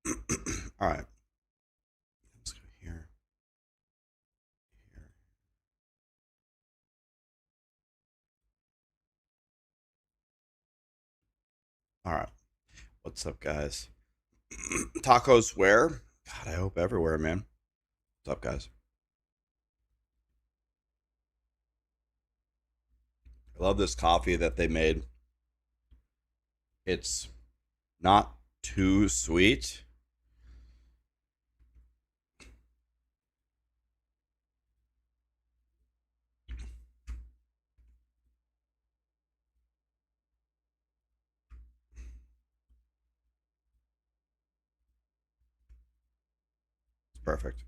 All right. Let's go here. Here. All right. What's up, guys? Tacos where? God, I hope everywhere, man. What's up, guys? I love this coffee that they made. It's not too sweet. It's perfect.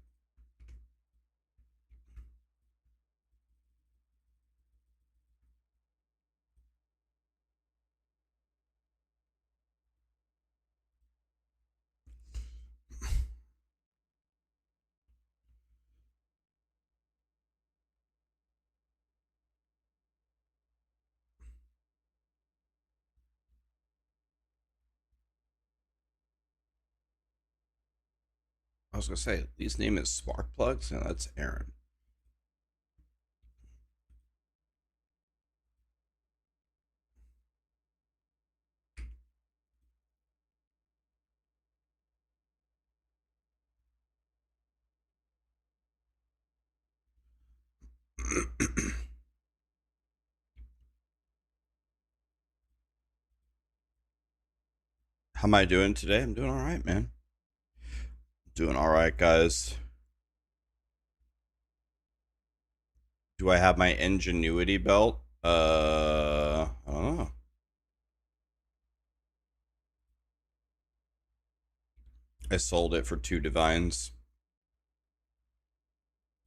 I was gonna say, Lee's name is Sparkplugs, and that's Aaron. How am I doing today? I'm doing all right, man. Doing all right, guys. Do I have my ingenuity belt? I don't know. I sold it for 2 divines.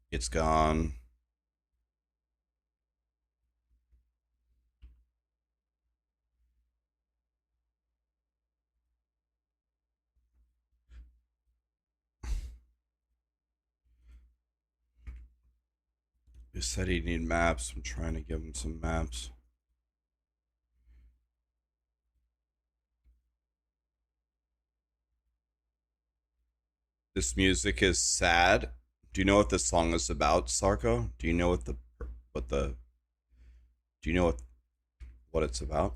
It's gone. He said he'd need maps. I'm trying to give him some maps. This music is sad. Do you know what this song is about, Sarko? Do you know what the do you know what it's about?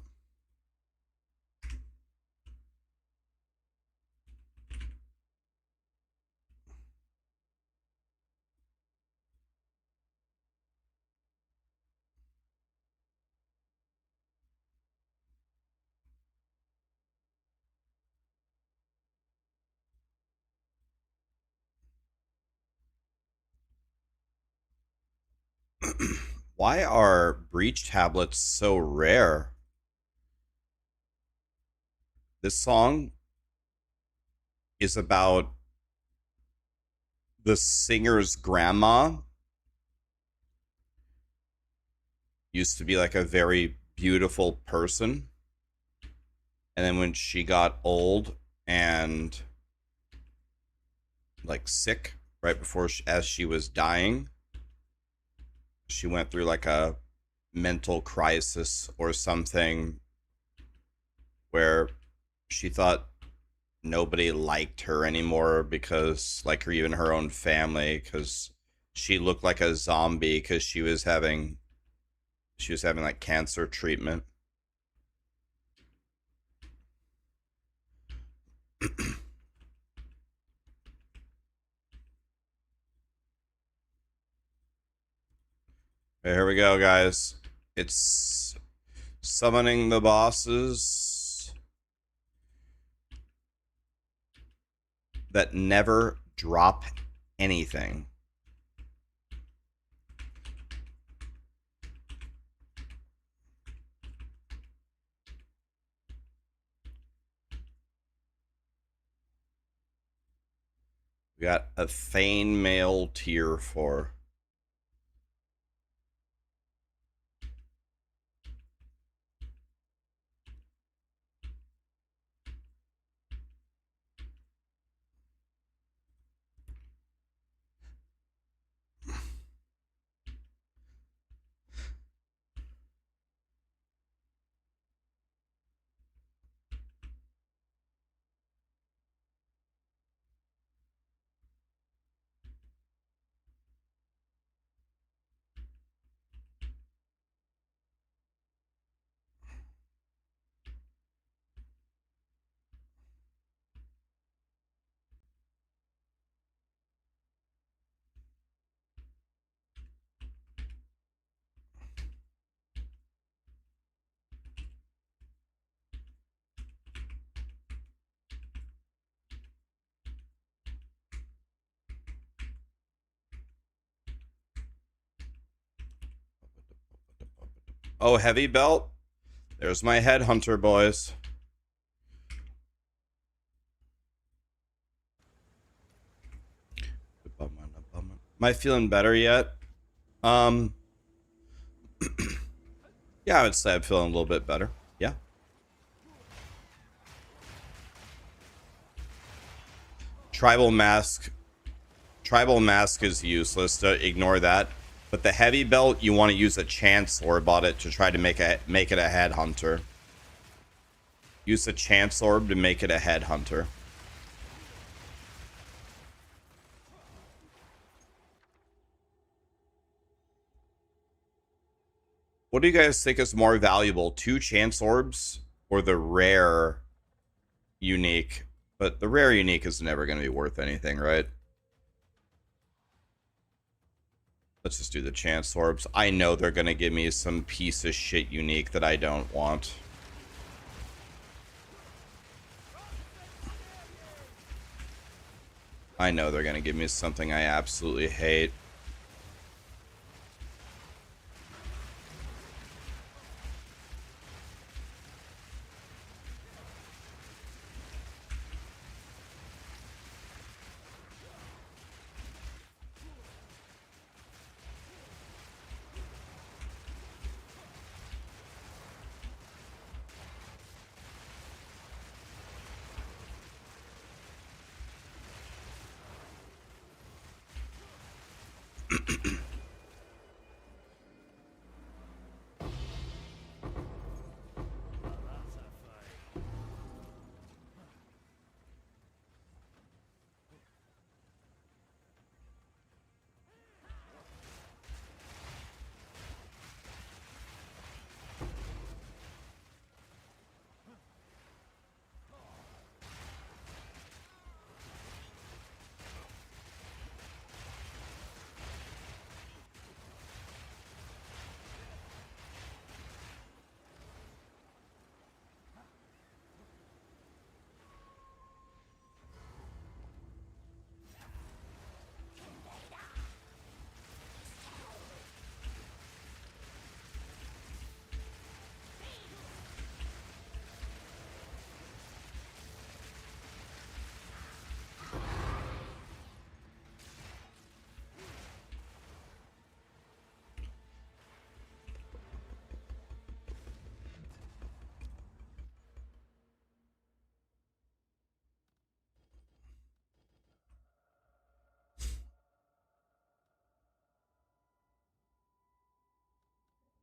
Why are breach tablets so rare? This song is about the singer's grandma. Used to be like a very beautiful person, and then when she got old and like sick right before as she was dying, she went through like a mental crisis or something where she thought nobody liked her anymore because like her even her own family because she looked like a zombie because she was having like cancer treatment. Here we go, guys. It's summoning the bosses that never drop anything. We got a Thane Mail tier 4. Oh, heavy belt. There's my headhunter, boys. Am I feeling better yet? Yeah, I would say I'm feeling a little bit better. Yeah. Tribal mask. Tribal mask is useless. So ignore that. But the heavy belt, you want to use a chance orb on it to try to make it a headhunter. Use the chance orb to make it a headhunter. What do you guys think is more valuable? 2 chance orbs or the rare unique? But the rare unique is never going to be worth anything, right? Let's just do the chance orbs. I know they're going to give me some piece of shit unique that I don't want. I know they're going to give me something I absolutely hate.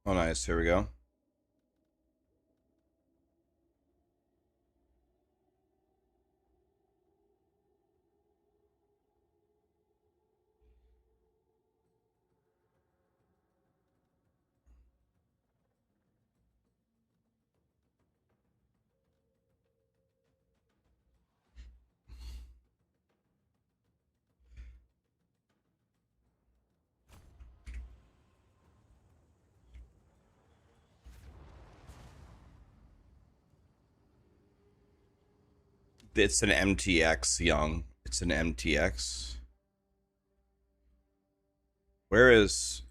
Oh, nice. Here we go. It's an MTX, young. It's an MTX. Where is...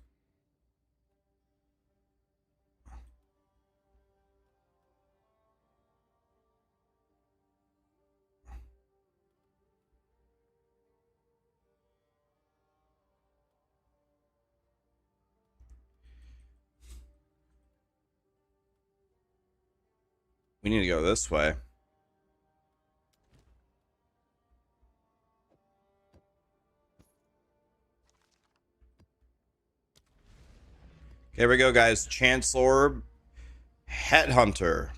We need to go this way. Here we go, guys. Chancellor, Headhunter.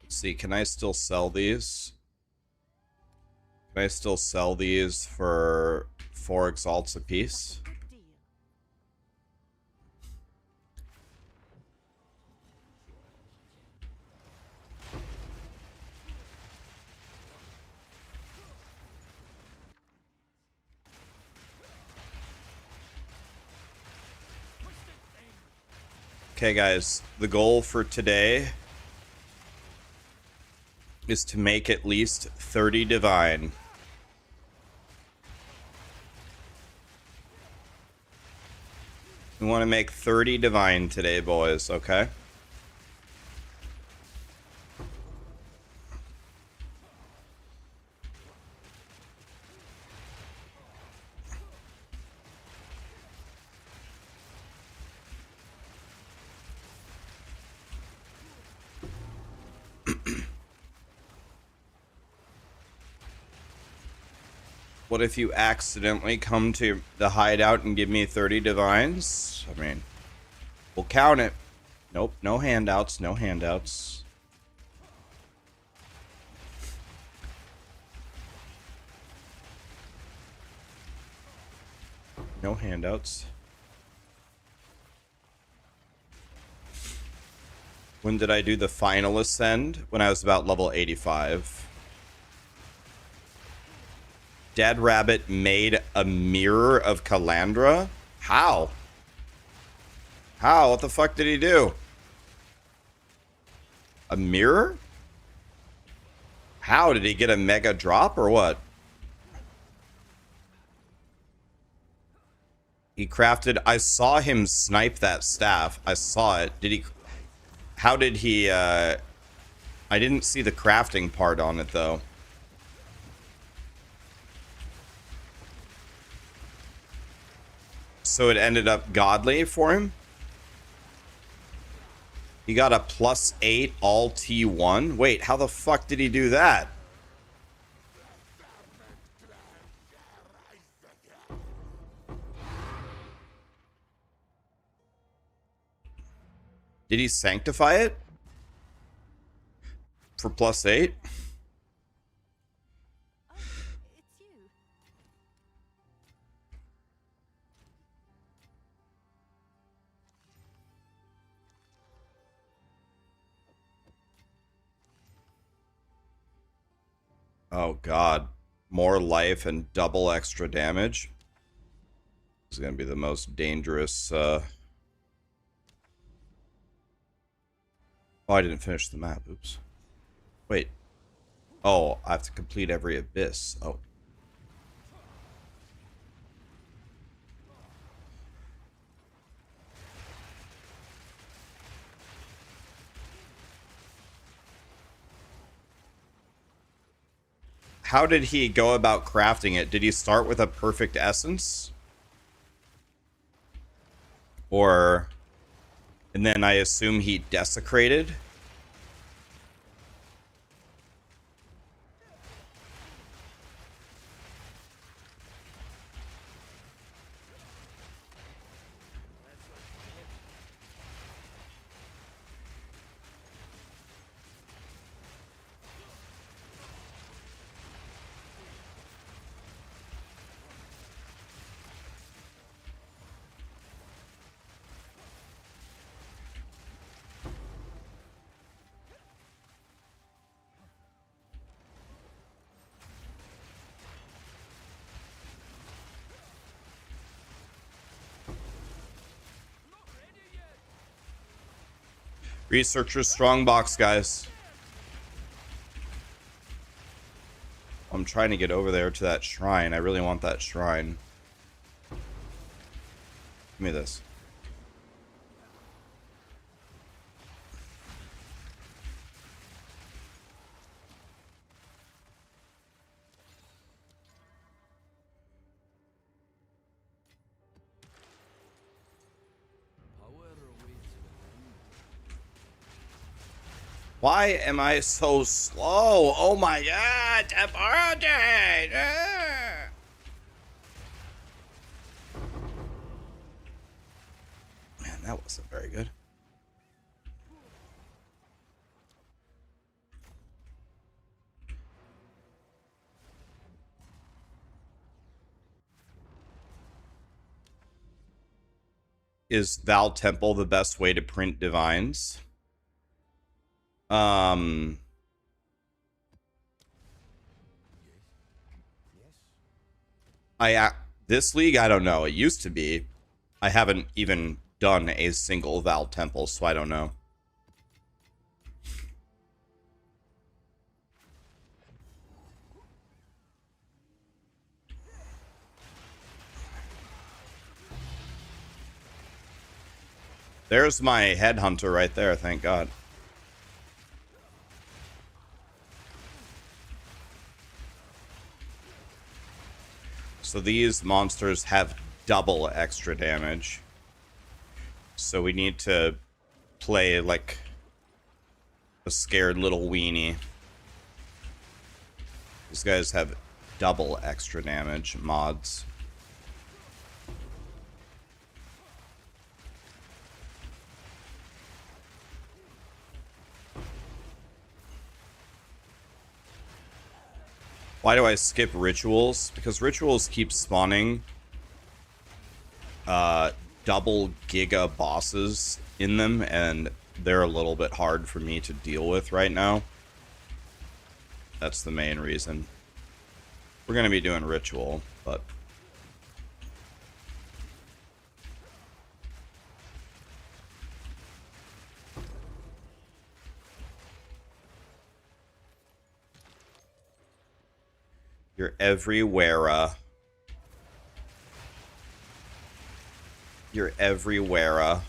Let's see, can I still sell these? Can I still sell these for 4 exalts apiece? Okay, guys, the goal for today is to make at least 30 divine. We want to make 30 divine today, boys, okay? What if you accidentally come to the hideout and give me 30 divines? I mean, we'll count it. Nope, no handouts, no handouts. No handouts. When did I do the final ascend? When I was about level 85. Dead Rabbit made a mirror of Calandra? How? How? What the fuck did he do? A mirror? How? Did he get a mega drop or what? He crafted... I saw him snipe that staff. I saw it. Did he... How did he... I didn't see the crafting part on it, though. So it ended up godly for him? He got a +8 all T1? Wait, how the fuck did he do that? Did he sanctify it? For +8? Oh god. More life and double extra damage. This is going to be the most dangerous... Oh, I didn't finish the map. Oops. Wait. Oh, I have to complete every abyss. Oh. How did he go about crafting it? Did he start with a perfect essence? Or... And then I assume he desecrated? Researchers strongbox, guys. I'm trying to get over there to that shrine. I really want that shrine. Give me this. Why am I so slow? Oh my god, Teporate! Man, that wasn't very good. Is Val Temple the best way to print divines? This league, I don't know. It used to be. I haven't even done a single Val temple, so I don't know. There's my headhunter right there, thank God. So these monsters have double extra damage. So we need to play like a scared little weenie. These guys have double extra damage mods. Why do I skip rituals? Because rituals keep spawning double giga bosses in them, and they're a little bit hard for me to deal with right now. That's the main reason. We're going to be doing ritual, but... You're everywhere. You're everywhere.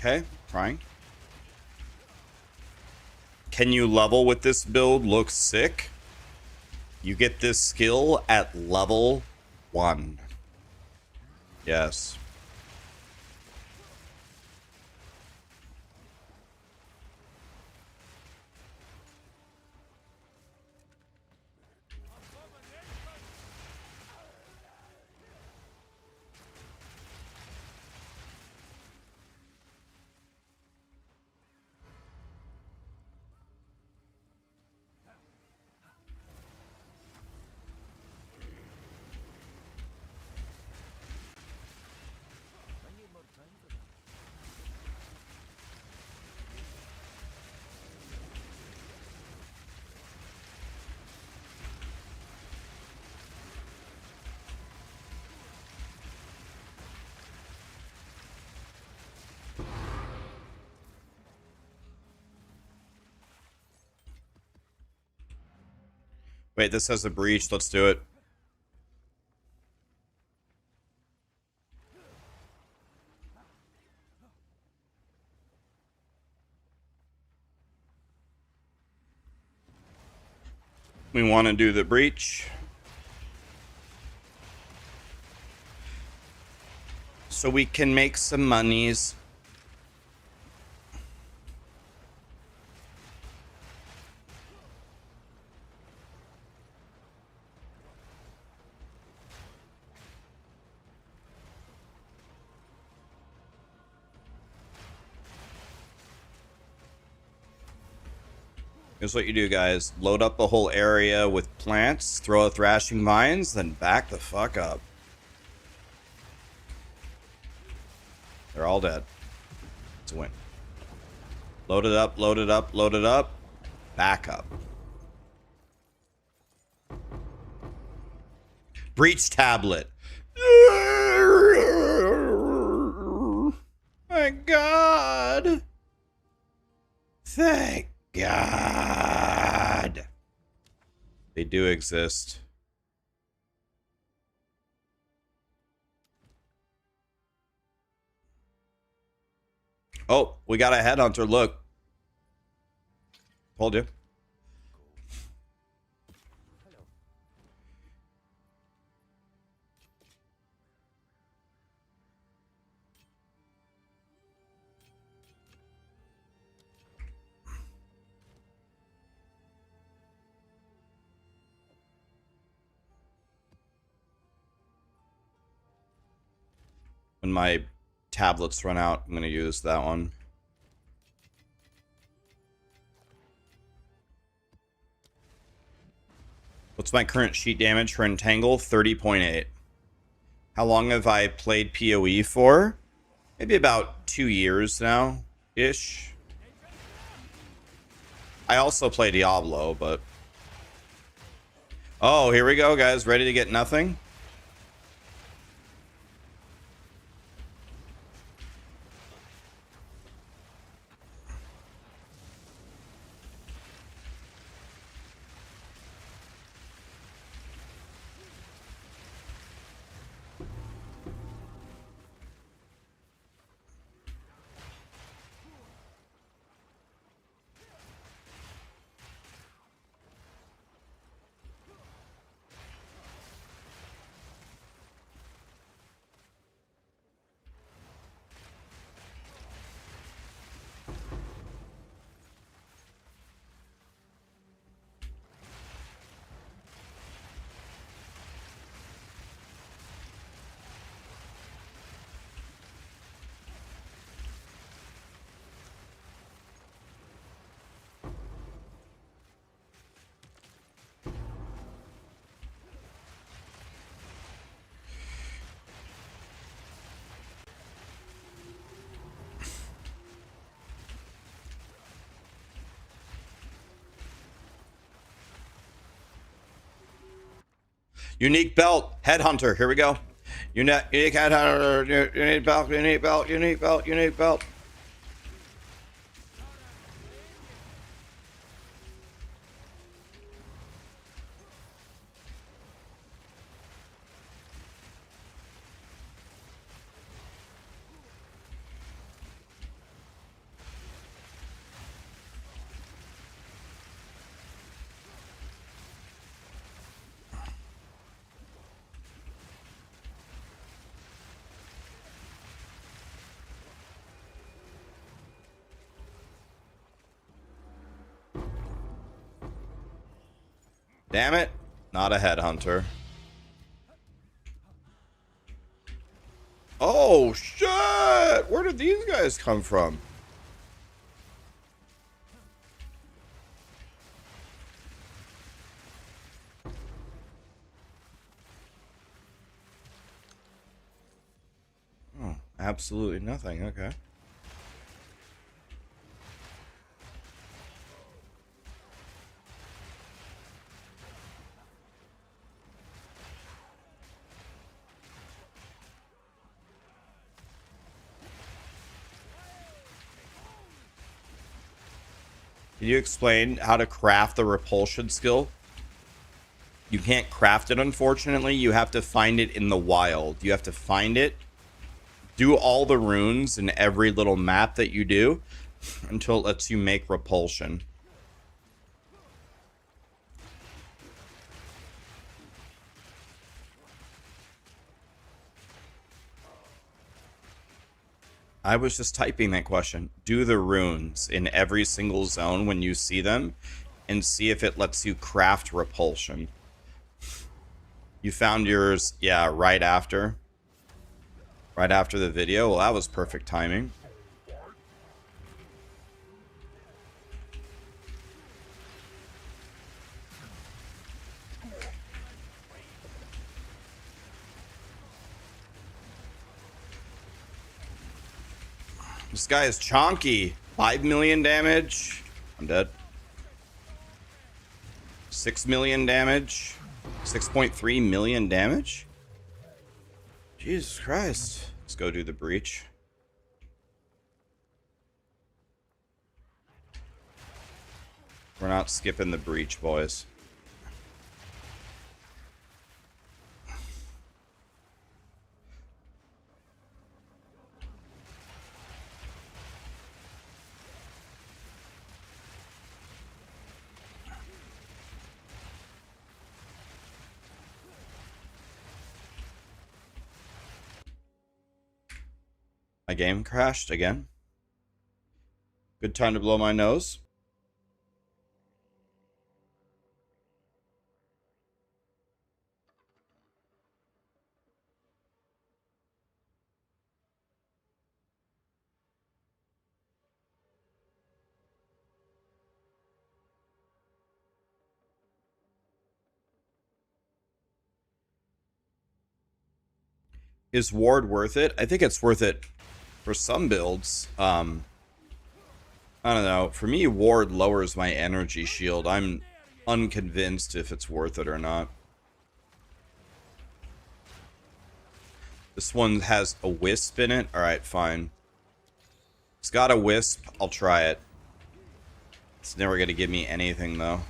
Okay, trying. Can you level with this build? Looks sick. You get this skill at level 1. Yes. Wait, this has a breach. Let's do it. We want to do the breach. So we can make some monies. Here's what you do, guys. Load up the whole area with plants, throw a thrashing mines, then back the fuck up. They're all dead. It's a win. Load it up, load it up, load it up. Back up. Breach tablet. My God. Thank God. They do exist. Oh, we got a headhunter. Look. Told you. When my tablets run out, I'm going to use that one. What's my current sheet damage for Entangle? 30.8. How long have I played PoE for? Maybe about 2 years now, ish. I also play Diablo, but... Oh, here we go, guys. Ready to get nothing? Unique belt, headhunter. Here we go. Unique headhunter. Unique belt. Unique belt. Unique belt. Unique belt. Damn it. Not a headhunter. Oh, shit. Where did these guys come from? Oh, absolutely nothing. Okay. Can you explain how to craft the repulsion skill? You can't craft it, unfortunately. You have to find it in the wild. You have to find it, do all the runes in every little map that you do until it lets you make repulsion. I was just typing that question. Do the runes in every single zone when you see them and see if it lets you craft repulsion. You found yours, yeah, right after. Right after the video. Well, that was perfect timing. This guy is chonky. 5 million damage. I'm dead. 6 million damage. 6.3 million damage? Jesus Christ. Let's go do the breach. We're not skipping the breach, boys. My game crashed again. Good time to blow my nose. Is ward worth it? I think it's worth it for some builds. I don't know. For me, ward lowers my energy shield. I'm unconvinced if it's worth it or not. This one has a wisp in it. Alright, fine. It's got a wisp. I'll try it. It's never going to give me anything, though.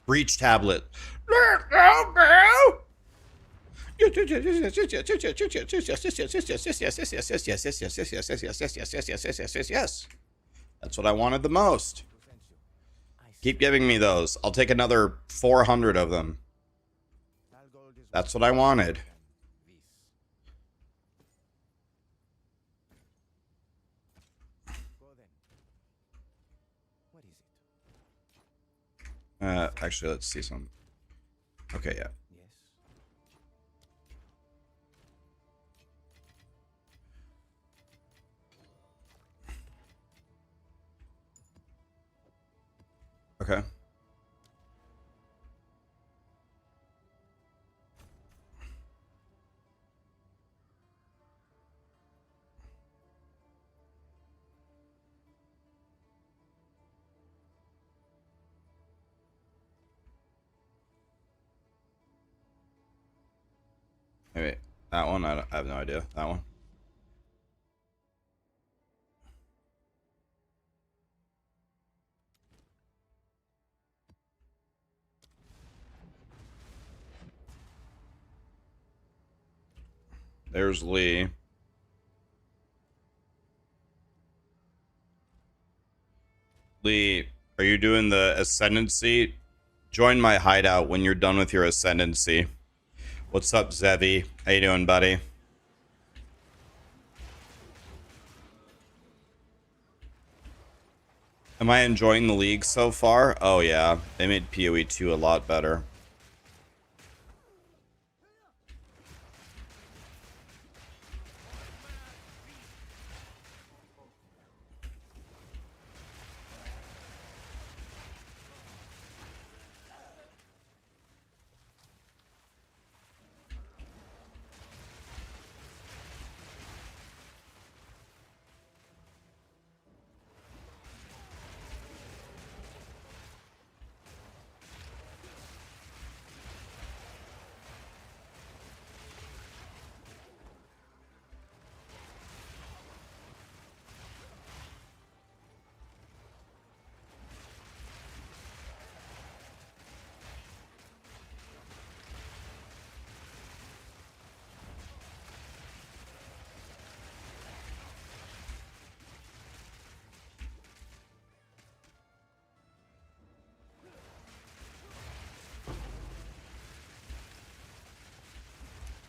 Breach tablet. Yes. That's what I wanted the most. Keep giving me those. I'll take another 400 of them. That's what I wanted. Actually, let's see some. Okay, yeah. Okay. Wait, that one? I have no idea. That one? There's Lee. Lee, are you doing the ascendancy? Join my hideout when you're done with your ascendancy. What's up, Zevi? How you doing, buddy? Am I enjoying the league so far? Oh yeah, they made PoE 2 a lot better.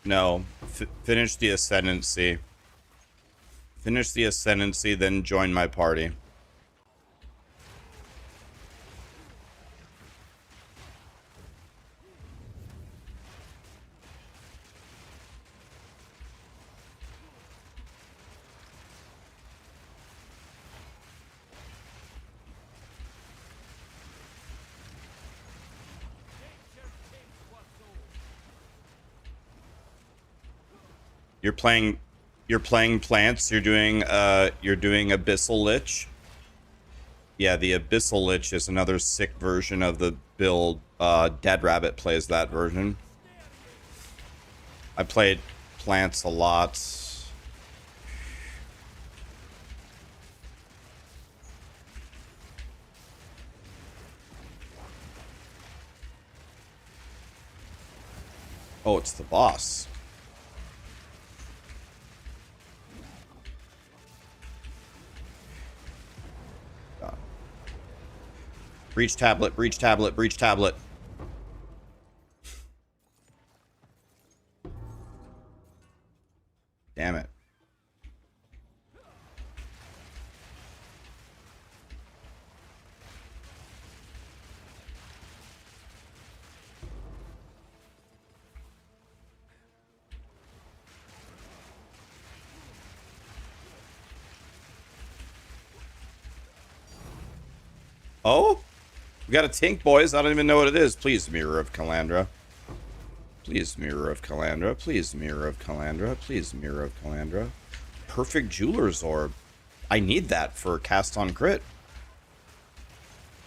No. Finish the Ascendancy. Finish the Ascendancy, then join my party. You're playing plants, you're doing Abyssal Lich. Yeah, the Abyssal Lich is another sick version of the build. Dead Rabbit plays that version. I played plants a lot. Oh, it's the boss. Breach tablet, breach tablet, breach tablet. Damn it. Oh? We got a Tink, boys. I don't even know what it is. Please, Mirror of Calandra. Please, Mirror of Calandra. Please, Mirror of Calandra. Please, Mirror of Calandra. Perfect Jeweler's Orb. I need that for cast on crit.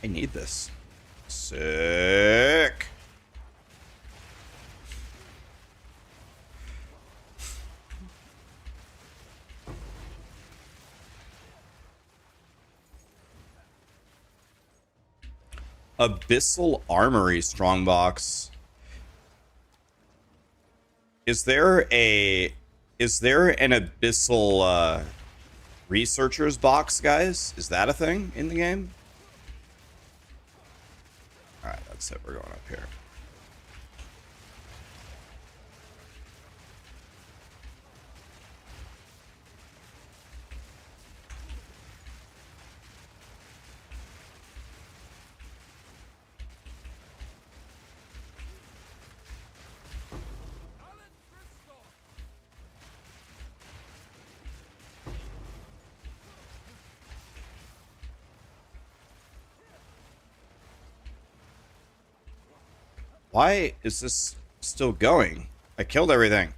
I need this. Sick. Abyssal Armory Strongbox. Is there an Abyssal Researchers box, guys? Is that a thing in the game? Alright, that's it. We're going up here. Why is this still going? I killed everything.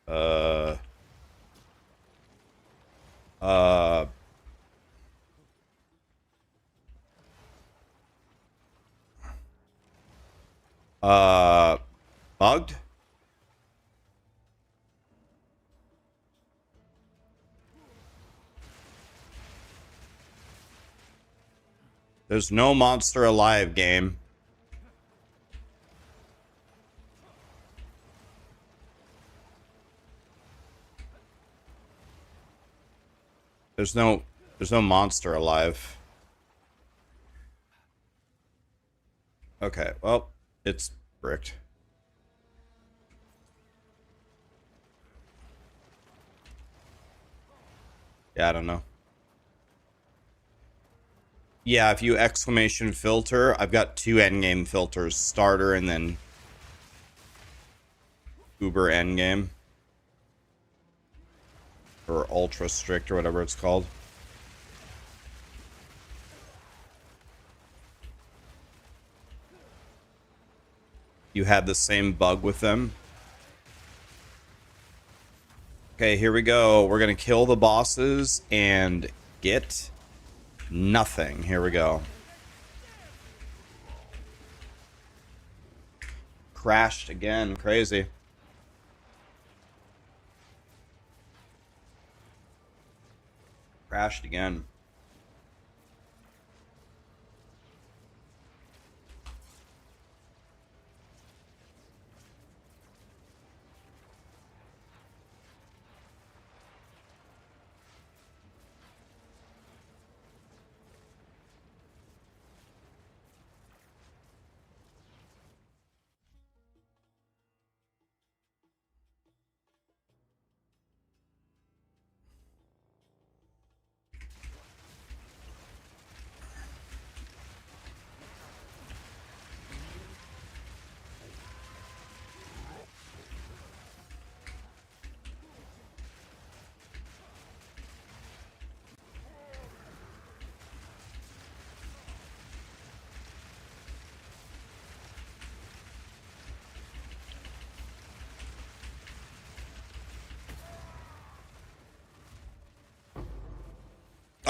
Uh, bugged? There's no monster alive, game. There's no monster alive. Okay, well, it's bricked. Yeah, I don't know. Yeah, if you exclamation filter, I've got 2 endgame filters, starter and then uber endgame. Or ultra strict or whatever it's called. You had the same bug with them. Okay, here we go. We're gonna kill the bosses and get nothing. Here we go. Crashed again. Crazy. Crashed again.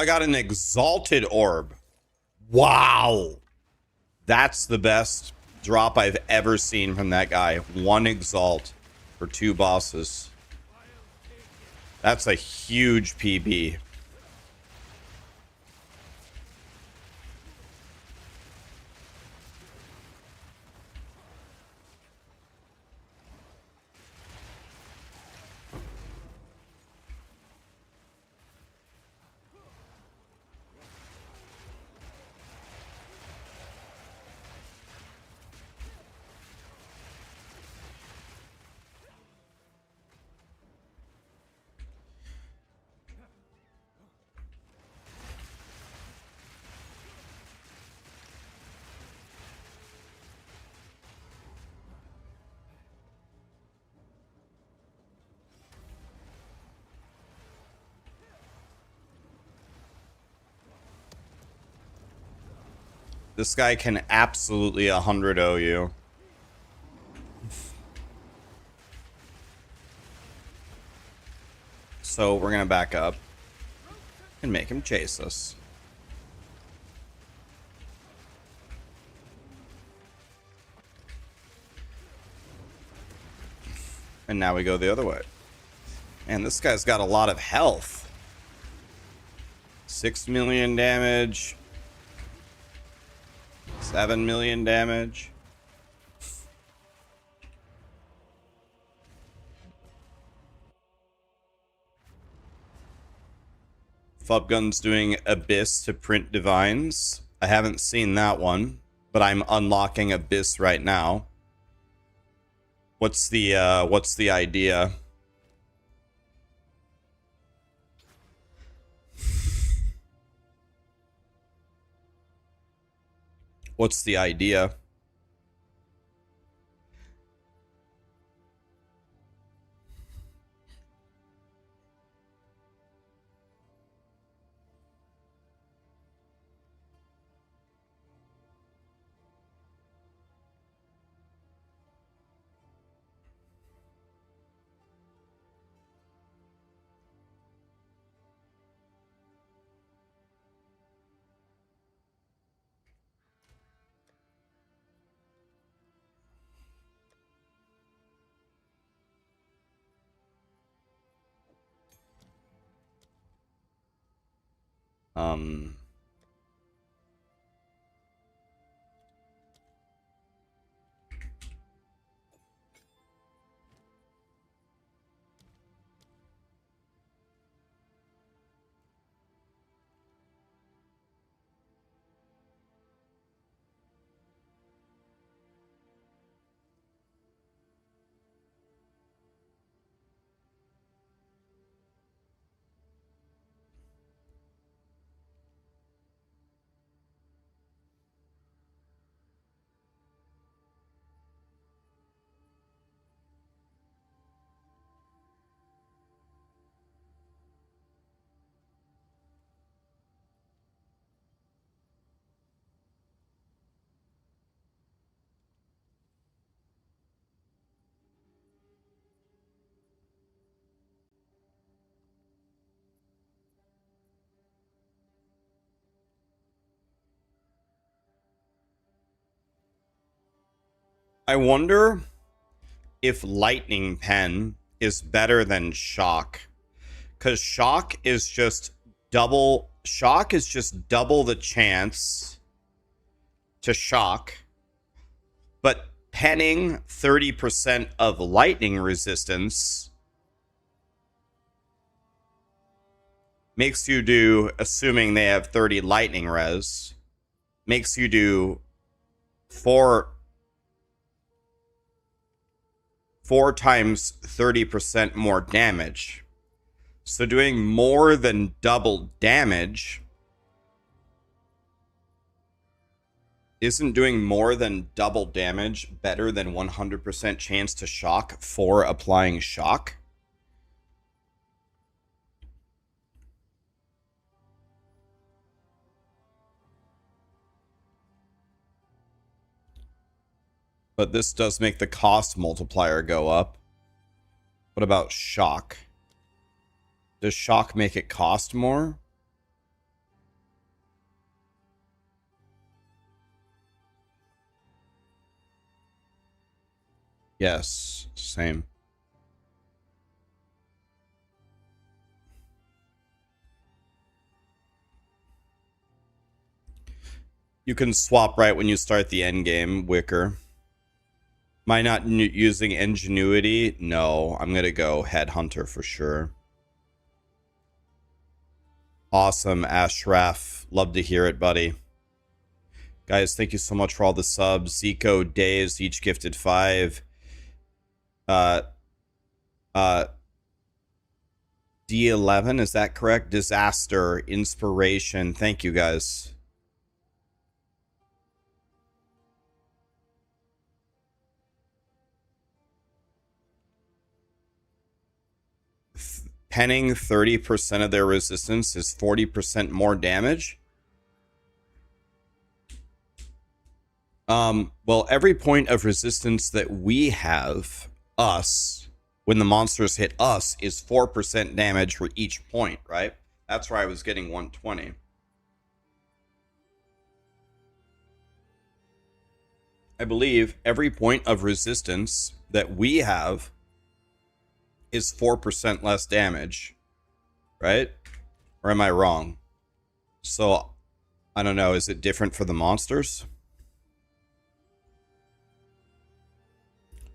I got an exalted orb. Wow. That's the best drop I've ever seen from that guy. 1 exalt for 2 bosses. That's a huge PB. This guy can absolutely 100-0 you. So we're going to back up and make him chase us. And now we go the other way. Man, this guy's got a lot of health. 6 million damage. 7 million damage. Fubgun's doing Abyss to print Divines. I haven't seen that one, but I'm unlocking Abyss right now. What's the idea? What's the idea? I wonder if Lightning Pen is better than Shock. Because Shock is just double the chance to shock. But penning 30% of lightning resistance makes you do, assuming they have 30 lightning res, makes you do four times 30% more damage. So doing more than double damage isn't doing more than double damage better than 100% chance to shock for applying shock? But this does make the cost multiplier go up. What about shock? Does shock make it cost more? Yes, same. You can swap right when you start the end game, Wicker. Am I not using Ingenuity? No, I'm going to go Headhunter for sure. Awesome, Ashraf. Love to hear it, buddy. Guys, thank you so much for all the subs. Zico, Days, each gifted 5. Uh, D11, is that correct? Disaster, Inspiration. Thank you, guys. Penning 30% of their resistance is 40% more damage. Well, every point of resistance that we have, us, when the monsters hit us, is 4% damage for each point, right? That's where I was getting 120. I believe every point of resistance that we have is 4% less damage, right? Or am I wrong? So, I don't know. Is it different for the monsters?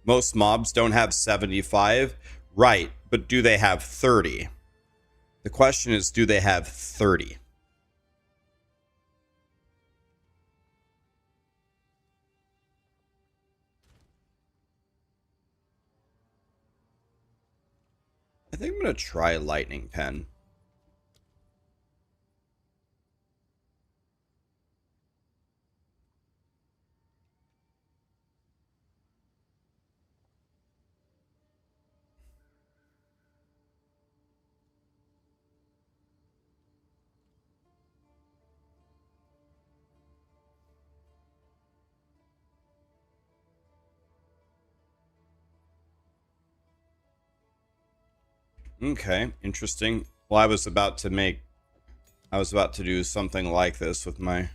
Most mobs don't have 75. Right, but do they have 30? The question is, do they have 30? I think I'm going to try Lightning Pen. Okay, interesting. Well, I was about to do something like this with my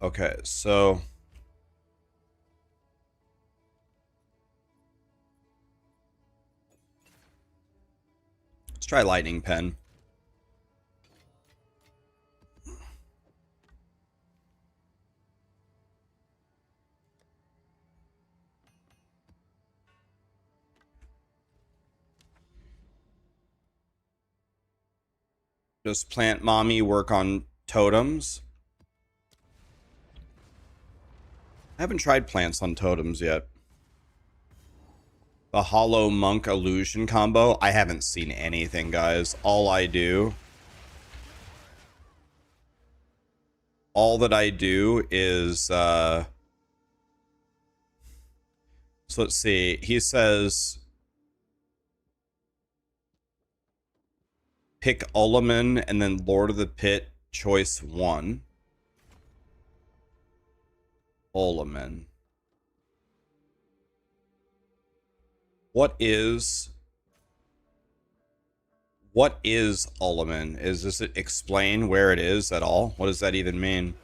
okay, so let's try Lightning Pen. Does Plant Mommy work on totems? I haven't tried plants on totems yet. The Hollow Monk Illusion combo? I haven't seen anything, guys. All that I do is so let's see. He says pick Ulaman and then Lord of the Pit choice 1. Ulaman. What is Ulaman? Does it explain where it is at all? What does that even mean?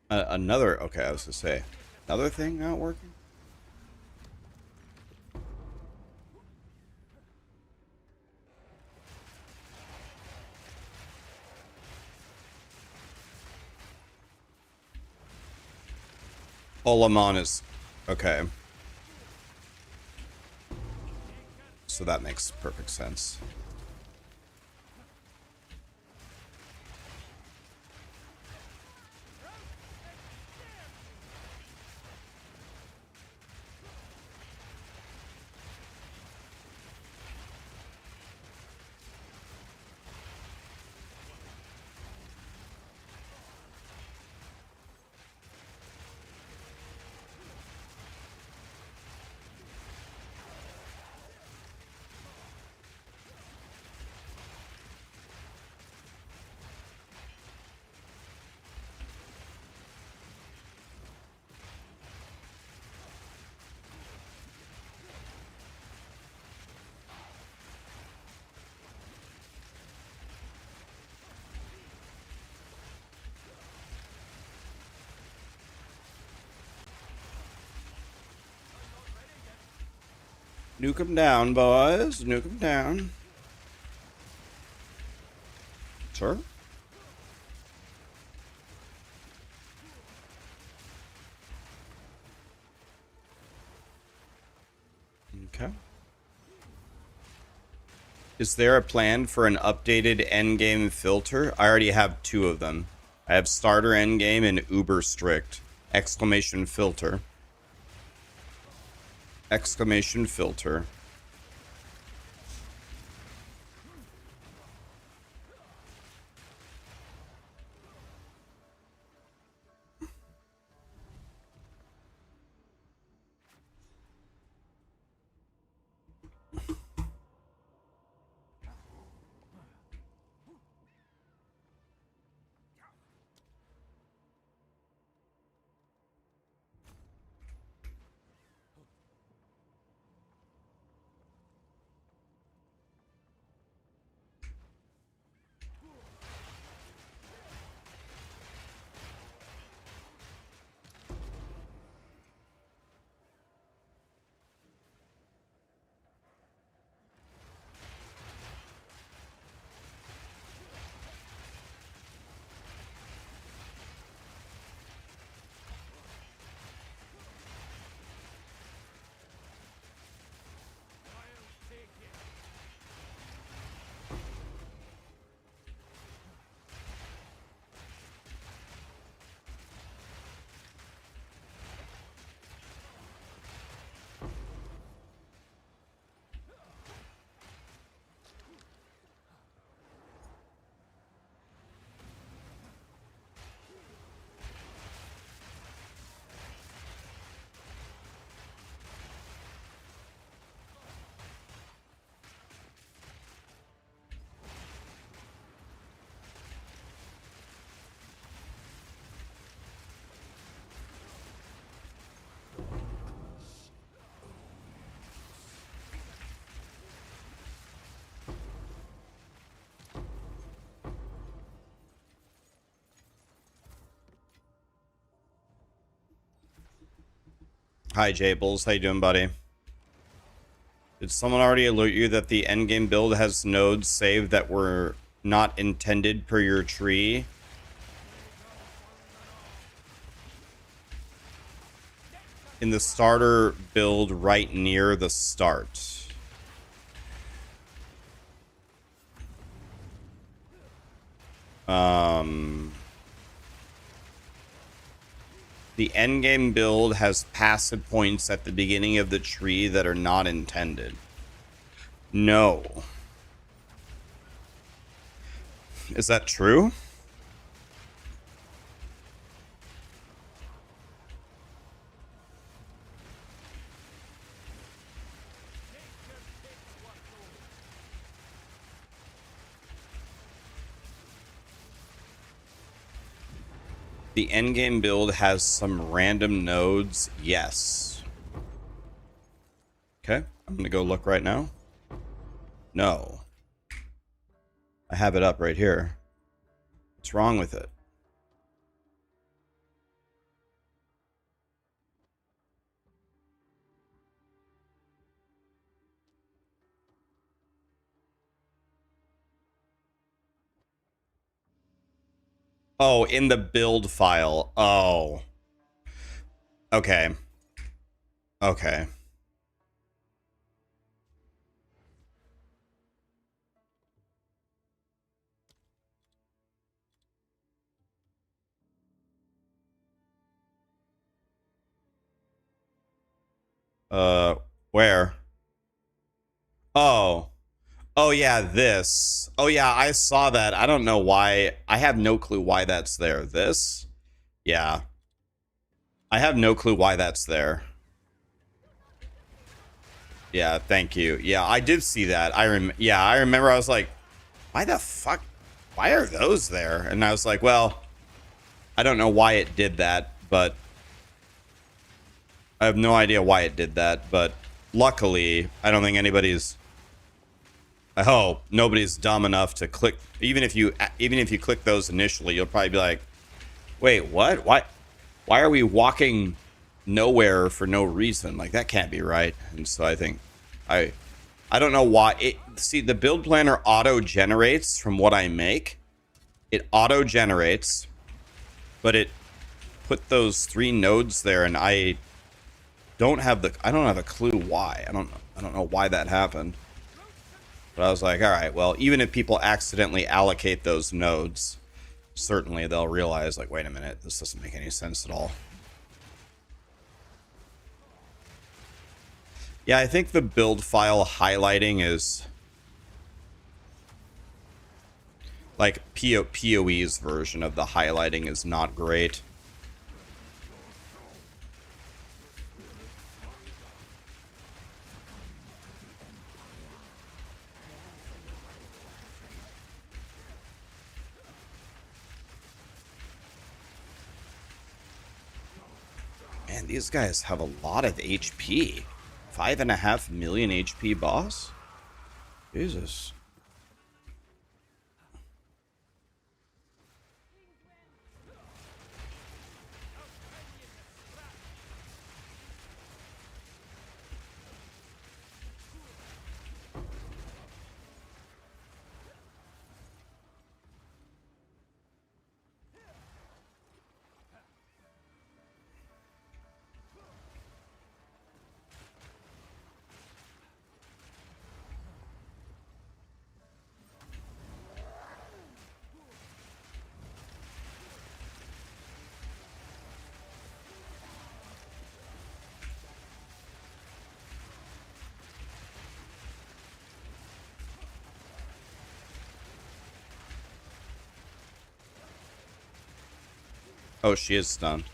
Another, okay, I was gonna say, another thing not working? Olamon is, okay. So that makes perfect sense. Nuke them down, boys. Nuke them down. Sure. Okay. Is there a plan for an updated endgame filter? I already have two of them. I have starter endgame and uber strict. Exclamation filter. Exclamation filter. Hi, Jables. How you doing, buddy? Did someone already alert you that the endgame build has nodes saved that were not intended per your tree? In the starter build right near the start. The endgame build has passive points at the beginning of the tree that are not intended. No. Is that true? The endgame build has some random nodes. Yes. Okay, I'm gonna go look right now. No. I have it up right here. What's wrong with it? Oh, in the build file. Oh. Okay. Okay. Where? Oh. Oh yeah, this. Oh yeah, I saw that. I don't know why. I have no clue why that's there. This? Yeah. I have no clue why that's there. Yeah, thank you. Yeah, I did see that. Yeah, I remember I was like, why the fuck? Why are those there? And I was like, well, I don't know why it did that, but I have no idea why it did that, but luckily, I don't think anybody's I hope nobody's dumb enough to click even if you click those initially, you'll probably be like, "Wait, what? Why are we walking nowhere for no reason? Like that can't be right." And so I think I I don't know why it see the build planner auto generates from what I make. It auto generates, but it put those 3 nodes there and I don't have a clue why. I don't know why that happened. But I was like, all right, well, even if people accidentally allocate those nodes, certainly they'll realize, like, wait a minute, this doesn't make any sense at all. Yeah, I think the build file highlighting is like PoE's version of the highlighting is not great. Man, these guys have a lot of HP. 5.5 million HP boss? Jesus. Oh, she is stunned.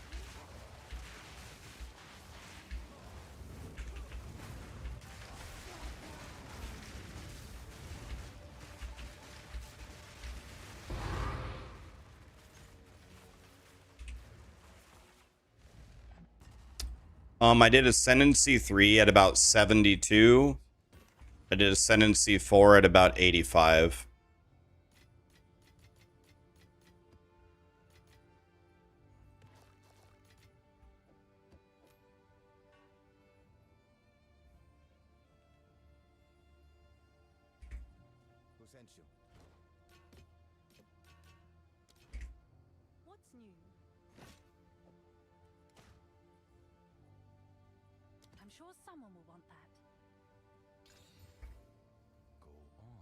I did Ascendancy 3 at about 72. I did Ascendancy 4 at about 85. What's new? I'm sure someone will want that. Go on.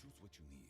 Choose what you need.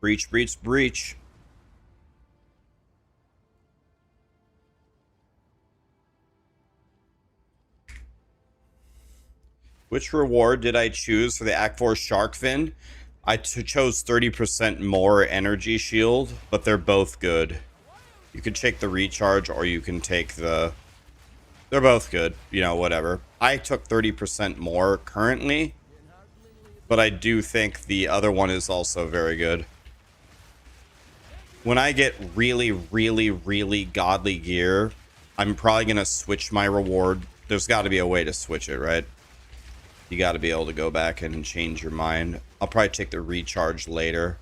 Breach, breach, breach. Which reward did I choose for the Act 4 Shark Fin? I chose 30% more energy shield, but they're both good. You can take the recharge or you can take the... They're both good, you know, whatever. I took 30% more currently but I do think the other one is also very good. When I get really, really, really godly gear, I'm probably going to switch my reward. There's got to be a way to switch it, right? You got to be able to go back and change your mind. I'll probably take the recharge later.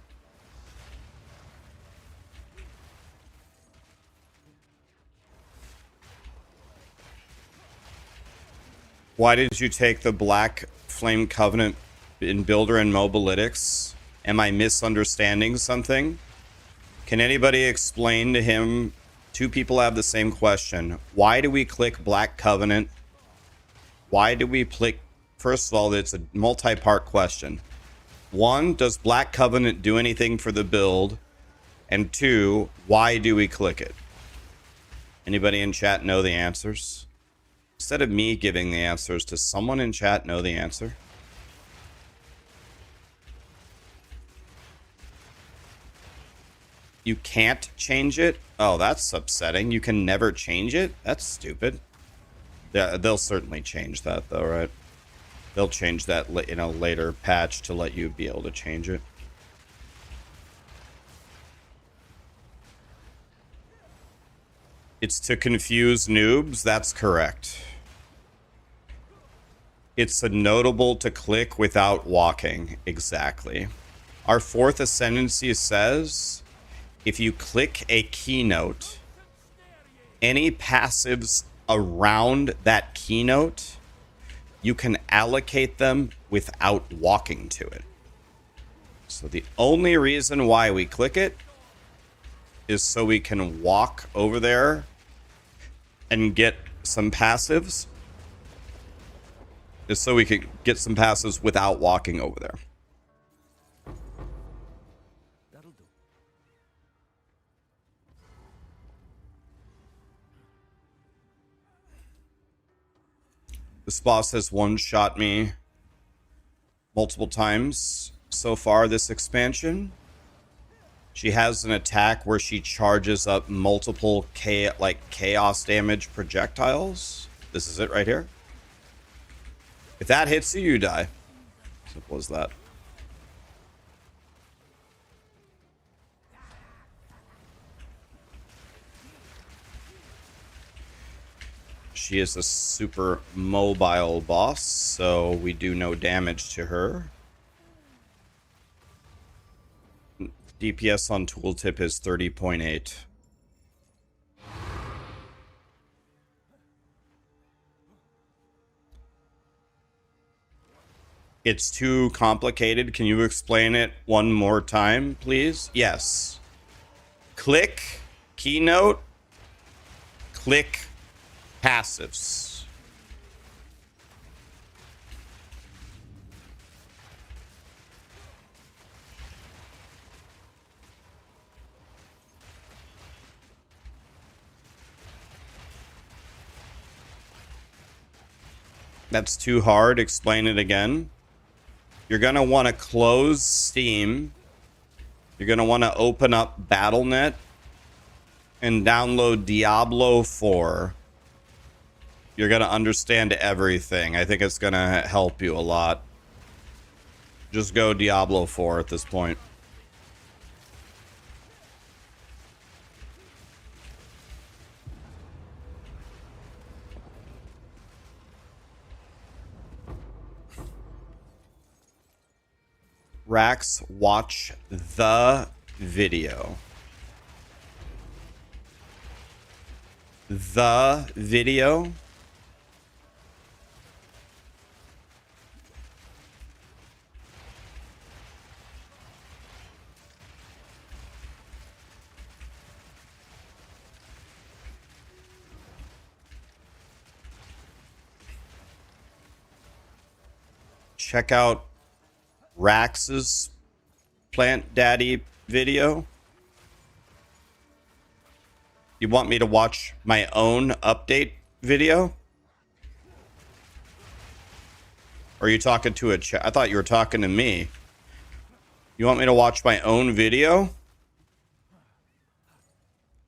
Why did you take the Black Flame Covenant in Builder and Mobalytics? Am I misunderstanding something? Can anybody explain to him? Two people have the same question. Why do we click Black Covenant? Why do we click? First of all, it's a multi-part question. One, does Black Covenant do anything for the build? And two, why do we click it? Anybody in chat know the answers? Instead of me giving the answers, does someone in chat know the answer? You can't change it? Oh, that's upsetting. You can never change it? That's stupid. Yeah, they'll certainly change that though, right? They'll change that in a later patch to let you be able to change it. It's to confuse noobs? That's correct. It's a notable to click without walking. Exactly. Our fourth ascendancy says if you click a keynote, any passives around that keynote, you can allocate them without walking to it. So the only reason why we click it is so we can walk over there and get some passives. Is so we can get some passives without walking over there. That'll do. This boss has one-shot me multiple times so far this expansion. She has an attack where she charges up multiple chaos damage projectiles. This is it right here. If that hits you, you die. Simple as that. She is a super mobile boss, so we do no damage to her. DPS on tooltip is 30.8. It's too complicated. Can you explain it one more time, please? Yes. Click keynote. Click passives. That's too hard. Explain it again. You're going to want to close Steam. You're going to want to open up BattleNet and download Diablo 4. You're going to understand everything. I think it's going to help you a lot. Just go Diablo 4 at this point. Rax, watch the video. The video. Check out Rax's Plant Daddy video. You want me to watch my own update video? Or are you talking to a chat? I thought you were talking to me. You want me to watch my own video?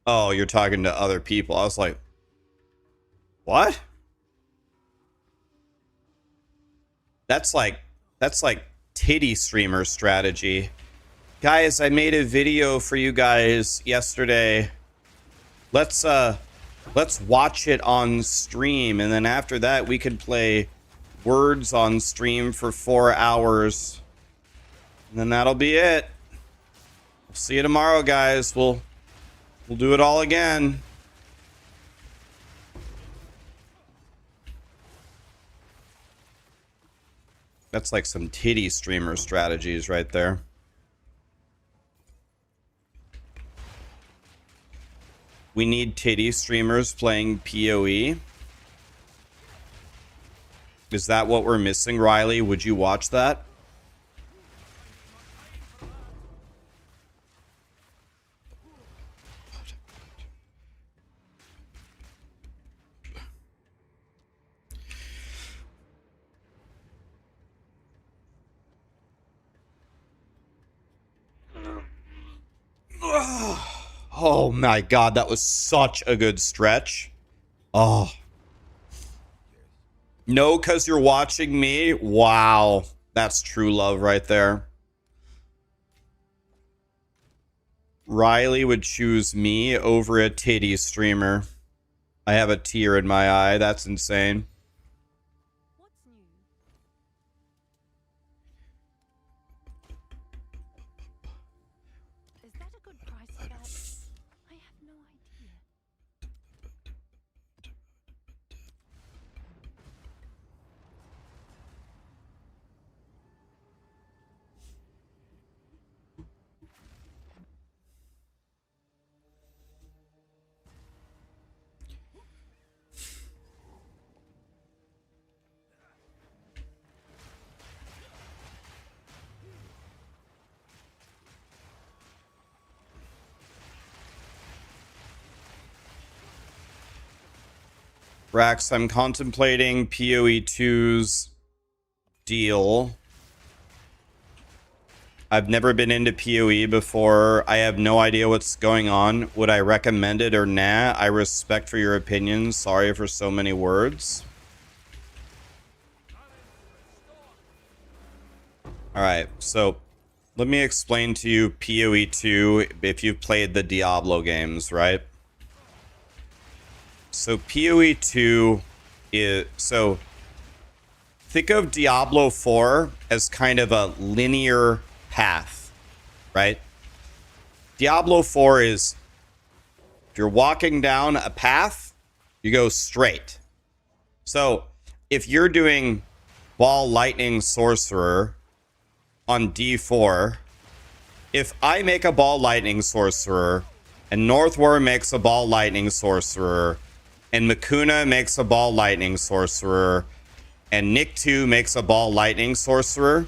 Oh, you're talking to other people. I was like, what? That's like titty streamer strategy. Guys, I made a video for you guys yesterday. Let's watch it on stream, and then after that we could play words on stream for 4 hours. And then that'll be it. We'll see you tomorrow, guys. We'll do it all again. That's like some titty streamer strategies right there. We need titty streamers playing PoE. Is that what we're missing, Riley? Would you watch that? Oh my god, that was such a good stretch. Oh. No, because you're watching me? Wow. That's true love right there. Riley would choose me over a titty streamer. I have a tear in my eye. That's insane. What's new? Is that a good price for that? I have no idea. Rax, I'm contemplating PoE 2's deal. I've never been into PoE before. I have no idea what's going on. Would I recommend it or nah? I respect for your opinion. Sorry for so many words. Alright, so let me explain to you PoE 2 if you've played the Diablo games, right? So PoE 2 is... So think of Diablo 4 as kind of a linear path, right? Diablo 4 is... If you're walking down a path, you go straight. So if you're doing Ball Lightning Sorcerer on D4, if I make a Ball Lightning Sorcerer, and Northwar makes a Ball Lightning Sorcerer, and Makuna makes a Ball Lightning Sorcerer, and Nick 2 makes a Ball Lightning Sorcerer,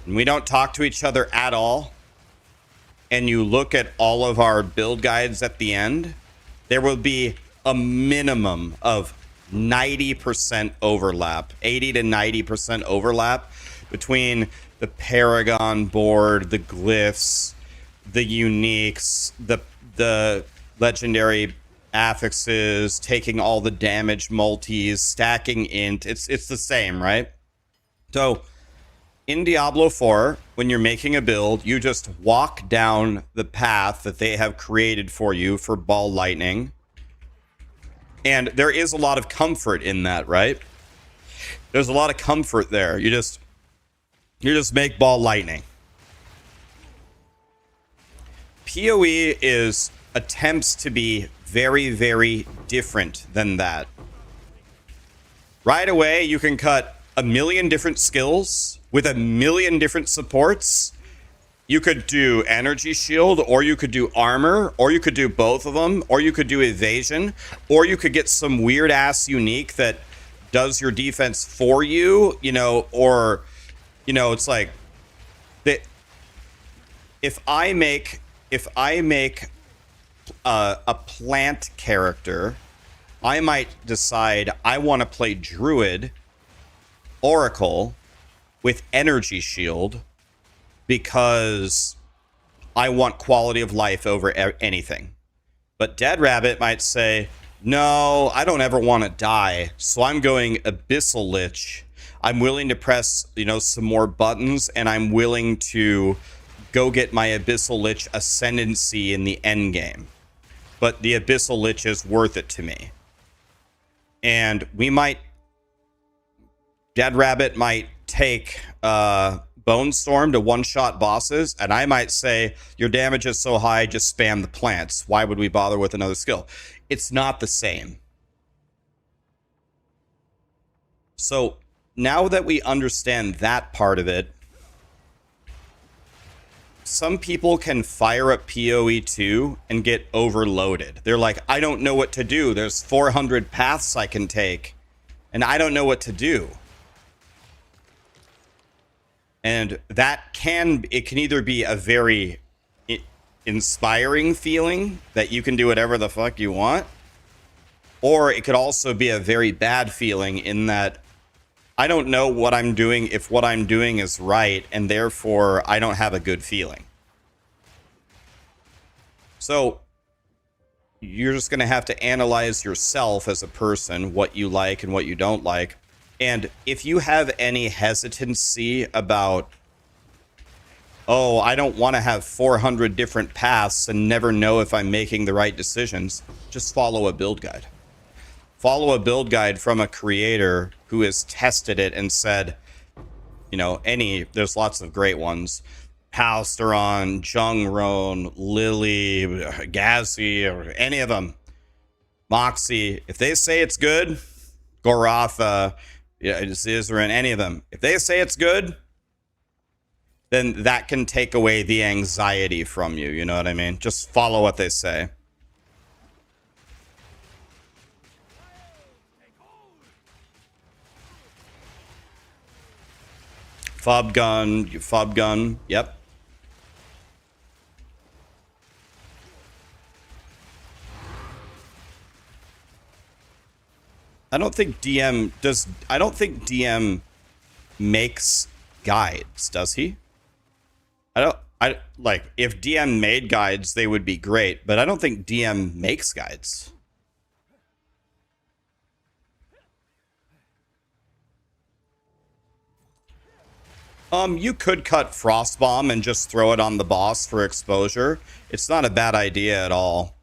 and we don't talk to each other at all, and you look at all of our build guides at the end, there will be a minimum of 90% overlap, 80 to 90% overlap between the Paragon board, the glyphs, the uniques, the legendary affixes, taking all the damage multis, stacking int. It's the same, right? So in Diablo 4, when you're making a build, you just walk down the path that they have created for you for Ball Lightning. And there is a lot of comfort in that, right? There's a lot of comfort there. You just make Ball Lightning. PoE is attempts to be very, very different than that. Right away, you can cut a million different skills with a million different supports. You could do energy shield, or you could do armor, or you could do both of them, or you could do evasion, or you could get some weird ass unique that does your defense for you, you know, or, you know, it's like that. If I make a plant character, I might decide I want to play Druid Oracle with Energy Shield because I want quality of life over anything. But Dead Rabbit might say, no, I don't ever want to die, so I'm going Abyssal Lich. I'm willing to press, you know, some more buttons, and I'm willing to go get my Abyssal Lich Ascendancy in the endgame. But the Abyssal Lich is worth it to me. And we might... Dead Rabbit might take Bone Storm to one-shot bosses, and I might say, your damage is so high, just spam the plants. Why would we bother with another skill? It's not the same. So now that we understand that part of it, some people can fire up PoE 2 and get overloaded. They're like, I don't know what to do. There's 400 paths I can take, and I don't know what to do. And that can either be a very inspiring feeling that you can do whatever the fuck you want, or it could also be a very bad feeling in that I don't know what I'm doing, if what I'm doing is right, and therefore I don't have a good feeling. So you're just going to have to analyze yourself as a person, what you like and what you don't like. And if you have any hesitancy about, oh, I don't want to have 400 different paths and never know if I'm making the right decisions, just follow a build guide. Follow a build guide from a creator who has tested it and said, you know, there's lots of great ones. Halsteron, Jungron, Lily, Gazi, or any of them. Moxie, if they say it's good, Goratha, Zizaran, any of them. If they say it's good, then that can take away the anxiety from you. You know what I mean? Just follow what they say. Fob gun, yep. I don't think DM makes guides, does he? Like, if DM made guides, they would be great, but I don't think DM makes guides. You could cut Frostbomb and just throw it on the boss for exposure. It's not a bad idea at all.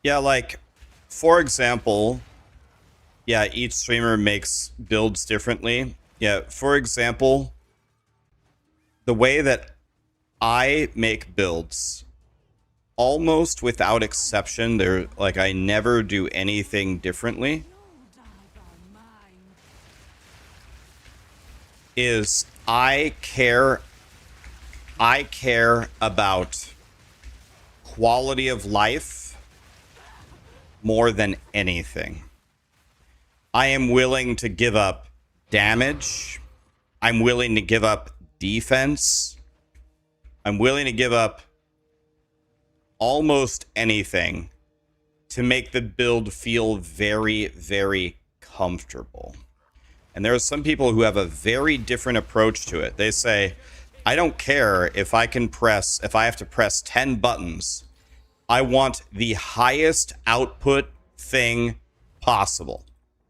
Yeah, like, for example, yeah, each streamer makes builds differently. Yeah, for example, the way that I make builds, almost without exception, like, I never do anything differently, is I care about quality of life more than anything. I am willing to give up damage. I'm willing to give up defense. I'm willing to give up almost anything to make the build feel very, very comfortable. And there are some people who have a very different approach to it. They say, I don't care if I have to press 10 buttons. I want the highest output thing possible.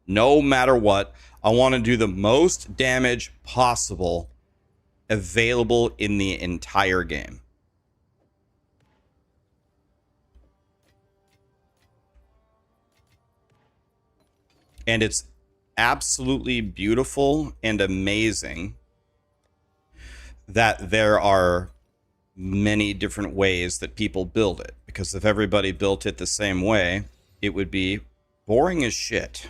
No matter what, I want to do the most damage possible available in the entire game. And it's absolutely beautiful and amazing that there are many different ways that people build it. Because if everybody built it the same way, it would be boring as shit.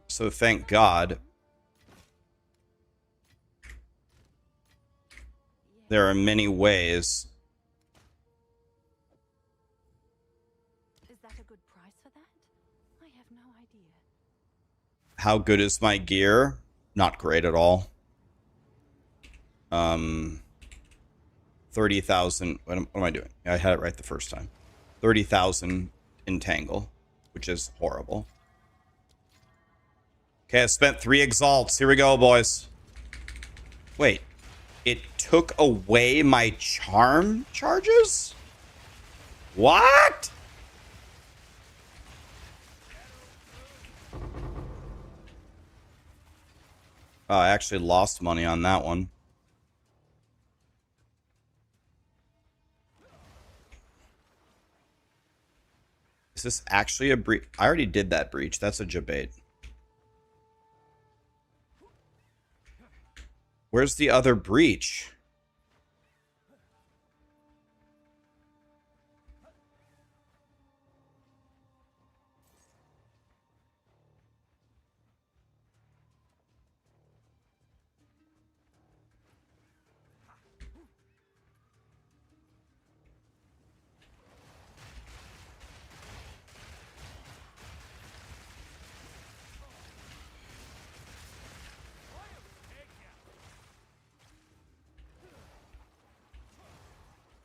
So thank God there are many ways. Is that a good price for that? I have no idea. How good is my gear? Not great at all. 30,000. What am I doing? I had it right the first time. 30,000 entangle, which is horrible. Okay, I spent 3 exalts. Here we go, boys. Wait, it took away my charm charges? What? Oh, I actually lost money on that one. Is this actually a breach? I already did that breach. That's a jabate. Where's the other breach?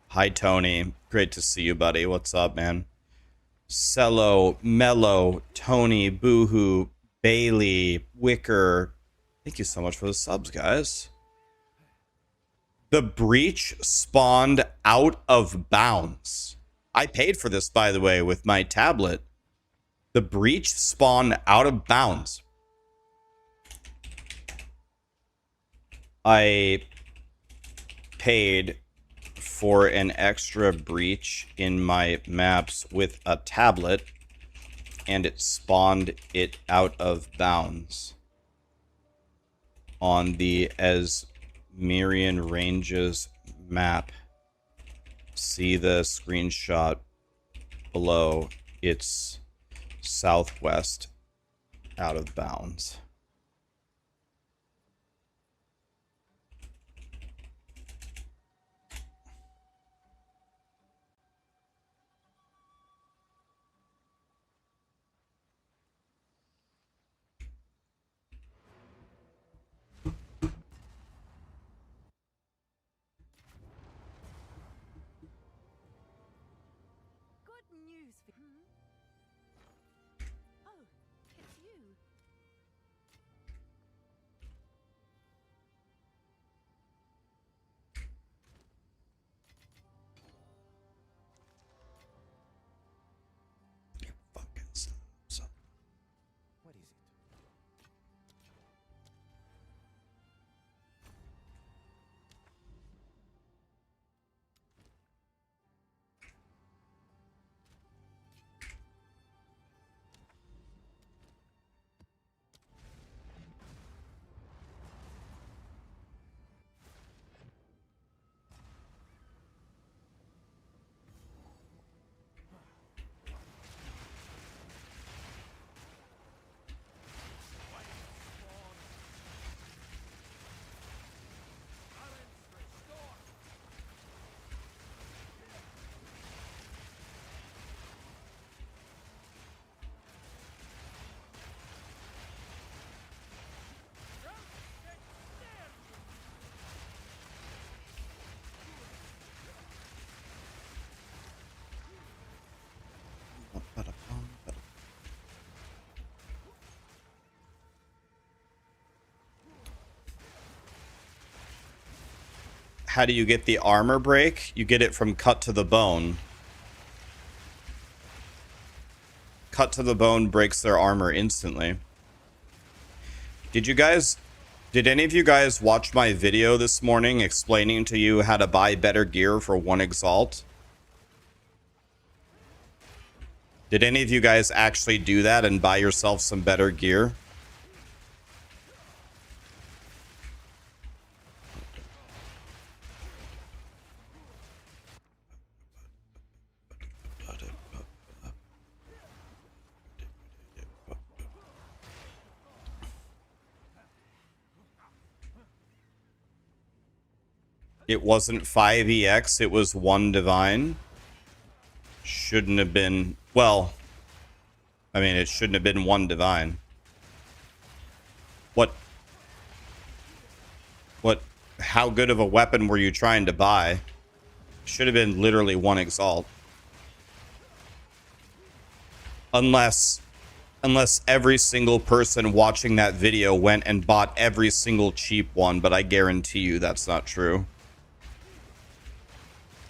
Hi, Tony. Great to see you, buddy. What's up, man? Cello, Mello, Tony, Boohoo, Bailey, Wicker. Thank you so much for the subs, guys. The breach spawned out of bounds. I paid for this, by the way, with my tablet. The breach spawned out of bounds. I paid for an extra breach in my maps with a tablet, and it spawned it out of bounds on the Asmirian Ranges map. See the screenshot below. It's southwest out of bounds. Good news for Oh, it's you. Fucking son. What is it? How do you get the armor break? You get it from cut to the bone. Cut to the bone breaks their armor instantly. Did any of you guys watch my video this morning explaining to you how to buy better gear for 1 exalt? Did any of you guys actually do that and buy yourself some better gear? It wasn't 5EX, it was 1 divine. Shouldn't have been... Well, I mean, it shouldn't have been 1 divine. What... How good of a weapon were you trying to buy? Should have been literally 1 exalt. Unless every single person watching that video went and bought every single cheap one, but I guarantee you that's not true.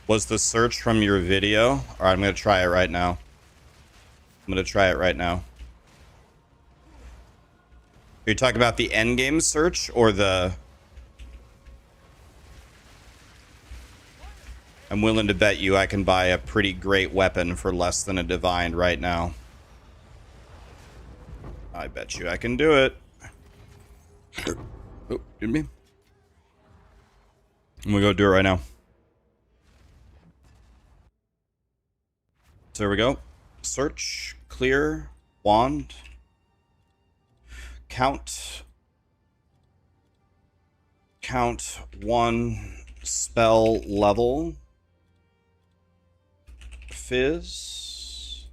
Was the search from your video? All right, I'm going to try it right now. I'm going to try it right now. Are you talking about the endgame search or the... I'm willing to bet you I can buy a pretty great weapon for less than a divine right now. I bet you I can do it. Oh, didn't me? I'm gonna go do it right now. So there we go. Search, clear, wand, count 1 spell level, fizz,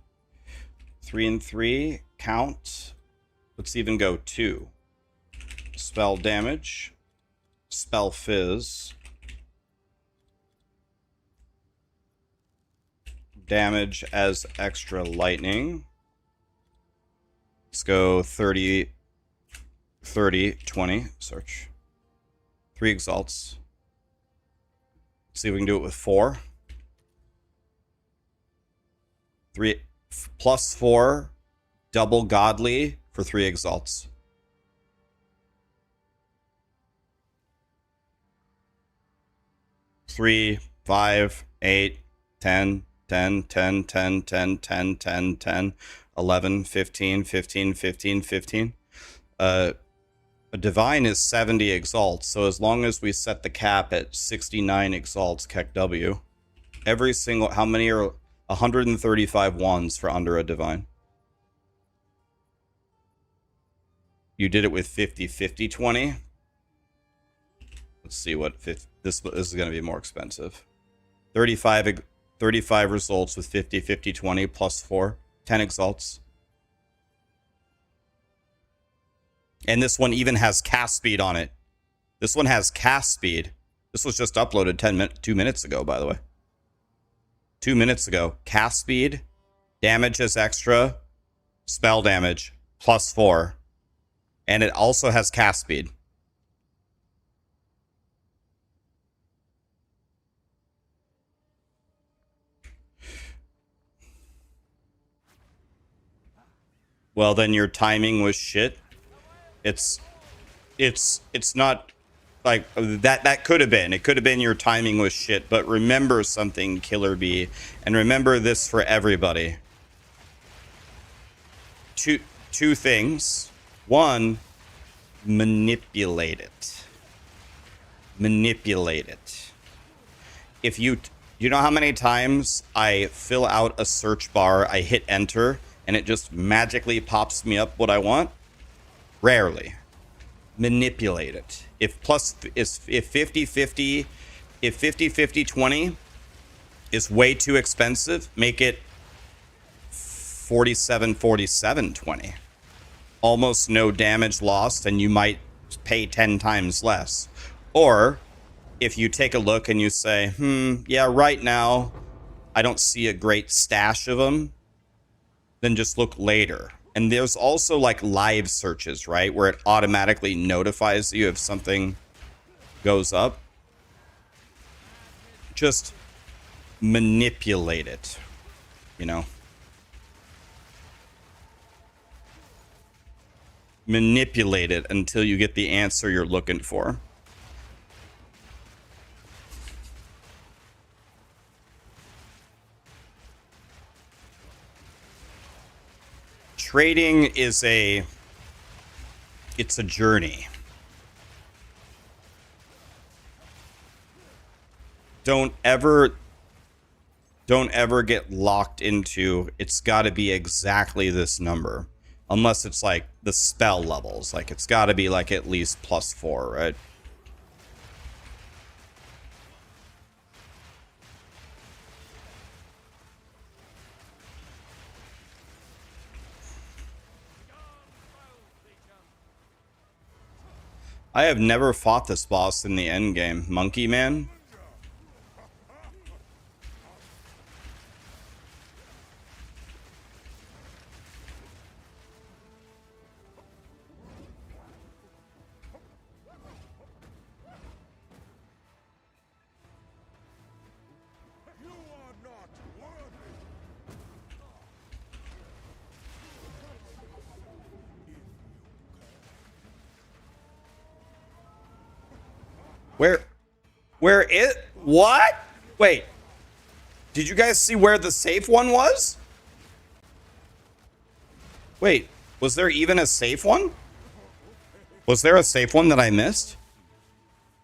3 and 3, count. Let's even go 2. Spell damage, spell fizz, damage as extra lightning. Let's go 30, 20, search. 3 exalts. Let's see if we can do it with 4. 3 plus 4, double godly for 3 exalts. Three, 5, 8, 10, 10, 10, 10, 10, 10, 10, 10, 11, 15, 15, 15, 15. A divine is 70 exalts, so as long as we set the cap at 69 exalts, Keck W, every single... How many are... 135 wands for under a divine. You did it with 50, 50, 20. Let's see what... This is going to be more expensive. 35 results with 50, 50, 20 plus 4. 10 exalts. And this one even has cast speed on it. This one has cast speed. This was just uploaded 2 minutes ago, by the way. 2 minutes ago. Cast speed, damage as extra, spell damage, plus 4. And it also has cast speed. Well, then your timing was shit. It's not like that could have been. It could have been your timing was shit, but remember something, Killer Bee, and remember this for everybody. Two things. One, manipulate it. Manipulate it. If you know how many times I fill out a search bar, I hit enter, and it just magically pops me up what I want? Rarely. Manipulate it. If 50-50, if 50-50-20 is way too expensive, make it 47-47-20. Almost no damage lost, and you might pay 10 times less. Or if you take a look and you say, yeah, right now I don't see a great stash of them, then just look later. And there's also like live searches, right? Where it automatically notifies you if something goes up. Just manipulate it, you know? Manipulate it until you get the answer you're looking for. trading is it's a journey. Don't ever get locked into it's got to be exactly this number, unless it's like the spell levels. Like it's got to be like at least +4, right? I have never fought this boss in the endgame. Monkey Man? Where it? What? Wait. Did you guys see where the safe one was? Wait, was there even a safe one? Was there a safe one that I missed?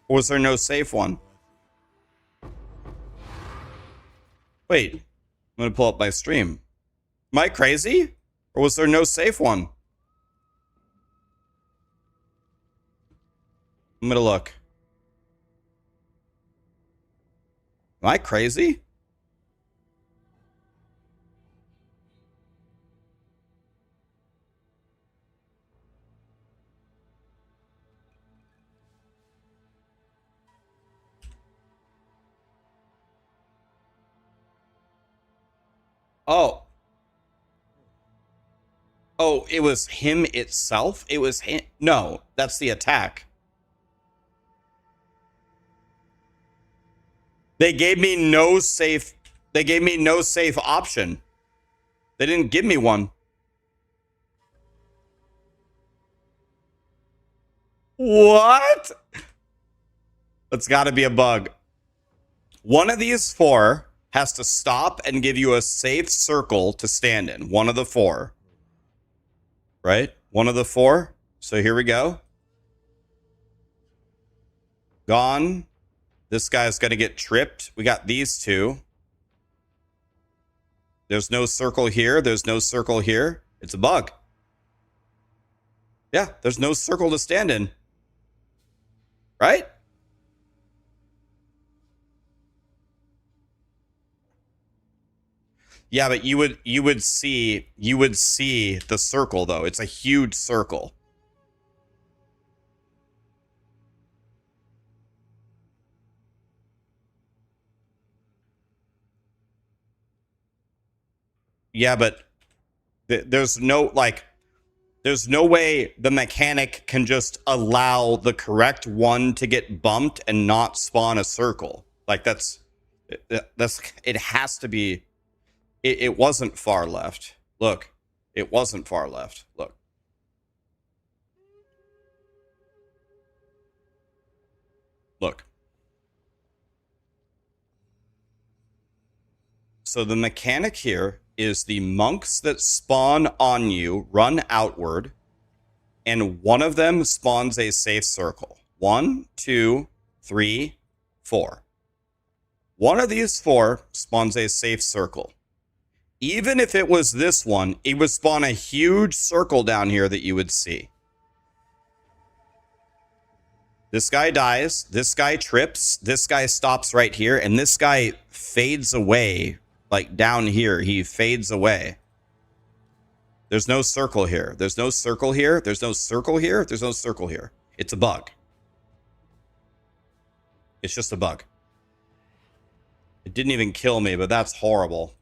Or was there no safe one? Wait, I'm gonna pull up my stream. Am I crazy? Or was there no safe one? I'm gonna look. Am I crazy? Oh. Oh, it was him itself? It was him. No, that's the attack. They gave me no safe. They gave me no safe option. They didn't give me one. What? That's got to be a bug. One of these 4 has to stop and give you a safe circle to stand in. One of the 4. Right? One of the 4. So here we go. Gone. This guy's going to get tripped. We got these 2. There's no circle here. There's no circle here. It's a bug. Yeah, there's no circle to stand in. Right? Yeah, but you would see the circle though. It's a huge circle. Yeah, but there's no way the mechanic can just allow the correct one to get bumped and not spawn a circle. Like that's it has to be. It wasn't far left. Look, it wasn't far left. Look. Look. So the mechanic here is the monks that spawn on you run outward, and one of them spawns a safe circle. 1, 2, 3, 4. One of these 4 spawns a safe circle. Even if it was this one, it would spawn a huge circle down here that you would see. This guy dies. This guy trips. This guy stops right here. And this guy fades away. Like down here, he fades away. There's no circle here. There's no circle here. There's no circle here. There's no circle here. It's a bug. It's just a bug. It didn't even kill me, but that's horrible.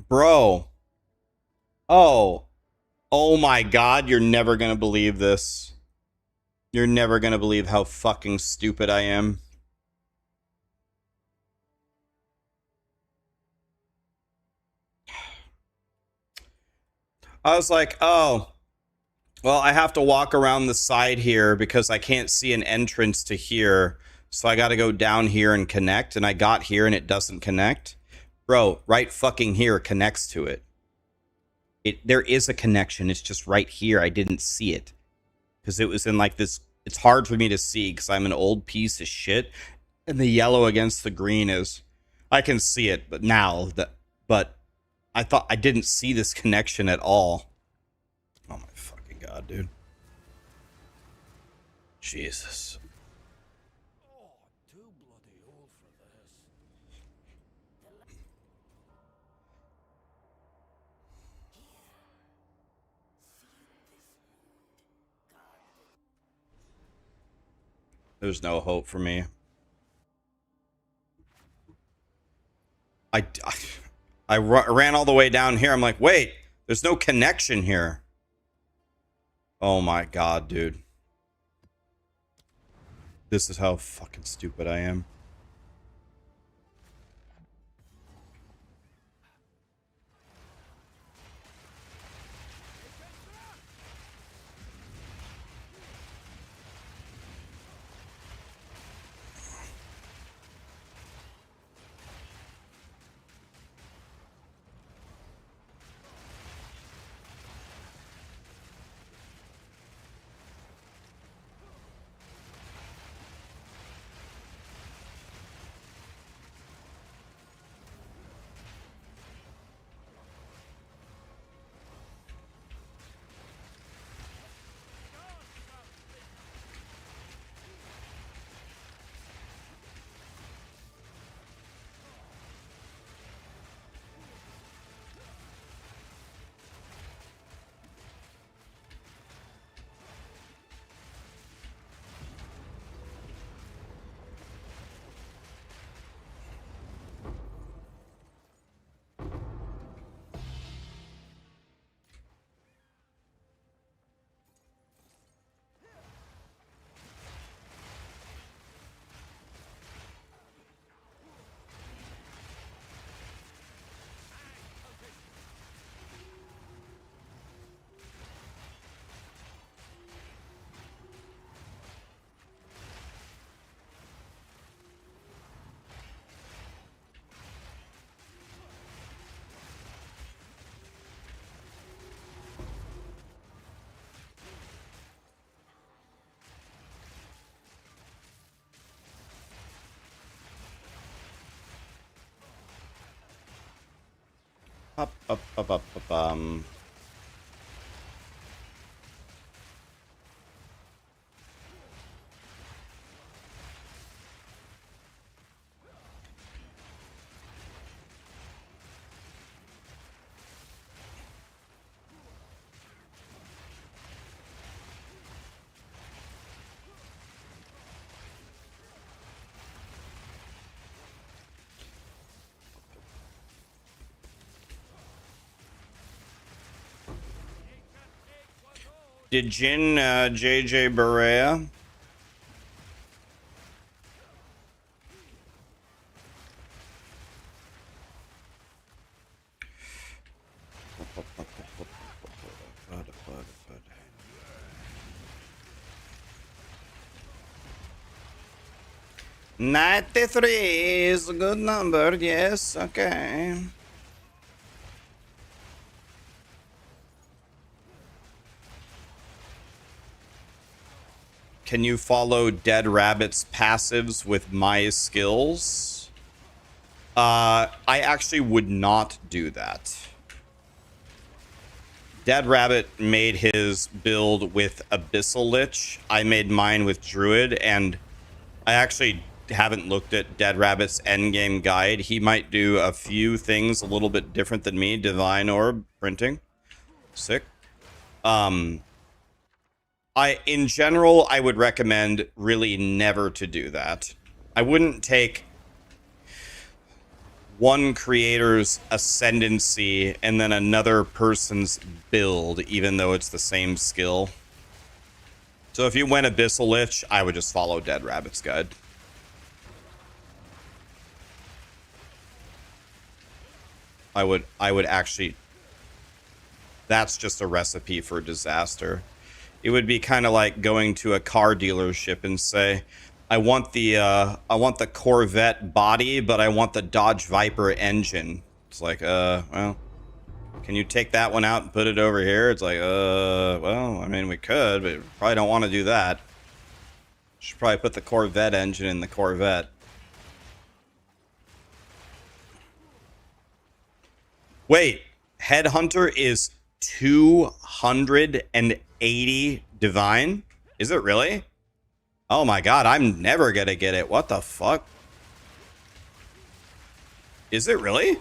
Bro. Oh. Oh my god, you're never gonna believe this. You're never gonna believe how fucking stupid I am. I was like, oh, well, I have to walk around the side here because I can't see an entrance to here. So I got to go down here and connect. And I got here and it doesn't connect. Bro, right fucking here connects to it. There is a connection. It's just right here. I didn't see it because it was in like this. It's hard for me to see because I'm an old piece of shit. And the yellow against the green is, I can see it, but now that, but I thought I didn't see this connection at all. Oh my fucking god, dude. Jesus. Oh, too bloody old for this. There's no hope for me. I, ran all the way down here. I'm like, wait, there's no connection here. Oh my god, dude. This is how fucking stupid I am. Up. Did Jin JJ Barea? $93 is a good number, yes, okay. Can you follow Dead Rabbit's passives with my skills? I actually would not do that. Dead Rabbit made his build with Abyssal Lich. I made mine with Druid, and I actually haven't looked at Dead Rabbit's endgame guide. He might do a few things a little bit different than me. Divine Orb, printing. Sick. In general, I would recommend really never to do that. I wouldn't take one creator's ascendancy and then another person's build, even though it's the same skill. So if you went Abyssal Lich, I would just follow Dead Rabbit's guide. I would actually... That's just a recipe for disaster. It would be kind of like going to a car dealership and say, I want the Corvette body, but I want the Dodge Viper engine. It's like, well, can you take that one out and put it over here? It's like, well, I mean, we could, but we probably don't want to do that. Should probably put the Corvette engine in the Corvette. Wait, Headhunter is 280 divine? Is it really? Oh my god, I'm never gonna get it. What the fuck? Is it really?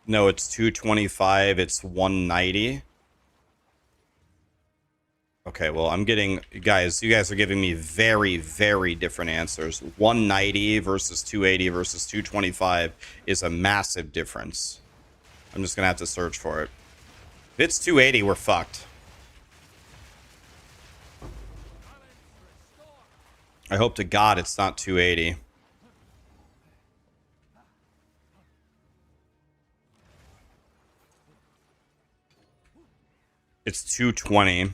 No, it's 225. It's 190. Okay, well, I'm getting... Guys, you guys are giving me very, very different answers. 190 versus 280 versus 225 is a massive difference. I'm just going to have to search for it. If it's 280, we're fucked. I hope to God it's not 280. It's 220.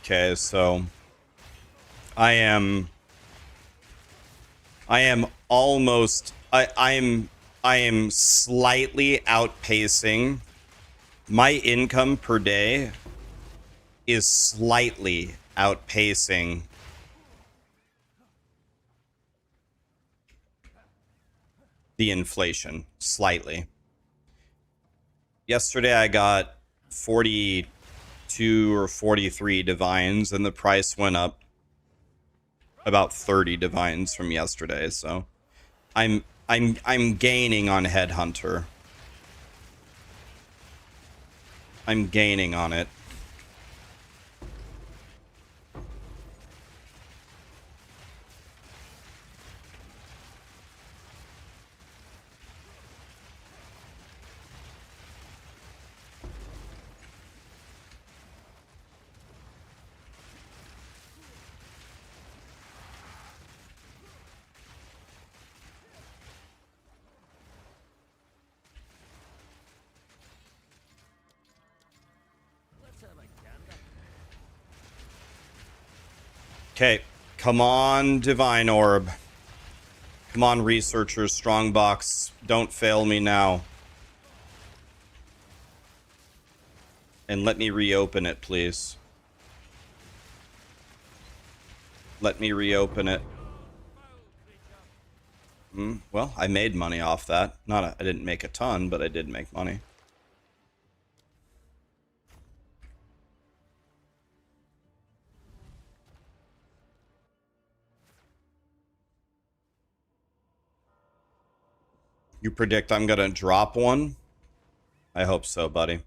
Okay, so I am almost I am slightly outpacing. My income per day is slightly outpacing the inflation. Slightly. Yesterday I got 42 or 43 divines and the price went up about 30 divines from yesterday, so I'm gaining on Headhunter. I'm gaining on it. Okay, come on, Divine Orb. Come on, researchers, Strongbox. Don't fail me now. And let me reopen it, please. Let me reopen it. Well, I made money off that. I didn't make a ton, but I did make money. You predict I'm gonna drop one? I hope so, buddy.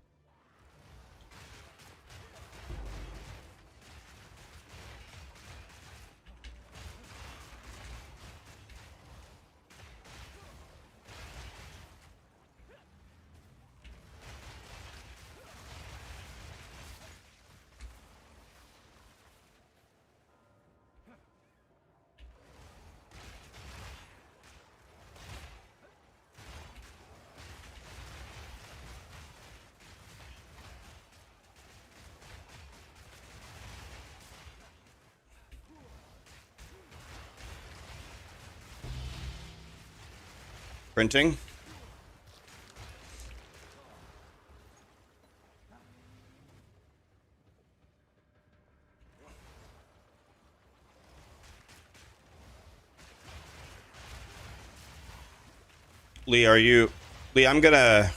Printing. Lee, are you... Lee, I'm gonna...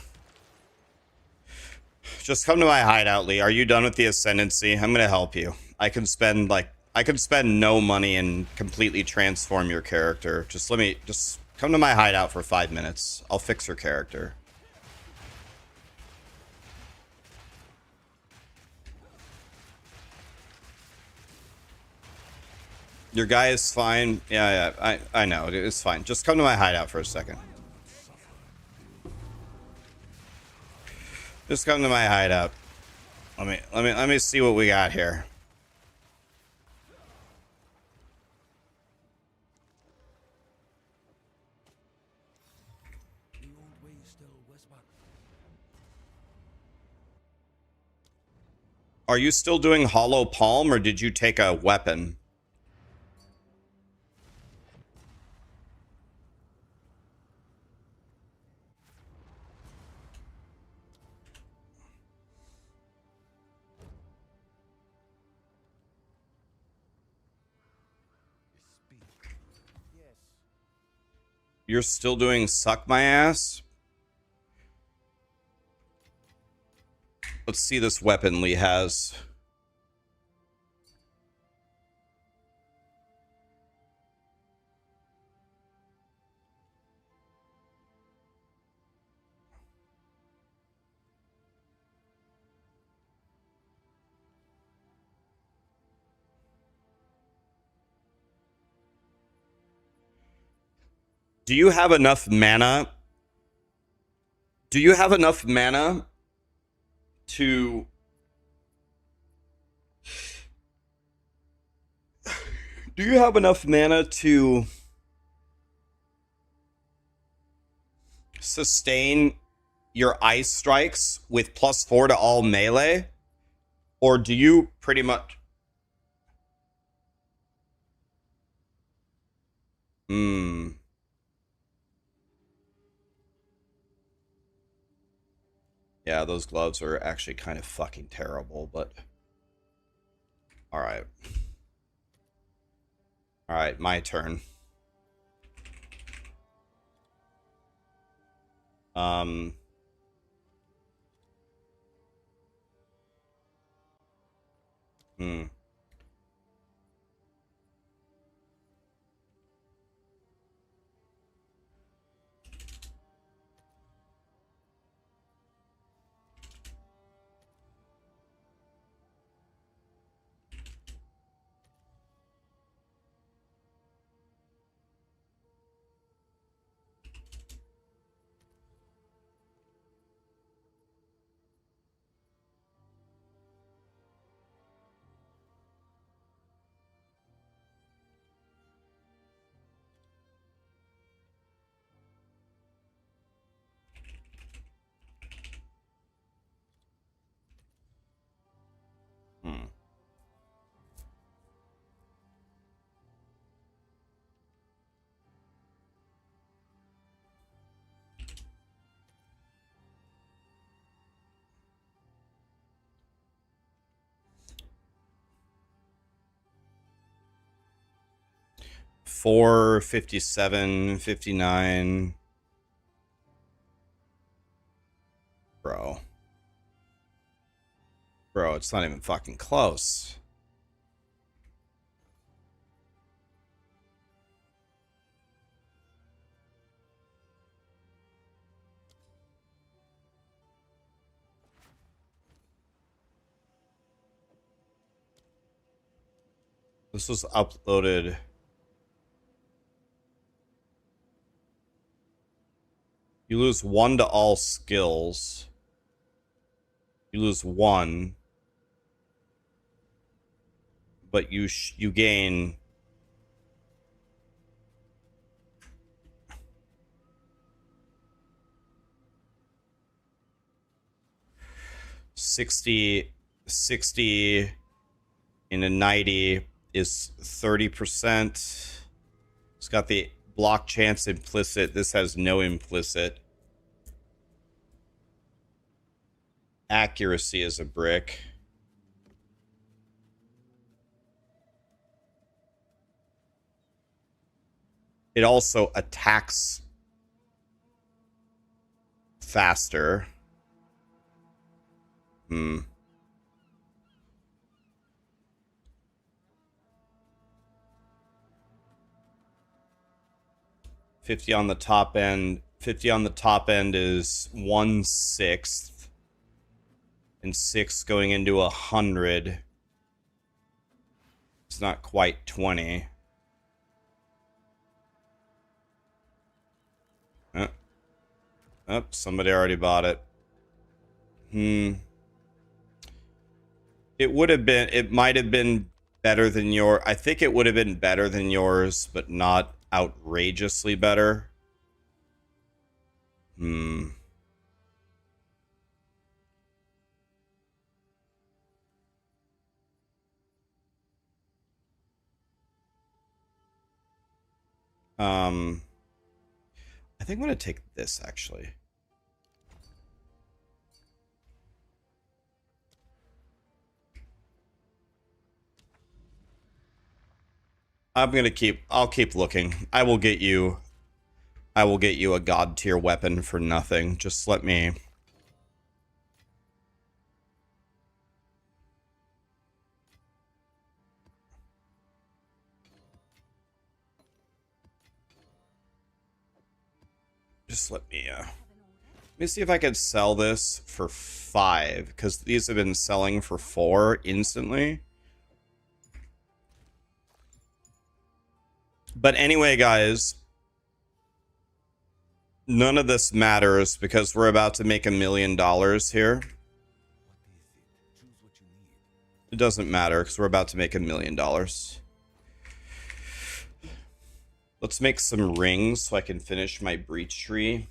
Just come to my hideout, Lee. Are you done with the Ascendancy? I'm gonna help you. I can spend, like... I can spend no money and completely transform your character. Just let me... Just come to my hideout for 5 minutes. I'll fix your character. Your guy is fine. Yeah, I know. It's fine. Just come to my hideout for a second. Just come to my hideout. Let me see what we got here. The old way still, Westbot. Are you still doing Hollow Palm, or did you take a weapon? Speak. Yes. You're still doing Suck My Ass? Let's see this weapon Lee has. Do you have enough mana? Do you have enough mana to... Do you have enough mana to sustain your ice strikes with +4 to all melee? Or do you pretty much... Yeah, those gloves are actually kind of fucking terrible, but... Alright. Alright, my turn. Hmm. 4, 57, 59. Bro. Bro, it's not even fucking close. This was uploaded. You lose 1 to all skills. You lose 1. But you gain... $60 in a 90 is 30%. It's got the block chance implicit. This has no implicit. Accuracy is a brick. It also attacks faster. Hmm. $50 on the top end. 50 on the top end is 1/6. And 6 going into 100. It's not quite 20. Oh, somebody already bought it. It would have been, it might have been better than I think it would have been better than yours, but not outrageously better. I think I'm going to take this, actually. I'll keep looking. I will get you a god tier weapon for nothing. Just let me. Let me see if I could sell this for 5, because these have been selling for 4 instantly. But anyway, guys, none of this matters because we're about to make $1 million here. It doesn't matter because we're about to make $1 million. Let's make some rings so I can finish my breach tree.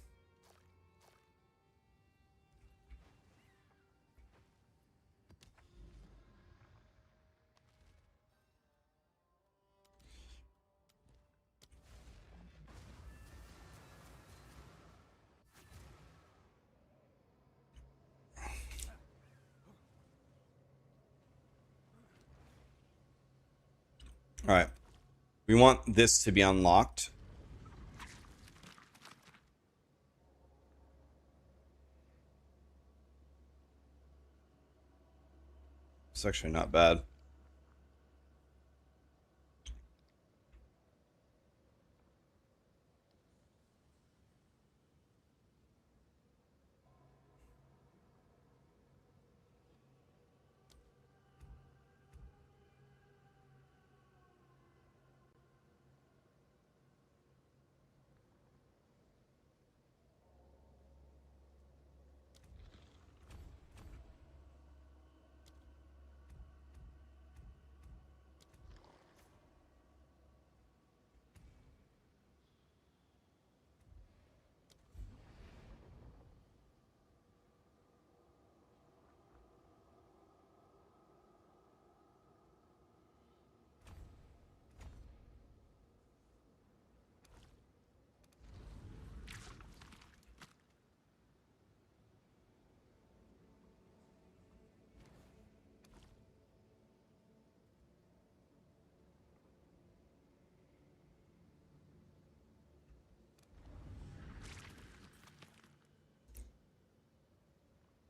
All right. We want this to be unlocked. It's actually not bad.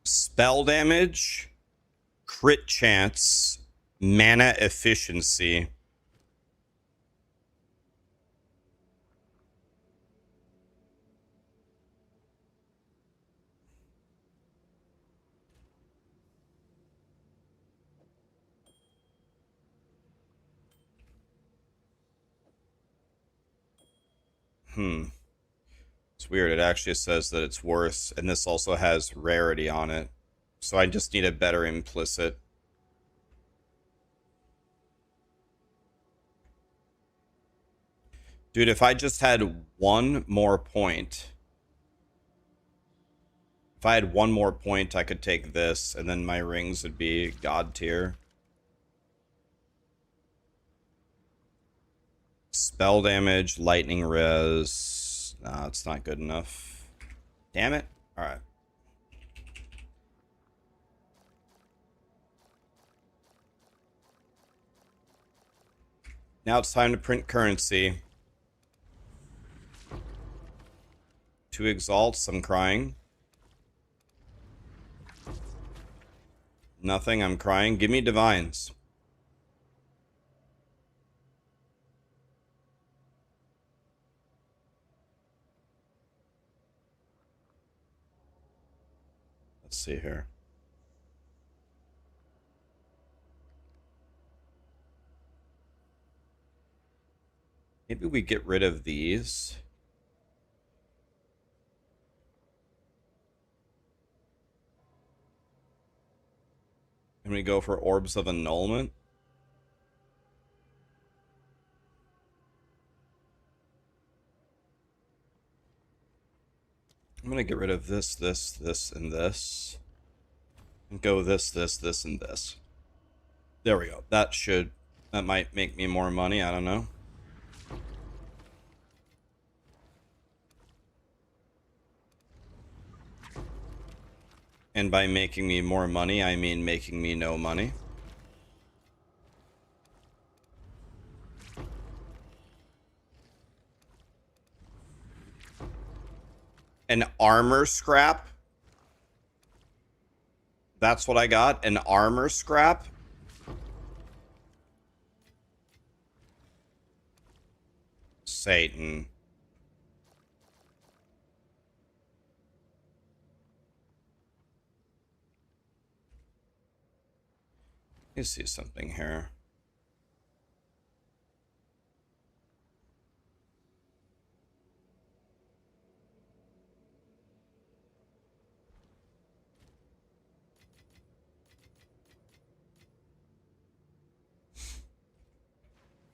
Spell damage, crit chance, mana efficiency. It's weird. It actually says that it's worse, and this also has rarity on it. So I just need a better implicit. Dude, if I just had one more point. If I had one more point, I could take this, and then my rings would be god tier. Spell damage, lightning res. Nah, it's not good enough. Damn it. Alright. Now it's time to print currency. 2 exalts, I'm crying. Nothing, I'm crying. Give me divines. Let's see here. Maybe we get rid of these. And we go for orbs of annulment. I'm gonna get rid of this, and this. And go this, and this. There we go. That might make me more money, I don't know. And by making me more money, I mean making me no money. An armor scrap? That's what I got? An armor scrap? Satan. Let me see something here.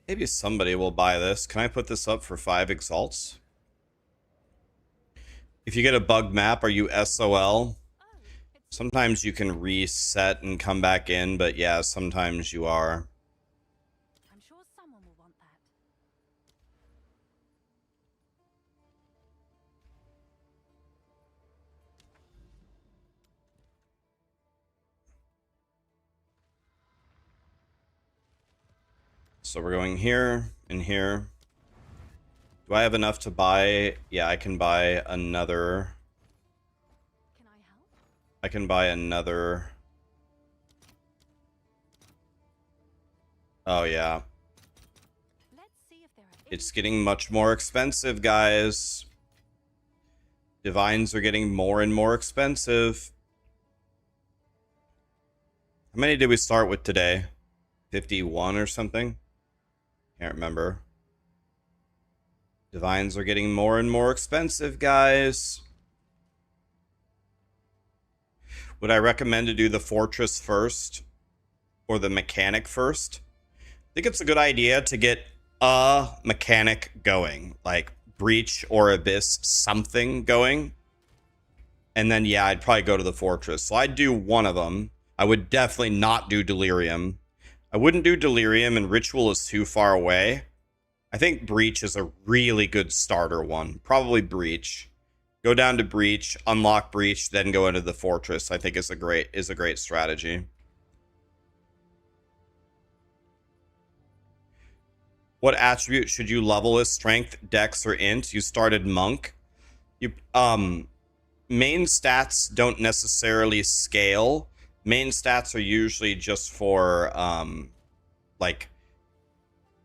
Maybe somebody will buy this. Can I put this up for 5 exalts? If you get a bug map, are you SOL? Sometimes you can reset and come back in, but yeah, sometimes you are. I'm sure someone will want that. So we're going here and here. Do I have enough to buy? Yeah, I can buy another. Can I help? I can buy another. Oh, yeah. Let's see if there are It's getting much more expensive, guys. Divines are getting more and more expensive. How many did we start with today? 51 or something? Can't remember. Divines are getting more and more expensive, guys. Would I recommend to do the fortress first? Or the mechanic first? I think it's a good idea to get a mechanic going. Like breach or abyss, something going. And then, yeah, I'd probably go to the fortress. So I'd do one of them. I would definitely not do delirium. I wouldn't do delirium, and ritual is too far away. I think breach is a really good starter one. Probably breach. Go down to breach, unlock breach, then go into the fortress. I think is a great strategy. What attribute should you level as strength, dex, or int? You started monk. You main stats don't necessarily scale. Main stats are usually just for like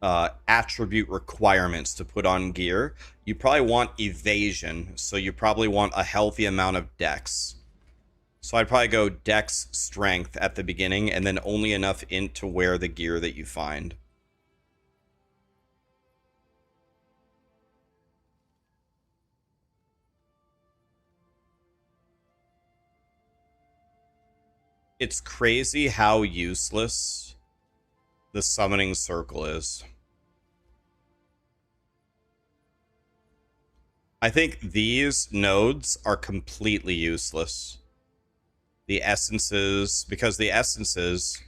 attribute requirements to put on gear. You probably want evasion, so you probably want a healthy amount of dex. So I'd probably go dex strength at the beginning, and then only enough int to wear the gear that you find. It's crazy how useless the summoning circle is. I think these nodes are completely useless. The essences, because the essences,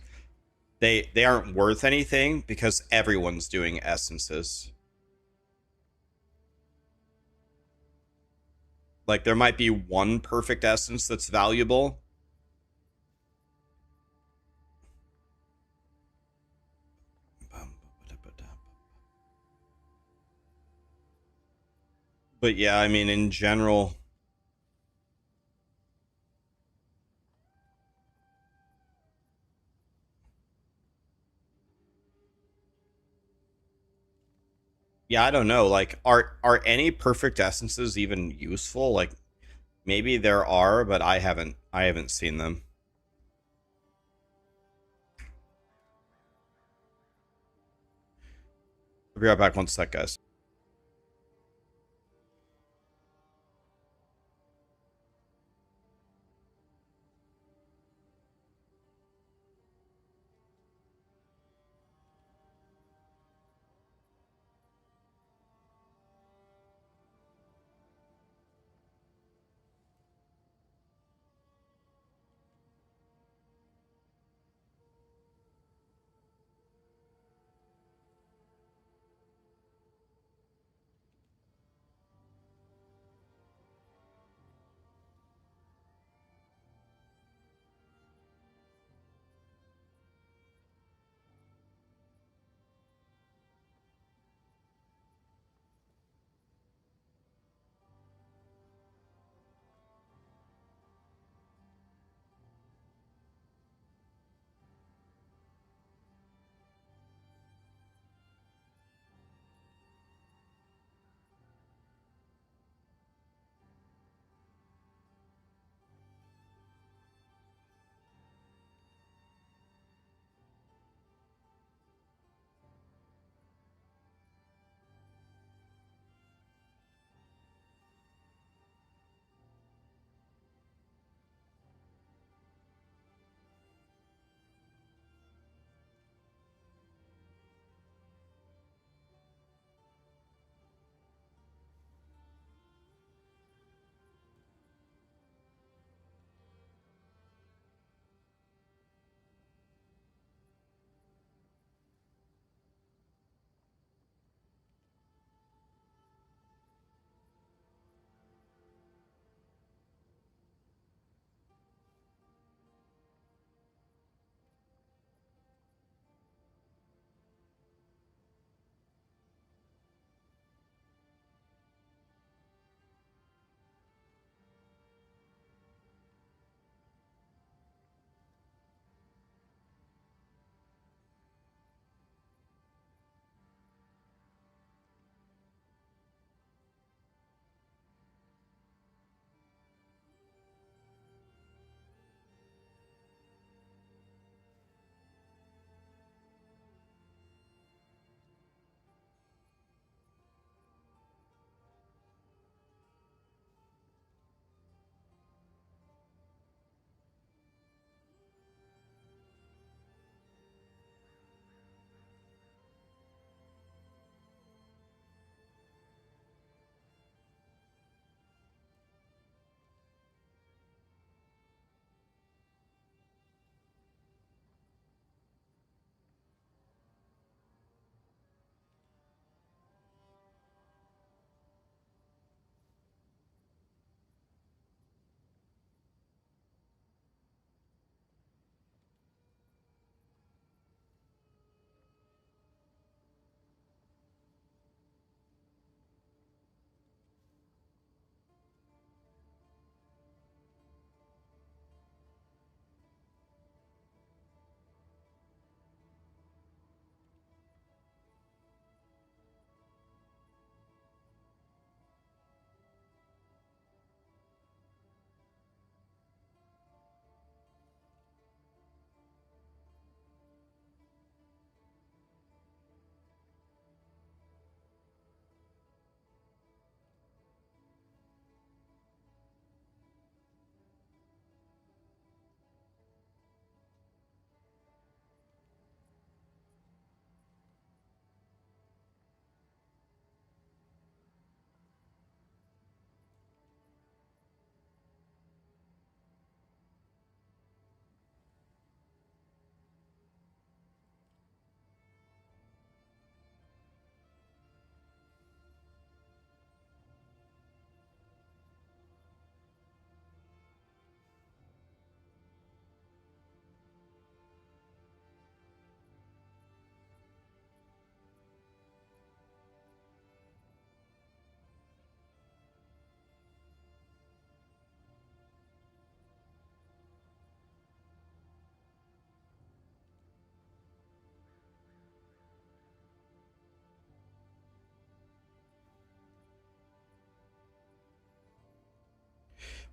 they aren't worth anything because everyone's doing essences. Like there might be one perfect essence that's valuable. But yeah, I mean, in general, Yeah, I don't know. Like, are any perfect essences even useful? Like, maybe there are, but I haven't seen them. I'll be right back one sec, guys.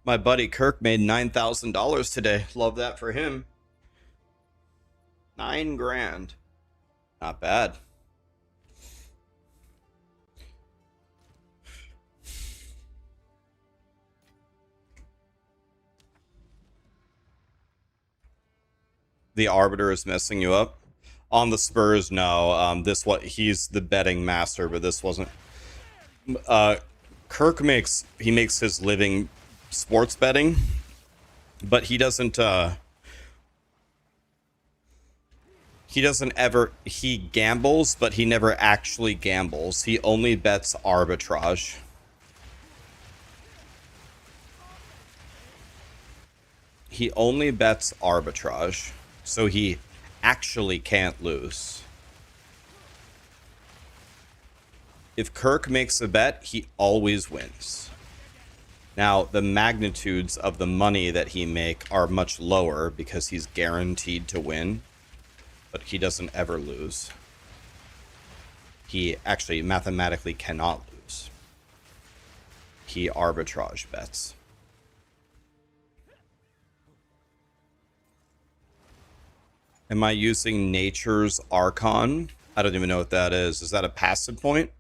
My buddy Kirk made $9,000 today. Love that for him. 9 grand. Not bad. The Arbiter is messing you up. On the Spurs, no. He's the betting master, but this wasn't. Kirk makes his living sports betting, but he doesn't he gambles, but he never actually gambles. He only bets arbitrage. He only bets arbitrage, so he actually can't lose. If Kirk makes a bet, he always wins. Now, the magnitudes of the money that he make are much lower because he's guaranteed to win, but he doesn't ever lose. He actually mathematically cannot lose. He arbitrage bets. Am I using Nature's Archon? I don't even know what that is. Is that a passive point?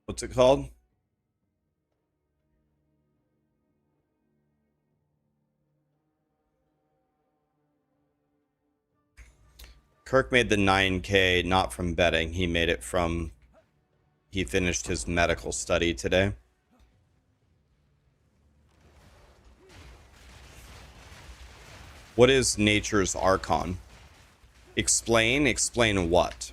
What's it called? Kirk made the 9K not from betting. He made it from... He finished his medical study today. What is Nature's Archon? Explain? Explain what?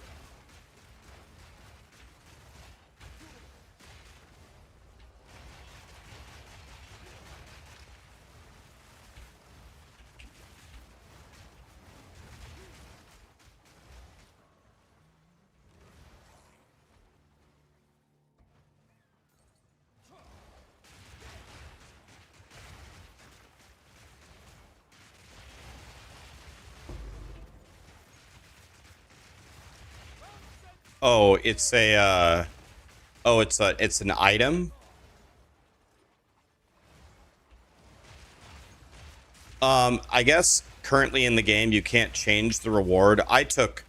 Oh, it's a it's an item. I guess currently in the game you can't change the reward. I took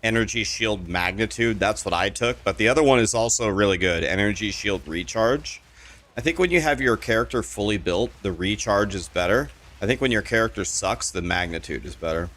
Energy Shield Magnitude. That's what I took, but the other one is also really good. Energy Shield Recharge. I think when you have your character fully built, the recharge is better. I think when your character sucks, the magnitude is better.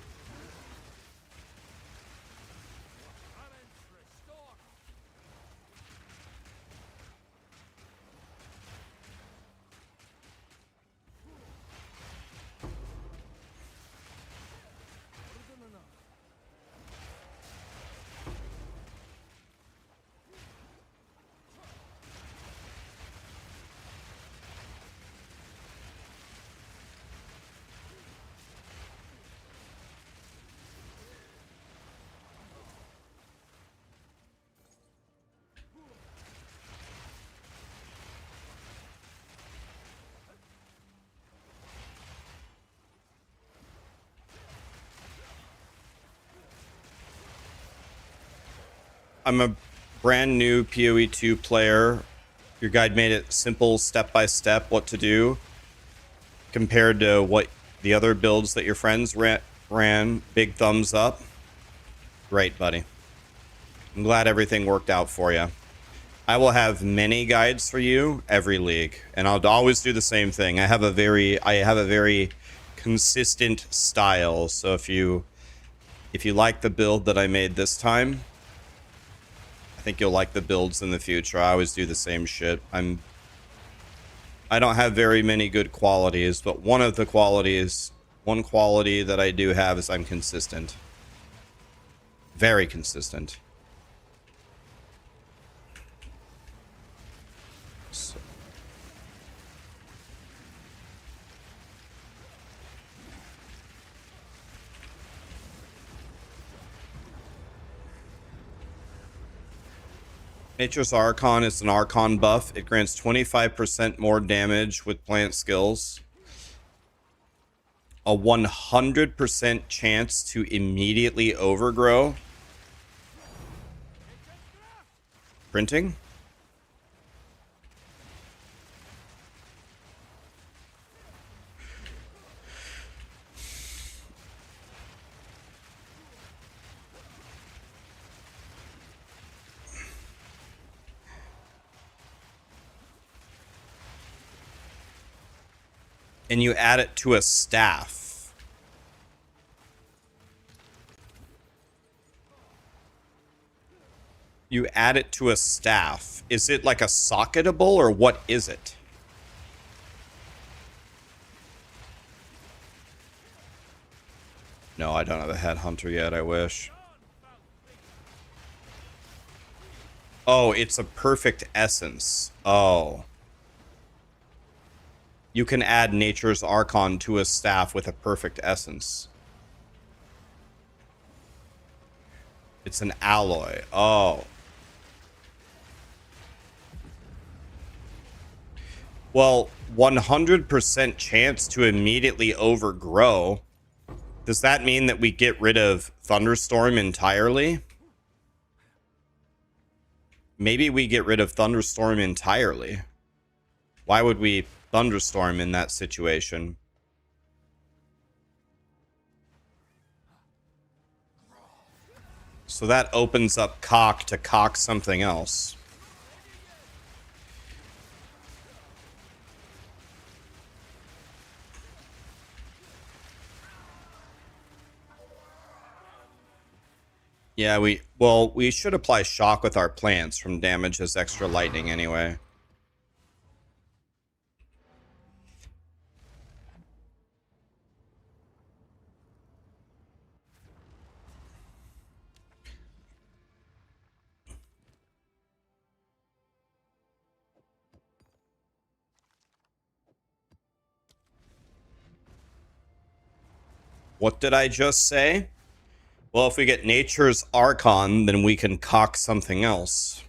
I'm a brand new PoE 2 player. Your guide made it simple, step by step, what to do compared to what the other builds that your friends ran. Big thumbs up. Great, buddy. I'm glad everything worked out for you. I will have many guides for you every league, and I'll always do the same thing. I have a very consistent style. So if you like the build that I made this time, I think you'll like the builds in the future. I always do the same shit. I don't have very many good qualities, but one quality that I do have is I'm consistent. Very consistent. So. Nature's Archon is an Archon buff. It grants 25% more damage with plant skills. A 100% chance to immediately overgrow. Printing? And you add it to a staff. You add it to a staff. Is it like a socketable or what is it? No, I don't have a headhunter yet, I wish. Oh, it's a perfect essence. Oh. You can add Nature's Archon to a staff with a perfect essence. It's an alloy. Oh. Well, 100% chance to immediately overgrow. Does that mean that we get rid of Thunderstorm entirely? Maybe we get rid of Thunderstorm entirely. Why would we Thunderstorm in that situation? So that opens up Cock to cock something else. Yeah, we should apply shock with our plants from damage as extra lightning anyway. What did I just say? Well, if we get Nature's Archon, then we can cock something else.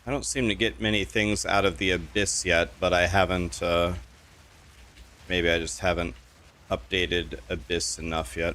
I don't seem to get many things out of the Abyss yet, but I haven't, maybe I just haven't updated Abyss enough yet.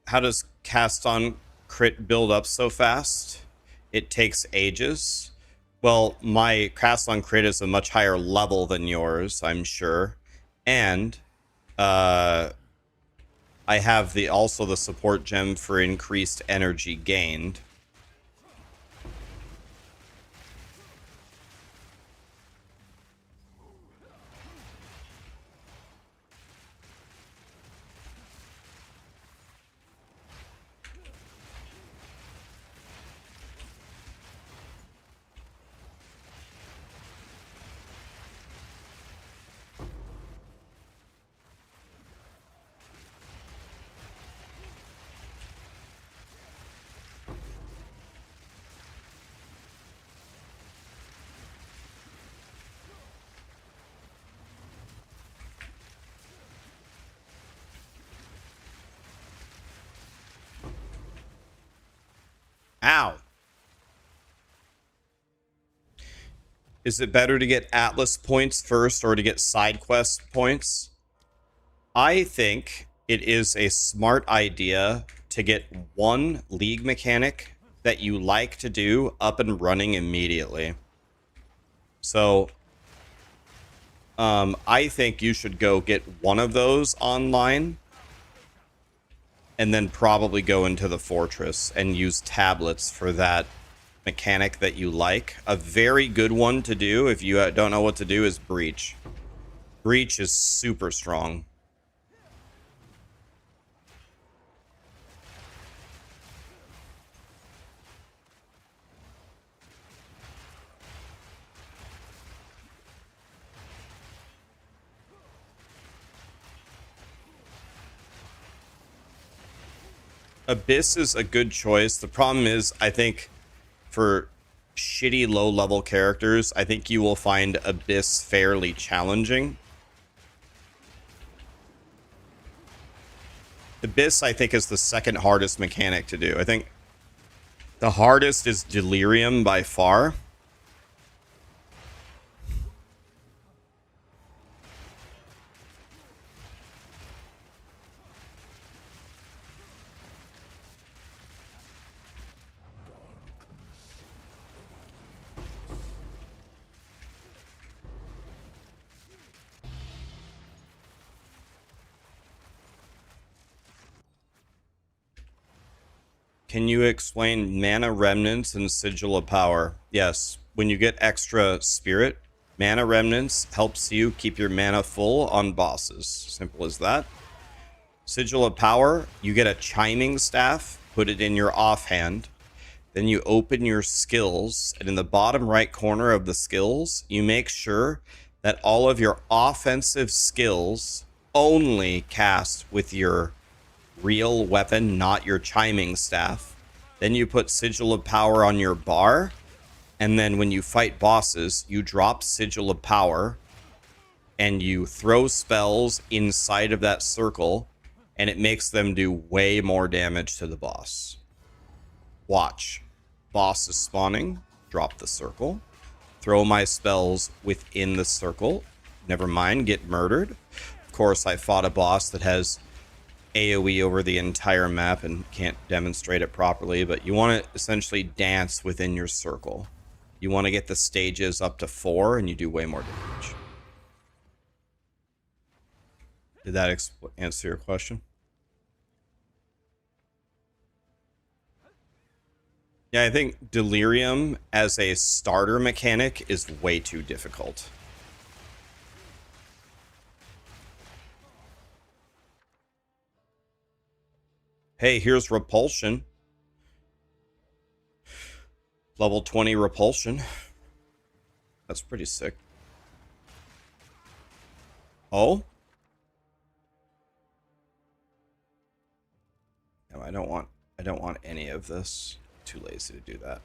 How does cast on crit build up so fast? It takes ages. Well, my Castle on Crate is a much higher level than yours, I'm sure. And uh I have the also the support gem for increased energy gained. Ow. Is it better to get Atlas points first or to get side quest points? I think it is a smart idea to get one league mechanic that you like to do up and running immediately. So, I think you should go get one of those online and then probably go into the fortress and use tablets for that mechanic that you like. A very good one to do if you don't know what to do is Breach. Breach is super strong. Abyss is a good choice. The problem is, I think, for shitty low-level characters, I think you will find Abyss fairly challenging. Abyss, I think, is the second hardest mechanic to do. I think the hardest is Delirium by far. Can you explain mana remnants and sigil of power? Yes. When you get extra spirit, mana remnants helps you keep your mana full on bosses. Simple as that. Sigil of power, you get a chiming staff, put it in your offhand. Then you open your skills, and in the bottom right corner of the skills, you make sure that all of your offensive skills only cast with your real weapon, not your chiming staff. Then you put Sigil of Power on your bar, and then when you fight bosses, you drop Sigil of Power, and you throw spells inside of that circle, and it makes them do way more damage to the boss. Watch. Boss is spawning. Drop the circle. Throw my spells within the circle. Never mind, get murdered. Of course, I fought a boss that has AoE over the entire map and can't demonstrate it properly, but you want to essentially dance within your circle. You want to get the stages up to 4 and you do way more damage. Did that answer your question? Yeah, I think Delirium as a starter mechanic is way too difficult. Hey, here's Repulsion. Level 20 Repulsion. That's pretty sick. Oh? No, I don't want any of this. Too lazy to do that.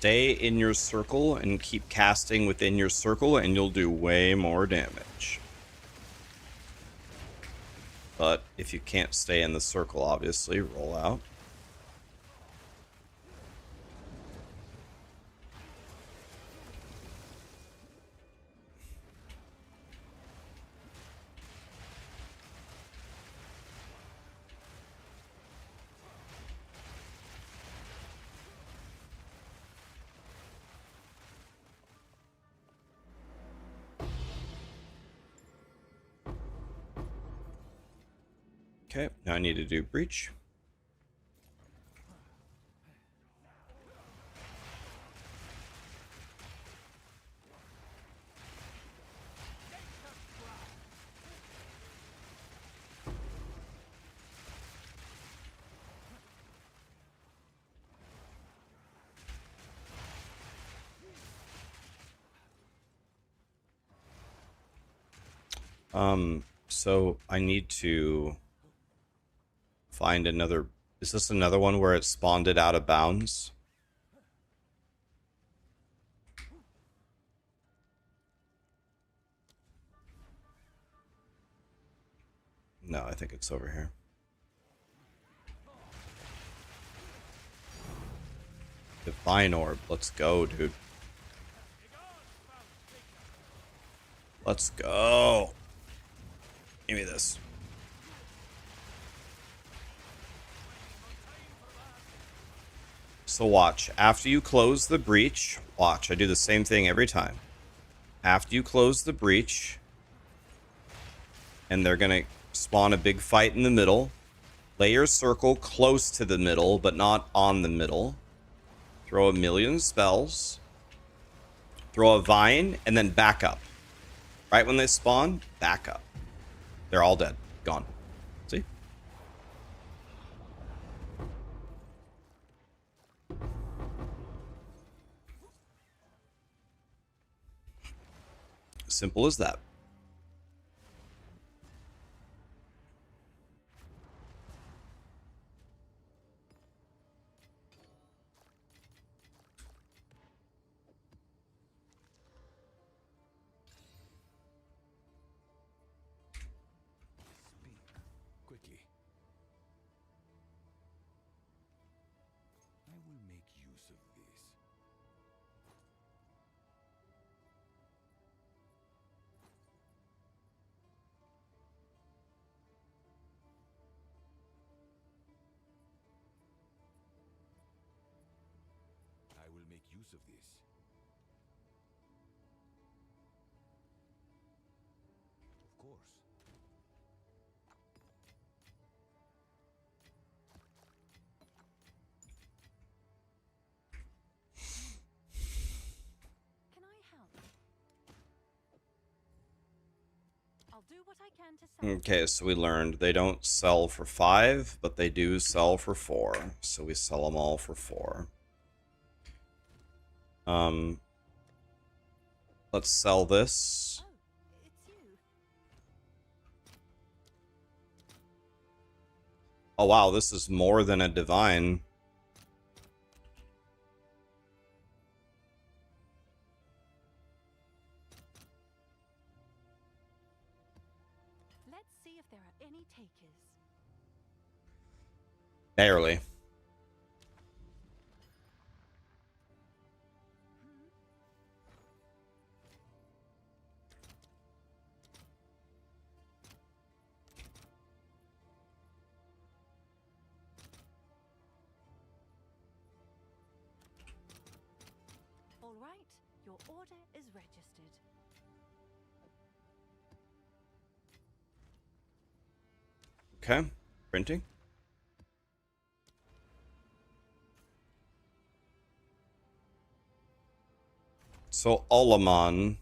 stay in your circle and keep casting within your circle, and you'll do way more damage. But if you can't stay in the circle, obviously, roll out. Okay, now I need to do breach. So I need to find another. Is this another one where it spawned it out of bounds? No, I think it's over here. Divine Orb. Let's go, dude. Let's go. Give me this. So watch. After you close the breach, watch. I do the same thing every time. After you close the breach, and they're going to spawn a big fight in the middle, lay your circle close to the middle, but not on the middle. Throw a million spells. Throw a vine, and then back up. Right when they spawn, back up. They're all dead. Gone. See? Simple as that. Speak quickly. I will make use of this. I will make use of this. Of course. Can I help? I'll do what I can to sell. Okay, so we learned they don't sell for 5, but they do sell for 4. So we sell them all for 4. Let's sell this. Oh, it's you. Oh wow, this is more than a divine. Let's see if there are any takers. Barely. All right, your order is registered. Okay, printing. So Olaman,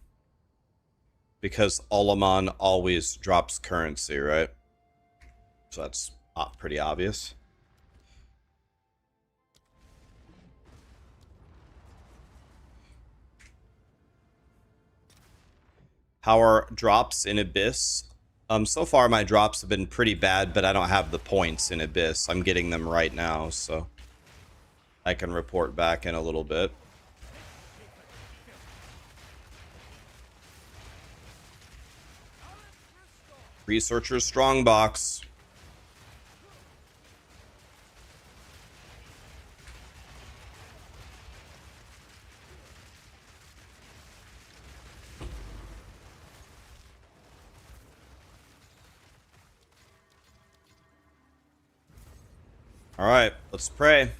because Olaman always drops currency, right? So that's pretty obvious. How are drops in Abyss? So far my drops have been pretty bad, but I don't have the points in Abyss. I'm getting them right now, so I can report back in a little bit. Researcher's Strongbox. All right, let's pray.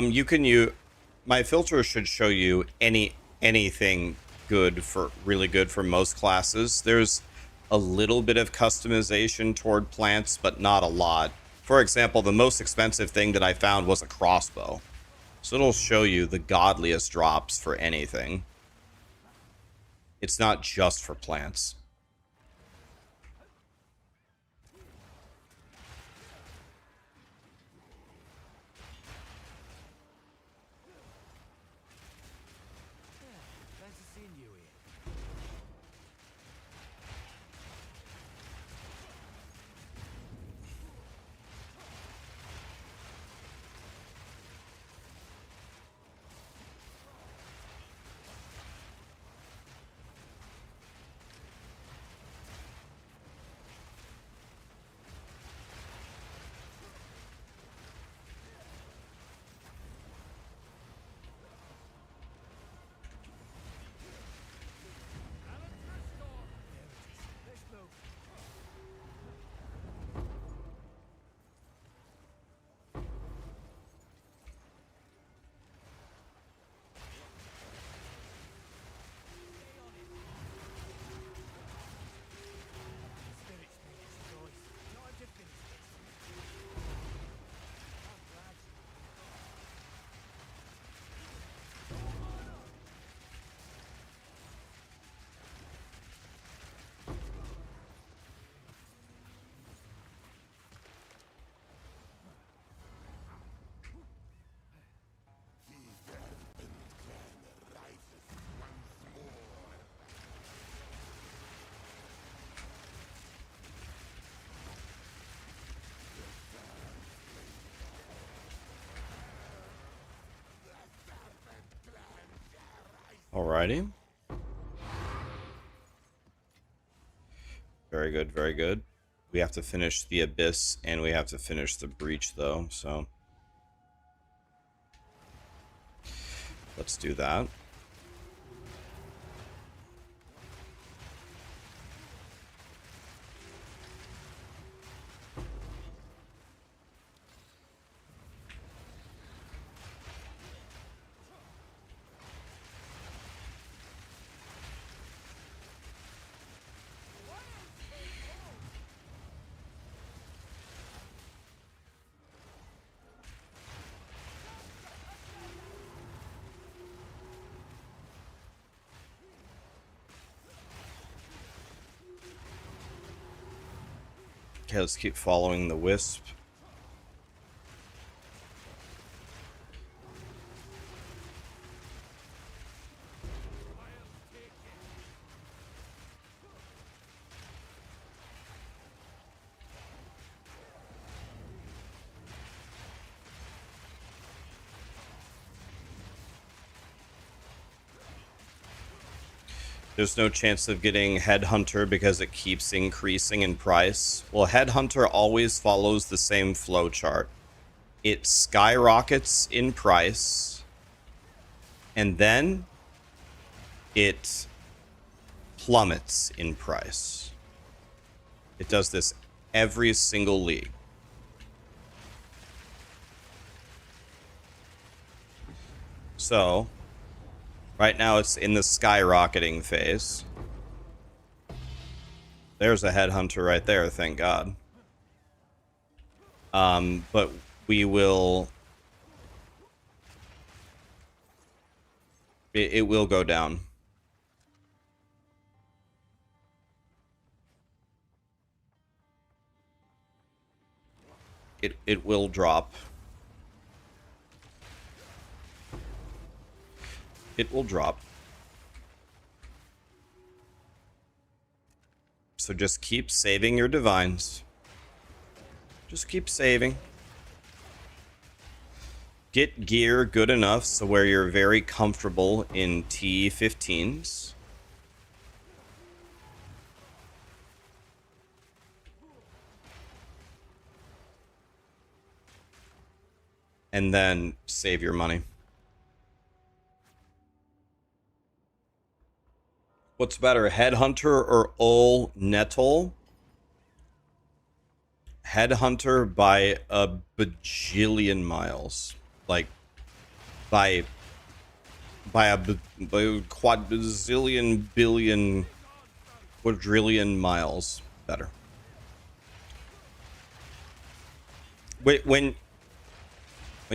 You can use my filter should show you anything good for really good for most classes. There's a little bit of customization toward plants, but not a lot. For example, the most expensive thing that I found was a crossbow. So it'll show you the godliest drops for anything. It's not just for plants. Alrighty. Very good, very good. We have to finish the Abyss, and we have to finish the Breach, though, so... let's do that. Okay, let's keep following the Wisp. There's no chance of getting Headhunter because it keeps increasing in price. Well, Headhunter always follows the same flow chart. It skyrockets in price, and then it plummets in price. It does this every single league. So, right now it's in the skyrocketing phase. There's a Headhunter right there, thank God. But we will... It will go down. It will drop. It will drop. So just keep saving your divines. Just keep saving. Get gear good enough so where you're very comfortable in T15s. And then save your money. What's better, Headhunter or Ol Nettle? Headhunter by a bajillion miles. Like, by quadrillion billion quadrillion miles better. Wait, when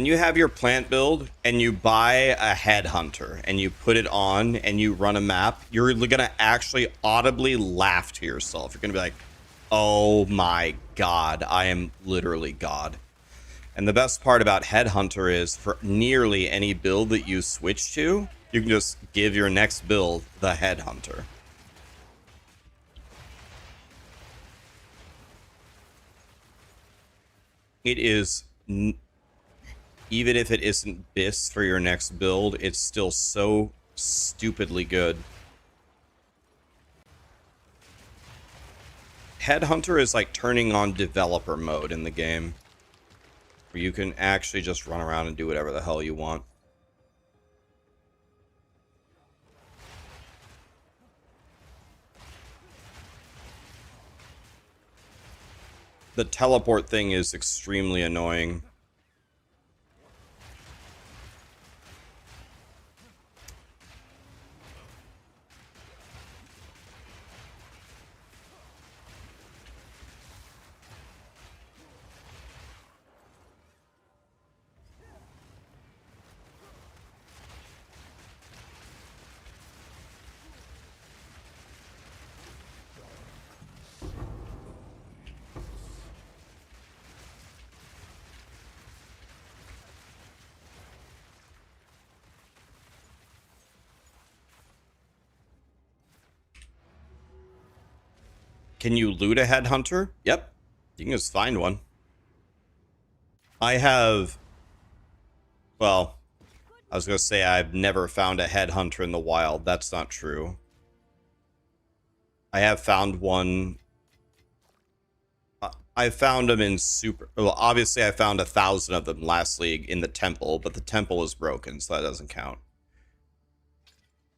you have your plant build and you buy a Headhunter and you put it on and you run a map, you're gonna actually audibly laugh to yourself. You're gonna be like, oh my god, I am literally God. And the best part about Headhunter is for nearly any build that you switch to, you can just give your next build the Headhunter. It is, even if it isn't BIS for your next build, it's still so stupidly good. Headhunter is like turning on developer mode in the game, where you can actually just run around and do whatever the hell you want. The teleport thing is extremely annoying. Can you loot a Headhunter? Yep. You can just find one. I have... Well, I was going to say I've never found a Headhunter in the wild. That's not true. I have found one... I found them in super... Well, obviously I found 1,000 of them last league in the temple, but the temple is broken, so that doesn't count.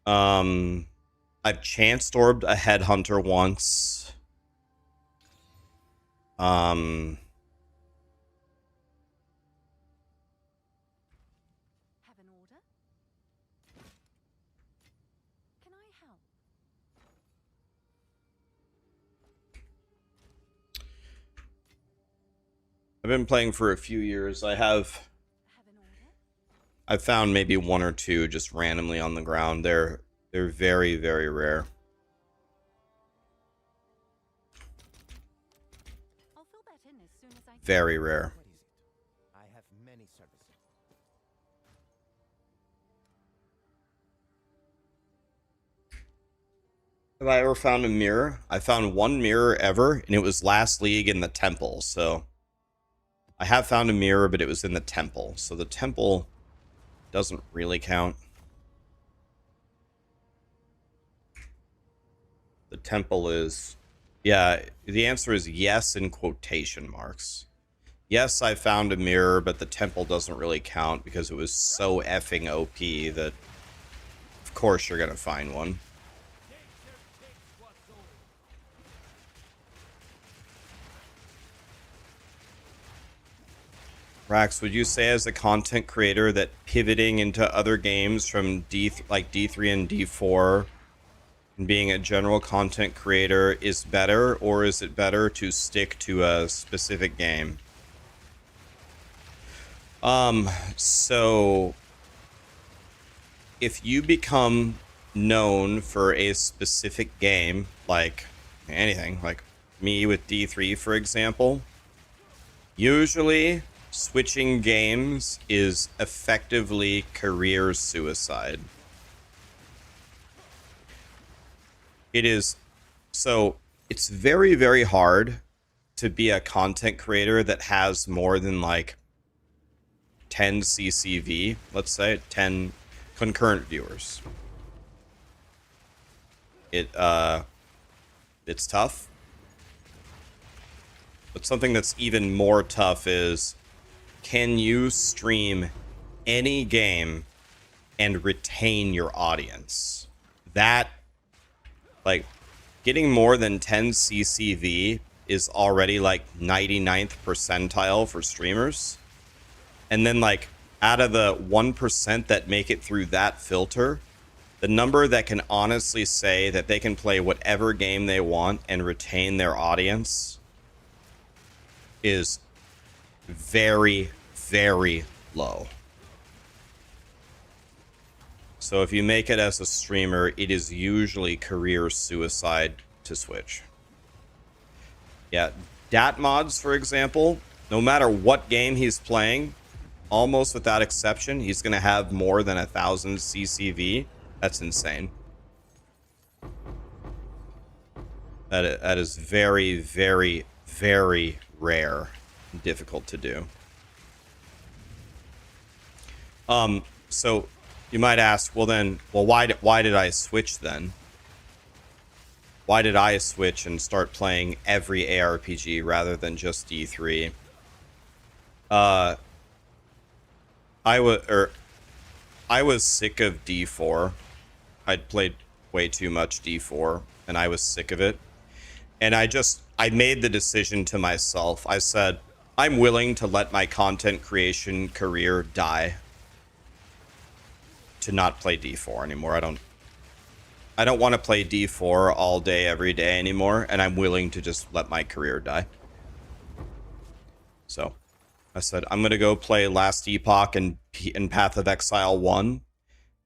I've chance orbed a Headhunter once. Have an order? Can I help? I've been playing for a few years. Have an order? I've found maybe one or two just randomly on the ground. They're very, very rare. I'll fill that in as soon as I can. Very rare. What is it? I have many services. Have I ever found a mirror? I found one mirror ever, and it was last league in the temple, so... I have found a mirror, but it was in the temple, so the temple doesn't really count. The temple is... Yeah, the answer is yes in quotation marks. Yes, I found a mirror, but the temple doesn't really count because it was so effing OP that... Of course you're gonna find one. Rax, would you say as a content creator that pivoting into other games from like D3 and D4 and being a general content creator is better, or is it better to stick to a specific game? So if you become known for a specific game, like anything, like me with D3, for example, usually switching games is effectively career suicide. It is so it's very, very hard to be a content creator that has more than like 10 CCV, let's say 10 concurrent viewers. It's tough. But something that's even more tough is, can you stream any game and retain your audience? That, like, getting more than 10 CCV is already like 99th percentile for streamers. And then, like, out of the 1% that make it through that filter, the number that can honestly say that they can play whatever game they want and retain their audience is very, very low. So if you make it as a streamer, it is usually career suicide to switch. Yeah, Dat Mods, for example, no matter what game he's playing, almost without exception, he's going to have more than 1,000 CCV. That's insane. That is very, very, very rare and difficult to do. So you might ask, well, why did I switch then? Why did I switch and start playing every ARPG rather than just D3? I was sick of D4. I'd played way too much D4 and I was sick of it. And I made the decision to myself. I said, I'm willing to let my content creation career die to not play D4 anymore. I don't want to play D4 all day, every day anymore, and I'm willing to just let my career die. So I said, I'm going to go play Last Epoch and Path of Exile 1,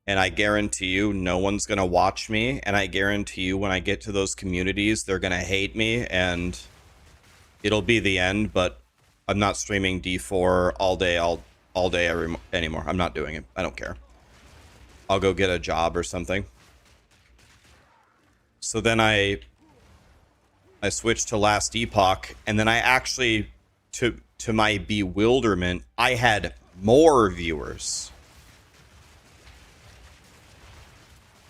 and I guarantee you no one's going to watch me, and I guarantee you when I get to those communities, they're going to hate me, and it'll be the end, but I'm not streaming D4 all day anymore. I'm not doing it. I don't care. I'll go get a job or something. So then I switched to Last Epoch, and then I actually, to my bewilderment, I had more viewers.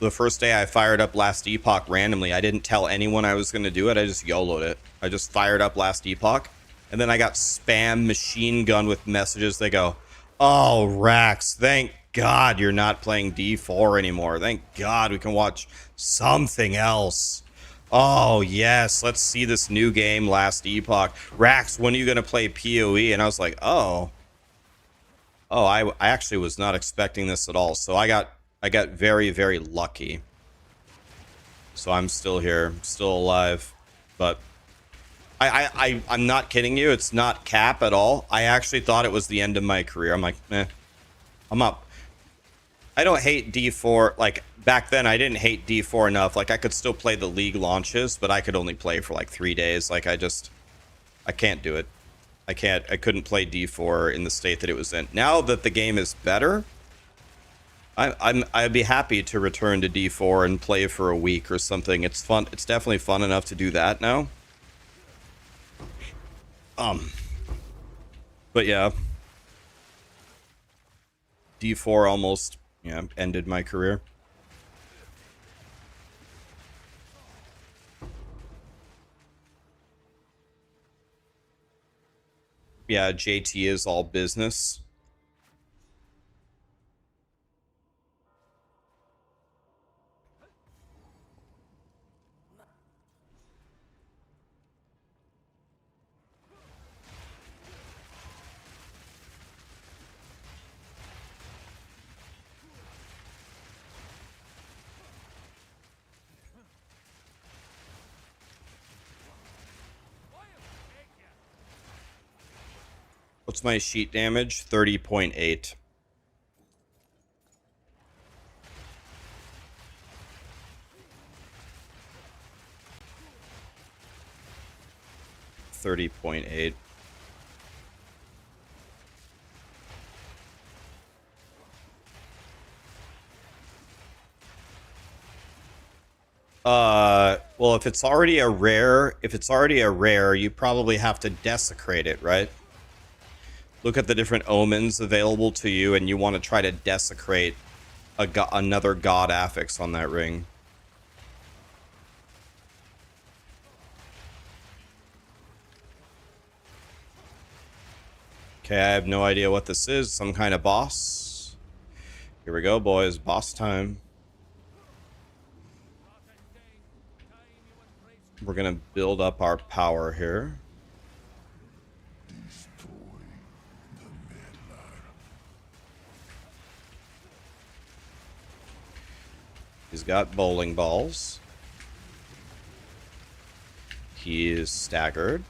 The first day I fired up Last Epoch randomly. I didn't tell anyone I was going to do it. I just YOLO'd it. I just fired up Last Epoch, and then I got spam machine gun with messages. They go, oh, Rax, thank God you're not playing D4 anymore. Thank God we can watch something else. Oh, yes, let's see this new game, Last Epoch. Rax, when are you going to play PoE? And I was like, oh, I actually was not expecting this at all. So I got very, very lucky. So I'm still here, still alive. But I'm not kidding you. It's not cap at all. I actually thought it was the end of my career. I'm like, I'm up. I don't hate D4. Like, back then, I didn't hate D4 enough. Like, I could still play the league launches, but I could only play for like 3 days. Like, I can't do it. I couldn't play D4 in the state that it was in. Now that the game is better, I'd be happy to return to D4 and play for a week or something. It's fun. It's definitely fun enough to do that now. But yeah, D4 almost, ended my career. Yeah, JT is all business. What's my sheet damage? 30.8. $30.8. Well, if it's already a rare, you probably have to desecrate it, right? Look at the different omens available to you, and you want to try to desecrate another god affix on that ring. Okay, I have no idea what this is. Some kind of boss. Here we go, boys. Boss time. We're gonna build up our power here. He's got bowling balls. He is staggered.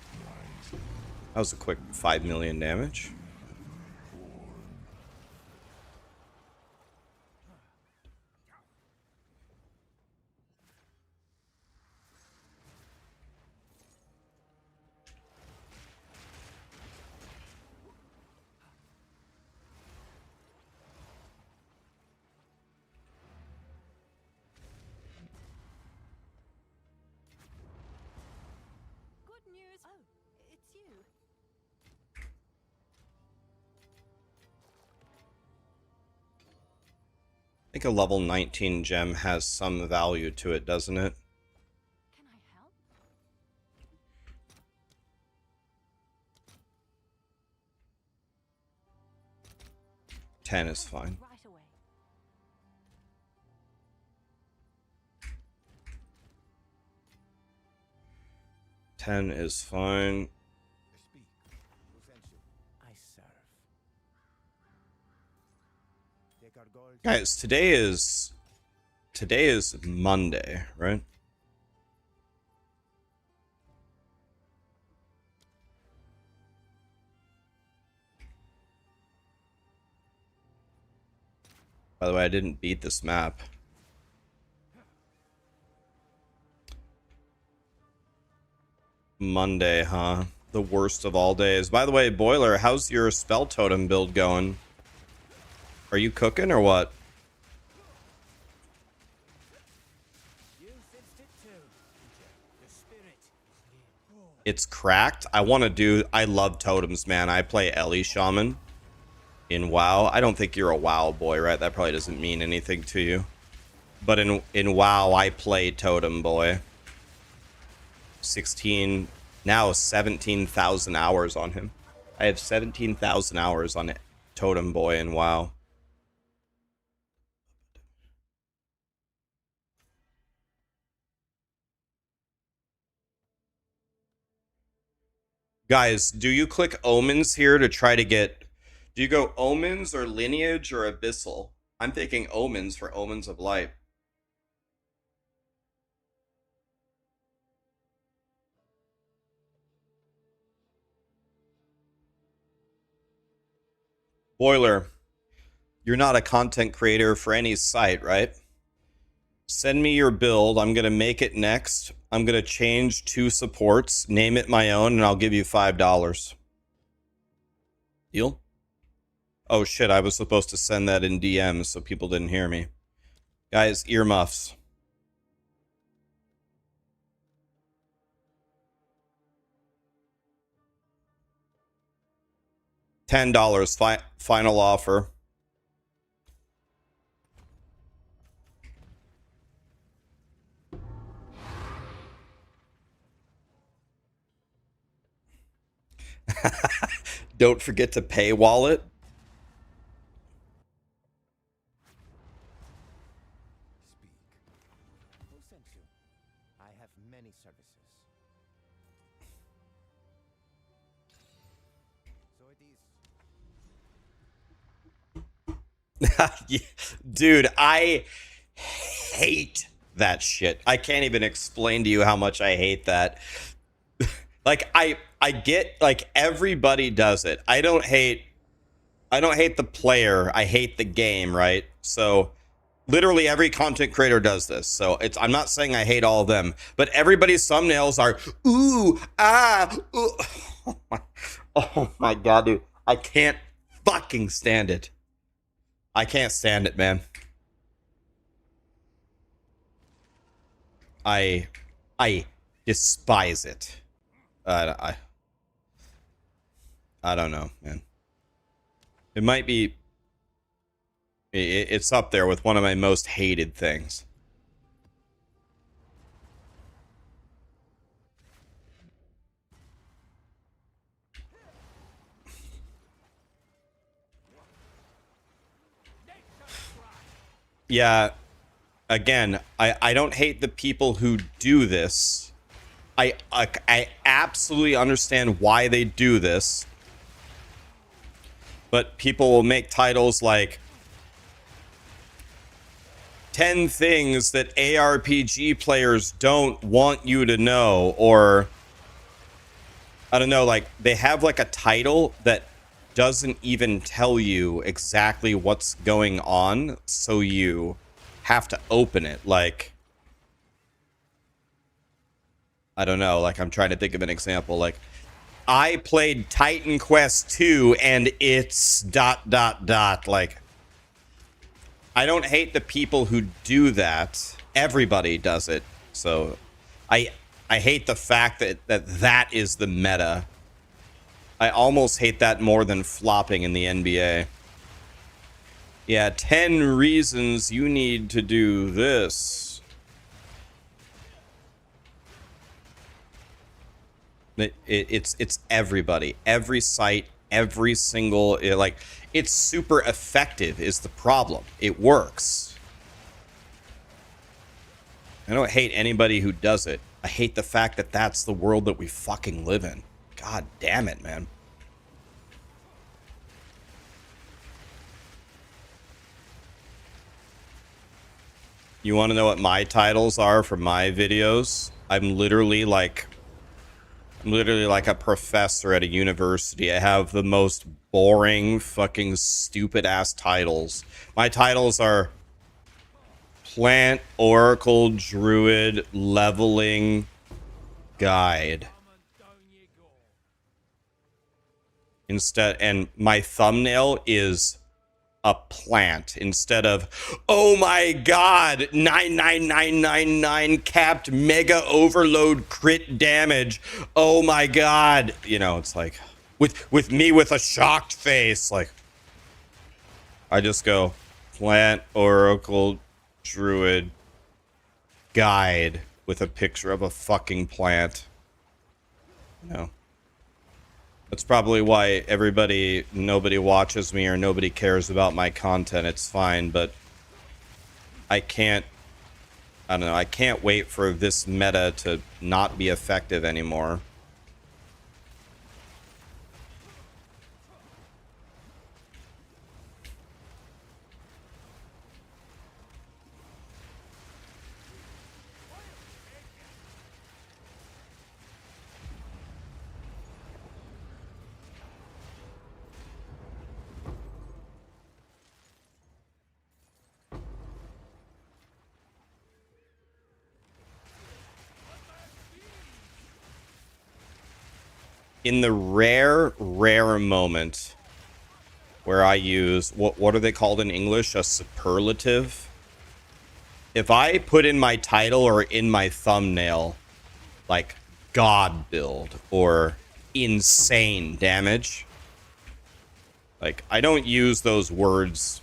That was a quick 5 million damage. Good news. Oh, it's you. I think a level 19 gem has some value to it, doesn't it? Can I help? 10 is fine. Right away. 10 is fine. Speak. Who sent you? I serve. Take our gold. Guys, today is Monday, right? By the way, I didn't beat this map. Monday, huh? The worst of all days. By the way, Boiler, how's your spell totem build going? Are you cooking or what? You sensed it too. The spirit is near. It's cracked. I love totems, man. I play Ellie Shaman in WoW. I don't think you're a WoW boy, right? That probably doesn't mean anything to you. But in WoW, I play Totem Boy. 16, now 17,000 hours on him. I have 17,000 hours on it. Totem Boy in WoW. Guys, do you click Omens here to try to get... Do you go Omens or Lineage or Abyssal? I'm thinking Omens for Omens of Light. Boiler, you're not a content creator for any site, right? Send me your build. I'm going to make it next. I'm going to change 2 supports, name it my own, and I'll give you $5. Deal? Oh shit, I was supposed to send that in DMs so people didn't hear me. Guys, earmuffs. $10, final offer. Don't forget to pay wallet. Speak. Who sent you? I have many services. So it is. Yeah, dude, I hate that shit. I can't even explain to you how much I hate that. Like I get, like, everybody does it. I don't hate the player. I hate the game, right? So literally every content creator does this. So I'm not saying I hate all of them, but everybody's thumbnails are ooh, ah, ooh. Oh my god, dude. I can't fucking stand it. I can't stand it, man. I I despise it. I I don't know, man. It might be. It's up there with one of my most hated things. Yeah, again, I don't hate the people who do this. I absolutely understand why they do this. But people will make titles like 10 things that ARPG players don't want you to know, or I don't know, like they have like a title that doesn't even tell you exactly what's going on, so you have to open it. Like, I don't know, like I'm trying to think of an example. Like, I played Titan Quest 2 and it's ... Like, I don't hate the people who do that. Everybody does it. So I hate the fact that is the meta. I almost hate that more than flopping in the NBA. Yeah, 10 reasons you need to do this. It's everybody, every site, every single like it's super effective is the problem. It works. I don't hate anybody who does it. I hate the fact that that's the world that we fucking live in. God damn it, man. You want to know what my titles are for my videos? I'm literally like a professor at a university. I have the most boring, fucking stupid ass titles. My titles are Plant, Oracle, Druid, Leveling Guide. Instead, and my thumbnail is a plant instead of, oh my god, 99999 capped mega overload crit damage. Oh my god. You know, it's like with me with a shocked face, like I just go plant, oracle, druid, guide with a picture of a fucking plant. You know. That's probably why nobody watches me or nobody cares about my content. It's fine, but I don't know, I can't wait for this meta to not be effective anymore. In the rare moment where I use, what are they called in English? A superlative? If I put in my title or in my thumbnail, like, God build or insane damage, like, I don't use those words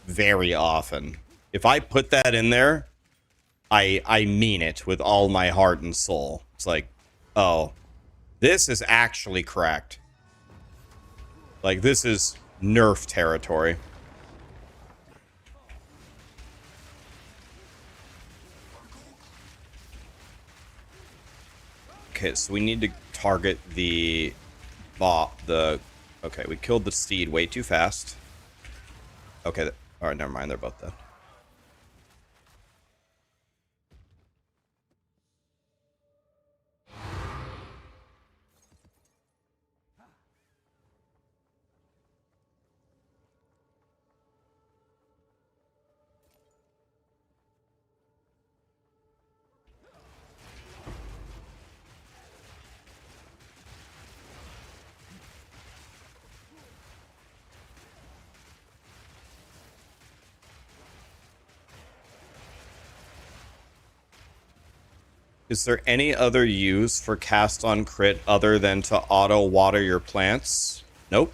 very often. If I put that in there, I mean it with all my heart and soul. It's like, oh, this is actually cracked. Like, this is nerf territory. Okay, so we need to target the okay, we killed the steed way too fast. Okay, all right, never mind, they're both dead. Is there any other use for cast on crit other than to auto water your plants? Nope.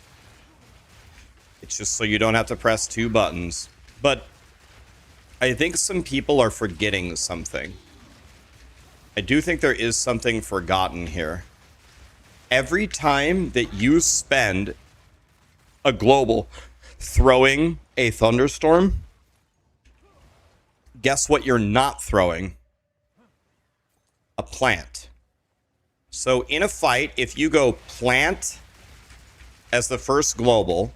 It's just so you don't have to press 2 buttons. But I think some people are forgetting something. I do think there is something forgotten here. Every time that you spend a global throwing a thunderstorm, guess what you're not throwing? A plant. So in a fight, if you go plant as the first global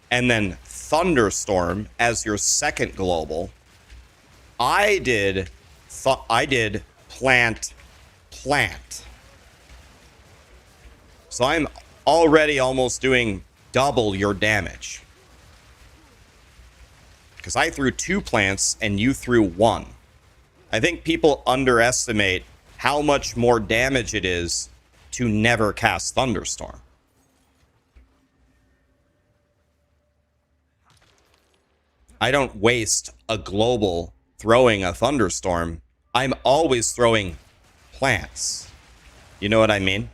and then thunderstorm as your second global, I did plant. So I'm already almost doing double your damage. Because I threw 2 plants and you threw 1. I think people underestimate how much more damage it is to never cast Thunderstorm. I don't waste a global throwing a Thunderstorm. I'm always throwing plants. You know what I mean?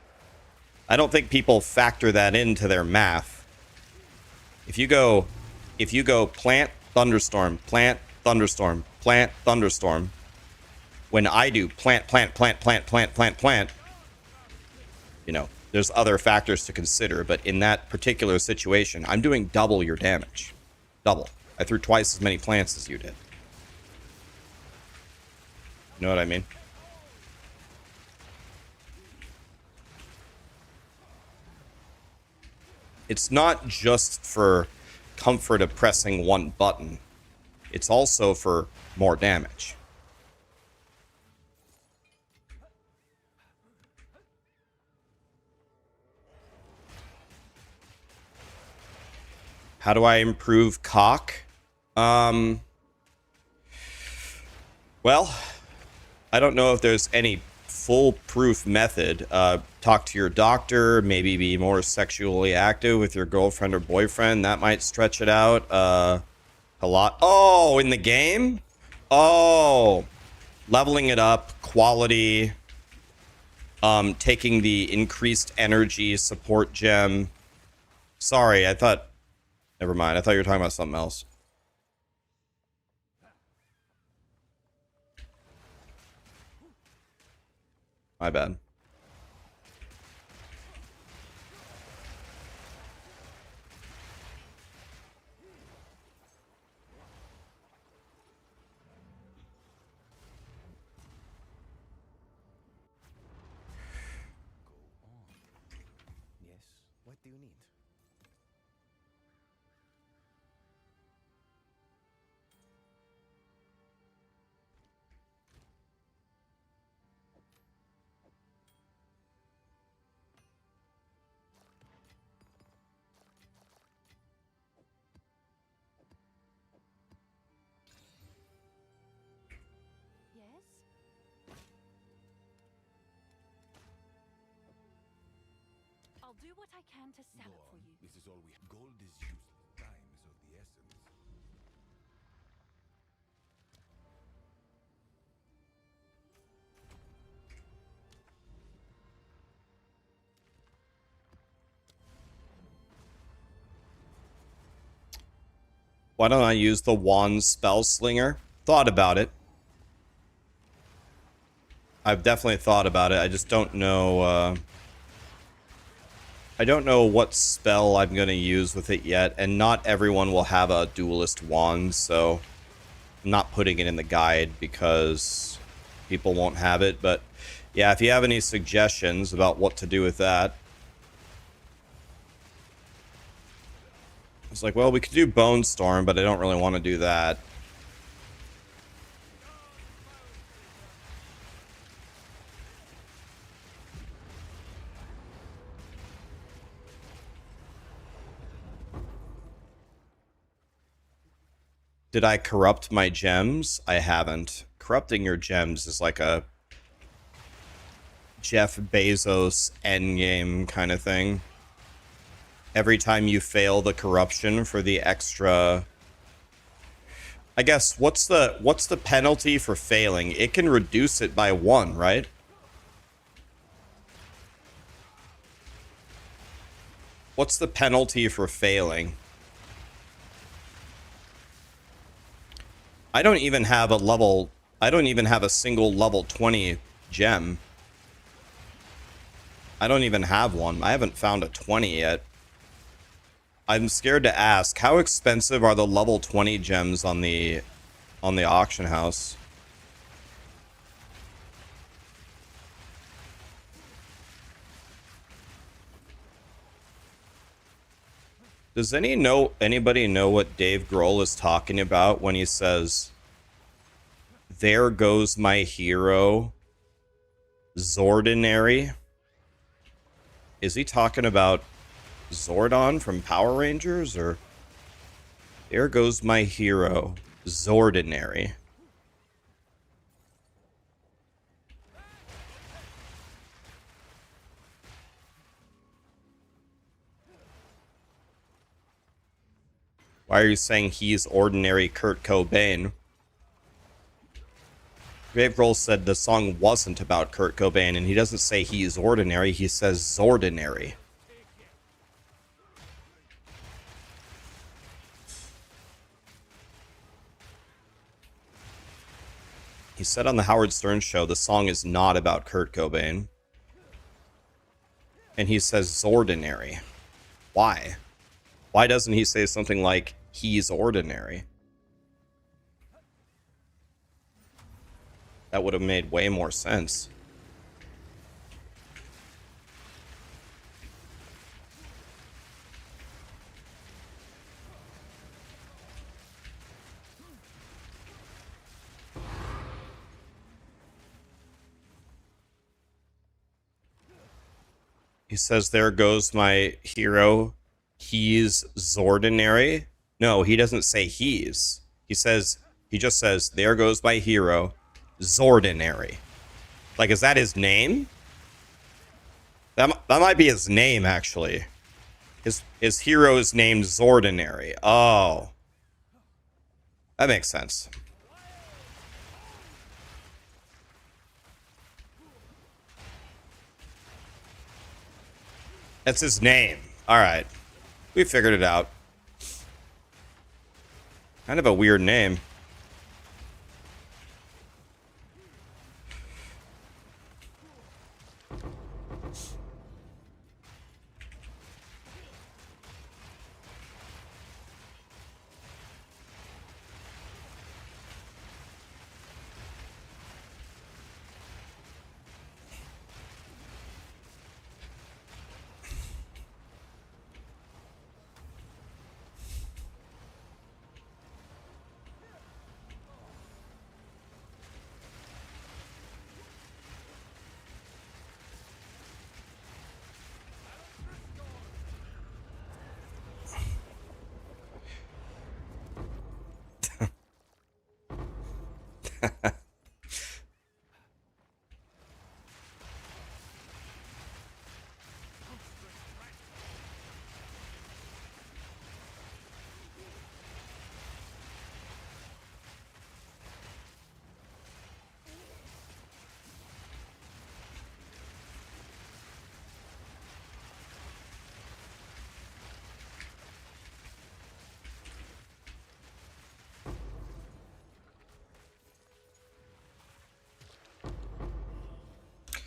I don't think people factor that into their math. If you go plant, thunderstorm, plant, thunderstorm, plant, thunderstorm, when I do plant, you know, there's other factors to consider, but in that particular situation, I'm doing double your damage. Double. I threw twice as many plants as you did. You know what I mean? It's not just for comfort of pressing 1 button. It's also for more damage. How do I improve cock? Well, I don't know if there's any foolproof method. Talk to your doctor, maybe be more sexually active with your girlfriend or boyfriend. That might stretch it out a lot. Oh, in the game? Oh, leveling it up, quality, taking the increased energy support gem. Sorry, I thought... Never mind, I thought you were talking about something else. My bad. Yes. What do you need? Yes? I'll do what I can to sell it for you. This is all we have. Gold is useless. Time is of the essence. Why don't I use the wand spell slinger? Thought about it. I've definitely thought about it. I just don't know. I don't know what spell I'm going to use with it yet, and not everyone will have a duelist wand, so I'm not putting it in the guide because people won't have it. But yeah, if you have any suggestions about what to do with that. It's like, well, we could do Bone Storm, but I don't really want to do that. Did I corrupt my gems? I haven't. Corrupting your gems is like a Jeff Bezos endgame kind of thing. Every time you fail the corruption for the extra I guess what's the penalty for failing? It can reduce it by 1, right? What's the penalty for failing? I don't even have a single level 20 gem. I don't even have one. I haven't found a 20 yet. I'm scared to ask, how expensive are the level 20 gems on the auction house? Does anybody know what Dave Grohl is talking about when he says, "There goes my hero, Zordinary"? Is he talking about Zordon from Power Rangers, or "There goes my hero, Zordinary"? Why are you saying he's ordinary Kurt Cobain? Dave Grohl said the song wasn't about Kurt Cobain, and he doesn't say he's ordinary, he says Zordinary. He said on the Howard Stern show the song is not about Kurt Cobain. And he says Zordinary. Why? Why doesn't he say something like, he's ordinary? That would have made way more sense. He says, "There goes my hero. He's Zordinary." No, he doesn't say he's. He just says, "There goes my hero, Zordinary." Like, is that his name? That might be his name, actually. His hero is named Zordinary. Oh. That makes sense. That's his name. Alright. We figured it out. Kind of a weird name.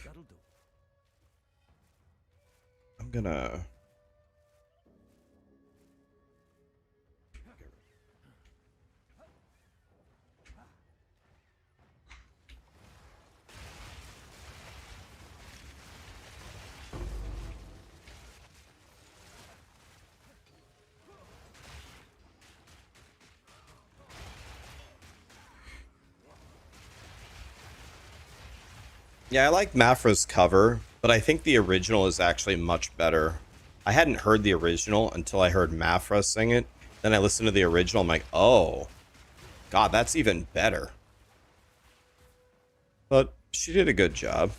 That'll do. I'm gonna... Yeah, I like Mafra's cover, but I think the original is actually much better. I hadn't heard the original until I heard Mafra sing it. Then I listened to the original, I'm like, oh, God, that's even better. But she did a good job.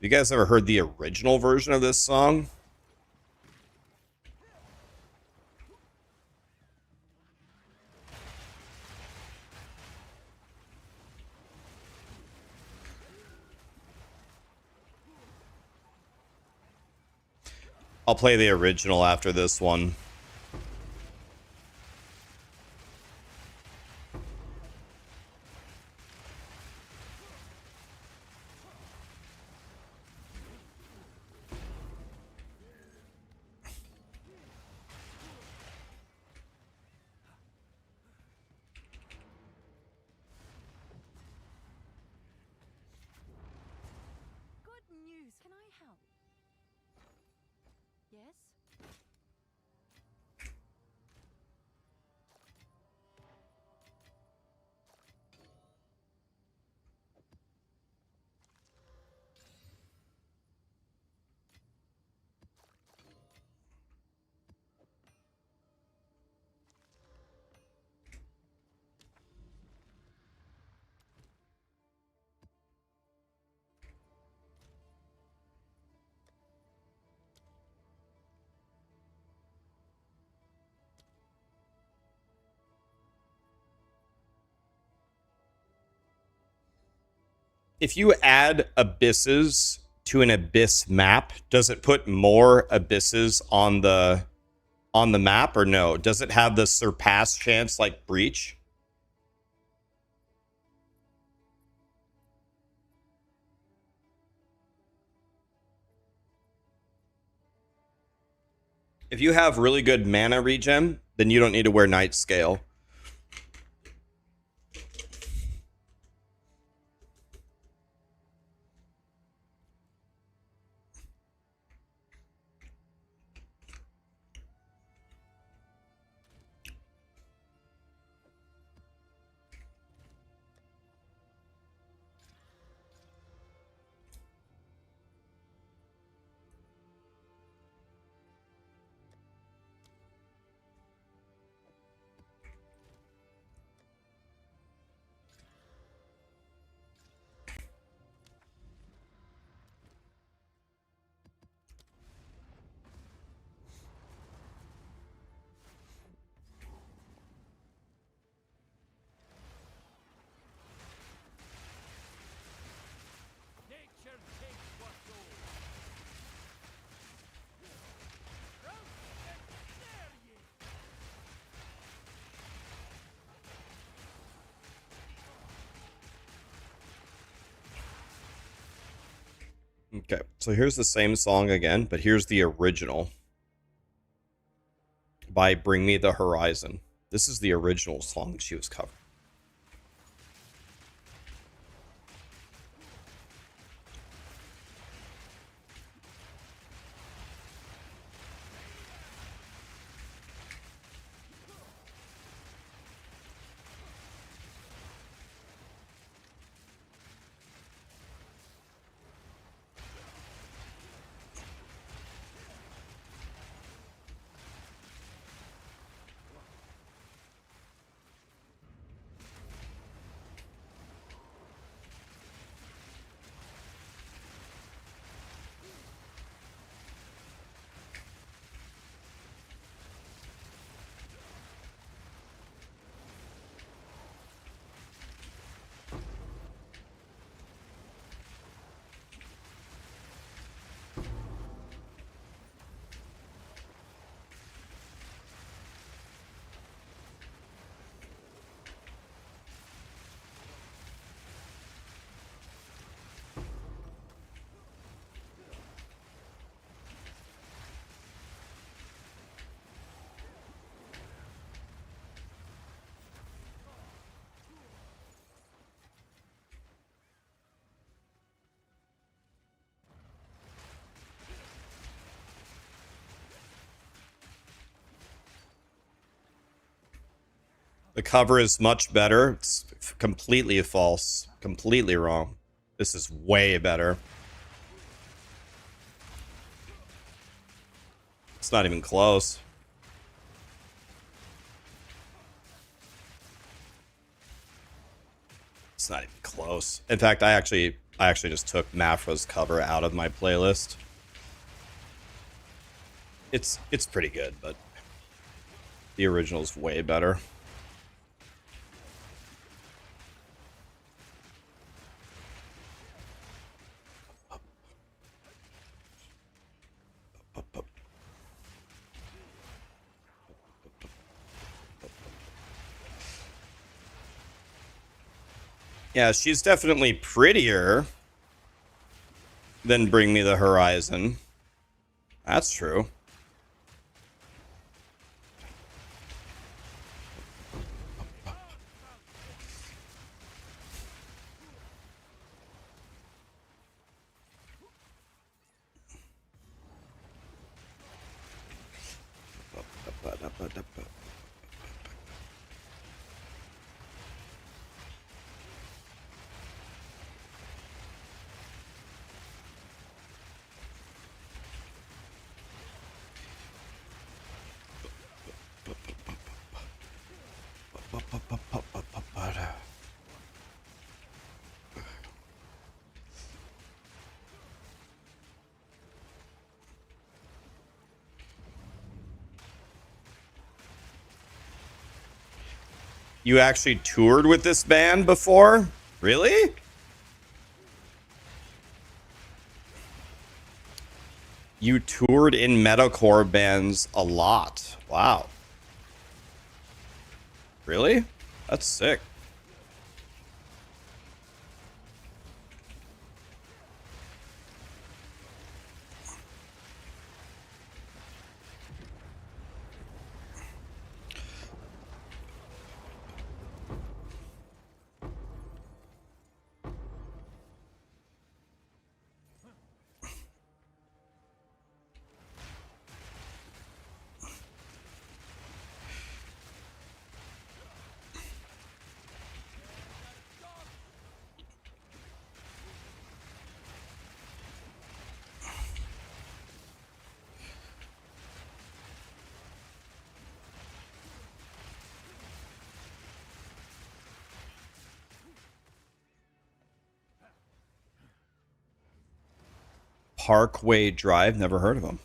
You guys ever heard the original version of this song? I'll play the original after this one. Good news. Can I help? Yes? If you add abysses to an abyss map, does it put more abysses on the map or no? Does it have the surpass chance like Breach? If you have really good mana regen, then you don't need to wear Night Scale. Nature takes what goes. There ye! Okay, so here's the same song again, but here's the original by Bring Me the Horizon. This is the original song she was covering. The cover is much better. It's completely false. Completely wrong. This is way better. It's not even close. It's not even close. In fact, I actually just took Mafra's cover out of my playlist. It's pretty good, but the original's way better. Yeah, she's definitely prettier than Bring Me the Horizon. That's true. You actually toured with this band before? Really? You toured in metalcore bands a lot. Wow. Really? That's sick. Parkway Drive, never heard of them.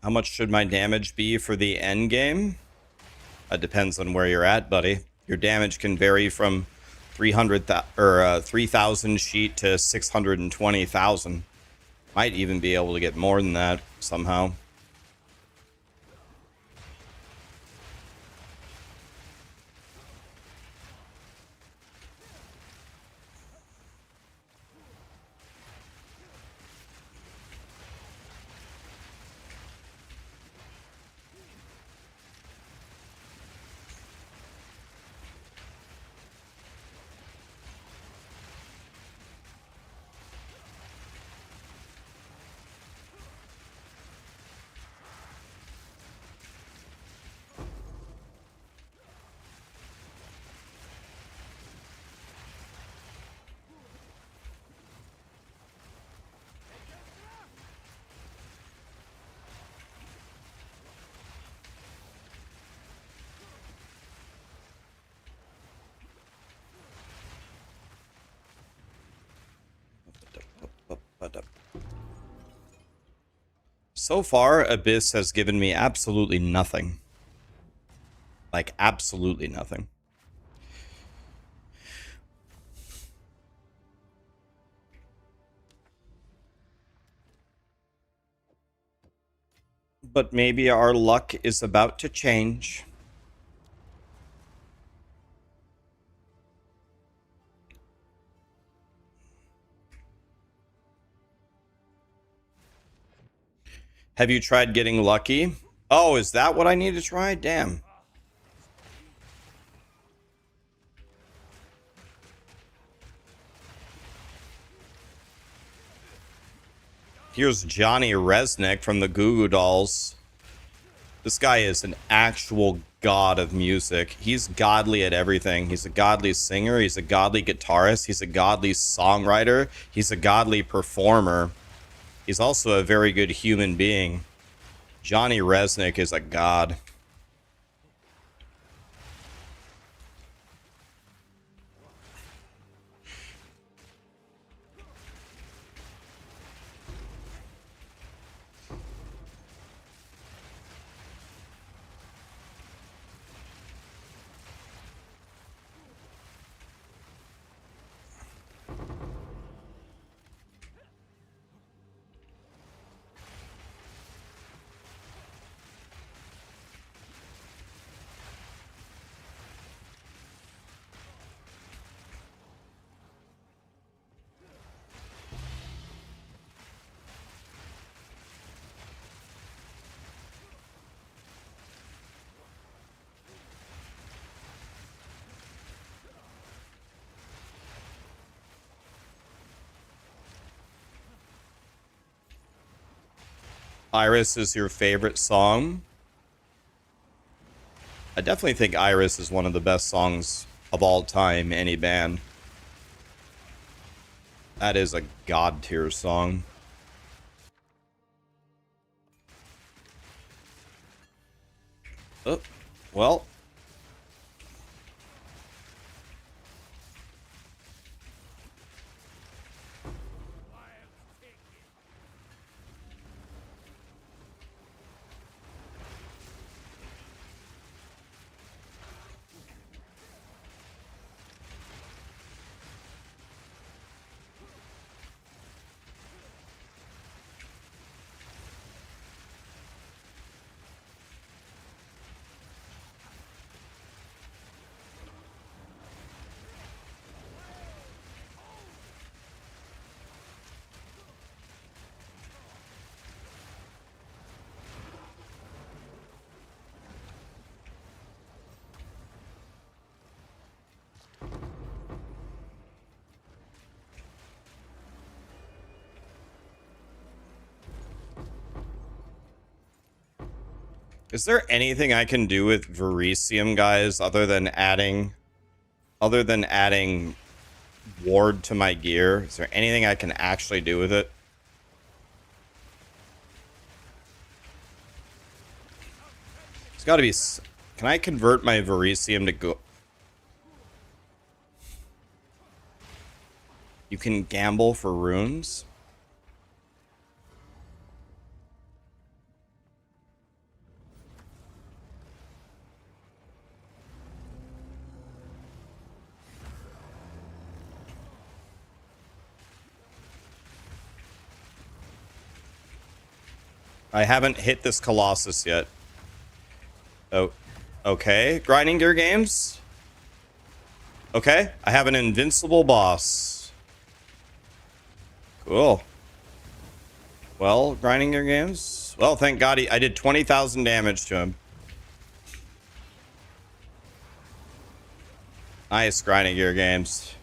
How much should my damage be for the end game? It depends on where you're at, buddy. Your damage can vary from 3,000 sheet to 620,000. Might even be able to get more than that somehow. So far, Abyss has given me absolutely nothing. Like, absolutely nothing. But maybe our luck is about to change. Have you tried getting lucky? Oh, is that what I need to try? Damn. Here's Johnny Resnick from the Goo Goo Dolls. This guy is an actual god of music. He's godly at everything. He's a godly singer. He's a godly guitarist. He's a godly songwriter. He's a godly performer. He's also a very good human being. Johnny Resnick is a god. Iris is your favorite song. I definitely think Iris is one of the best songs of all time, any band. That is a god tier song. Oh, well. Is there anything I can do with Verisium, guys, other than adding ward to my gear? Is there anything I can actually do with it? It's got to be. Can I convert my Verisium to go? You can gamble for runes. I haven't hit this Colossus yet. Oh, okay. Grinding Gear Games. Okay, I have an invincible boss. Cool. Well, Grinding Gear Games. Well, thank God I did 20,000 damage to him. Nice, Grinding Gear Games.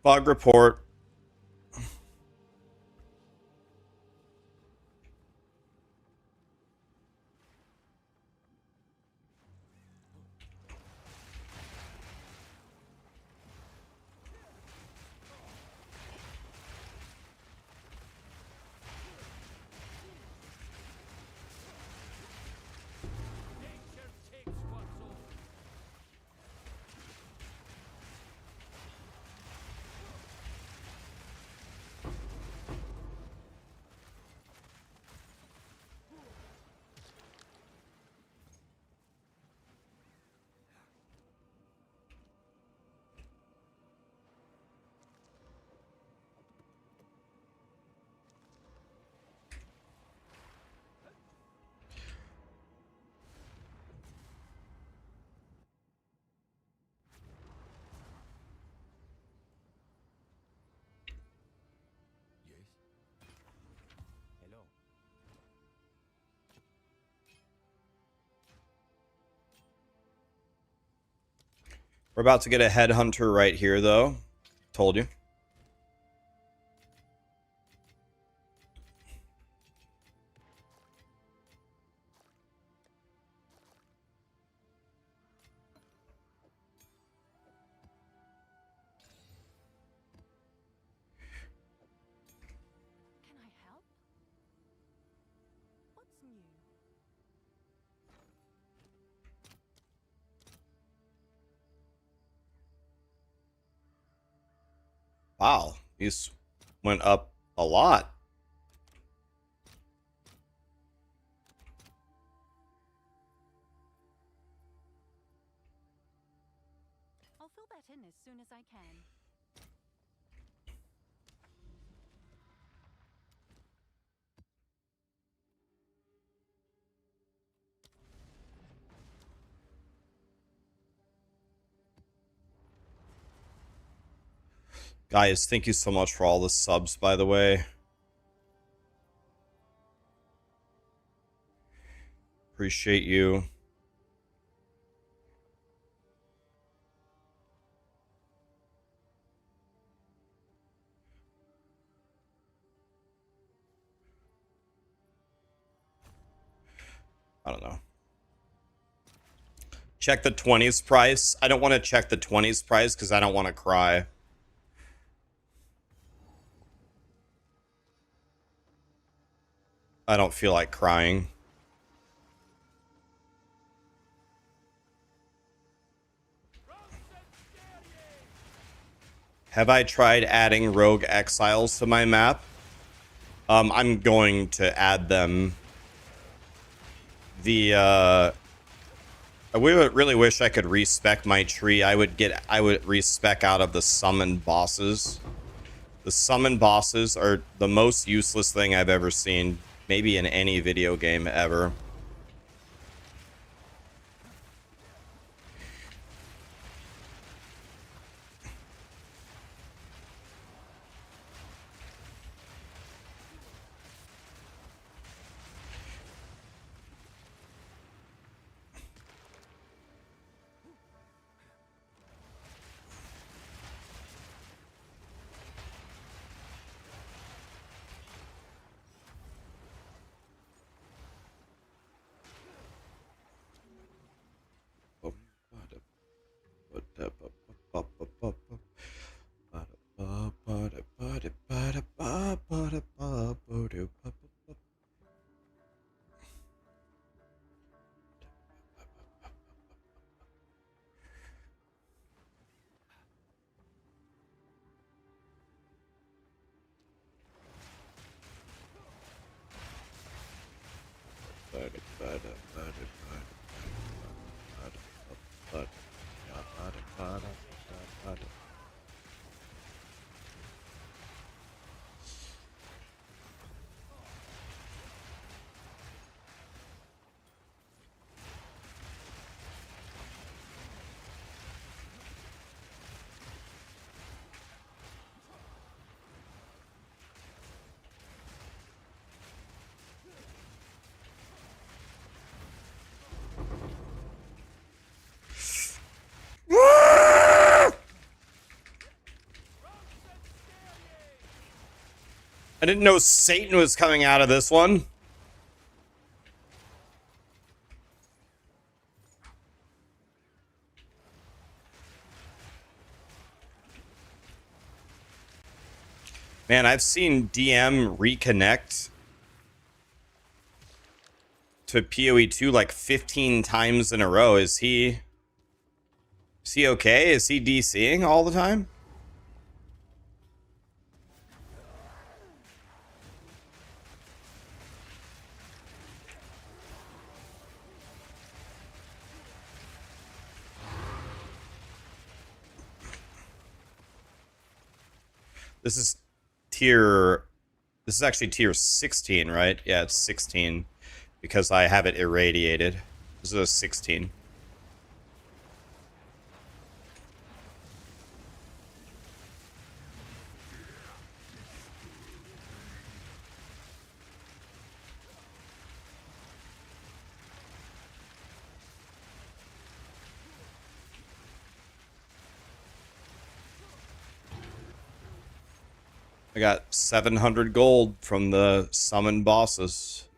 Fog report. Hello. We're about to get a headhunter right here, though. Told you. Wow, these went up a lot. I'll fill that in as soon as I can. Guys, thank you so much for all the subs, by the way. Appreciate you. I don't know. Check the 20s price. I don't want to check the 20s price because I don't want to cry. I don't feel like crying. Have I tried adding rogue exiles to my map? I'm going to add them. I would really wish I could respec my tree. I would respec out of the summon bosses. The summon bosses are the most useless thing I've ever seen, maybe in any video game ever. I didn't know Satan was coming out of this one. Man, I've seen DM reconnect to PoE2 like 15 times in a row. Is he okay? Is he DCing all the time? This is tier... This is actually tier 16, right? Yeah, it's 16. Because I have it irradiated. This is a 16. I got 700 gold from the summon bosses.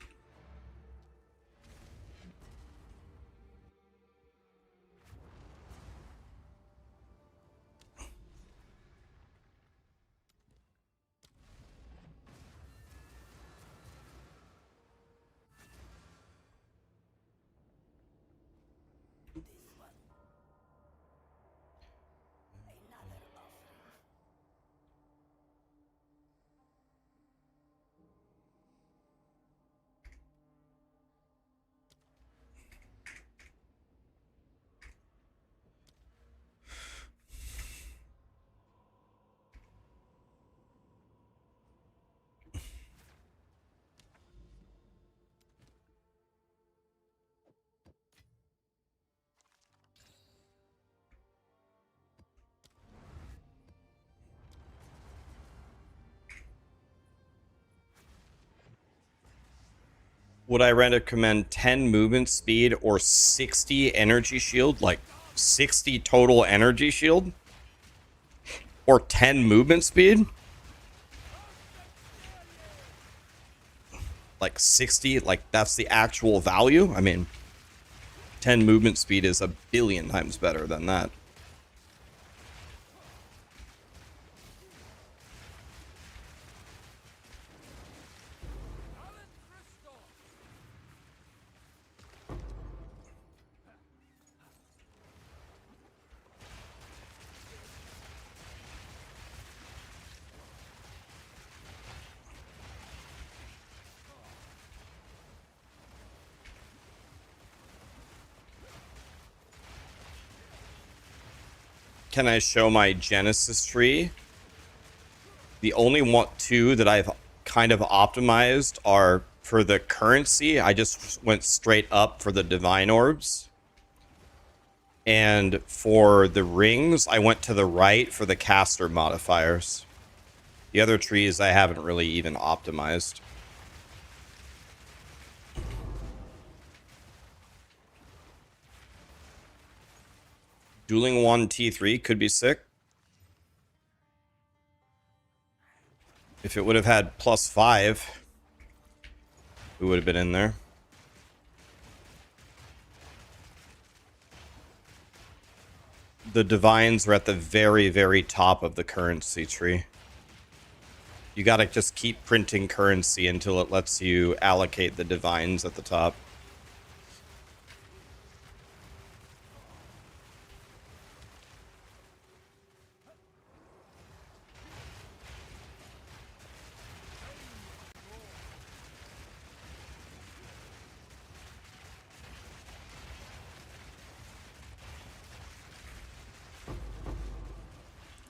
Would I recommend 10 movement speed or 60 energy shield? Like 60 total energy shield? Or 10 movement speed? Like 60, like that's the actual value? I mean, 10 movement speed is a billion times better than that. Can I show my Genesis tree? The only two that I've kind of optimized are for the currency. I just went straight up for the divine orbs. And for the rings, I went to the right for the caster modifiers. The other trees I haven't really even optimized. Dueling 1 T3 could be sick. If it would have had +5, we would have been in there. The divines are at the very, very top of the currency tree. You gotta just keep printing currency until it lets you allocate the divines at the top.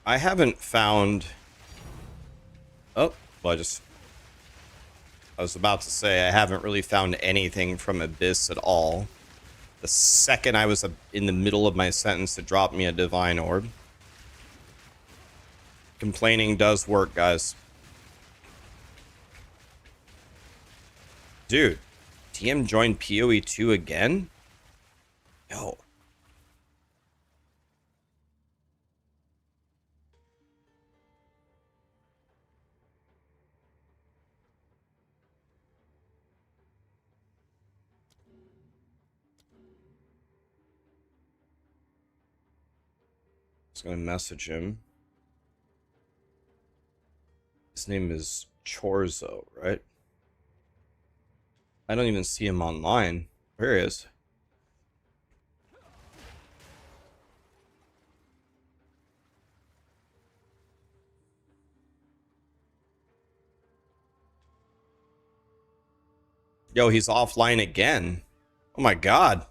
I haven't found... Oh, well, I was about to say I haven't really found anything from Abyss at all. The second I was in the middle of my sentence, it dropped me a divine orb. Complaining does work, guys. Dude, TM joined PoE 2 again? Yo. Just gonna message him. His name is Chorzo, right? I don't even see him online. Where he is? Yo, he's offline again. Oh my god.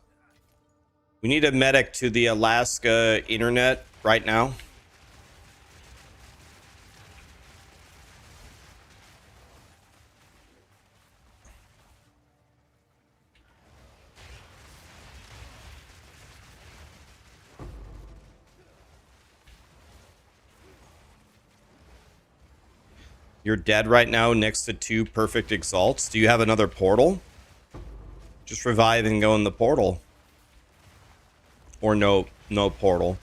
We need a medic to the Alaska internet right now. You're dead right now next to 2 perfect exalts. Do you have another portal? Just revive and go in the portal. Or no portal.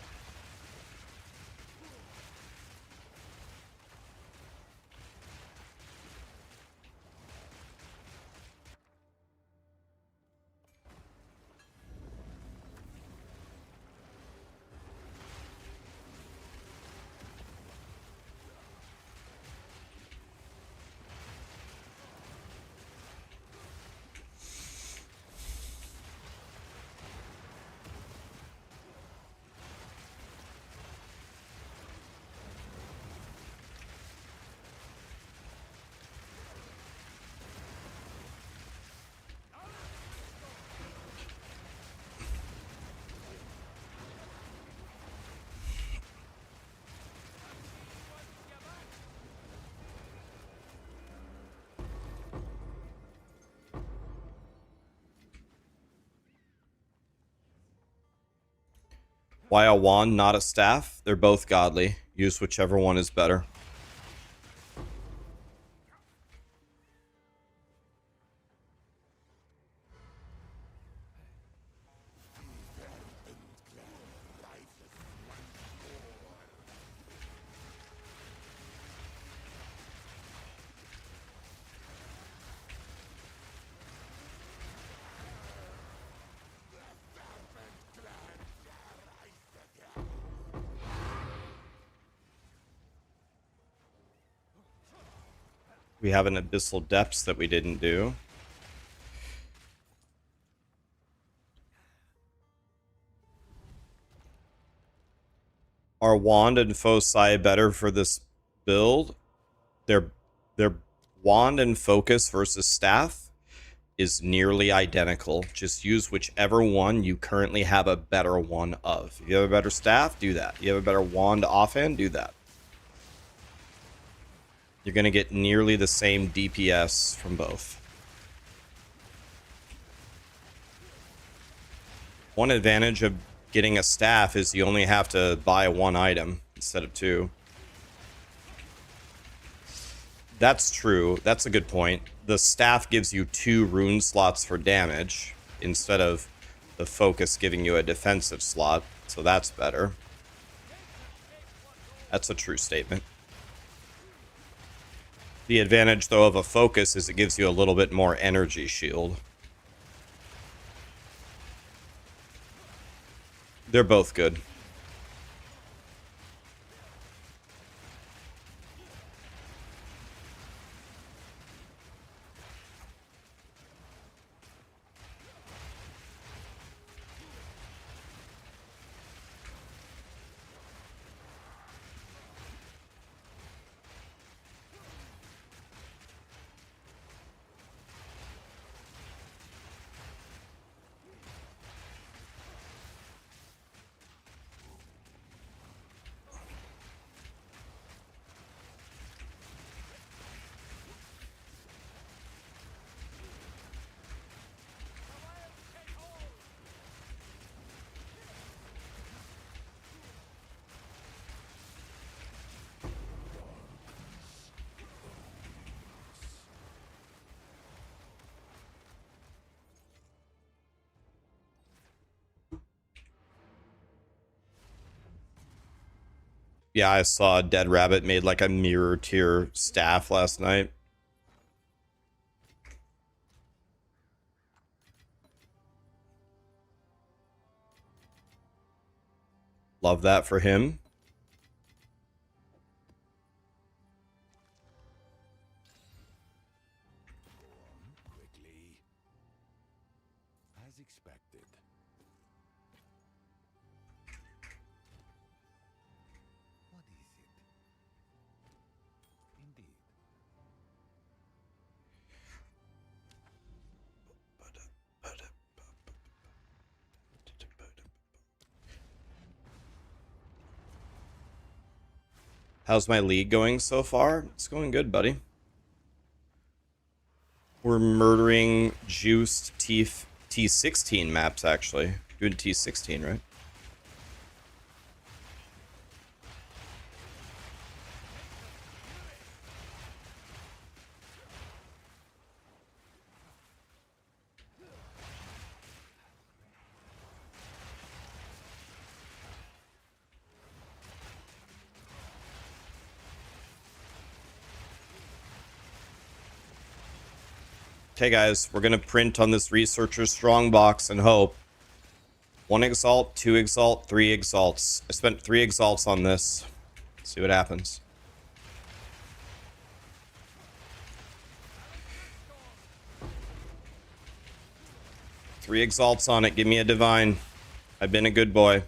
Why a wand, not a staff? They're both godly. Use whichever one is better. We have an Abyssal Depths that we didn't do. Are Wand and Foci better for this build? Their Wand and Focus versus Staff is nearly identical. Just use whichever one you currently have a better one of. If you have a better Staff, do that. If you have a better Wand offhand, do that. You're going to get nearly the same DPS from both. One advantage of getting a staff is you only have to buy one item instead of two. That's true. That's a good point. The staff gives you 2 rune slots for damage instead of the focus giving you a defensive slot, so that's better. That's a true statement. The advantage, though, of a focus is it gives you a little bit more energy shield. They're both good. Yeah, I saw Dead Rabbit made like a mirror tier staff last night. Love that for him. Quickly. As expected. What is it? Indeed. How's my league going so far? It's going good, buddy. We're murdering juiced T16 maps, actually. Doing T16, right? Okay, guys, we're going to print on this Researcher's Strongbox and hope. 1 Exalt, 2 Exalt, 3 Exalts. I spent 3 Exalts on this. See what happens. Three Exalts on it. Give me a Divine. I've been a good boy.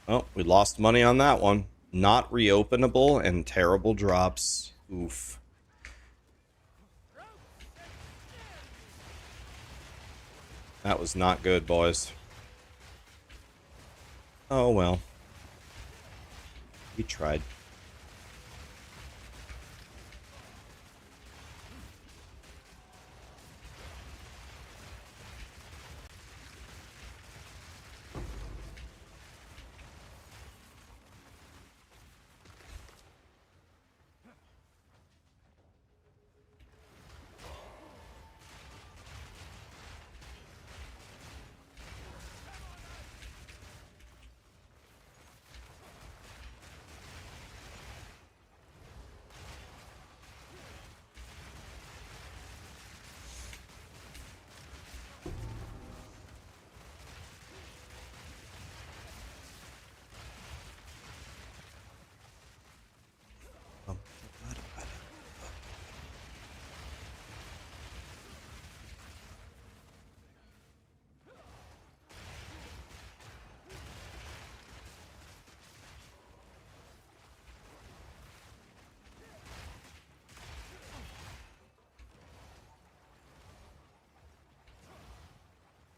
Oh, we lost money on that one. Not reopenable and terrible drops. Oof. That was not good, boys. Oh, well. We tried.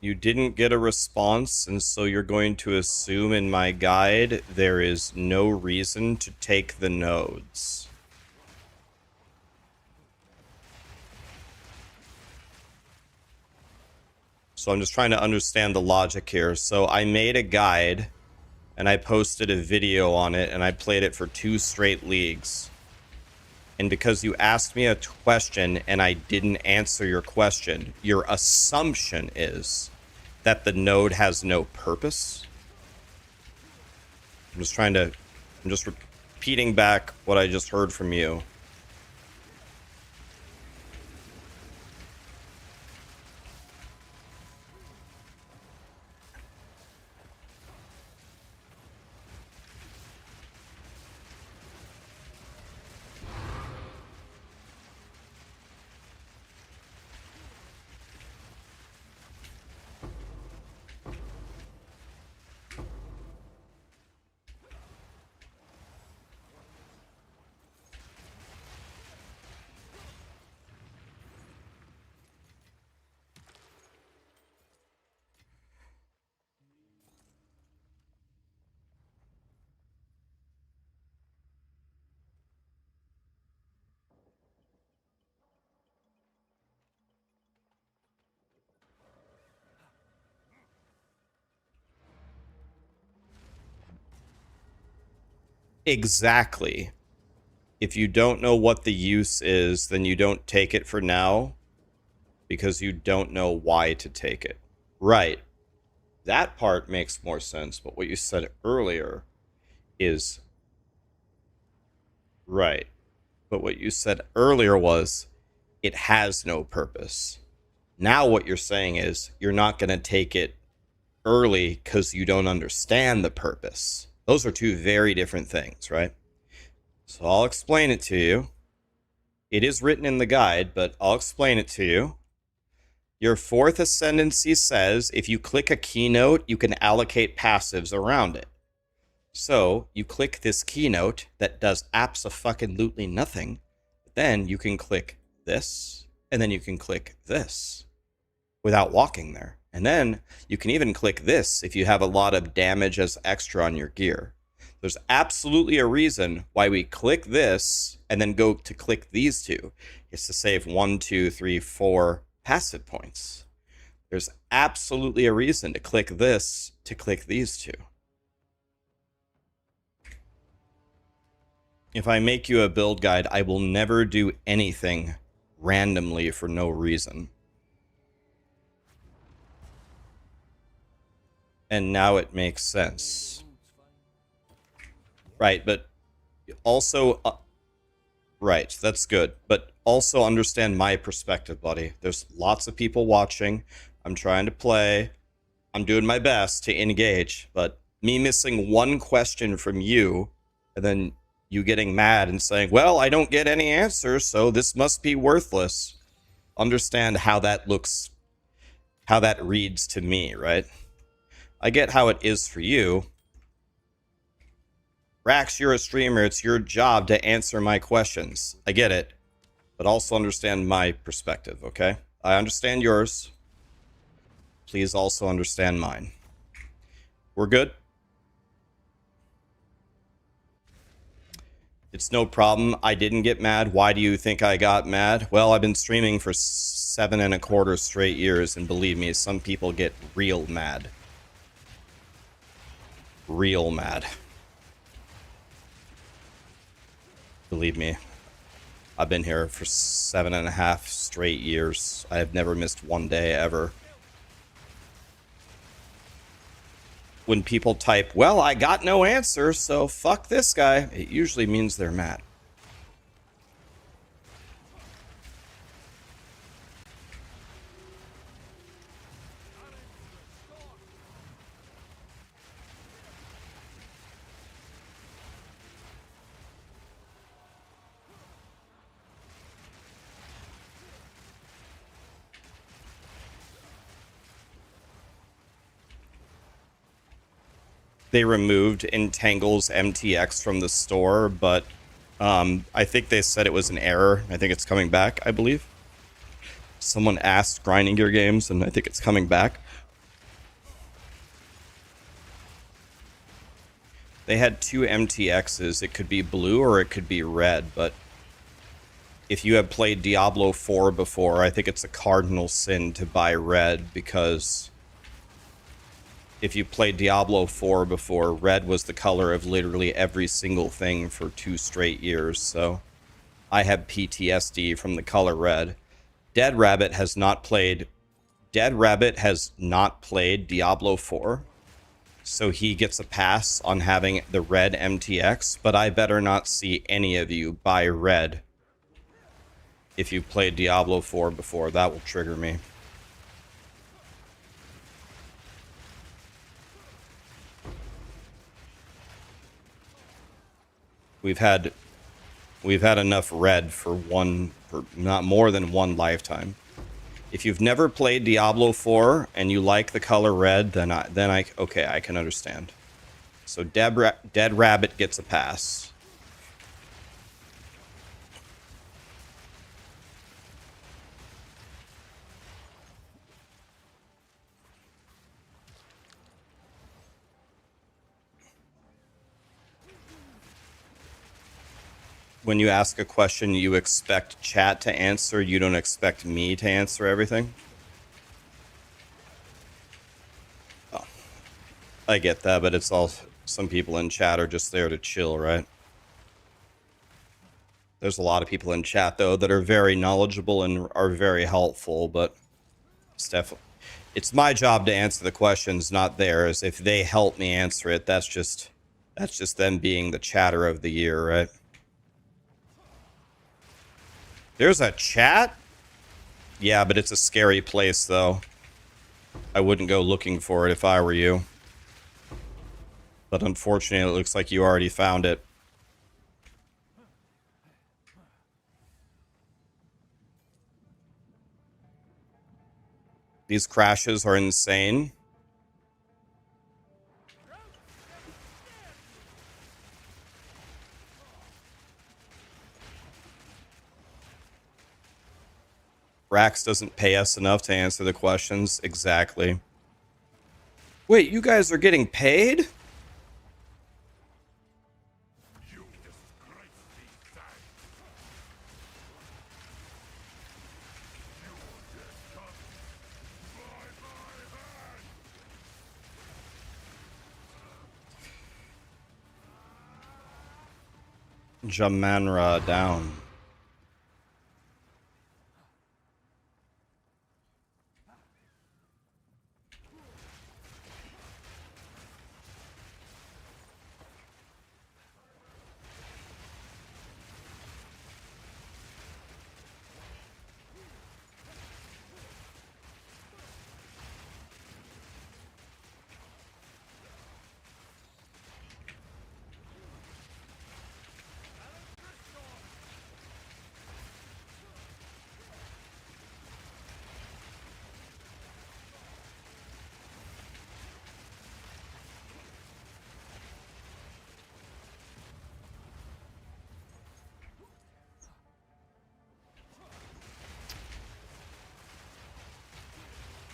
You didn't get a response, and so you're going to assume in my guide there is no reason to take the nodes. So I'm just trying to understand the logic here. So I made a guide, and I posted a video on it, and I played it for 2 straight leagues. And because you asked me a question and I didn't answer your question, your assumption is that the node has no purpose. I'm just repeating back what I just heard from you. Exactly. If you don't know what the use is, then you don't take it for now because you don't know why to take it. Right. That part makes more sense, but what you said earlier is right. But what you said earlier was it has no purpose. Now what you're saying is you're not going to take it early because you don't understand the purpose. Those are 2 very different things, right? So I'll explain it to you. It is written in the guide, but I'll explain it to you. Your 4th ascendancy says if you click a keynote, you can allocate passives around it. So you click this keynote that does abso-fucking-lutely nothing. Then you can click this, and then you can click this without walking there. And then you can even click this if you have a lot of damage as extra on your gear. There's absolutely a reason why we click this and then go to click these 2. It's to save 1, 2, 3, 4 passive points. There's absolutely a reason to click this to click these 2. If I make you a build guide, I will never do anything randomly for no reason. And now it makes sense. Right, but also... right, that's good. But also understand my perspective, buddy. There's lots of people watching. I'm trying to play. I'm doing my best to engage. But me missing one question from you, and then you getting mad and saying, well, I don't get any answers, so this must be worthless. Understand how that looks, how that reads to me, right? I get how it is for you. Rax, you're a streamer. It's your job to answer my questions. I get it. But also understand my perspective, okay? I understand yours. Please also understand mine. We're good? It's no problem. I didn't get mad. Why do you think I got mad? Well, I've been streaming for 7.25 straight years, and believe me, some people get real mad. Real mad. Believe me, I've been here for 7.5 straight years. I have never missed one day ever. When people type, well, I got no answer, so fuck this guy, it usually means they're mad. They removed Entangle's MTX from the store, but I think they said it was an error. I think it's coming back, I believe. Someone asked Grinding Gear Games, and I think it's coming back. They had two MTXs. It could be blue or it could be red, but if you have played Diablo 4 before, I think it's a cardinal sin to buy red, because if you played Diablo 4 before, red was the color of literally every single thing for 2 straight years. So I have PTSD from the color red. Dead Rabbit has not played Diablo 4. So he gets a pass on having the red MTX, but I better not see any of you buy red if you've played Diablo 4 before. That will trigger me. We've had enough red for not more than one lifetime. If you've never played Diablo 4 and you like the color red, then I can understand. So Dead Rabbit gets a pass. When you ask a question, you expect chat to answer. You don't expect me to answer everything. Oh, I get that, but it's all, some people in chat are just there to chill, right? There's a lot of people in chat, though, that are very knowledgeable and are very helpful, but it's my job to answer the questions, not theirs. If they help me answer it, that's just them being the chatter of the year, right? There's a chat? Yeah, but it's a scary place, though. I wouldn't go looking for it if I were you. But unfortunately, it looks like you already found it. These crashes are insane. Rax doesn't pay us enough to answer the questions. Exactly. Wait, you guys are getting paid? Jamanra down.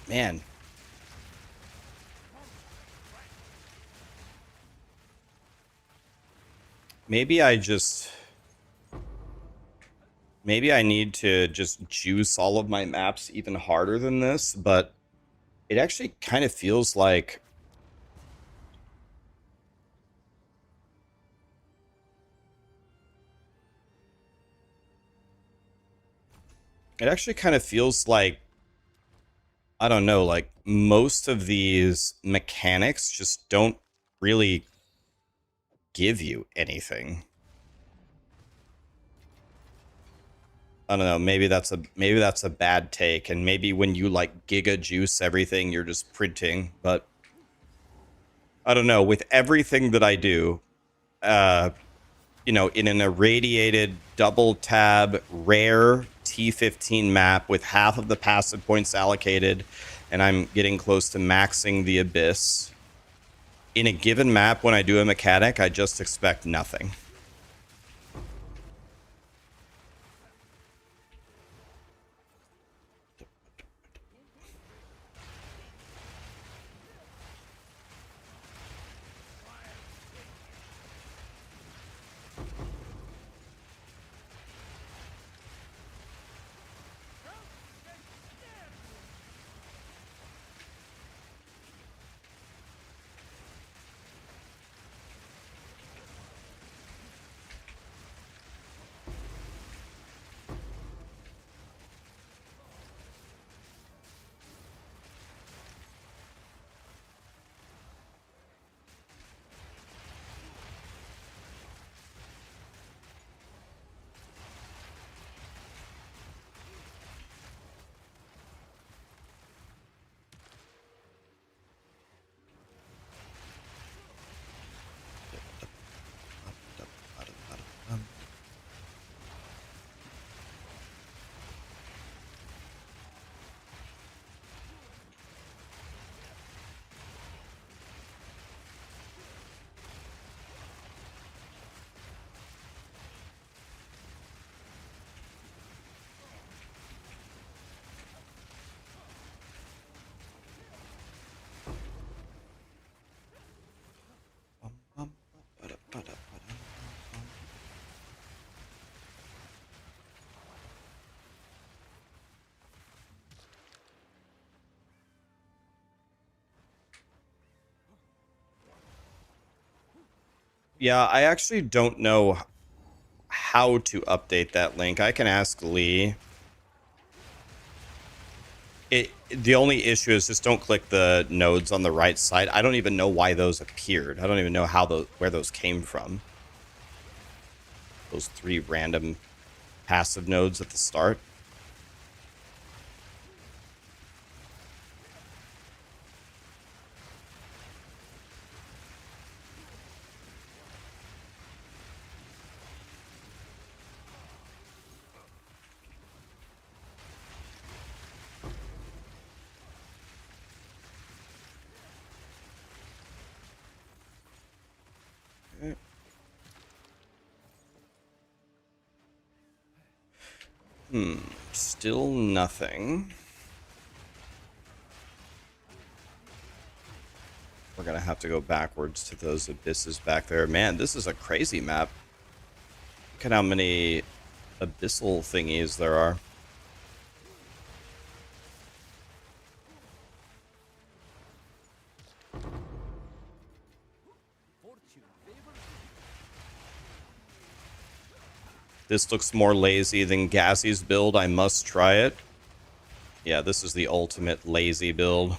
Man. Maybe I need to just juice all of my maps even harder than this, but it actually kind of feels like I don't know, like most of these mechanics just don't really give you anything. I don't know, maybe that's a bad take, and maybe when you like giga juice everything, you're just printing, but I don't know, with everything that I do, you know, in an irradiated double tab rare T15 map with half of the passive points allocated, and I'm getting close to maxing the abyss. In a given map, when I do a mechanic, I just expect nothing. Yeah, I actually don't know how to update that link. I can ask Lee. The only issue is just don't click the nodes on the right side. I don't even know why those appeared. I don't even know how where those came from. Those 3 random passive nodes at the start. Still nothing. We're gonna have to go backwards to those abysses back there. Man, this is a crazy map. Look at how many abyssal thingies there are. This looks more lazy than Gassie's build. I must try it. Yeah, this is the ultimate lazy build.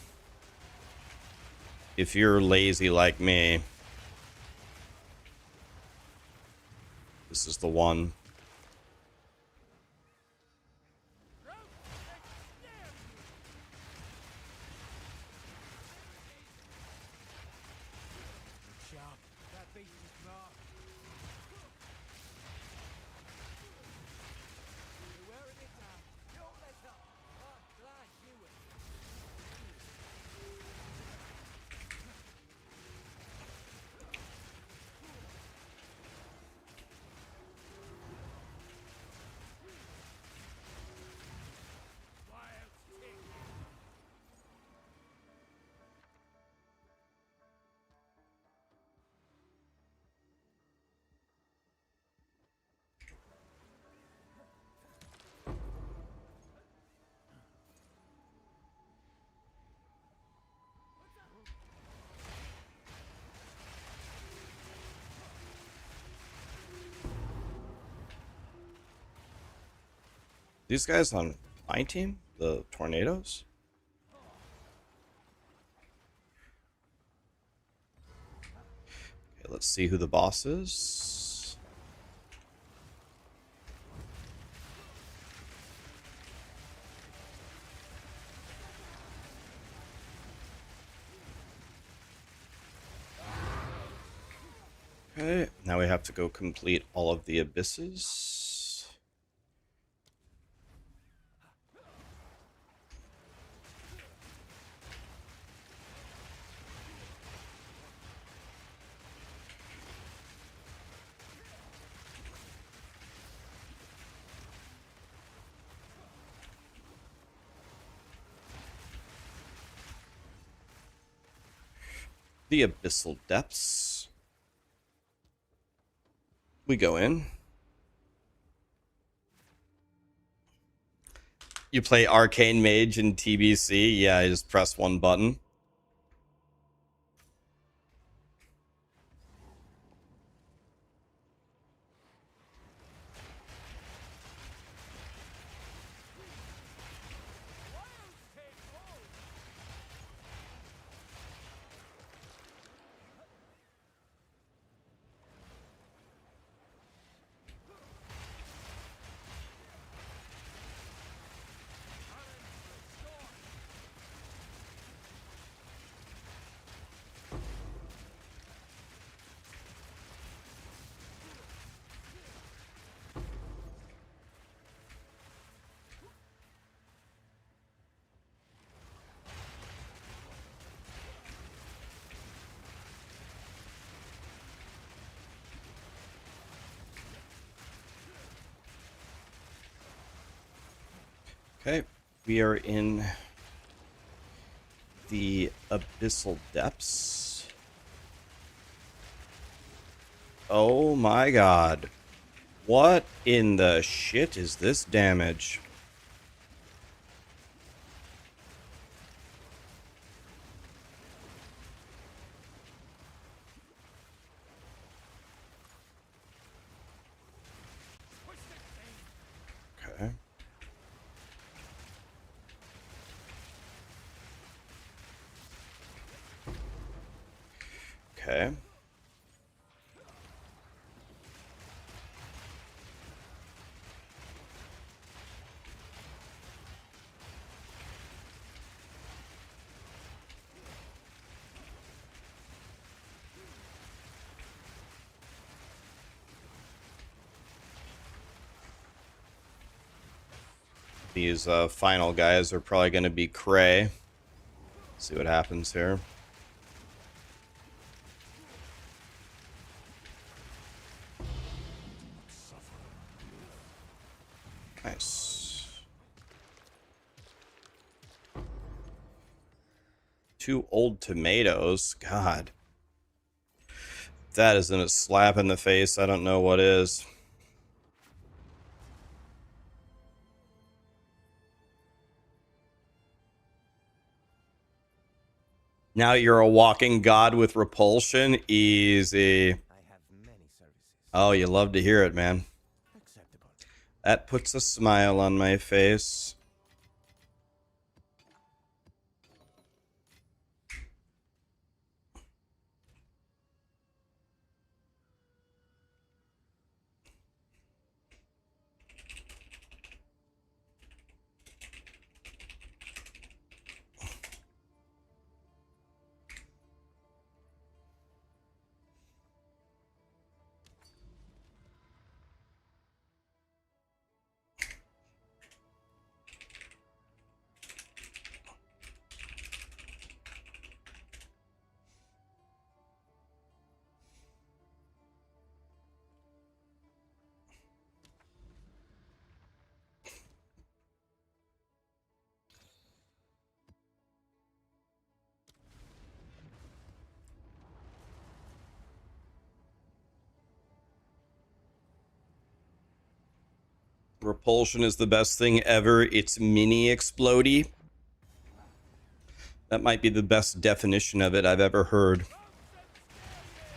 If you're lazy like me, this is the one. These guys on my team, the Tornadoes? Okay, let's see who the boss is. Okay, now we have to go complete all of the abysses. The Abyssal Depths. We go in. You play Arcane Mage in TBC? Yeah, I just press one button. Okay, we are in the Abyssal Depths. Oh my god. What in the shit is this damage? These final guys are probably going to be Cray. See what happens here. Nice. 2 old tomatoes. God. If that isn't a slap in the face, I don't know what is. Now you're a walking god with repulsion. Easy. I have many services. Oh, you love to hear it, man. Acceptable. That puts a smile on my face. Repulsion is the best thing ever. It's mini explodey. That might be the best definition of it I've ever heard.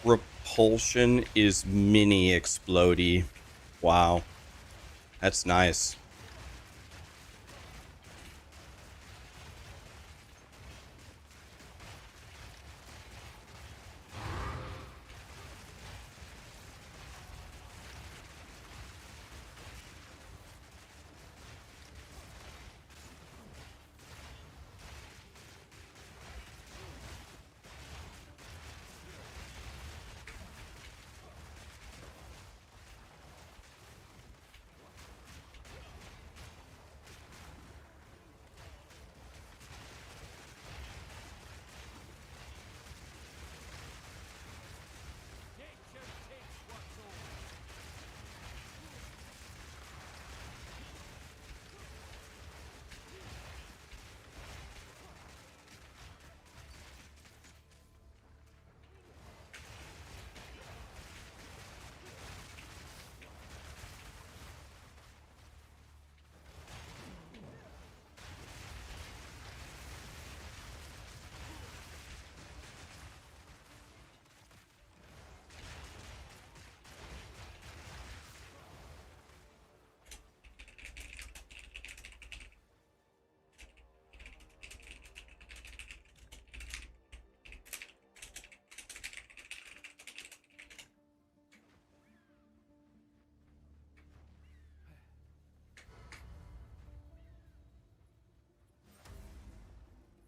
Repulsion is mini explodey. Wow. That's nice.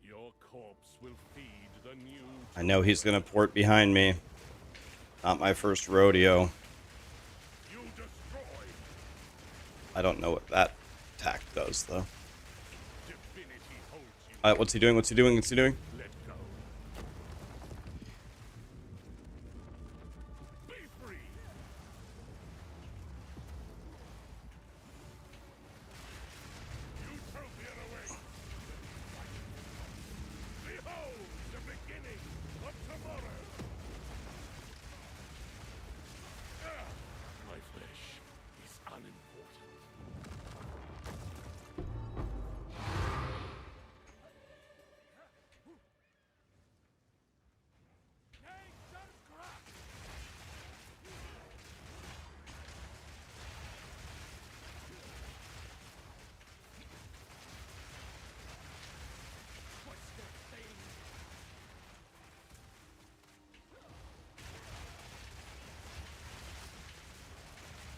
Your corpse will feed the new. I know he's gonna port behind me. Not my first rodeo. You destroy. I don't know what that attack does, though. Divinity holds you. What's he doing? What's he doing? What's he doing? Let go. Be free. Utopian awaits. Behold the beginning of tomorrow. My flesh is unimportant.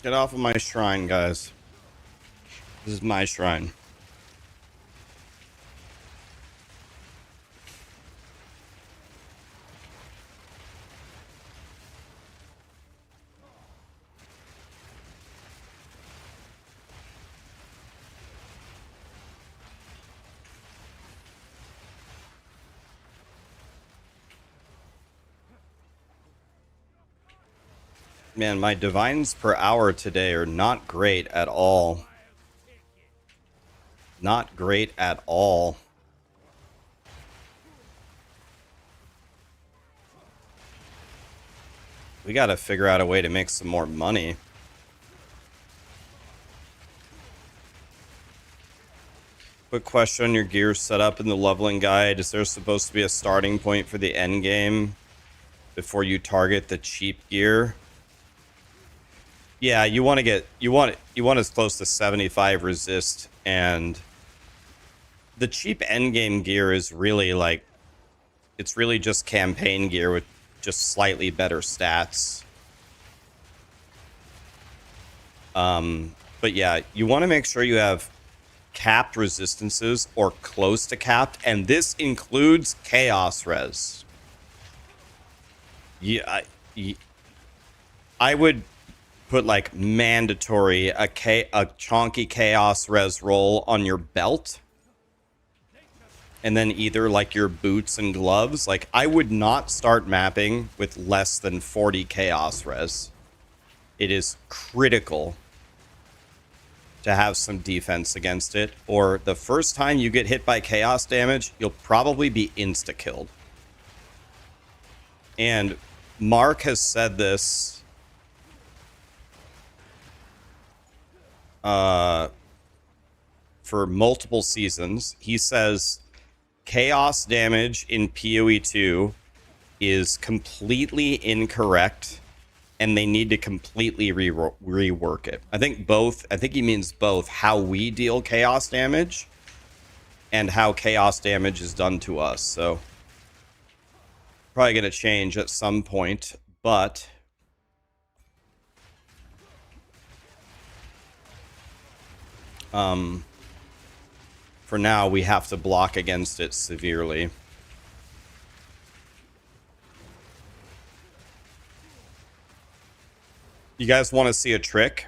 Get off of my shrine, guys. This is my shrine. Man, my divines per hour today are not great at all. Not great at all. We gotta figure out a way to make some more money. Quick question on your gear setup in the leveling guide. Is there supposed to be a starting point for the end game before you target the cheap gear? Yeah, you want to get you want as close to 75 resist, and the cheap end game gear is really like, it's really just campaign gear with just slightly better stats. But yeah, you want to make sure you have capped resistances or close to capped, and this includes chaos res. Yeah, I would put like mandatory a chonky chaos res roll on your belt, and then either like your boots and gloves. Like, I would not start mapping with less than 40 chaos res. It is critical to have some defense against it, or the first time you get hit by chaos damage, you'll probably be insta-killed. And Mark has said this for multiple seasons. He says chaos damage in PoE 2 is completely incorrect, and they need to completely rework it. I think he means both how we deal chaos damage and how chaos damage is done to us. So probably going to change at some point, but for now we have to block against it severely. You guys want to see a trick?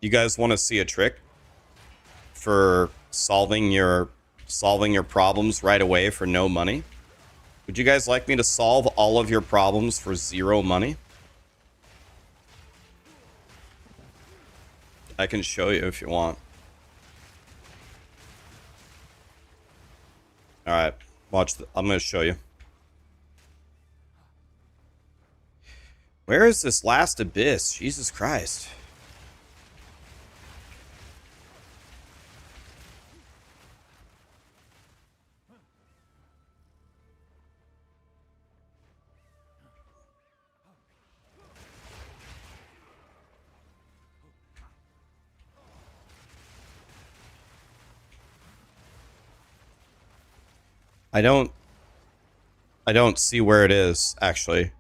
You guys want to see a trick for solving your problems right away for no money? Would you guys like me to solve all of your problems for 0 money? I can show you if you want. All right, watch. I'm going to show you. Where is this last abyss? Jesus Christ. I don't see where it is, actually. It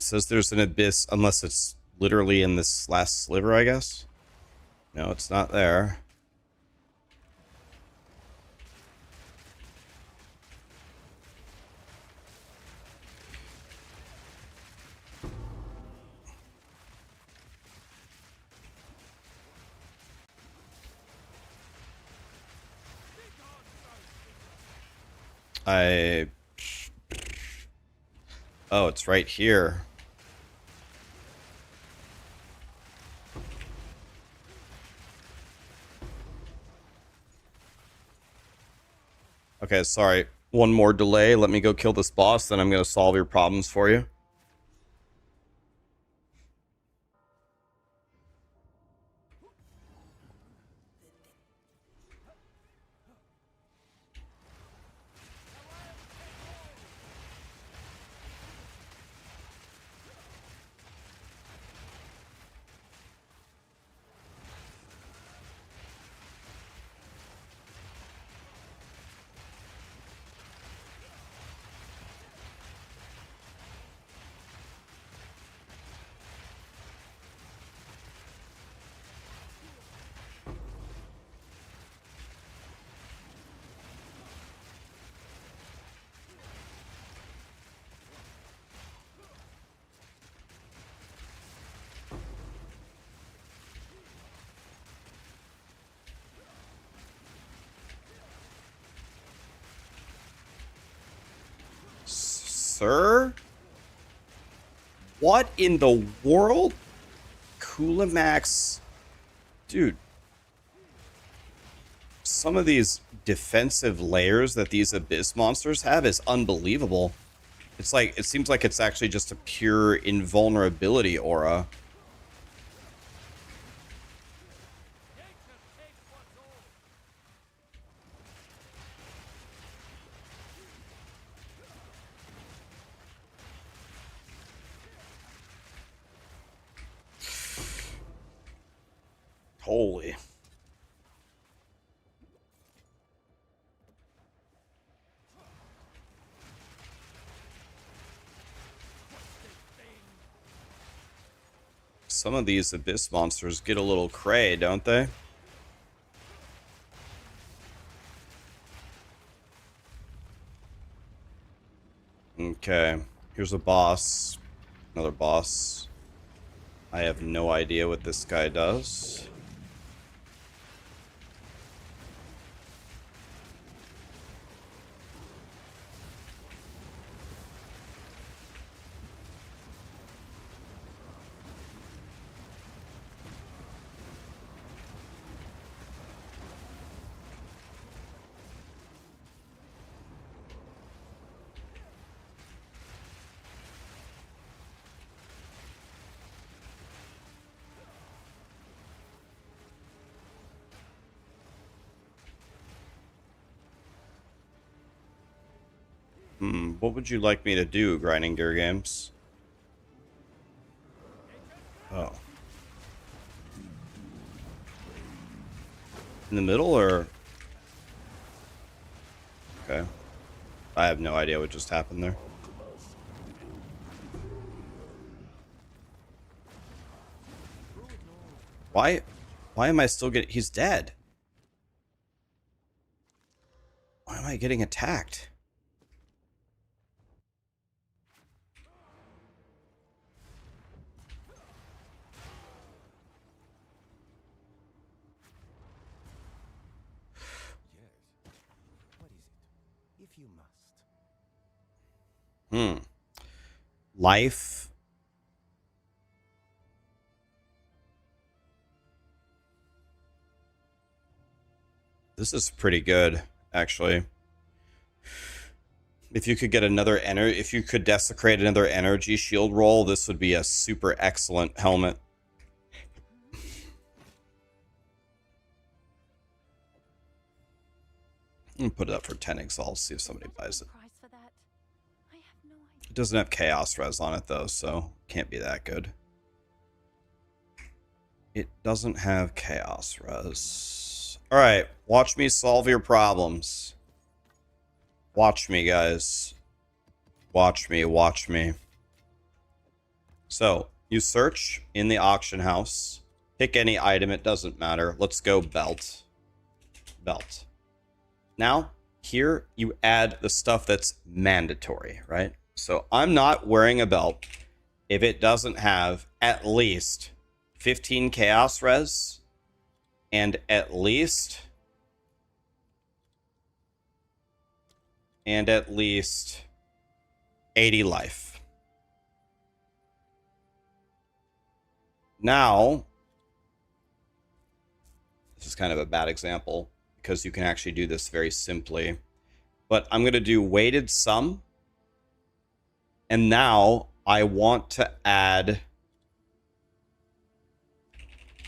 says there's an abyss, unless it's literally in this last sliver, I guess. No, it's not there. Oh, it's right here. Okay, sorry. One more delay. Let me go kill this boss, then I'm going to solve your problems for you. Sir? What in the world? Kulamax. Dude. Some of these defensive layers that these Abyss monsters have is unbelievable. It's like, it seems like it's actually just a pure invulnerability aura. Holy. Some of these Abyss monsters get a little cray, don't they? Okay. Here's a boss. Another boss. I have no idea what this guy does. What would you like me to do, Grinding Gear Games? Oh. In the middle, or? Okay. I have no idea what just happened there. Why am I still getting... He's dead. Why am I getting attacked? What is it? If you must. Life. This is pretty good, actually. If you could get another if you could desecrate another energy shield roll, this would be a super excellent helmet. I'm gonna put it up for 10 Exile, see if somebody buys it. Price for that? I have no idea. It doesn't have Chaos Res on it, though, so can't be that good. It doesn't have Chaos Res. Alright, watch me solve your problems. Watch me, guys. Watch me, watch me. So, you search in the auction house. Pick any item, it doesn't matter. Let's go belt. Belt. Now, here you add the stuff that's mandatory, right? So I'm not wearing a belt if it doesn't have at least 15 Chaos Res and at least 80 life. Now, this is kind of a bad example because you can actually do this very simply. But I'm going to do weighted sum. And now I want to add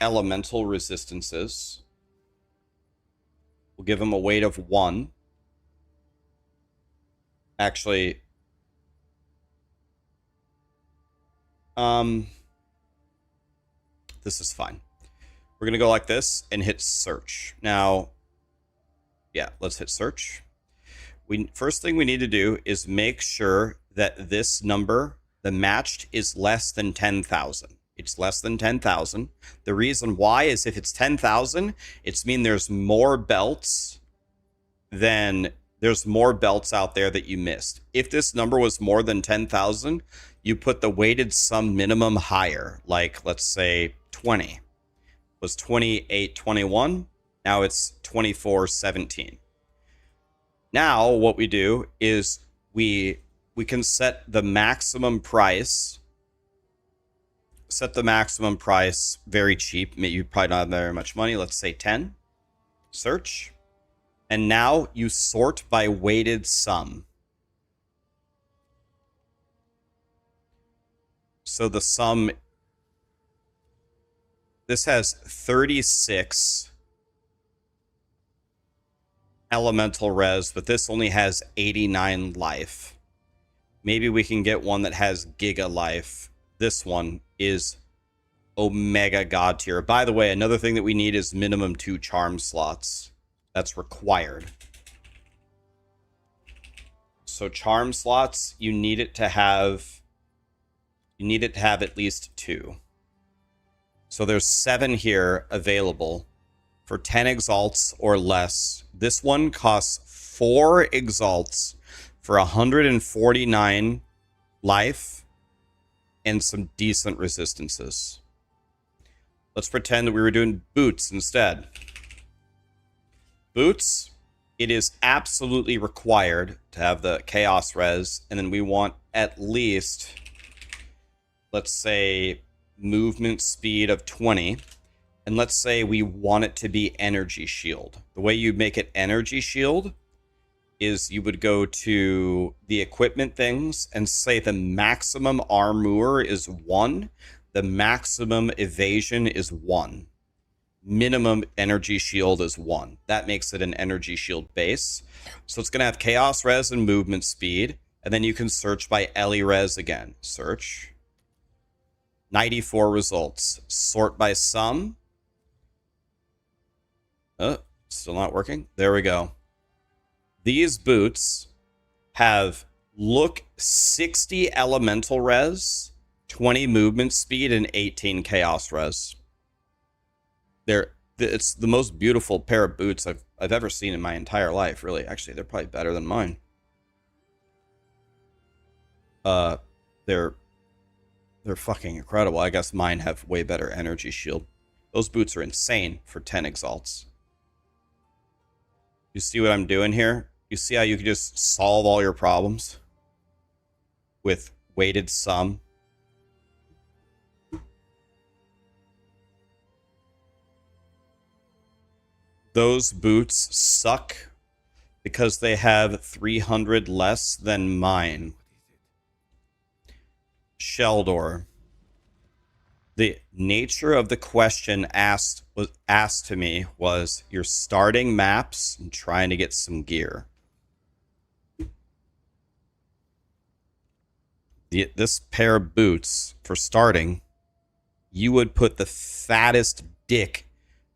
elemental resistances. We'll give them a weight of 1. Actually, this is fine. We're going to go like this and hit search. Now, yeah, let's hit search. First thing we need to do is make sure that this number, the matched, is less than 10,000. It's less than 10,000. The reason why is if it's 10,000, it's mean there's more belts than there's more belts out there that you missed. If this number was more than 10,000, you put the weighted sum minimum higher, like let's say 20. It was 28.21. Now it's 24.17. Now what we do is we can set the maximum price set the maximum price very cheap. You probably don't have very much money. Let's say 10. Search. And now you sort by weighted sum. So the sum, this has 36 elemental res, but this only has 89 life. Maybe we can get one that has giga life. This one is Omega God tier. By the way, another thing that we need is minimum 2 charm slots. That's required. So charm slots, you need it to have at least 2. So there's 7 here available for 10 exalts or less. This one costs 4 exalts for 149 life and some decent resistances. Let's pretend that we were doing boots instead. Boots, it is absolutely required to have the chaos res, and then we want at least, let's say, movement speed of 20. And let's say we want it to be energy shield. The way you make it energy shield is you would go to the equipment things and say the maximum armor is 1. The maximum evasion is 1. Minimum energy shield is 1. That makes it an energy shield base. So it's going to have chaos res and movement speed. And then you can search by Ellie res again. Search. 94 results. Sort by sum. Still not working. There we go. These boots have, look, 60 elemental res, 20 movement speed, and 18 chaos res. It's the most beautiful pair of boots I've ever seen in my entire life, really. Actually, they're probably better than mine. They're fucking incredible. I guess mine have way better energy shield. Those boots are insane for 10 exalts. You see what I'm doing here? You see how you can just solve all your problems with weighted sum? Those boots suck because they have 300 less than mine. Sheldor. The nature of the question asked to me was, you're starting maps and trying to get some gear. This pair of boots, for starting, you would put the fattest dick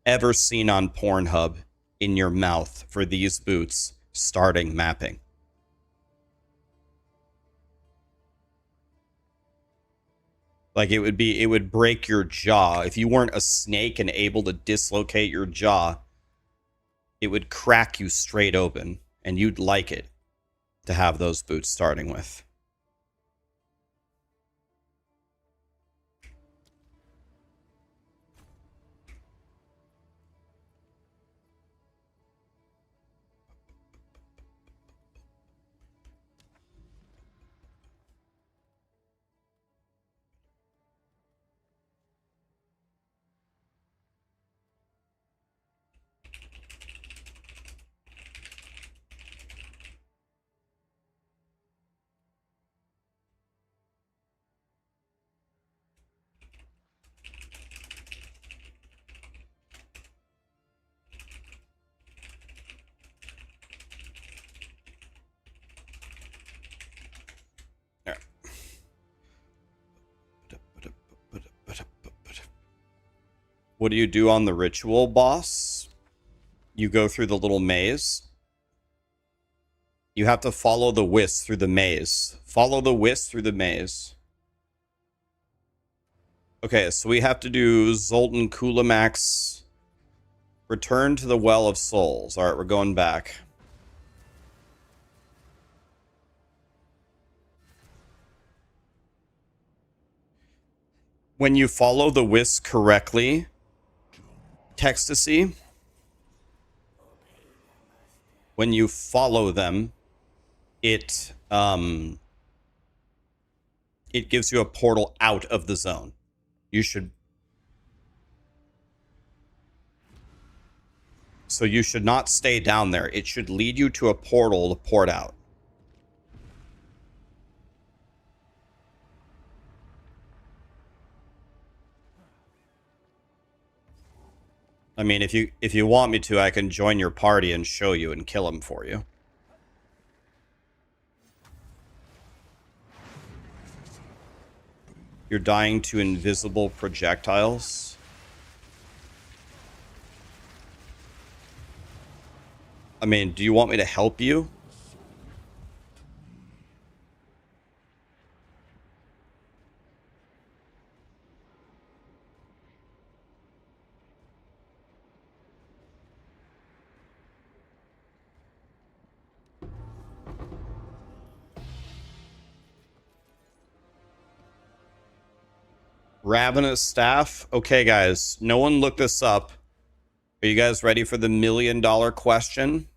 ever seen on Pornhub in your mouth for these boots starting mapping. Like, it would break your jaw. If you weren't a snake and able to dislocate your jaw, it would crack you straight open, and you'd like it to have those boots starting with. What do you do on the ritual boss? You go through the little maze. You have to follow the wisp through the maze. Follow the wisp through the maze. Okay, so we have to do Zoltan Kulamax. Return to the Well of Souls. Alright, we're going back. When you follow the wisp correctly, Textasy, when you follow them, it gives you a portal out of the zone. You should... So you should not stay down there. It should lead you to a portal to port out. I mean, if you want me to, I can join your party and show you and kill him for you. You're dying to invisible projectiles. I mean, do you want me to help you? Ravenous staff. Okay, guys, no one look this up. Are you guys ready for the $1 million question?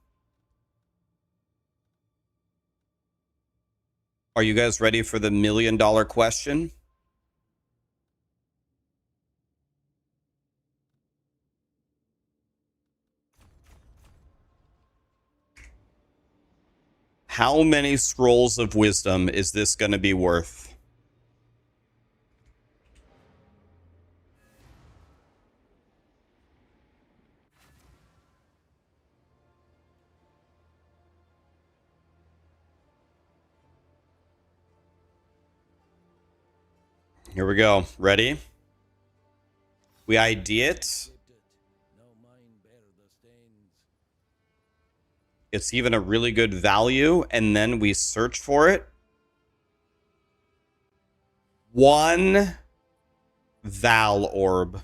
Are you guys ready for the $1 million question? How many scrolls of wisdom is this going to be worth? Here we go. Ready? We ID it. It's even a really good value, and then we search for it. 1 Val orb.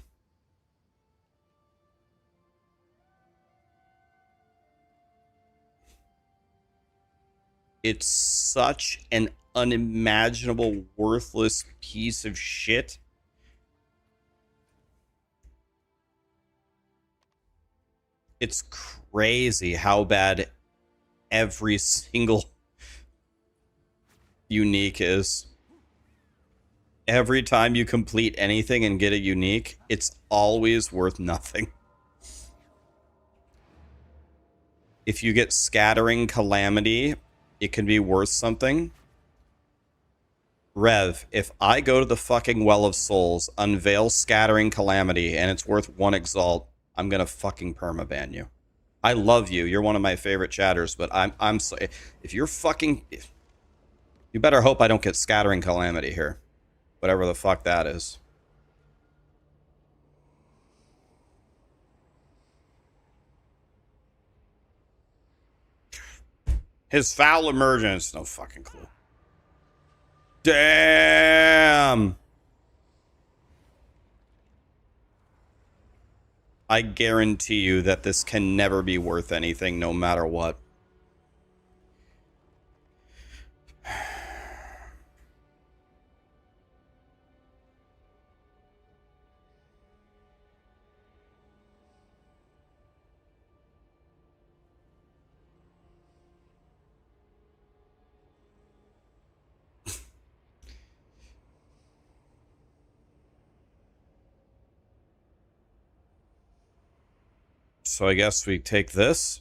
It's such an unimaginable, worthless piece of shit. It's crazy how bad every single unique is. Every time you complete anything and get a unique, it's always worth nothing. If you get Scattering Calamity, it can be worth something. Rev, if I go to the fucking Well of Souls, unveil Scattering Calamity, and it's worth 1 Exalt, I'm gonna fucking permaban you. I love you. You're one of my favorite chatters, but I'm so... If you're fucking... You better hope I don't get Scattering Calamity here. Whatever the fuck that is. His foul emergence. No fucking clue. Damn. I guarantee you that this can never be worth anything, no matter what. So I guess we take this.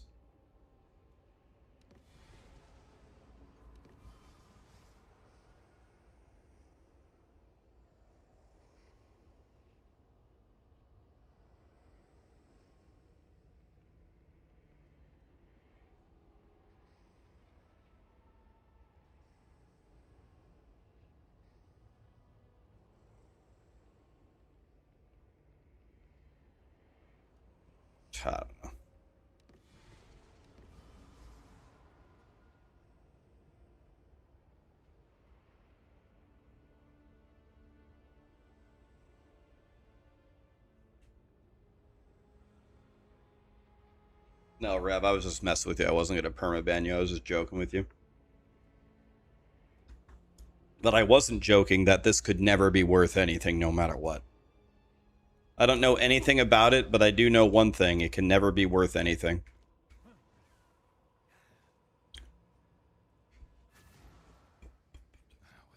I don't know. No, Rev, I was just messing with you. I wasn't going to permaban you. I was just joking with you. But I wasn't joking that this could never be worth anything, no matter what. I don't know anything about it, but I do know one thing. It can never be worth anything. What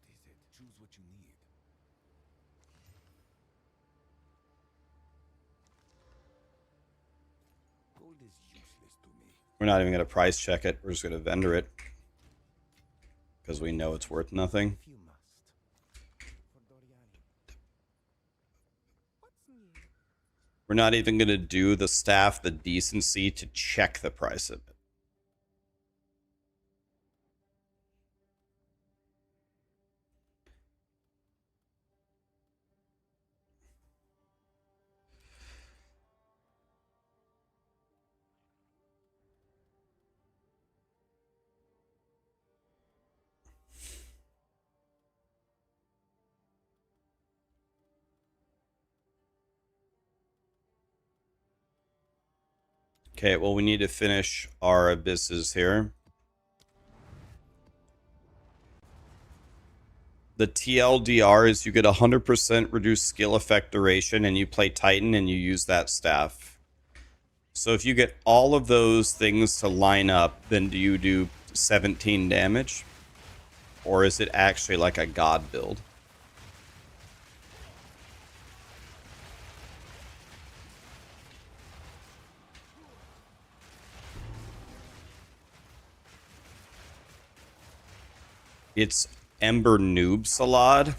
is it? Choose what you need. is useless to me. We're not even going to price check it. We're just going to vendor it. Because we know it's worth nothing. If you must. For Doriani. What's new? We're not even going to do the staff the decency to check the price of it. Okay, well, we need to finish our abysses here. The TLDR is you get 100% reduced skill effect duration and you play Titan and you use that staff. So if you get all of those things to line up, then do you do 17 damage? Or is it actually like a god build? It's Ember Noob Salad.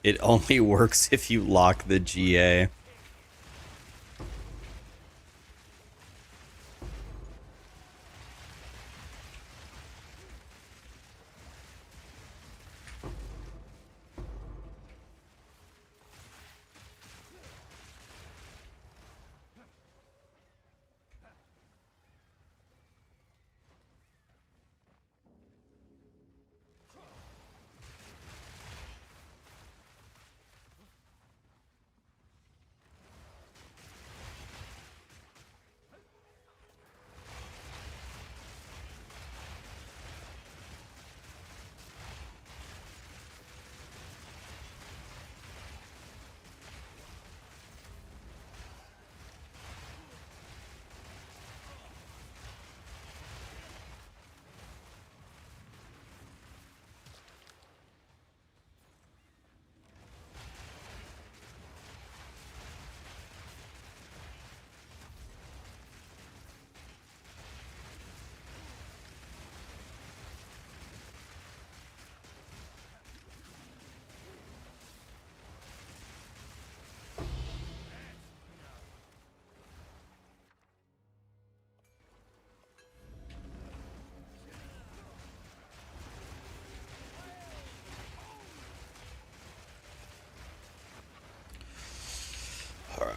It only works if you lock the GA. All right.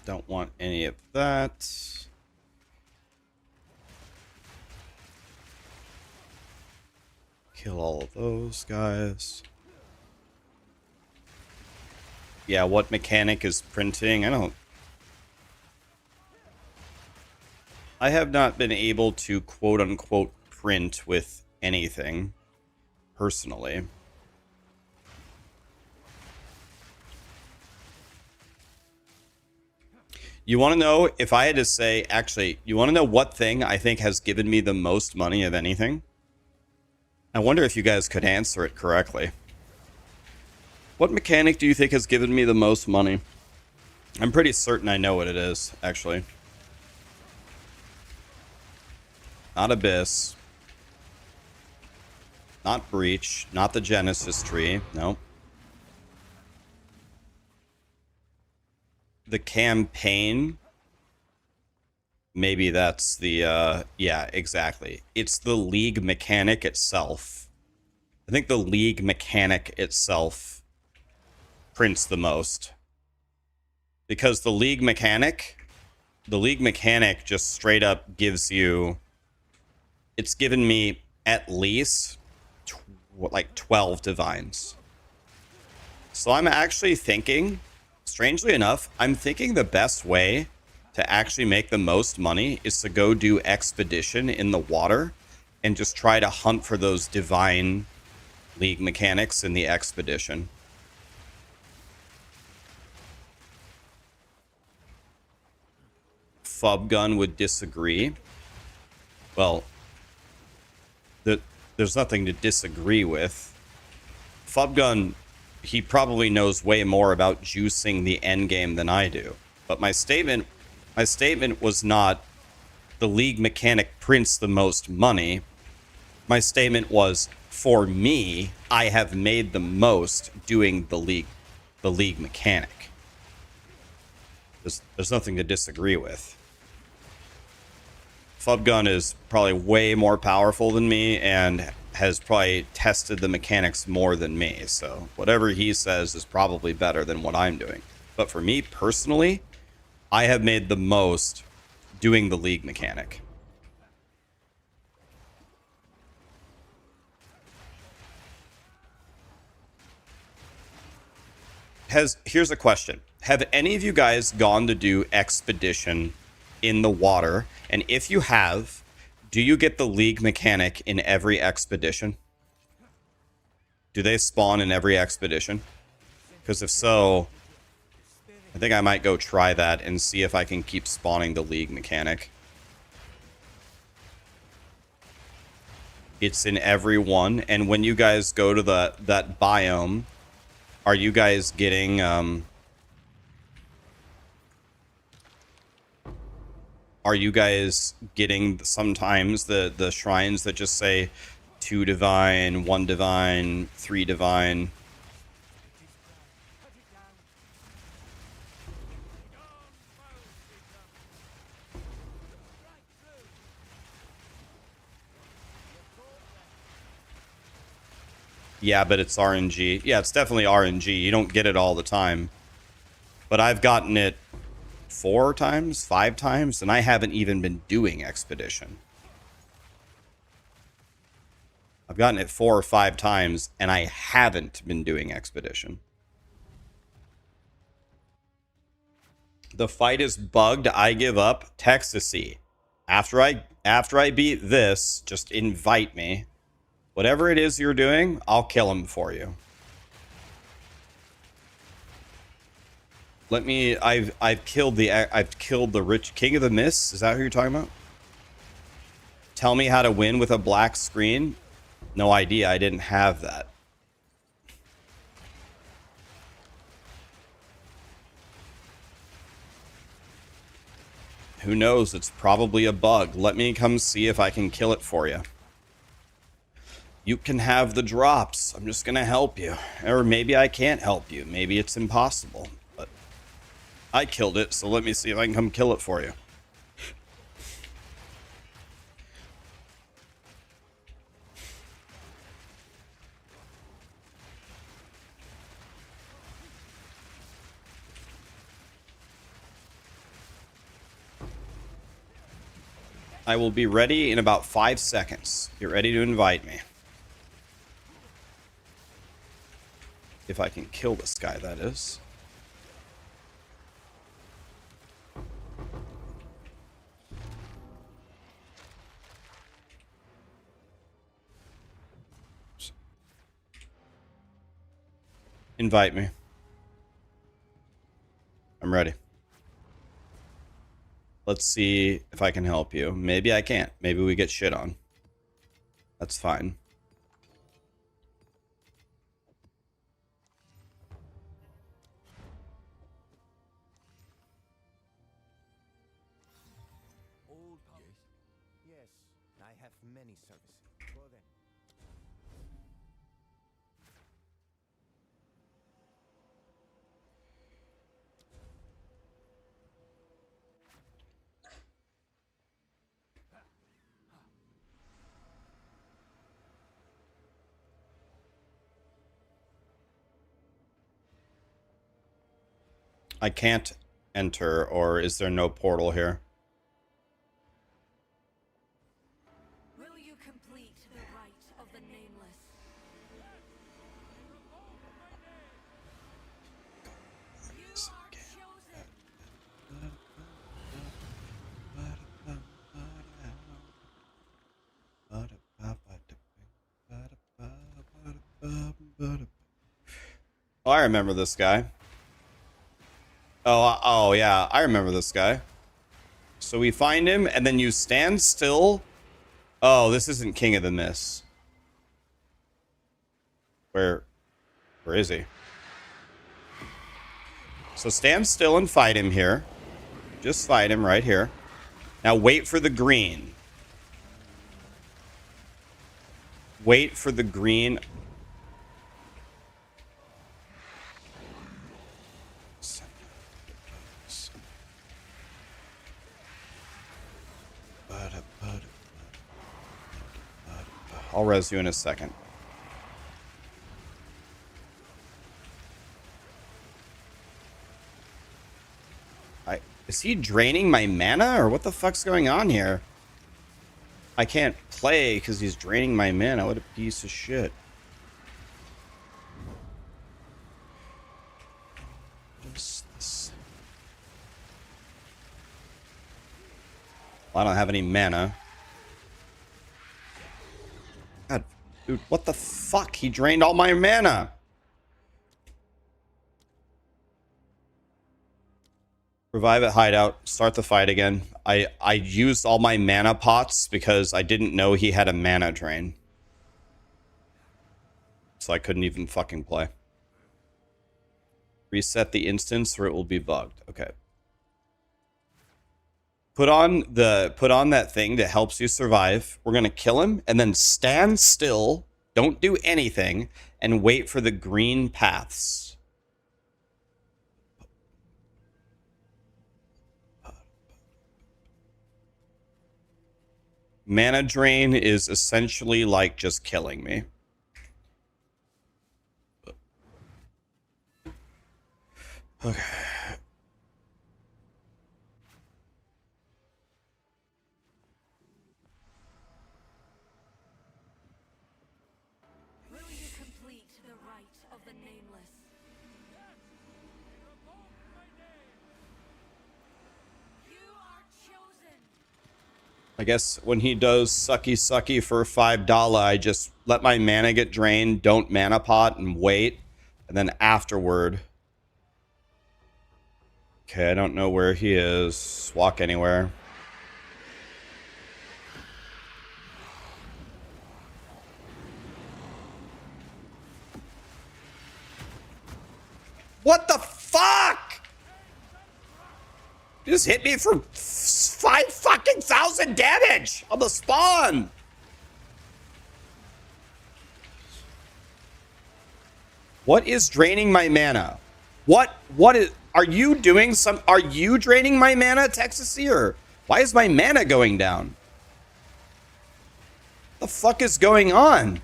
Don't want any of that. Kill all of those guys. Yeah, what mechanic is printing? I have not been able to quote-unquote print with anything, personally. You want to know if I had to say, actually, you want to know what thing I think has given me the most money of anything? I wonder if you guys could answer it correctly. What mechanic do you think has given me the most money? I'm pretty certain I know what it is, actually. Not Abyss. Not Breach. Not the Genesis tree. Nope. The campaign Maybe that's the yeah, exactly. It's the league mechanic itself. I think the league mechanic itself prints the most. Because the league mechanic just straight up gives you, it's given me at least like 12 divines. So I'm actually thinking, strangely enough, I'm thinking the best way to actually make the most money is to go do expedition in the water and just try to hunt for those divine league mechanics in the expedition. Fubgun would disagree. Well, there's nothing to disagree with. Fubgun, he probably knows way more about juicing the end game than I do. But my statement was not the league mechanic prints the most money. My statement was, for me, I have made the most doing the league mechanic. There's nothing to disagree with. Fubgun is probably way more powerful than me and has probably tested the mechanics more than me. So whatever he says is probably better than what I'm doing. But for me personally, I have made the most doing the league mechanic. Here's a question. Have any of you guys gone to do expedition in the water? And if you have, do you get the league mechanic in every expedition? Do they spawn in every expedition? Because if so, I think I might go try that and see if I can keep spawning the league mechanic. It's in every one. And when you guys go to that biome, are you guys getting sometimes the shrines that just say 2 divine, 1 divine, 3 divine? Yeah, but it's RNG. Yeah, it's definitely RNG. You don't get it all the time. But I've gotten it 4 times, 5 times, and I haven't even been doing expedition. I've gotten it 4 or 5 times, and I haven't been doing expedition. The fight is bugged. I give up. Texasy. After I beat this, just invite me. Whatever it is you're doing, I'll kill him for you. Let me. I've killed the rich king of the mists. Is that who you're talking about? Tell me how to win with a black screen. No idea. I didn't have that. Who knows? It's probably a bug. Let me come see if I can kill it for you. You can have the drops. I'm just gonna help you. Or maybe I can't help you. Maybe it's impossible. But I killed it, so let me see if I can come kill it for you. I will be ready in about 5 seconds. Get ready to invite me. If I can kill this guy, that is. Invite me. I'm ready. Let's see if I can help you. Maybe I can't. Maybe we get shit on. That's fine. Old yes. I have many services. Go then. I can't enter, or is there no portal here? Will you complete the rite of the nameless? You are chosen. Oh, I remember this guy. Oh yeah, I remember this guy. So we find him, and then you stand still. Oh, this isn't King of the Mist. Where is he? So stand still and fight him here. Just fight him right here. Now wait for the green. Wait for the green. I'll res you in a second. Is he draining my mana, or what the fuck's going on here? I can't play because he's draining my mana. What a piece of shit. Well, I don't have any mana. God, dude, what the fuck? He drained all my mana. Revive at hideout. Start the fight again. I used all my mana pots because I didn't know he had a mana drain. So I couldn't even fucking play. Reset the instance or it will be bugged. Okay. Put on that thing that helps you survive. We're gonna kill him and then stand still. Don't do anything and wait for the green paths. Mana drain is essentially like just killing me. Okay. Will you complete the rite of the nameless? You are chosen. I guess when he does sucky sucky for $5, I just let my mana get drained, don't mana pot, and wait. And then afterward... Okay, I don't know where he is. Walk anywhere. What the fuck? You just hit me for 5,000 damage on the spawn. What is draining my mana? What is... Are you doing some... Are you draining my mana, Texas Seer? Why is my mana going down? The fuck is going on?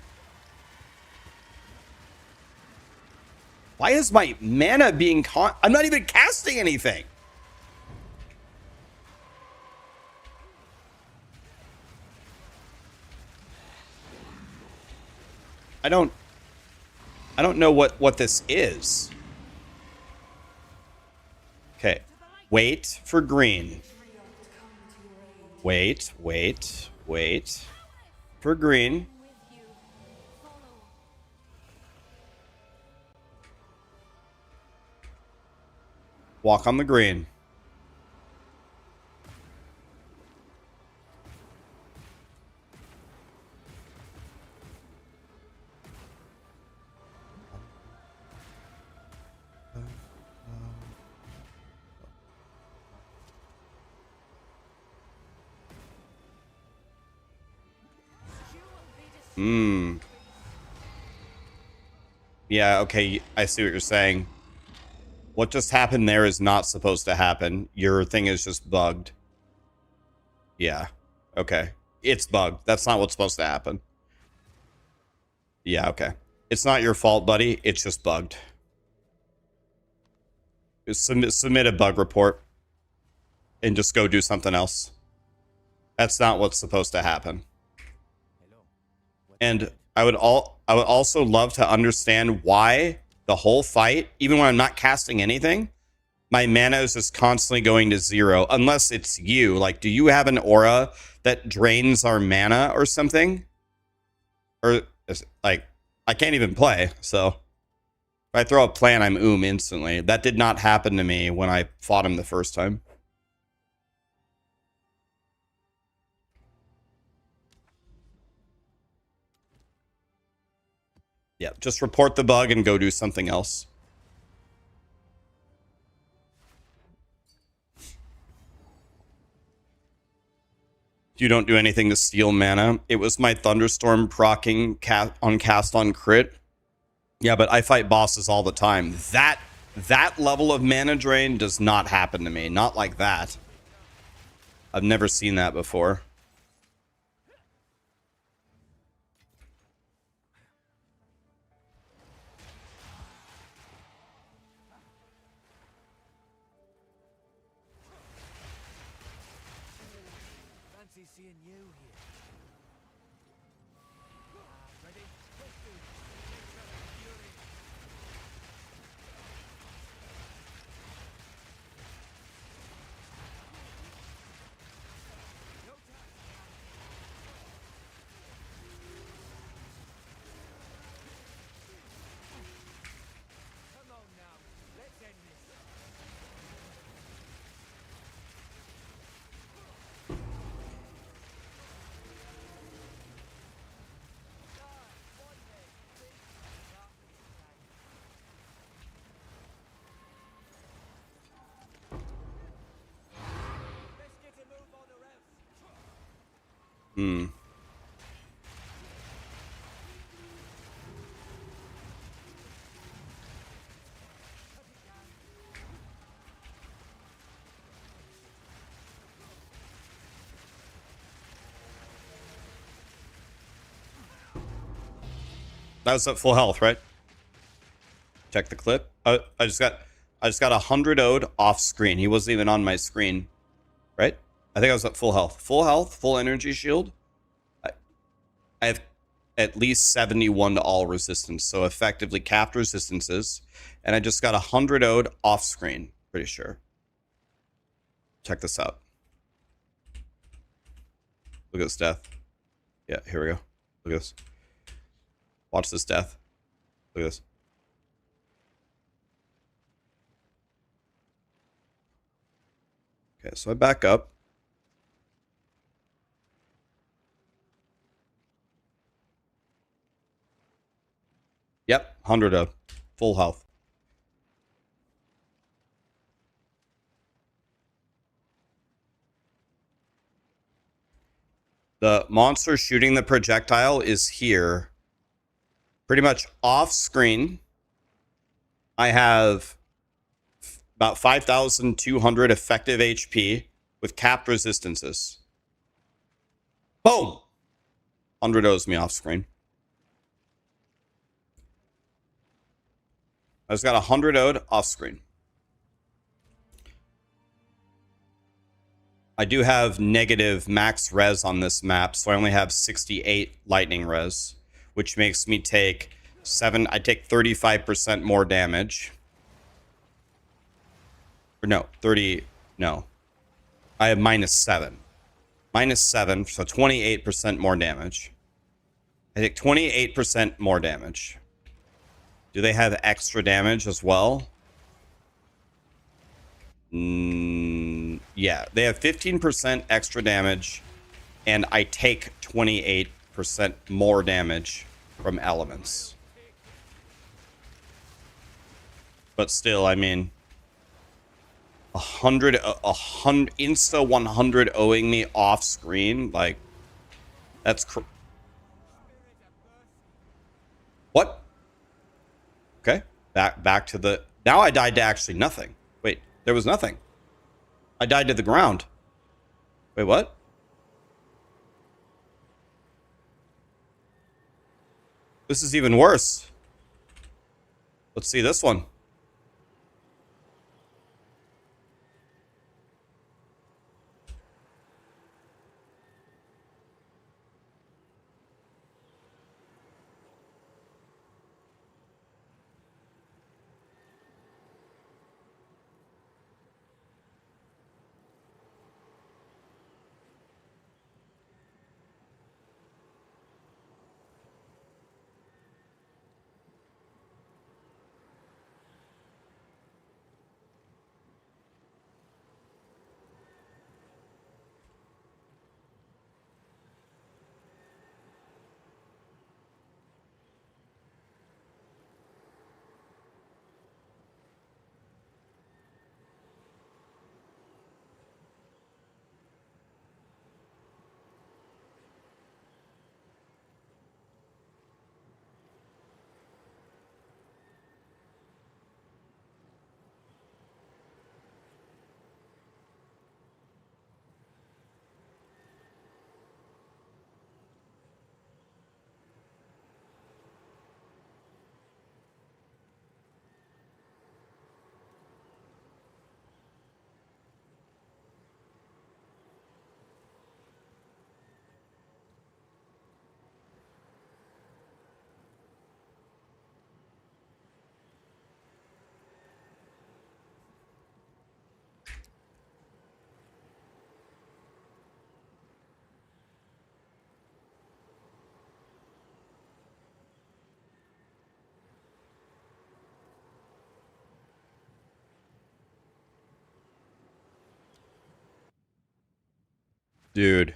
Why is my mana being... I'm not even casting anything. I don't know what this is. Okay. Wait for green. Wait for green. Walk on the green. Yeah, okay, I see what you're saying. What just happened there is not supposed to happen. Your thing is just bugged. Yeah, okay. It's bugged. That's not what's supposed to happen. Yeah, okay. It's not your fault, buddy. It's just bugged. Submit a bug report and just go do something else. That's not what's supposed to happen. Hello. What's And good? I would also love to understand why the whole fight, even when I'm not casting anything, my mana is just constantly going to 0, unless it's you. Like, do you have an aura that drains our mana or something? Or like, I can't even play. So if I throw a plan, I'm instantly. That did not happen to me when I fought him the first time. Yeah, just report the bug and go do something else. You don't do anything to steal mana. It was my Thunderstorm proccing cast on crit. Yeah, but I fight bosses all the time. That level of mana drain does not happen to me. Not like that. I've never seen that before. Fancy seeing you here. Ready? Let's do this. Fury. No time. Come on now. Let's end this. Let's get a move on or else. Hmm. That was at full health, right? Check the clip. I just got 100 ode off screen. He wasn't even on my screen, right? I think I was at full health. Full health, full energy shield. I have at least 71 to all resistance, so effectively capped resistances. And I just got 100 ode off screen, pretty sure. Check this out. Look at this death. Yeah, here we go. Look at this. Watch this death. Look at this. Okay, so I back up. Yep, 100 of full health. The monster shooting the projectile is here. Pretty much off screen. I have about 5,200 effective HP with capped resistances. Boom! 100 O's me off screen. I just got 100 O'd off screen. I do have negative max res on this map, so I only have 68 lightning res, which makes me take I take 35% more damage. Or no, 30, no. I have -7. -7, so 28% more damage. I take 28% more damage. Do they have extra damage as well? Yeah, they have 15% extra damage, and I take 28% more damage from elements. But still, I mean, 100 insta 100 owing me off screen, like, that's what? Okay, back to the. Now I died to actually nothing. Wait, there was nothing. I died to the ground. Wait, what? This is even worse. Let's see this one. Dude.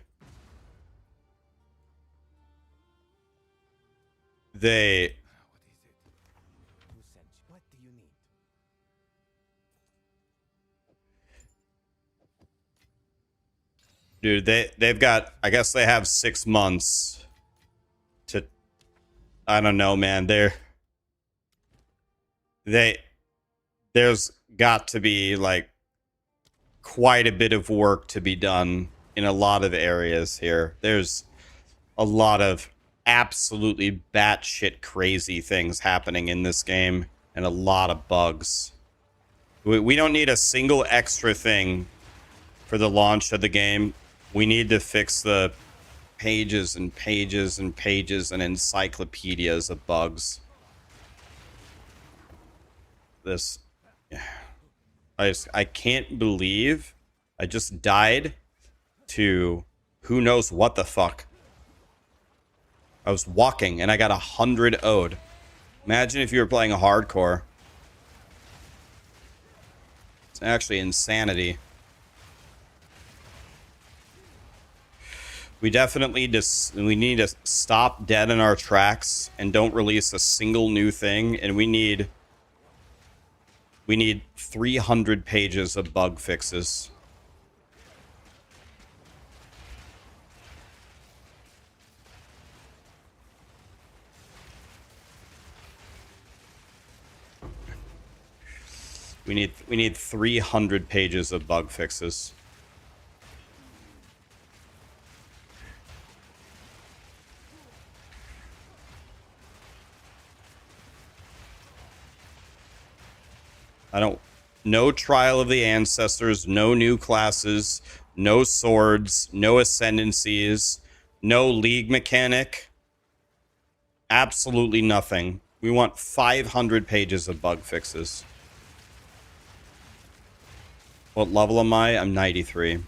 They... What is it? Who sent you? What do you need? Dude, they've got... I guess they have 6 months to... I don't know, man. There's got to be, like, quite a bit of work to be done in a lot of areas here. There's a lot of absolutely batshit crazy things happening in this game and a lot of bugs. We don't need a single extra thing for the launch of the game. We need to fix the pages and pages and pages and encyclopedias of bugs. This... I can't believe I just died to who knows what the fuck. I was walking and I got 100 ode. Imagine if you were playing a hardcore. It's actually insanity. We definitely we need to stop dead in our tracks and don't release a single new thing. And we need 300 pages of bug fixes. We need 300 pages of bug fixes. No Trial of the Ancestors, no new classes, no swords, no ascendancies, no league mechanic. Absolutely nothing. We want 500 pages of bug fixes. What level am I? I'm 93.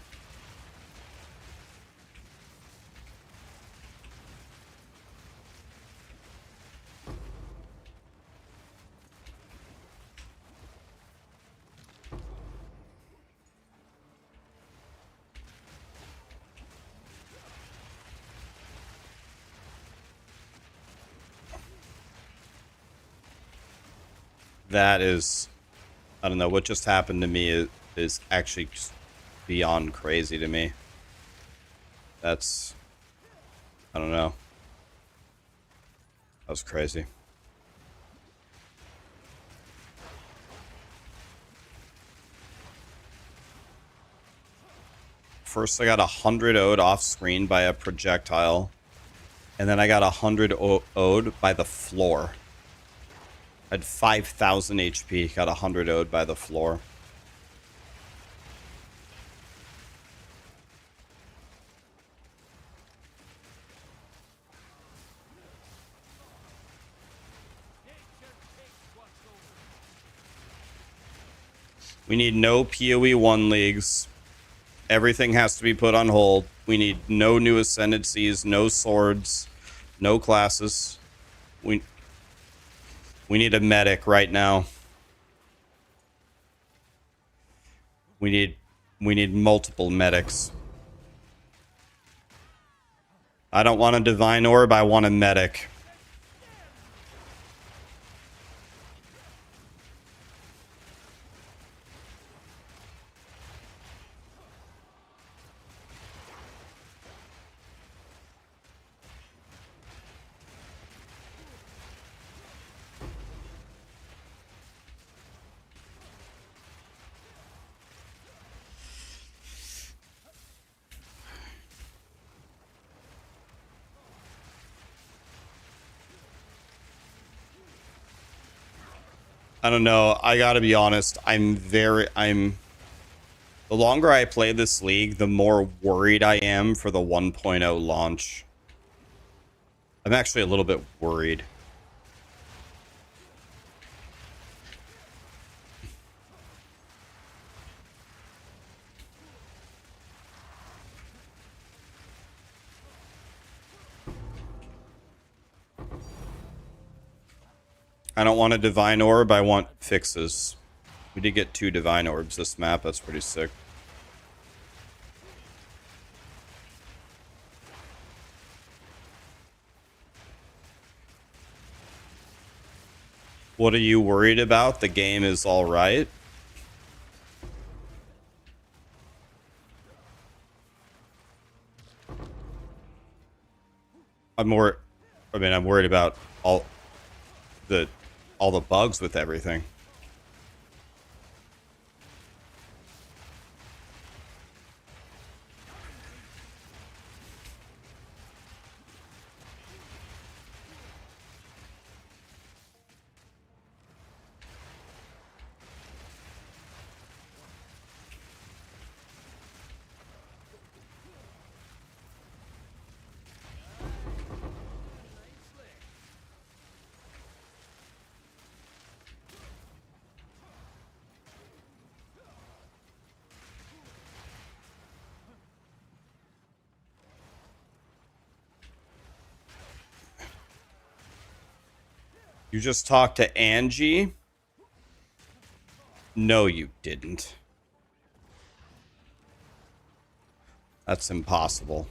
That is... I don't know. What just happened to me is actually just beyond crazy to me. That's... I don't know. That was crazy. First, I got 100 ode off screen by a projectile. And then I got 100 ode by the floor. I had 5,000 HP, got 100 ode by the floor. We need no PoE 1 leagues. Everything has to be put on hold. We need no new ascendancies, no swords, no classes. We need a medic right now. We need multiple medics. I don't want a divine orb, I want a medic. I don't know. I gotta be honest. The longer I play this league, the more worried I am for the 1.0 launch. I'm actually a little bit worried. I don't want a divine orb, I want fixes. We did get 2 divine orbs this map, that's pretty sick. What are you worried about? The game is all right. I'm more. I mean, I'm worried about the all the bugs with everything. You just talked to Angie? No, you didn't. That's impossible.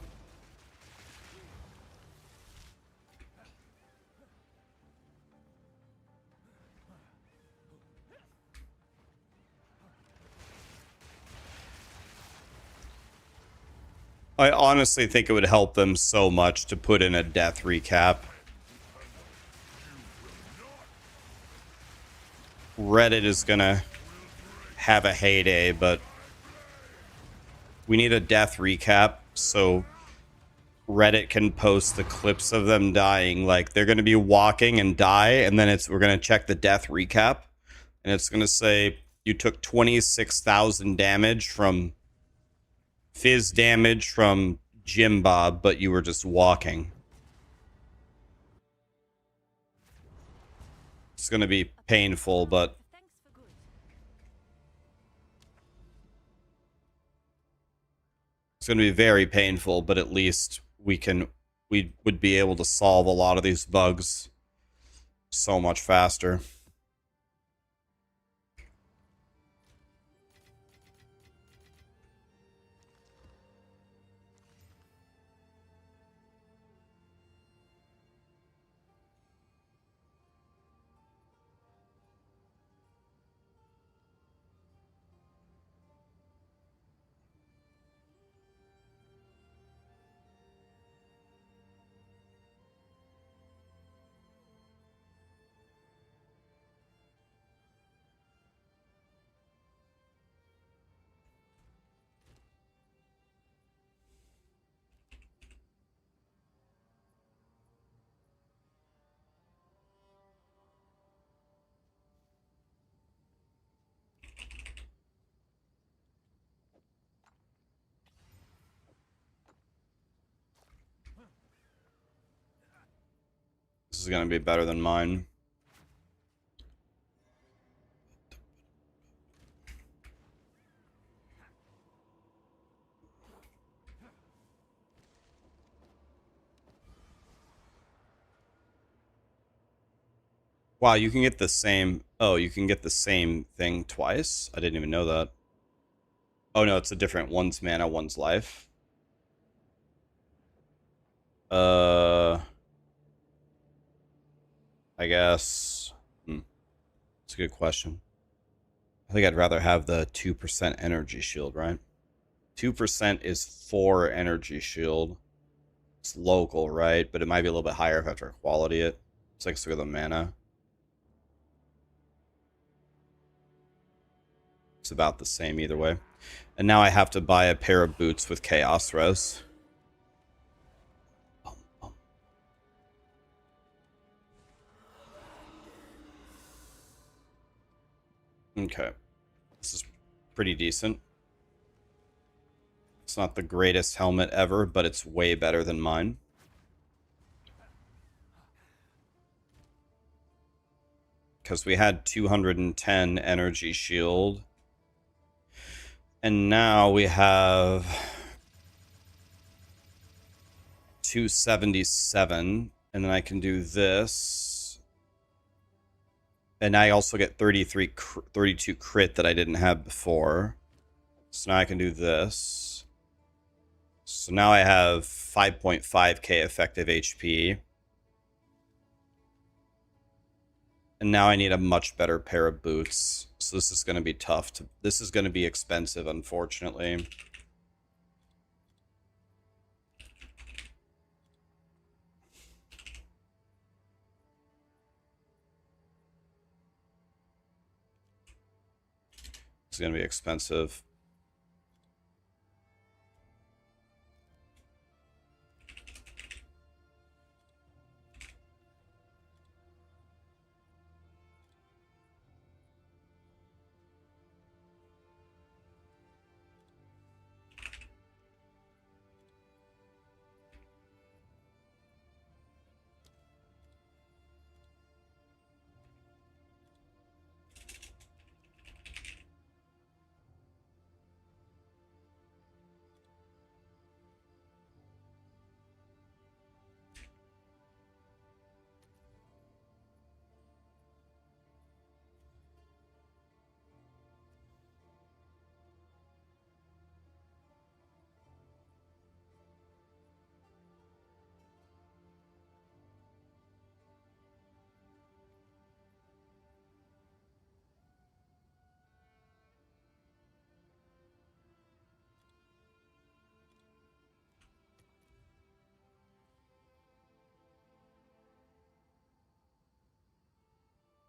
I honestly think it would help them so much to put in a death recap. Reddit is gonna have a heyday, but we need a death recap so Reddit can post the clips of them dying. Like, they're gonna be walking and die, and then we're gonna check the death recap, and it's gonna say you took 26,000 damage from fizz damage from Jim Bob, but you were just walking. It's gonna be painful, but Thanks for good. it's gonna be very painful, but at least we would be able to solve a lot of these bugs so much faster. This is gonna be better than mine. Wow, you can get the same... Oh, you can get the same thing twice? I didn't even know that. Oh no, it's a different one's mana, one's life. I guess... It's a good question. I think I'd rather have the 2% energy shield, right? 2% is 4 energy shield. It's local, right? But it might be a little bit higher if I have to quality it. It's like through the mana. It's about the same either way. And now I have to buy a pair of boots with Chaos Res. Okay. This is pretty decent. It's not the greatest helmet ever, but it's way better than mine. Because we had 210 energy shield. And now we have 277. And then I can do this. And I also get 32 crit that I didn't have before. So now I can do this. So now I have 5.5k effective HP. And now I need a much better pair of boots. So this is going to be tough. This is going to be expensive, unfortunately. It's going to be expensive.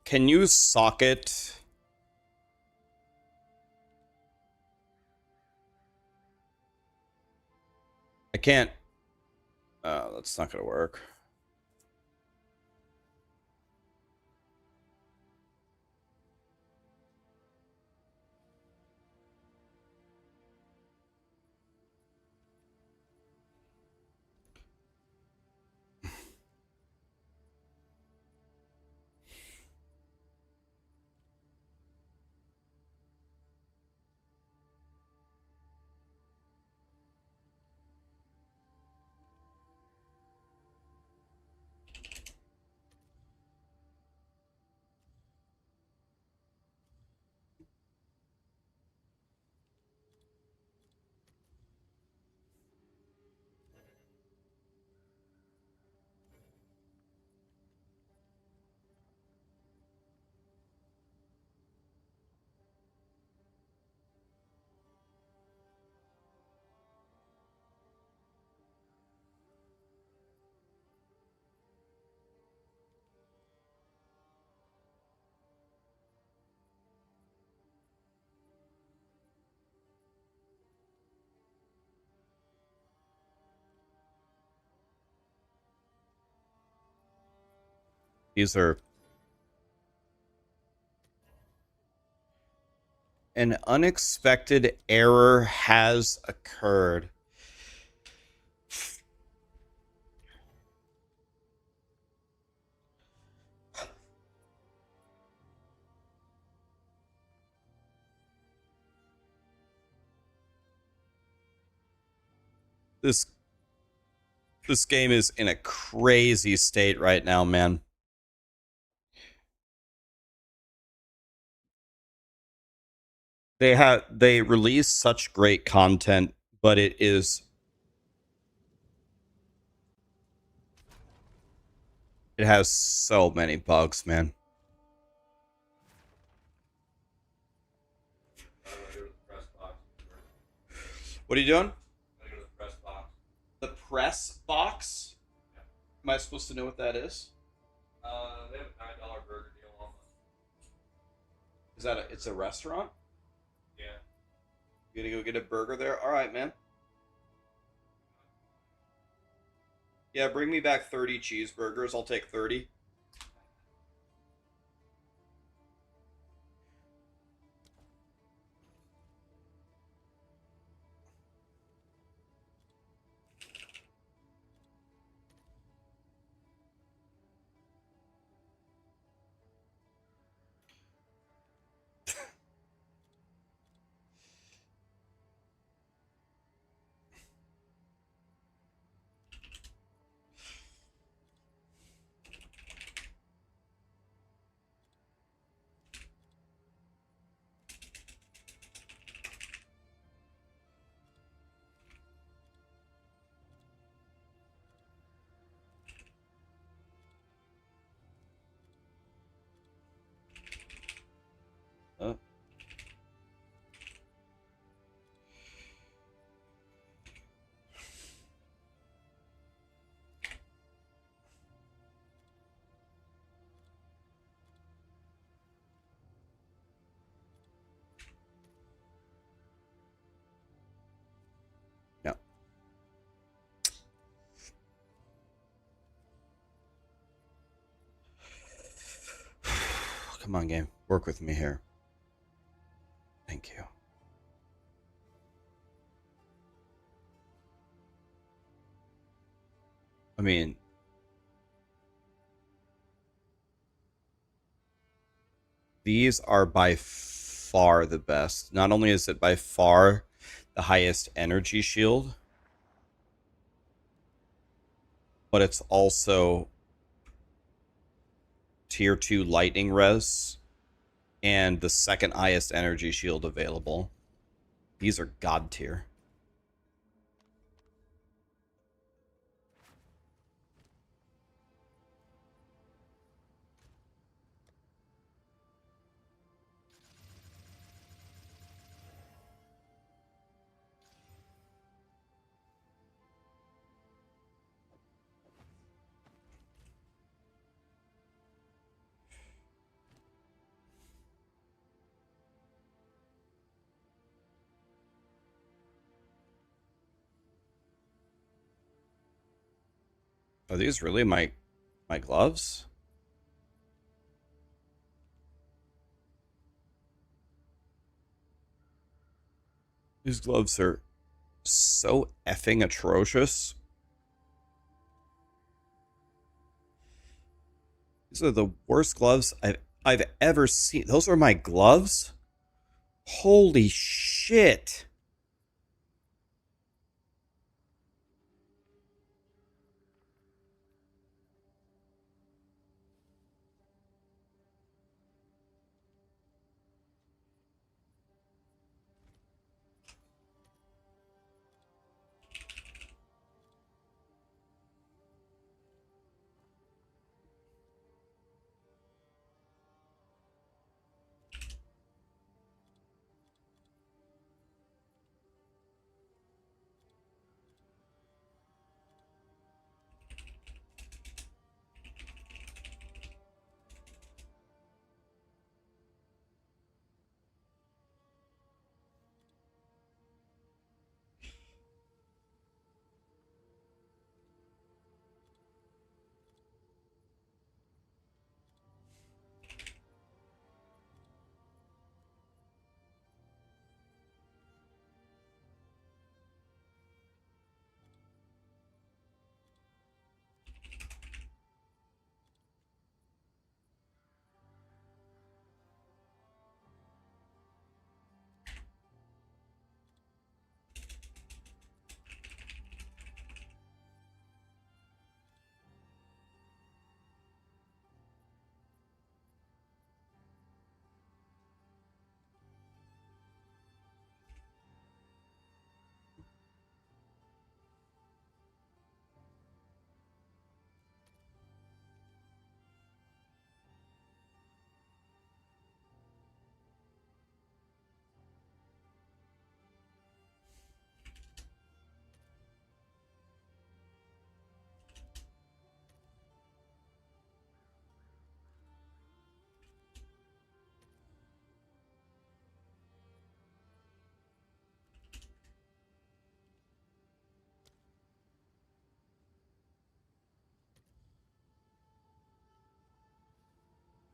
Can you socket? I can't. That's not going to work. These are... An unexpected error has occurred. This game is in a crazy state right now, man. They release such great content, but it has so many bugs, man. What are you doing? The press box? Am I supposed to know what that is? They have a $9 burger deal on them. Is that it's a restaurant? Yeah. You gonna go get a burger there? All right, man. Yeah, bring me back 30 cheeseburgers. I'll take 30. Come on, game. Work with me here. Thank you. I mean, these are by far the best. Not only is it by far the highest energy shield, but it's also tier 2 lightning res and the second highest energy shield available. These are god tier. Are these really my gloves? These gloves are so effing atrocious. These are the worst gloves I've ever seen. Those are my gloves? Holy shit.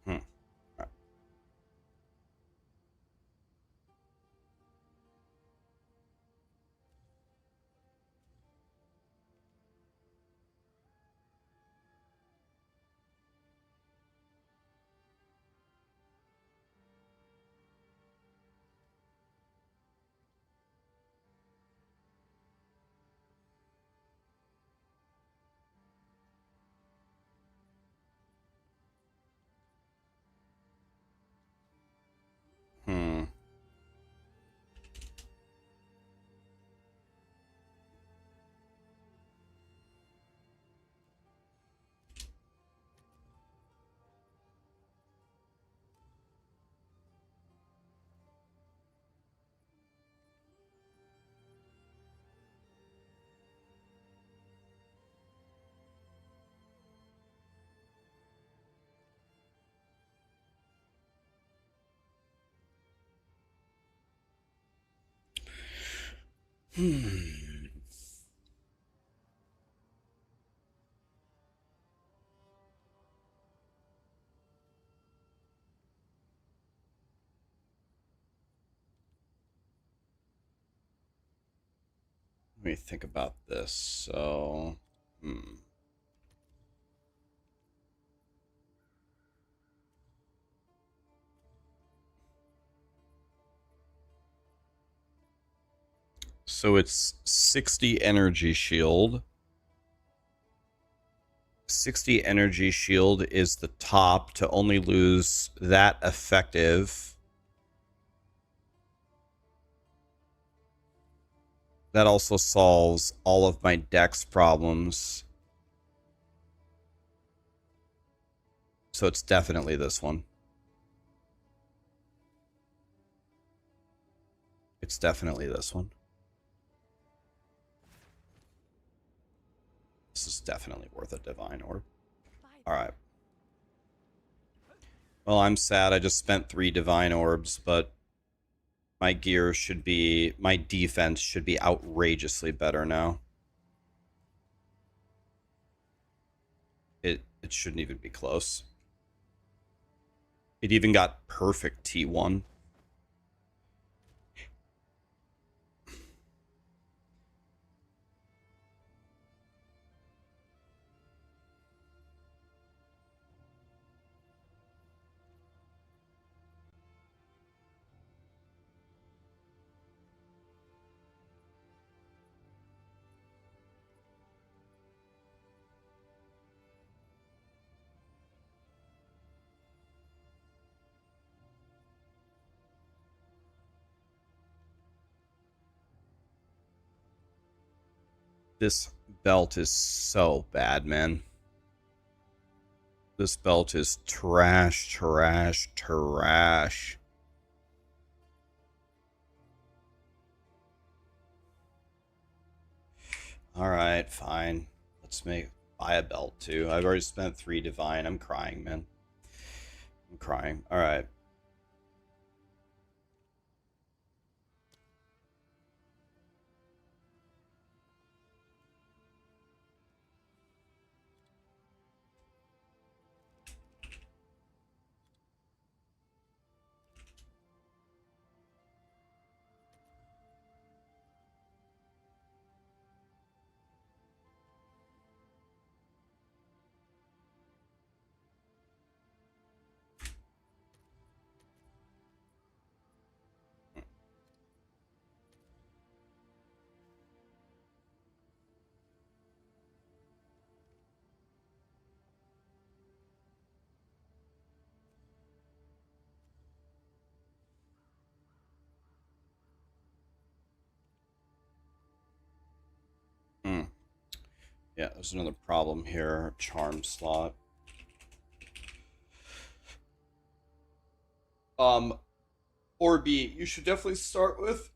Hmm. Hmm. Hmm. Let me think about this. So, So it's 60 energy shield. 60 energy shield is the top to only lose that effective. That also solves all of my dex problems. So it's definitely this one. It's definitely this one. This is definitely worth a divine orb. Alright. Well, I'm sad I just spent 3 divine orbs, but my gear should be... my defense should be outrageously better now. It shouldn't even be close. It even got perfect T1. This belt is so bad, man. This belt is trash, trash, trash. Alright, fine. Let's buy a belt too. I've already spent 3 divine. I'm crying, man. I'm crying. Alright. Yeah, there's another problem here. Charm slot. Or B, you should definitely start with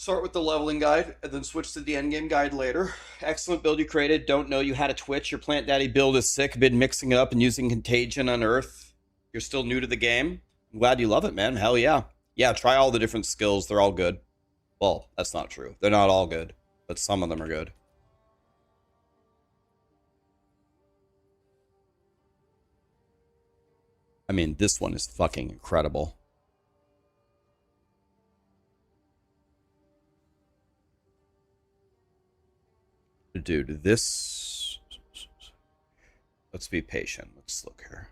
the leveling guide and then switch to the endgame guide later. Excellent build you created. Don't know you had a Twitch. Your Plant Daddy build is sick. Been mixing it up and using Contagion on Earth. You're still new to the game. I'm glad you love it, man. Hell yeah. Yeah, try all the different skills. They're all good. Well, that's not true. They're not all good, but some of them are good. I mean, this one is fucking incredible. Dude, this... Let's be patient. Let's look here.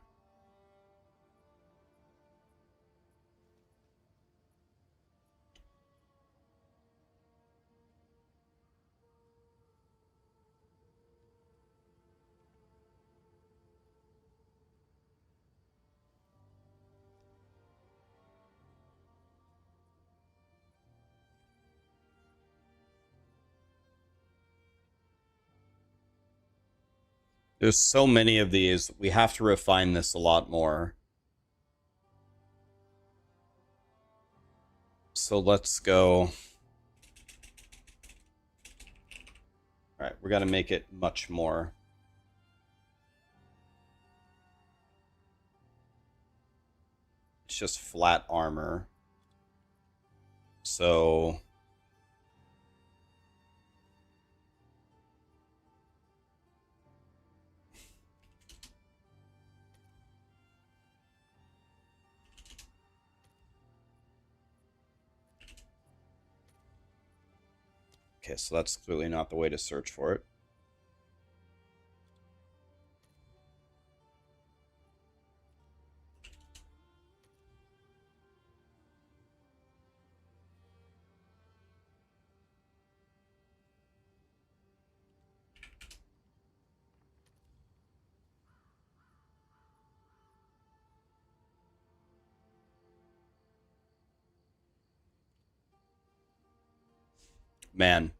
There's so many of these. We have to refine this a lot more. So let's go. All right, we're going to make it much more. It's just flat armor. So... Okay, so that's clearly not the way to search for it. Man,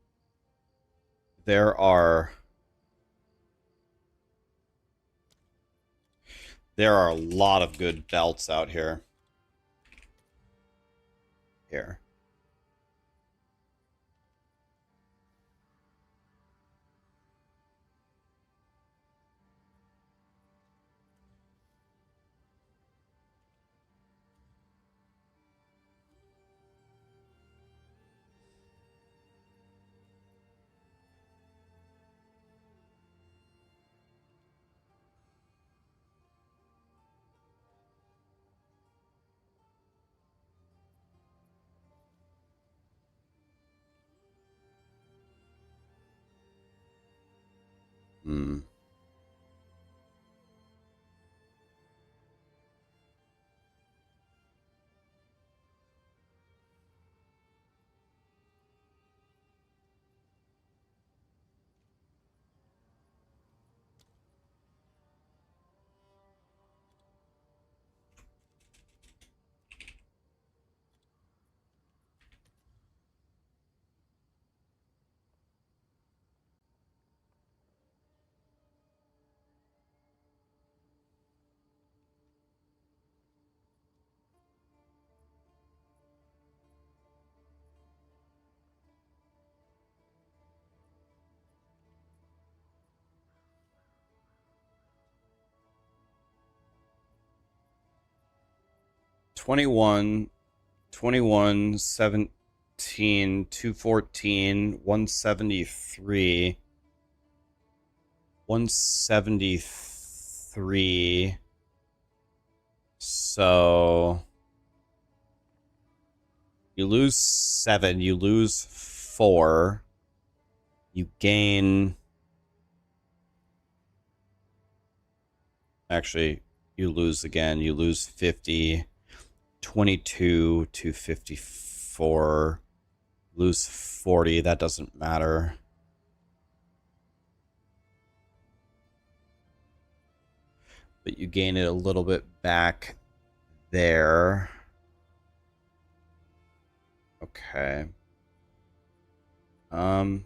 there are a lot of good belts out here. Here. Hmm. $21, 21, 17, 214, 173, 173. So you lose 7, you lose 4, you gain. Actually, you lose again. You lose 50, 22 to 54. Lose 40. That doesn't matter. But you gain it a little bit back there. Okay. All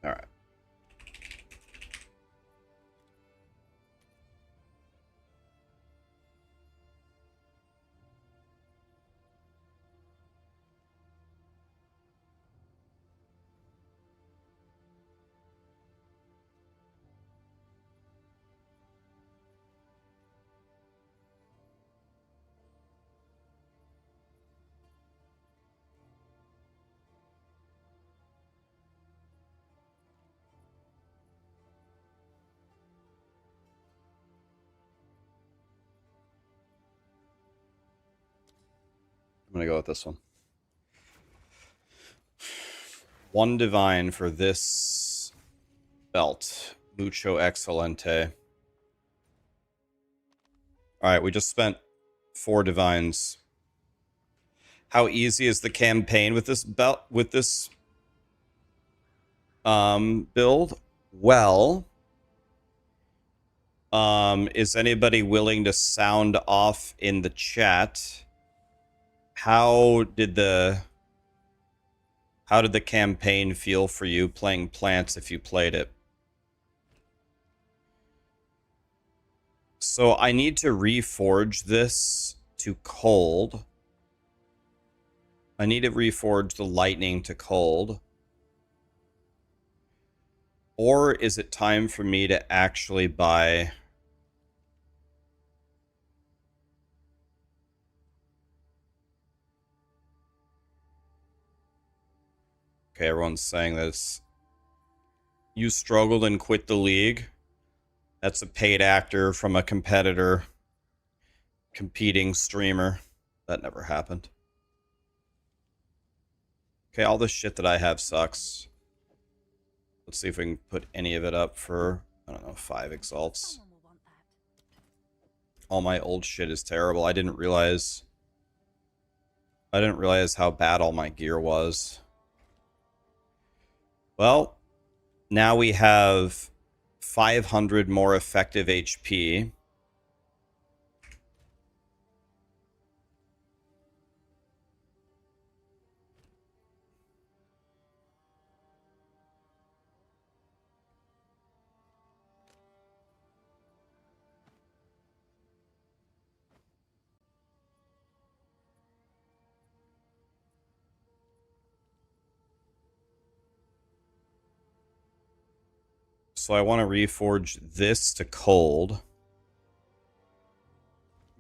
right. I'm going to go with this one. 1 divine for this belt. Mucho excelente. Alright, we just spent 4 divines. How easy is the campaign with this belt, with this build? Well, is anybody willing to sound off in the chat? How did the campaign feel for you playing plants if you played it? So I need to reforge this to cold. I need to reforge the lightning to cold. Or is it time for me to actually buy... Okay, everyone's saying that it's... You struggled and quit the league. That's a paid actor from a competitor. Competing streamer. That never happened. Okay, all the shit that I have sucks. Let's see if we can put any of it up for, I don't know, 5 exalts. Someone will want that. All my old shit is terrible. I didn't realize how bad all my gear was. Well, now we have 500 more effective HP. So I want to reforge this to cold.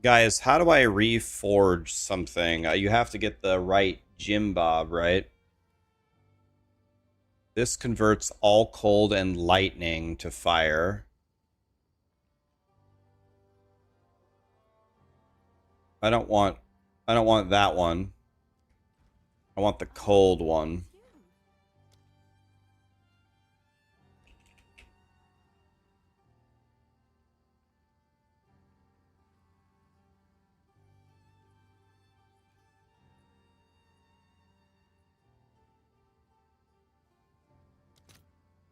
Guys, how do I reforge something? You have to get the right Jim Bob, right? This converts all cold and lightning to fire. I don't want that one. I want the cold one.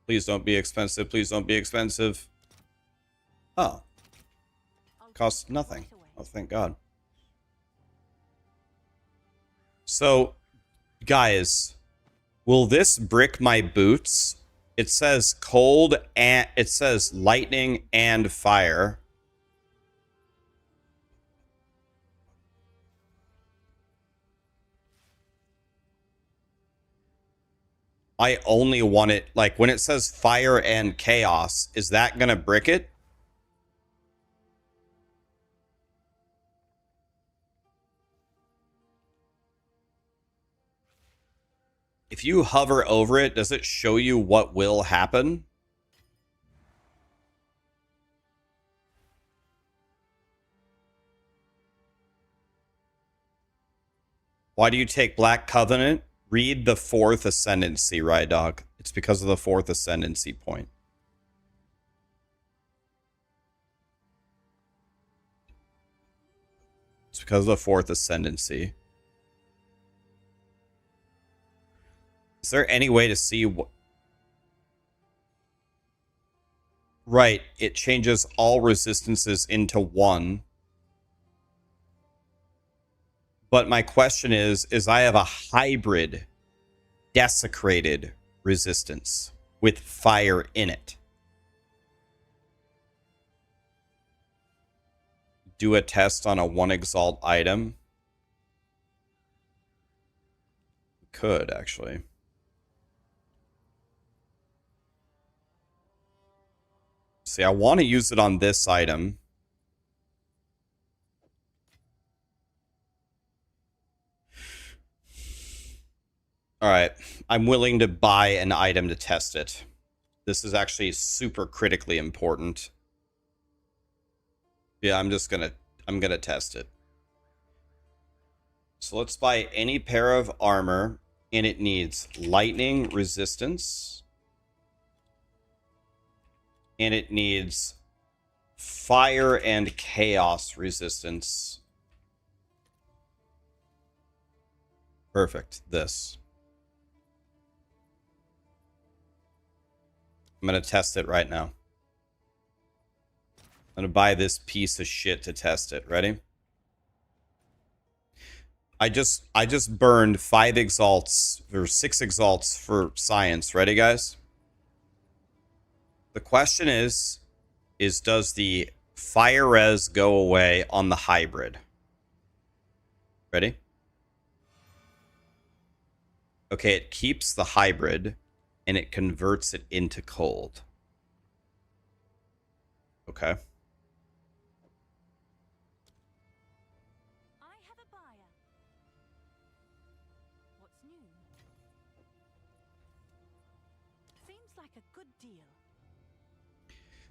Please don't be expensive. Please don't be expensive. Oh. Costs nothing. Oh, thank God. So, guys, will this brick my boots? It says cold and it says lightning and fire. I only want it, like, when it says fire and chaos, is that gonna brick it? If you hover over it, does it show you what will happen? Why do you take Black Covenant? Read the 4th Ascendancy, right, dog? It's because of the 4th Ascendancy point. It's because of the 4th Ascendancy. Is there any way to see what... Right, it changes all resistances into 1. But my question is I have a hybrid desecrated resistance with fire in it. Do a test on a 1 exalt item. Could, actually. See, I want to use it on this item. Alright, I'm willing to buy an item to test it. This is actually super critically important. Yeah, I'm gonna test it. So let's buy any pair of armor, and it needs lightning resistance. And it needs fire and chaos resistance. Perfect, this. I'm going to test it right now. I'm going to buy this piece of shit to test it. Ready? I just burned 5 exalts or 6 exalts for science. Ready, guys? The question is does the fire res go away on the hybrid? Ready? Okay, it keeps the hybrid and it converts it into cold. Okay. I have a buyer. What's new? Seems like a good deal.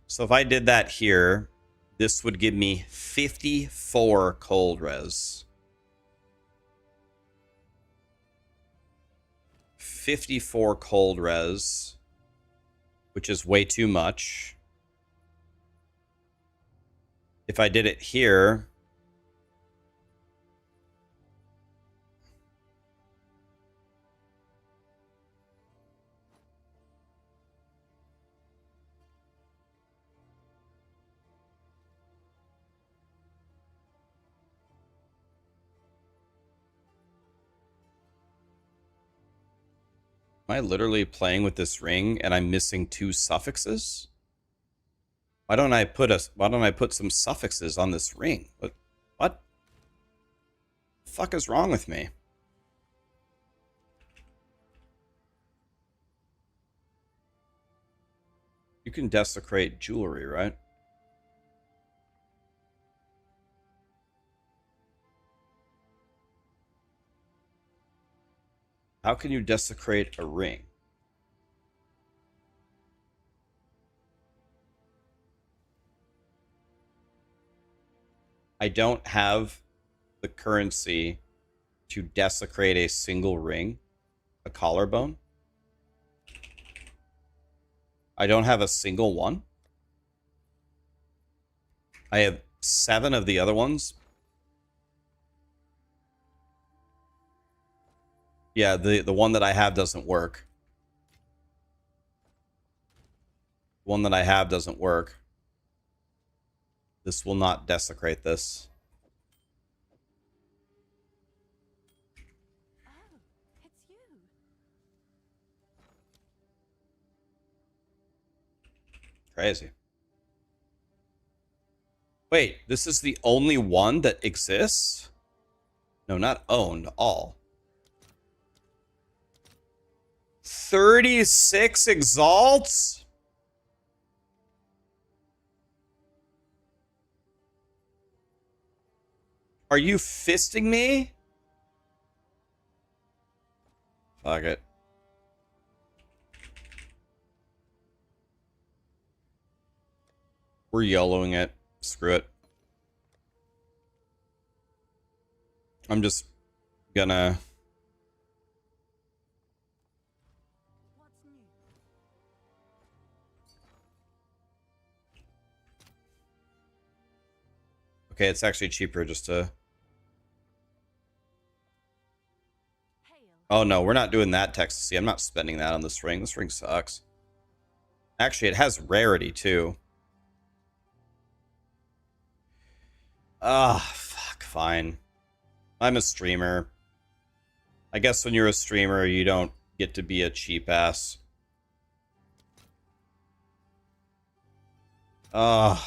So if I did that here, this would give me 54 cold res. 54 cold res, which is way too much. If I did it here, am I literally playing with this ring and I'm missing 2 suffixes? Why don't I put some suffixes on this ring? What the fuck is wrong with me? You can desecrate jewelry, right? How can you desecrate a ring? I don't have the currency to desecrate a single ring, a collarbone. I don't have a single one. I have 7 of the other ones. Yeah, the one that I have doesn't work. The one that I have doesn't work. This will not desecrate this. Oh, it's you. Crazy. Wait, this is the only one that exists? No, not owned, all. 36 exalts? Are you fisting me? Fuck it. We're YOLOing it. Screw it. I'm just gonna... What's new? Okay, it's actually cheaper just to... Hail. Oh no, we're not doing that text. See, I'm not spending that on this ring. This ring sucks. Actually, it has rarity too. Ah, fuck, fine. I'm a streamer. I guess when you're a streamer, you don't get to be a cheap ass. Oh,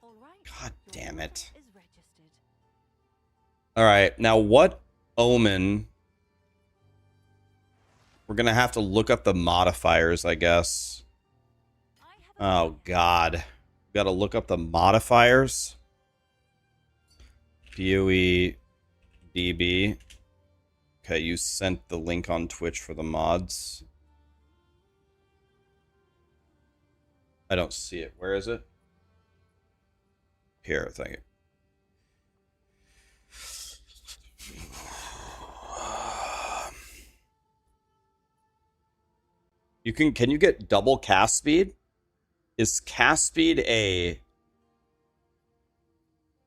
All right. god Your damn order it. is registered. Alright, now what omen? We're gonna have to look up the modifiers, I guess. I have a Oh god. Gotta look up the modifiers. PoE DB. Okay, you sent the link on Twitch for the mods. I don't see it. Where is it? Here, thank you. Can you get double cast speed? Is cast speed a...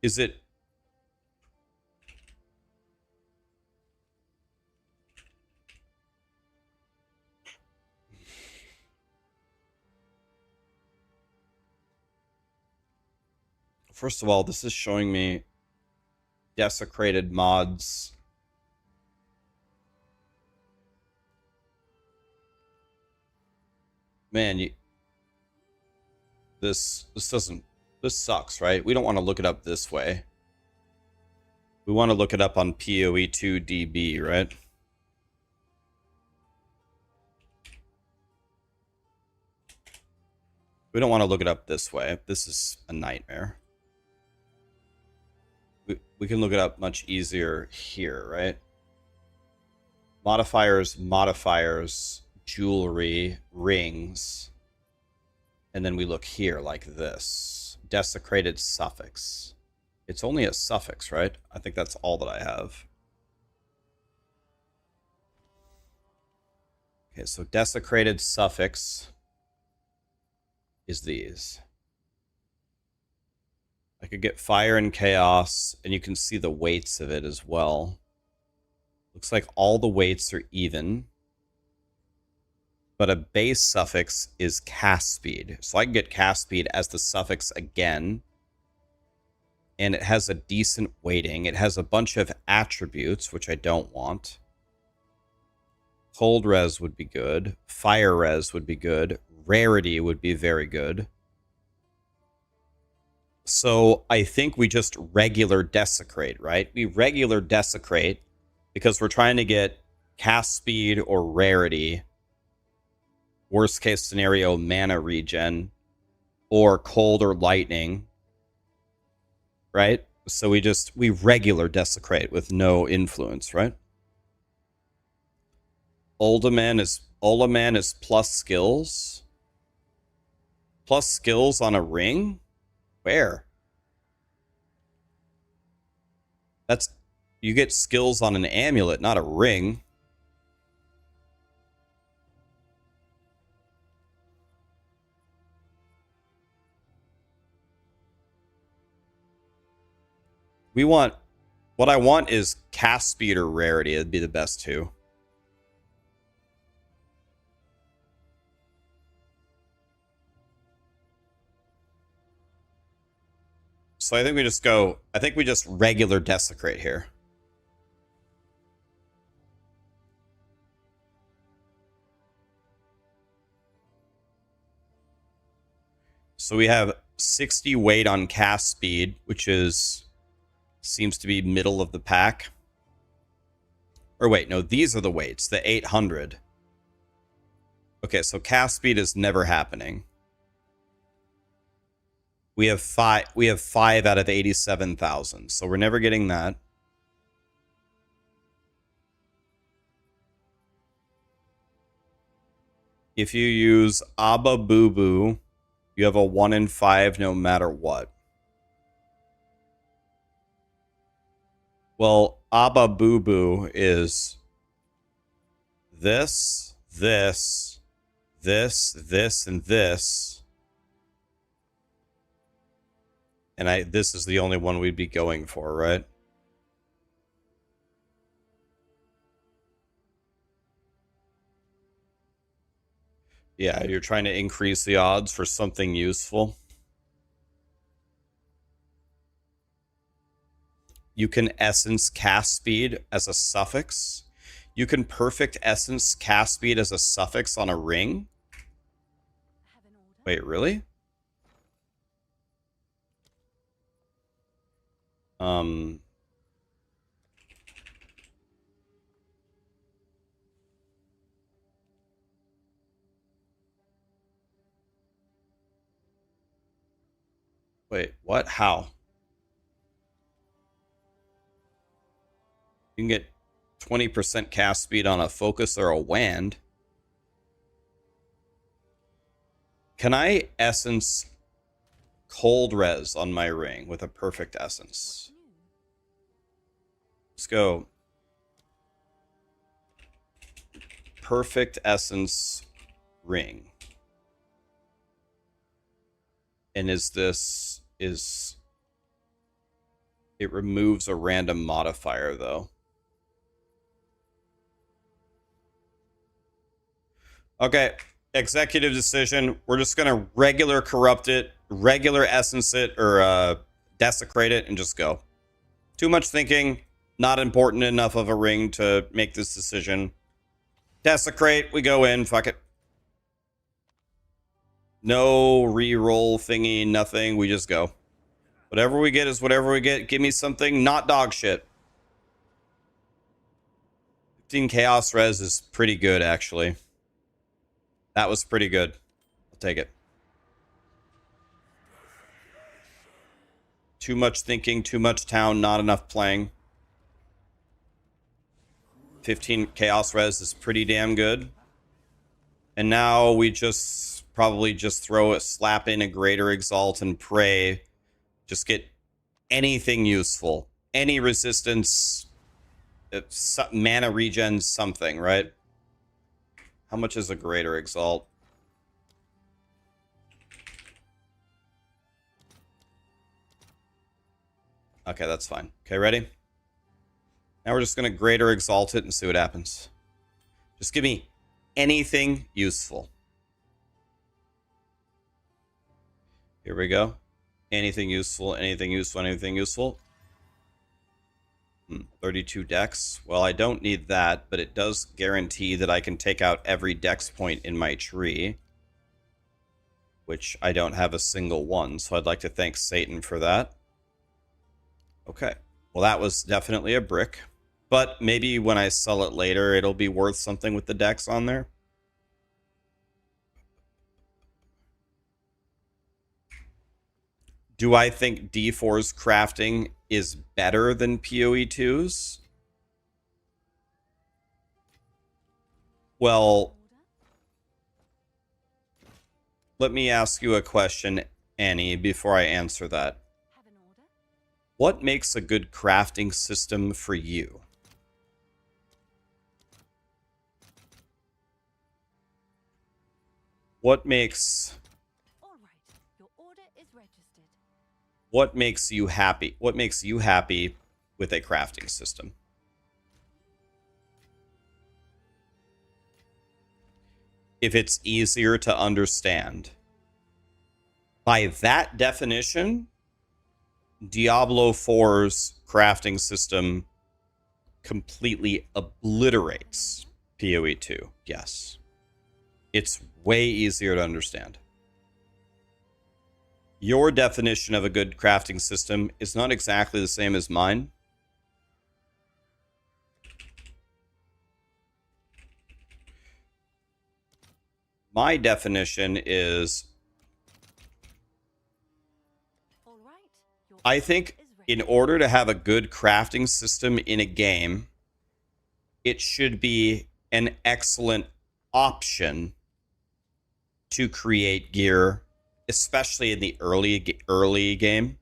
Is it... First of all, this is showing me desecrated mods. Man, this sucks, right? We don't want to look it up this way. We want to look it up on PoE2DB, right? We don't want to look it up this way. This is a nightmare. We can look it up much easier here, right? Modifiers, jewelry, rings. And then we look here like this. Desecrated suffix. It's only a suffix, right? I think that's all that I have. Okay, so desecrated suffix is these. I could get fire and chaos, and you can see the weights of it as well. Looks like all the weights are even. But a base suffix is cast speed. So I can get cast speed as the suffix again. And it has a decent weighting. It has a bunch of attributes, which I don't want. Cold res would be good. Fire res would be good. Rarity would be very good. So I think we just regular desecrate, right? We regular desecrate because we're trying to get cast speed or rarity. Worst case scenario, mana regen. Or cold or lightning. Right? So we regular desecrate with no influence, right? Olaman is plus skills. Plus skills on a ring? Where? You get skills on an amulet, not a ring. What I want is cast speed or rarity. It'd be the best two. So I think we just regular desecrate here. So we have 60 weight on cast speed, which seems to be middle of the pack. Or wait, no, these are the weights, the 800. Okay, so cast speed is never happening. We have 5 out of 87,000, so we're never getting that. If you use Abba Boo Boo, you have a 1 in 5 no matter what. Well, Abba Boo Boo is this, this, this, this, and this. And this is the only one we'd be going for, right? Yeah, you're trying to increase the odds for something useful. You can essence cast speed as a suffix. You can perfect essence cast speed as a suffix on a ring. Wait, really? Wait, what? How? You can get 20% cast speed on a focus or a wand. Can I essence cold res on my ring with a perfect essence? Let's go. Perfect essence ring. And it removes a random modifier though. Okay, executive decision. We're just gonna regular corrupt it, regular essence it, or desecrate it, and just go. Too much thinking. Not important enough of a ring to make this decision. Desecrate. We go in. Fuck it. No re-roll thingy. Nothing. We just go. Whatever we get is whatever we get. Give me something not dog shit. 15 chaos res is pretty good, actually. That was pretty good. I'll take it. Too much thinking, too much town, not enough playing. 15 chaos res is pretty damn good. And now we probably just slap in a greater exalt and pray. Just get anything useful. Any resistance, mana regen, something, right? How much is a greater exalt? Okay, that's fine. Okay, ready? Now we're just going to greater exalt it and see what happens. Just give me anything useful. Here we go. Anything useful, anything useful, anything useful. 32 dex. Well, I don't need that, but it does guarantee that I can take out every dex point in my tree, which I don't have a single one, so I'd like to thank Satan for that. Okay. Well, that was definitely a brick, but maybe when I sell it later, it'll be worth something with the dex on there. Do I think D4's crafting is better than PoE2's? Well, let me ask you a question, Annie, before I answer that. Have an order? What makes a good crafting system for you? What makes All right. Your order is registered. what makes you happy? What makes you happy with a crafting system? If it's easier to understand. By that definition, Diablo 4's crafting system completely obliterates PoE2. Yes. It's way easier to understand. Your definition of a good crafting system is not exactly the same as mine. My definition is, All right. Your I order think is in registered. order to have a good crafting system in a game, it should be an excellent option to create gear, especially in the early game.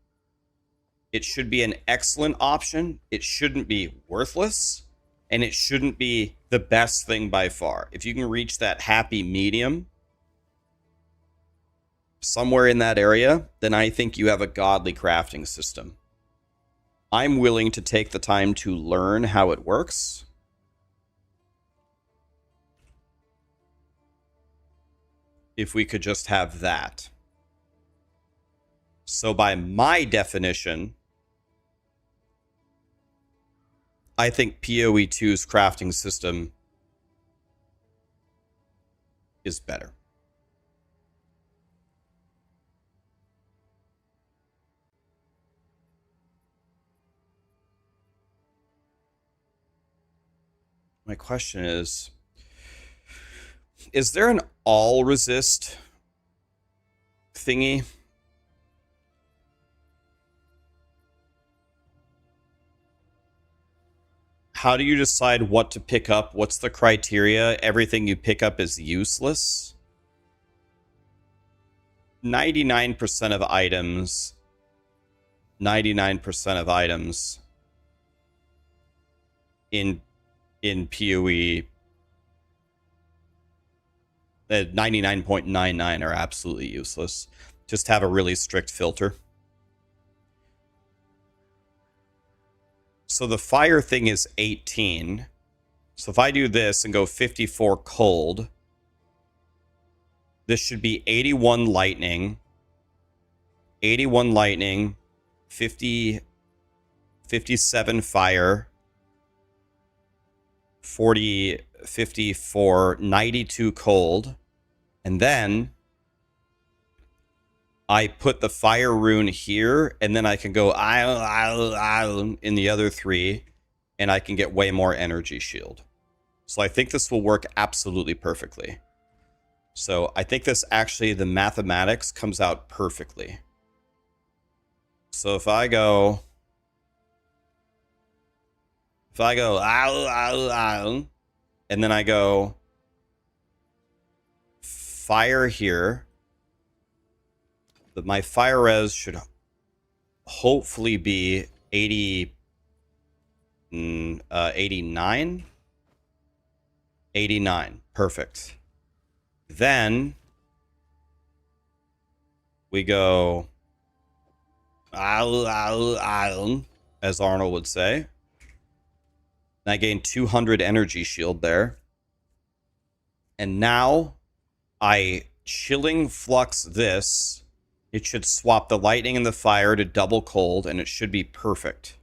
It should be an excellent option. It shouldn't be worthless, and it shouldn't be the best thing by far. If you can reach that happy medium somewhere in that area, then I think you have a godly crafting system. I'm willing to take the time to learn how it works. If we could just have that. So by my definition, I think PoE2's crafting system is better. My question is there an all resist thingy? How do you decide what to pick up? What's the criteria? Everything you pick up is useless? 99% of items 99% of items in PoE 99.99 are absolutely useless. Just have a really strict filter. So the fire thing is 18. So if I do this and go 54 cold, this should be 81 lightning, 50, 57 fire, 40, 54, 92 cold. And then I put the fire rune here, and then I can go in the other three, and I can get way more energy shield. So I think this will work absolutely perfectly. So I think this actually, the mathematics comes out perfectly. So if I go and then I go fire here, my fire res should hopefully be 89. 89. Perfect. Then we go, as Arnold would say. And I gain 200 energy shield there. And now I chilling flux this. It should swap the lightning and the fire to double cold, and it should be perfect.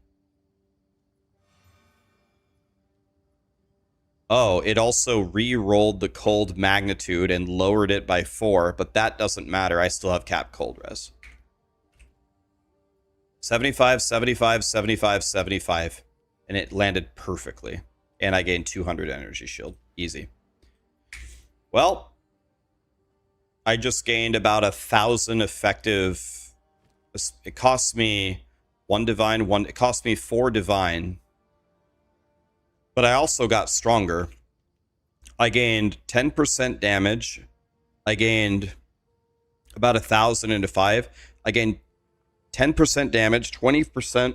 Oh, it also re-rolled the cold magnitude and lowered it by 4, but that doesn't matter. I still have cap cold res. 75, 75, 75, 75. And it landed perfectly. And I gained 200 energy shield. Easy. Well, I just gained about 1,000 effective. It cost me 1 divine, it cost me 4 divine. But I also got stronger. I gained 10% damage. I gained about 1,000 into 5. I gained 10% damage, 20%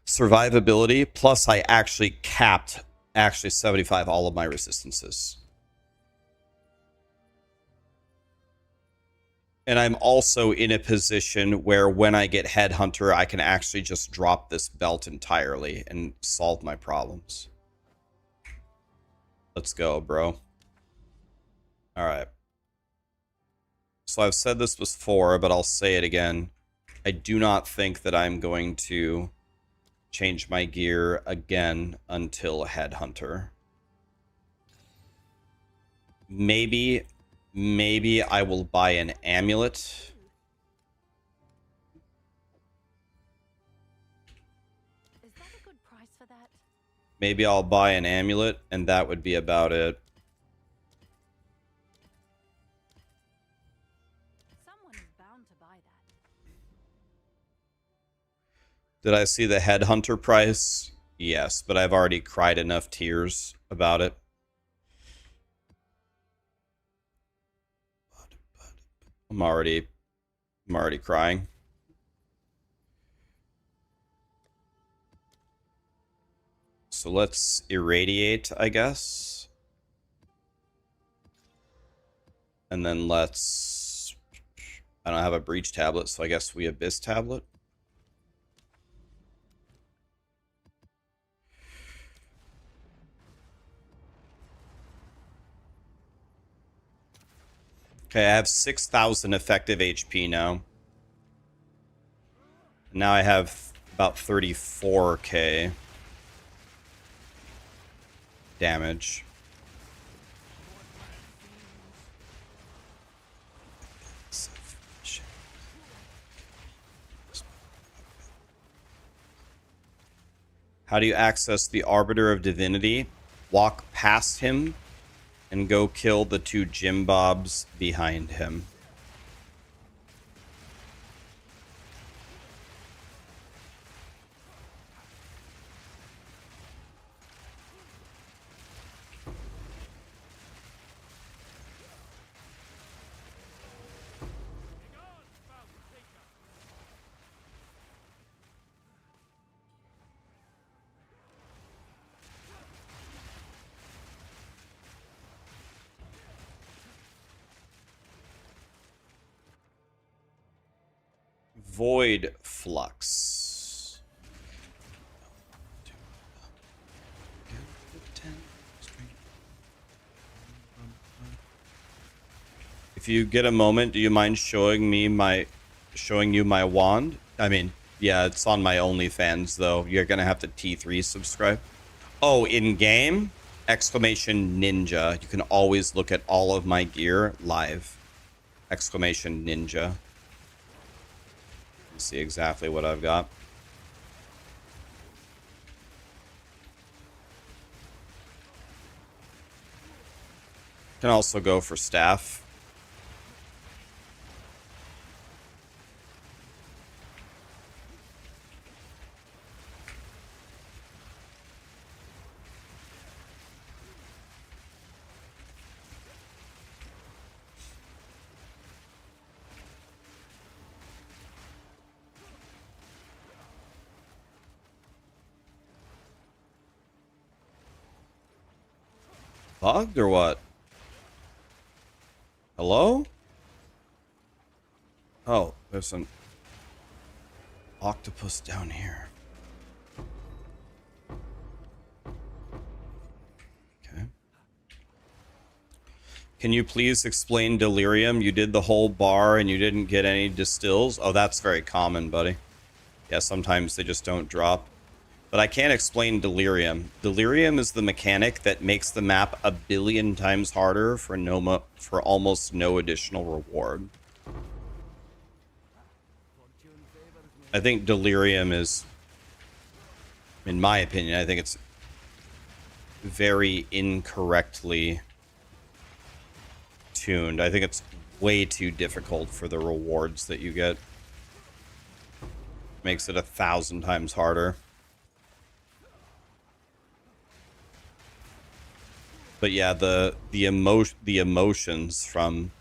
survivability, plus I actually capped 75 all of my resistances. And I'm also in a position where when I get Headhunter, I can actually just drop this belt entirely and solve my problems. Let's go, bro. All right. So I've said this before, but I'll say it again. I do not think that I'm going to change my gear again until Headhunter. Maybe I will buy an amulet. Is that a good price for that? Maybe I'll buy an amulet, and that would be about it. Someone is bound to buy that. Did I see the Headhunter price? Yes, but I've already cried enough tears about it. I'm already crying. So let's irradiate, I guess. And then let's... I don't have a breach tablet, so I guess we abyss tablet. Okay, I have 6,000 effective HP now. Now I have about 34k damage. How do you access the Arbiter of Divinity? Walk past him and go kill the 2 Jim Bobs behind him. Void Flux. If you get a moment, do you mind showing you my wand? I mean, yeah, it's on my OnlyFans though. You're gonna have to T3 subscribe. Oh, in game? Exclamation ninja. You can always look at all of my gear live. Exclamation ninja. See exactly what I've got. Can also go for staff. Bugged or what? Hello? Oh, there's an octopus down here. Okay. Can you please explain delirium? You did the whole bar and you didn't get any distills? Oh, that's very common, buddy. Yeah, sometimes they just don't drop. But I can't explain delirium. Delirium is the mechanic that makes the map a billion times harder for for almost no additional reward. I think delirium is, in my opinion, I think it's very incorrectly tuned. I think it's way too difficult for the rewards that you get. Makes it 1,000 times harder. But yeah, the emotions from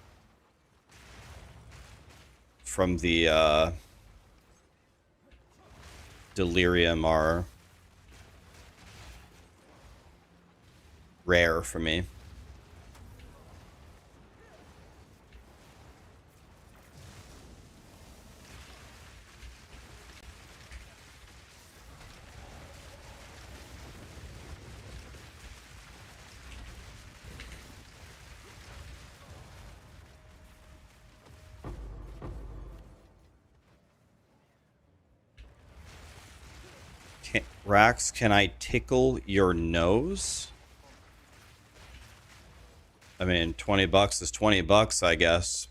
the delirium are rare for me. Rax, can I tickle your nose? I mean, 20 bucks is 20 bucks, I guess.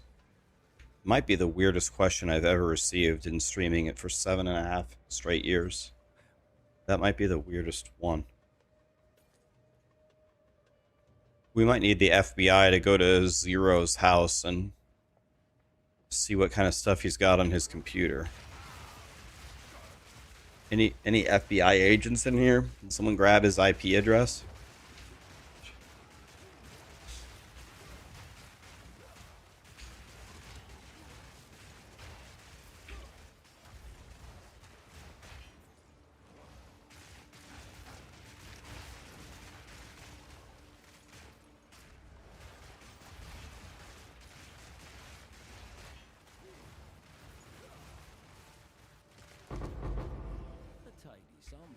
Might be the weirdest question I've ever received in streaming it for 7.5 straight years. That might be the weirdest one. We might need the FBI to go to Zero's house and see what kind of stuff he's got on his computer. Any FBI agents in here? Can someone grab his IP address? A tidy sum.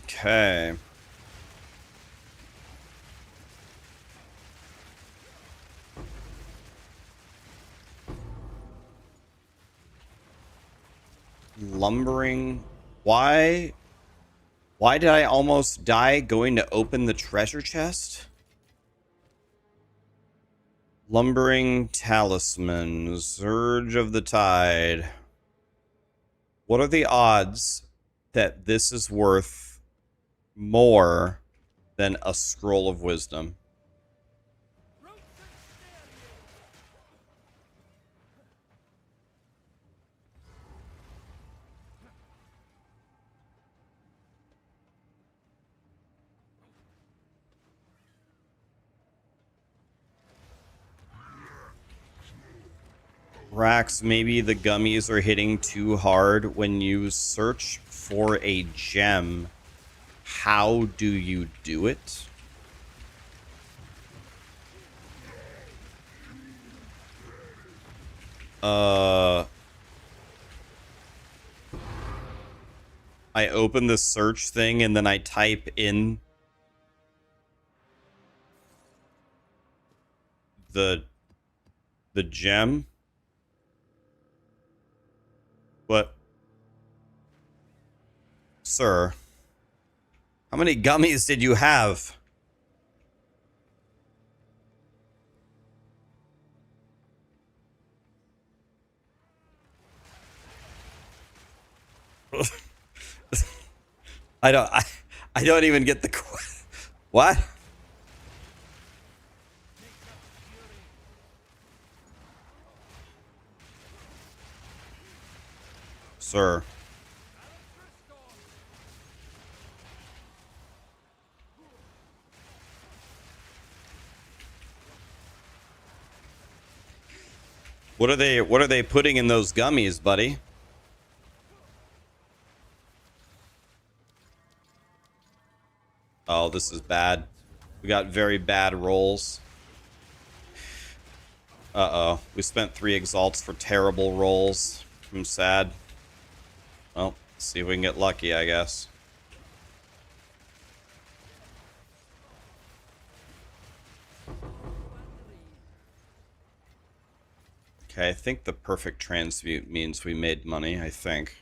Okay. Lumbering. Why did I almost die going to open the treasure chest? Lumbering talisman. Surge of the tide. What are the odds that this is worth more than a scroll of wisdom? Rax, maybe the gummies are hitting too hard. When you search for a gem, how do you do it? Uh, I open the search thing and then I type in the gem. But, sir, how many gummies did you have? I don't even get the what? Sir. What are they putting in those gummies, buddy? Oh, this is bad. We got very bad rolls. Uh-oh. We spent 3 exalts for terrible rolls. I'm sad. Well, let's see if we can get lucky, I guess. Okay, I think the perfect transmute means we made money, I think.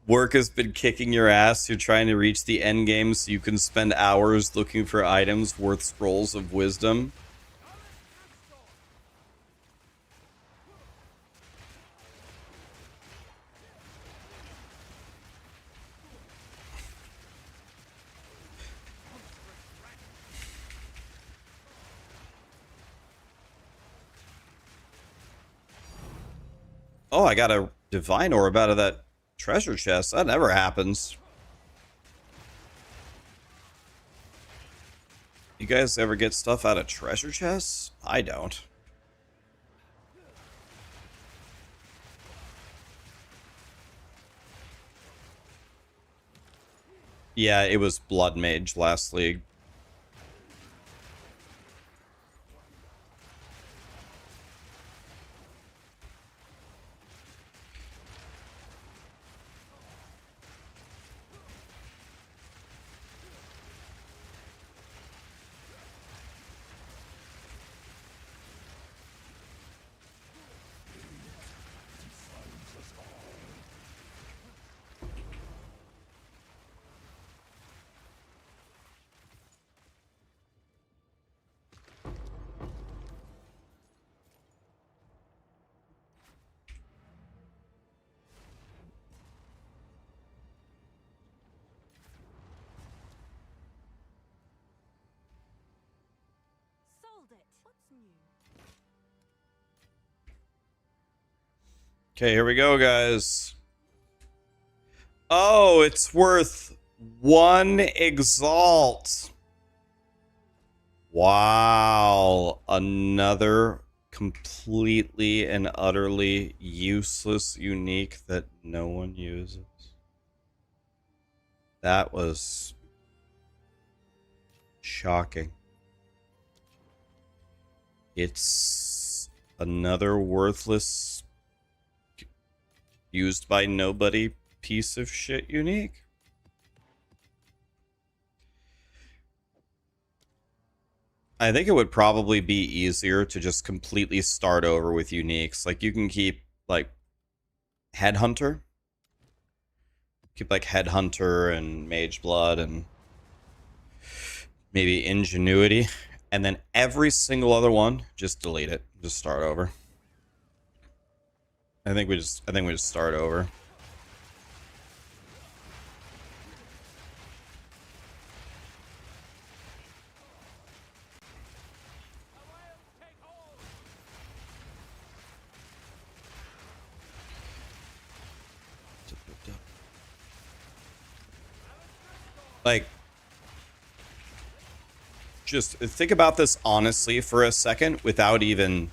Work has been kicking your ass. You're trying to reach the end game so you can spend hours looking for items worth scrolls of wisdom. Oh, I got a divine orb out of that treasure chest. That never happens. You guys ever get stuff out of treasure chests? I don't. Yeah, it was Blood Mage last league. Sold it. What's new? Okay, here we go, guys. Oh, it's worth 1 exalt. Wow. Another completely and utterly useless unique that no one uses. That was shocking. It's another worthless, used by nobody piece of shit unique. I think it would probably be easier to just completely start over with uniques. Like you can keep like Headhunter. Keep like Headhunter and Mage Blood and maybe Ingenuity. And then every single other one, just delete it. Just start over. I think we just start over. Like, just think about this honestly for a second without even,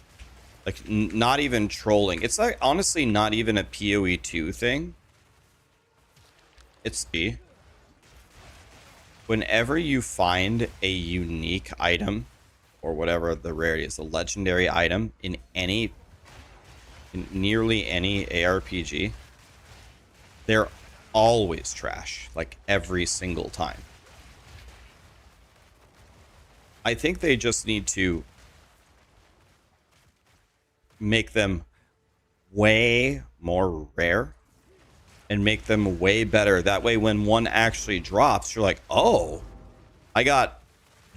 like, not even trolling. It's like, honestly, not even a PoE2 thing. It's whenever you find a unique item or whatever the rarity is, a legendary item in nearly any ARPG, they're always trash, like every single time. I think they just need to make them way more rare and make them way better. That way, when one actually drops, you're like, oh, I got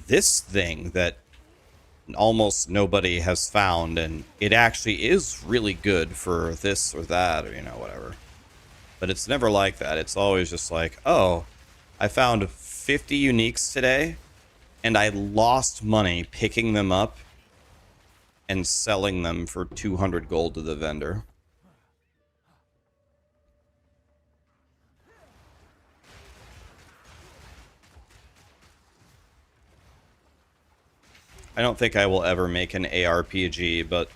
this thing that almost nobody has found, and it actually is really good for this or that, or, you know, whatever. But it's never like that. It's always just like, oh, I found 50 uniques today, and I lost money picking them up and selling them for 200 gold to the vendor. I don't think I will ever make an ARPG, but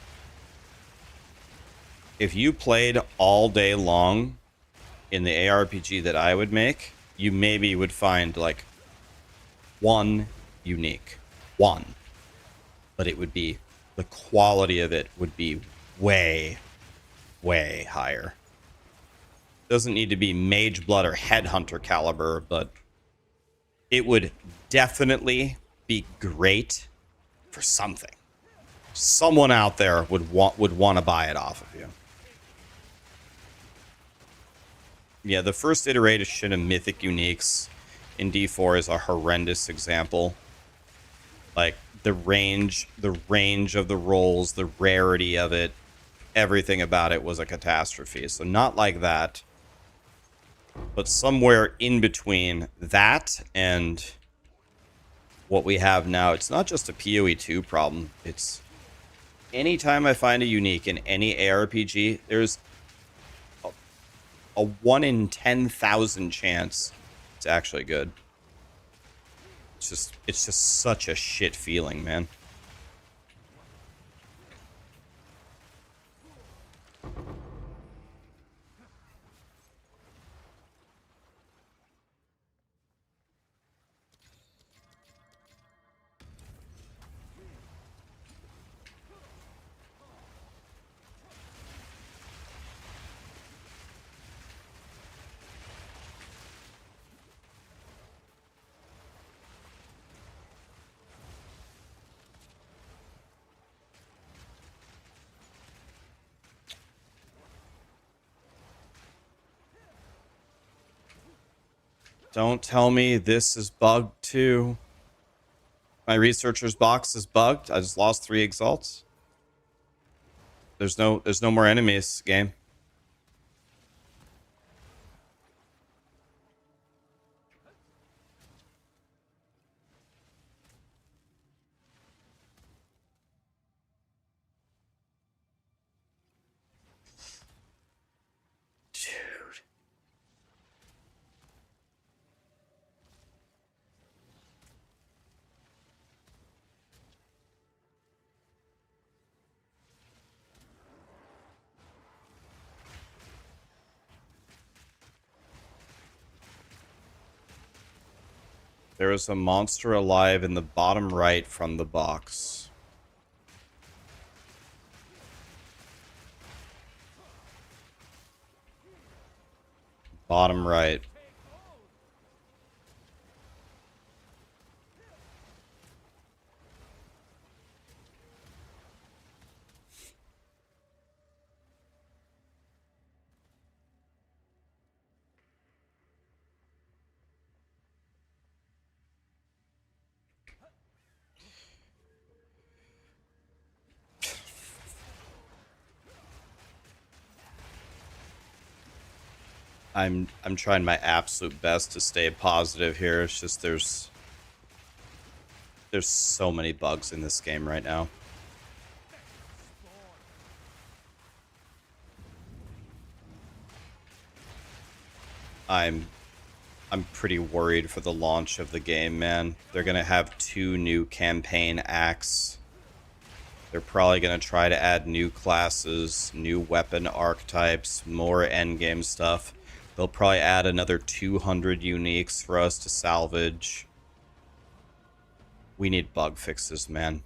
if you played all day long in the ARPG that I would make, you maybe would find like one unique. One. But it would be, the quality of it would be way, way higher. Doesn't need to be Mage Blood or Headhunter caliber, but it would definitely be great for something. Someone out there would want to buy it off of you. Yeah, the first iteration of Mythic Uniques in D4 is a horrendous example. Like the range of the rolls, the rarity of it, everything about it was a catastrophe. So not like that, but somewhere in between that and what we have now. It's not just a PoE2 problem. It's anytime I find a unique in any ARPG, there's a 1 in 10,000 chance it's actually good. It's just such a shit feeling, man. Don't tell me this is bugged too. My researcher's box is bugged. I just lost 3 exalts. There's no more enemies, game. Dude. There is a monster alive in the bottom right from the box. Bottom right. I'm trying my absolute best to stay positive here. It's just there's so many bugs in this game right now. I'm pretty worried for the launch of the game, man. They're gonna have 2 new campaign acts. They're probably gonna try to add new classes, new weapon archetypes, more endgame stuff. They'll probably add another 200 uniques for us to salvage. We need bug fixes, man.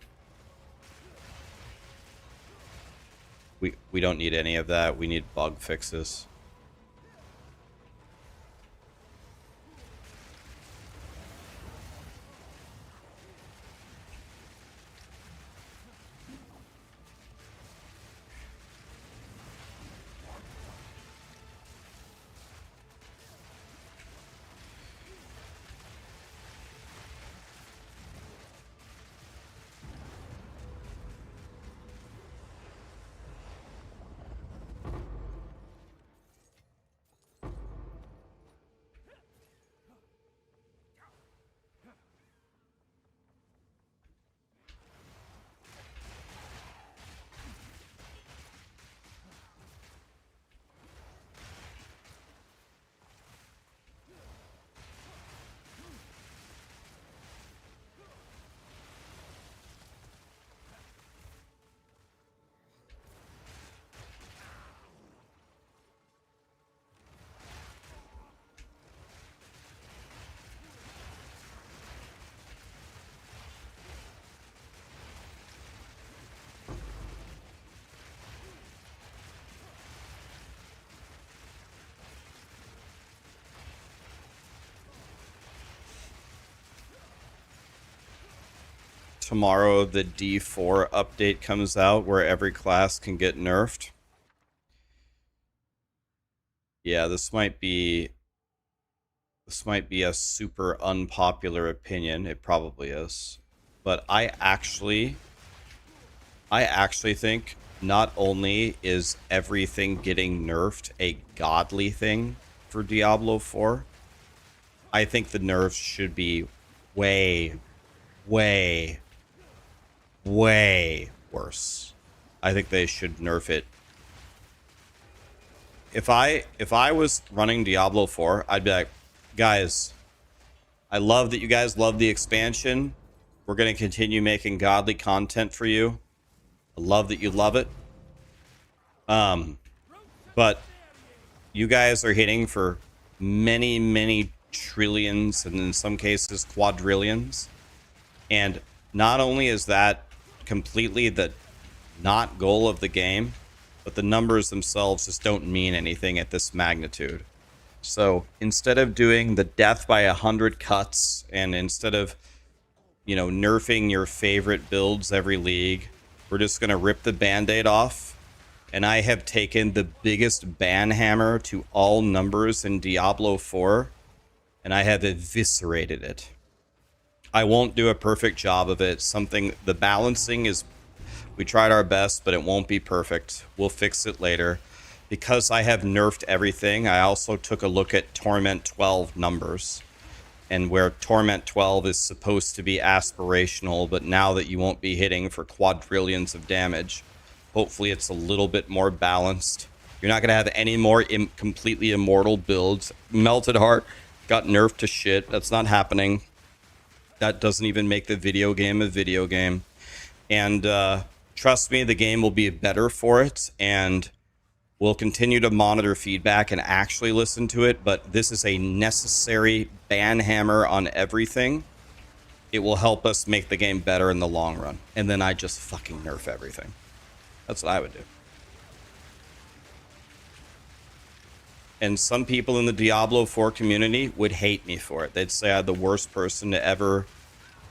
We don't need any of that. We need bug fixes. Tomorrow the D4 update comes out where every class can get nerfed. Yeah, this might be a super unpopular opinion. It probably is. But I actually think not only is everything getting nerfed a godly thing for Diablo 4, I think the nerfs should be way, way, way worse. I think they should nerf it. If I was running Diablo 4, I'd be like, guys, I love that you guys love the expansion. We're going to continue making godly content for you. I love that you love it. But you guys are hitting for many, many trillions and in some cases quadrillions. And not only is that completely the not goal of the game, but the numbers themselves just don't mean anything at this magnitude. So instead of doing the death by 100 cuts and instead of, nerfing your favorite builds every league, we're just going to rip the band-aid off. And I have taken the biggest ban hammer to all numbers in Diablo 4, and I have eviscerated it. I won't do a perfect job of it. The balancing is, we tried our best, but it won't be perfect. We'll fix it later. Because I have nerfed everything, I also took a look at Torment 12 numbers. And where Torment 12 is supposed to be aspirational, but now that you won't be hitting for quadrillions of damage, hopefully it's a little bit more balanced. You're not going to have any more completely immortal builds. Melted Heart got nerfed to shit. That's not happening. That doesn't even make the video game a video game. And trust me, the game will be better for it. And we'll continue to monitor feedback and actually listen to it. But this is a necessary ban hammer on everything. It will help us make the game better in the long run. And then I just fucking nerf everything. That's what I would do. And some people in the Diablo 4 community would hate me for it. They'd say I'm the worst person to ever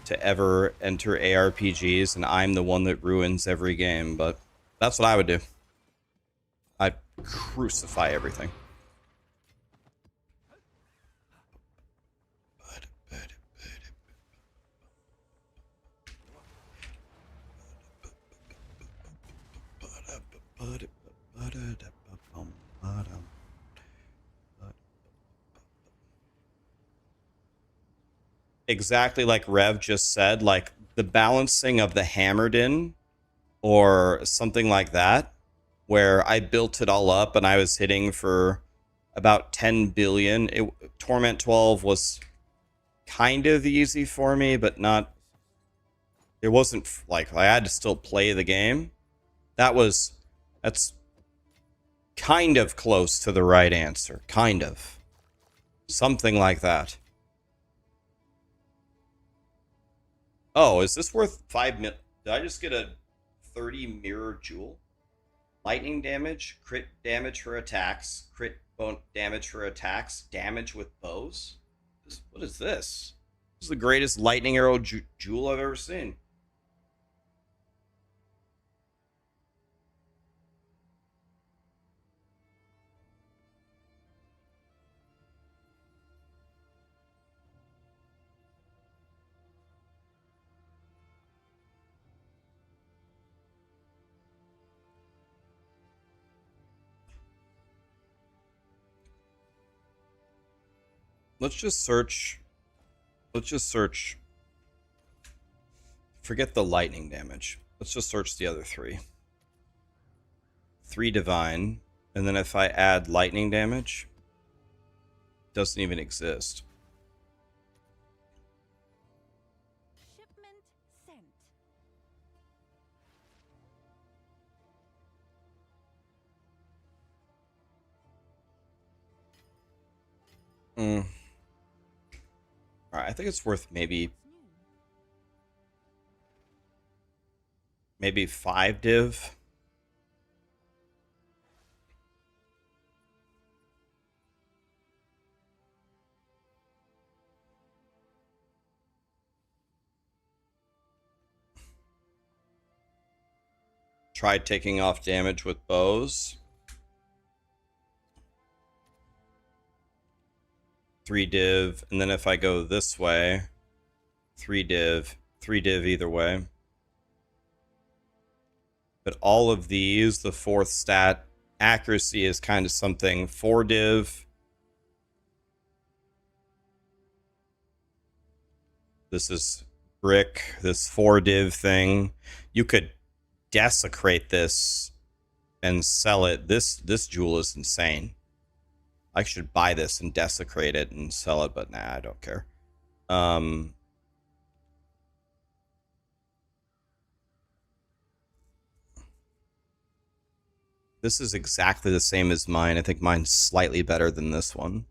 enter ARPGs, and I'm the one that ruins every game. But that's what I would do. I'd crucify everything. exactly like Rev just said, like the balancing of the hammered in or something like that, where I built it all up and I was hitting for about 10 billion. Torment 12 was kind of easy for me, but not. It wasn't like I had to still play the game. That's kind of close to the right answer. Kind of. Something like that. Oh, is this worth 5 mil? Did I just get a 30 mirror jewel? Lightning damage, crit damage for attacks, crit damage for attacks, damage with bows? What is this? This is the greatest lightning arrow jewel I've ever seen. Let's just search. Let's just search. Forget the lightning damage. Let's just search the other three. 3 divine, and then if I add lightning damage, it doesn't even exist. Shipment sent. All right, I think it's worth maybe What's new? 5 div. Try taking off damage with bows. 3 div, and then if I go this way, 3 div, 3 div either way. But all of these, the 4th stat, accuracy is kind of something. 4 div. This is brick, this 4 div thing. You could desecrate this and sell it. This jewel is insane. I should buy this and desecrate it and sell it, but nah, I don't care. This is exactly the same as mine. I think mine's slightly better than this one.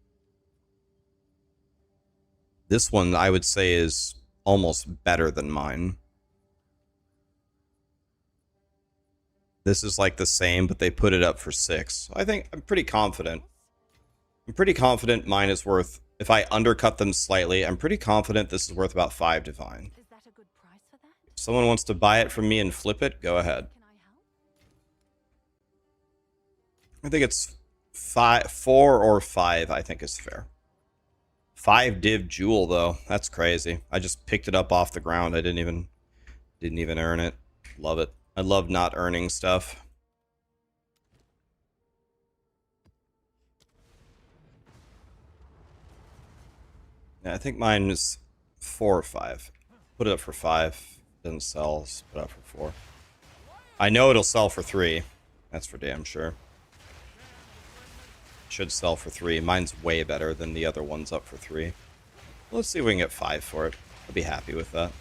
This one, I would say, is almost better than mine. This is like the same, but they put it up for 6. I think I'm pretty confident. I'm pretty confident mine is worth, if I undercut them slightly, I'm pretty confident this is worth about 5 divine. Is that a good price for that? If someone wants to buy it from me and flip it, go ahead. Can I help? I think it's 4 or 5, I think is fair. 5 div jewel though. That's crazy. I just picked it up off the ground. I didn't even earn it. Love it. I love not earning stuff. Yeah, I think mine is 4 or 5. Put it up for 5. Doesn't sell. So put it up for 4. I know it'll sell for 3. That's for damn sure. Should sell for 3. Mine's way better than the other ones up for 3. Let's see if we can get 5 for it. I'll be happy with that.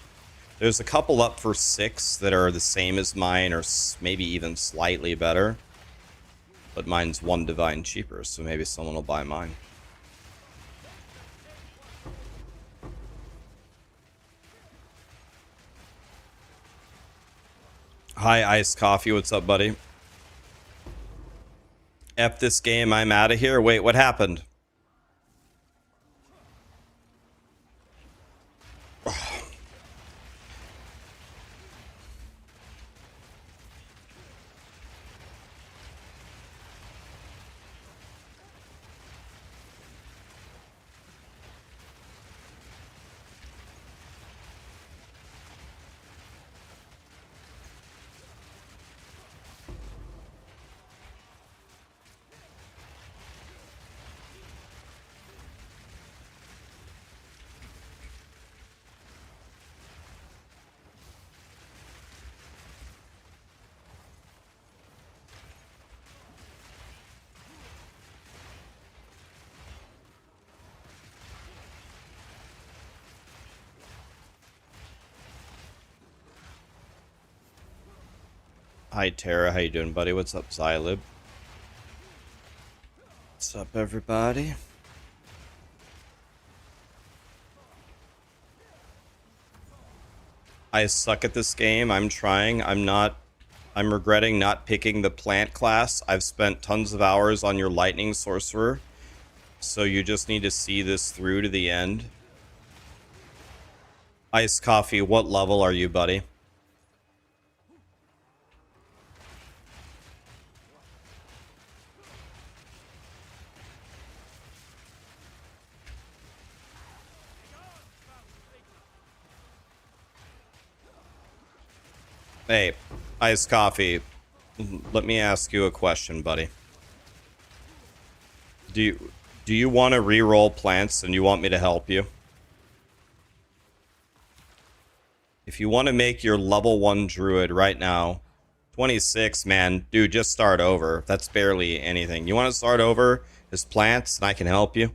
There's a couple up for 6 that are the same as mine, or maybe even slightly better. But mine's 1 divine cheaper, so maybe someone will buy mine. Hi, Iced Coffee. What's up, buddy? F this game. I'm out of here. Wait, what happened? Hi Tara, how you doing, buddy? What's up, Xylib? What's up, everybody? I suck at this game. I'm trying. I'm regretting not picking the plant class. I've spent tons of hours on your lightning sorcerer. So you just need to see this through to the end. Iced Coffee, what level are you, buddy? Hey, Iced Coffee, let me ask you a question, buddy. Do you want to re-roll plants and you want me to help you? If you want to make your level 1 druid right now, 26, man, dude, just start over. That's barely anything. You want to start over as plants and I can help you?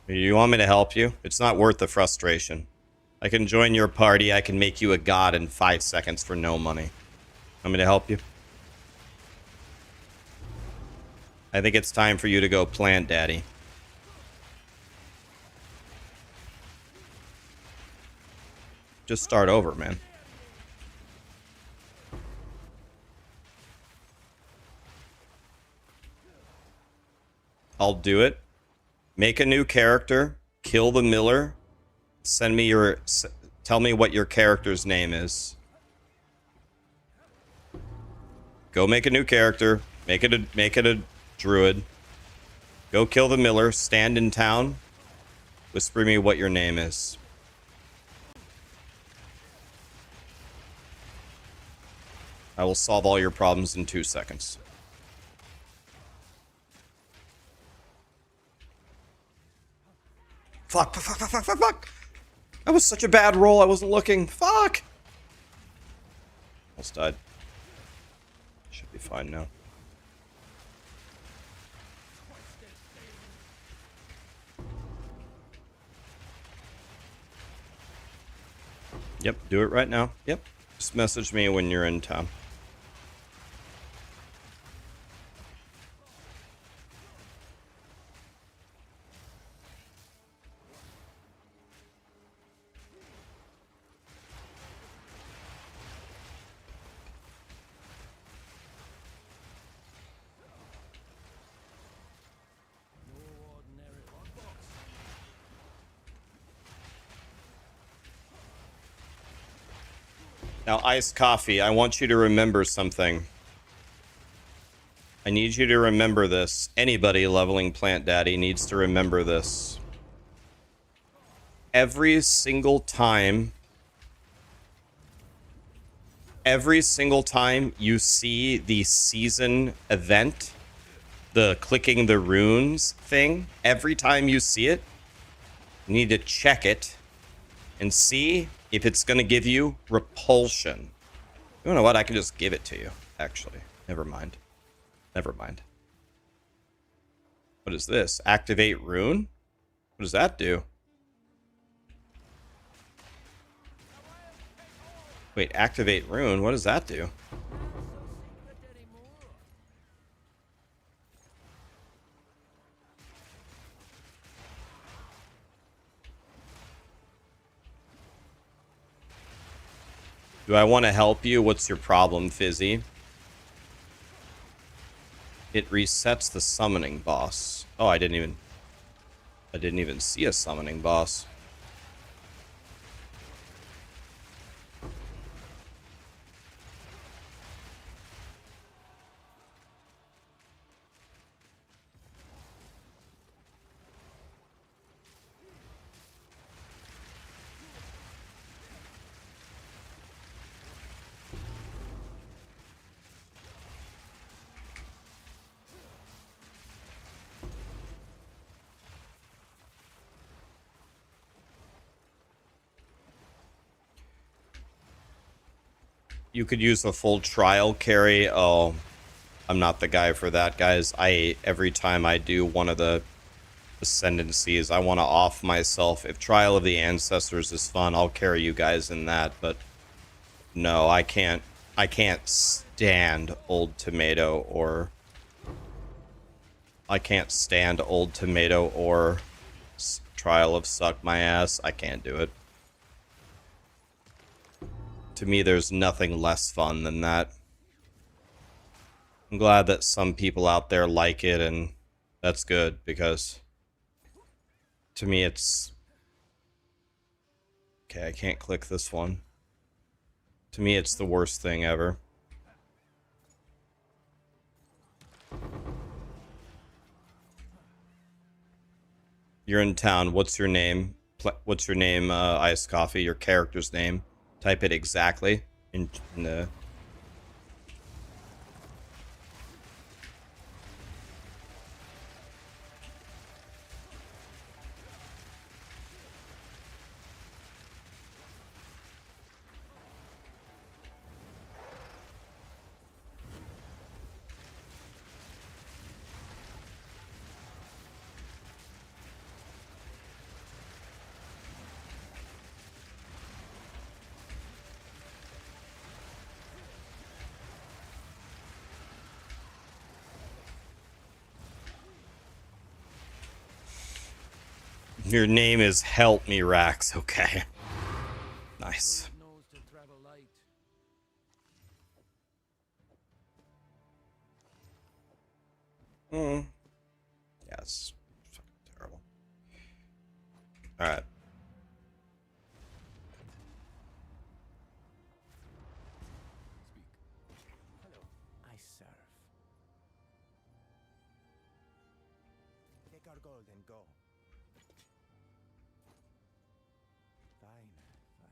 You want me to help you? It's not worth the frustration. I can join your party. I can make you a god in 5 seconds for no money. Want me to help you? I think it's time for you to go plant, daddy. Just start over, man. I'll do it. Make a new character. Kill the miller. Send me your... Tell me what your character's name is. Go make a new character. Make it a druid. Go kill the miller. Stand in town. Whisper me what your name is. I will solve all your problems in 2 seconds. Fuck, fuck, fuck, fuck, fuck, fuck! That was such a bad roll, I wasn't looking. Fuck! Almost died. Should be fine now. Yep, do it right now. Yep. Just message me when you're in town. Now, Iced Coffee, I want you to remember something. I need you to remember this. Anybody leveling Plant Daddy needs to remember this. Every single time you see the season event, the clicking the runes thing, every time you see it, you need to check it and see if it's going to give you repulsion. You know what? I can just give it to you, actually. Never mind. Never mind. What is this? Activate rune? What does that do? Wait, activate rune? What does that do? Do I want to help you? What's your problem, Fizzy? It resets the summoning boss. Oh, I didn't even see a summoning boss. You could use a full trial carry. Oh, I'm not the guy for that, guys. Every time I do one of the ascendancies, I want to off myself. If Trial of the Ancestors is fun, I'll carry you guys in that, but no, I can't I can't stand Old Tomato or Trial of Suck My Ass. I can't do it. To me, there's nothing less fun than that. I'm glad that some people out there like it, and that's good, because to me it's... Okay, I can't click this one. To me, it's the worst thing ever. You're in town. What's your name? What's your name, Iced Coffee? Your character's name. Type it exactly in the... Your name is Help Me, Rax. Okay. Nice. Road knows to travel light. Hmm. Yeah, it's fucking terrible. Alright. Speak. Hello. I serve. Take our gold and go. Fine, fine.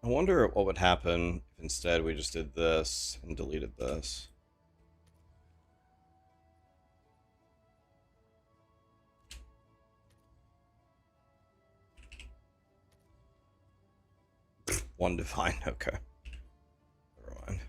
I wonder what would happen if instead we just did this and deleted this. One divine, okay. Never mind.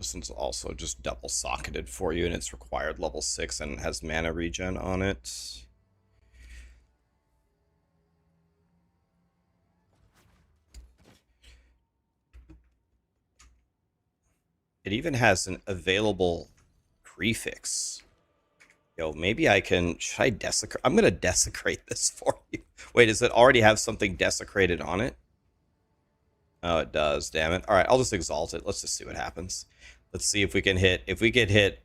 This one's also just double socketed for you, and it's required level 6 and has mana regen on it. It even has an available prefix. Yo, maybe I can... Should I desecrate? I'm going to desecrate this for you. Wait, does it already have something desecrated on it? Oh, it does. Damn it. All right, I'll just exalt it. Let's just see what happens. Let's see if we can hit... If we could hit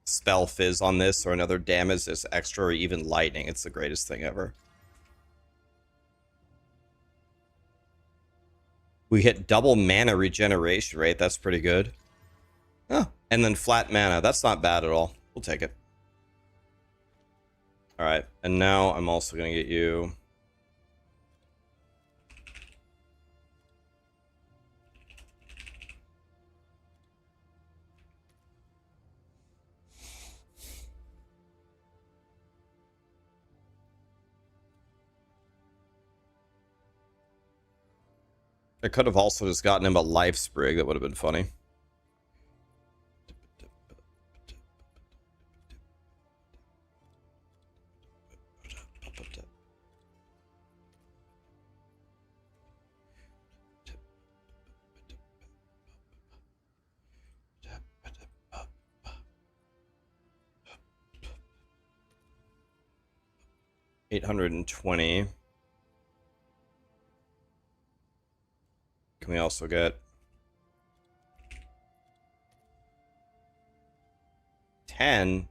Spell Fizz on this or another damage that's extra or even lightning, it's the greatest thing ever. We hit double mana regeneration rate. That's pretty good. Oh, and then flat mana. That's not bad at all. We'll take it. All right, and now I'm also going to get you... I could have also just gotten him a life sprig. That would have been funny. $820. Can we also get 10?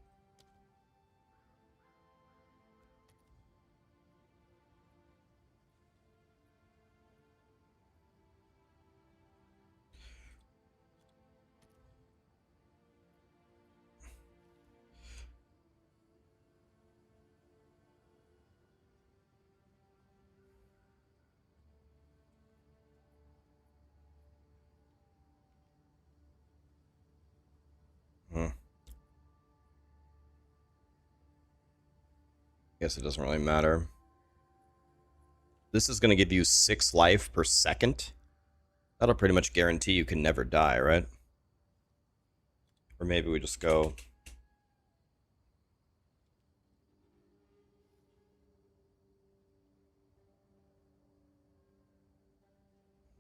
Guess it doesn't really matter. This is going to give you 6 life per second. That'll pretty much guarantee you can never die, right? Or maybe we just go...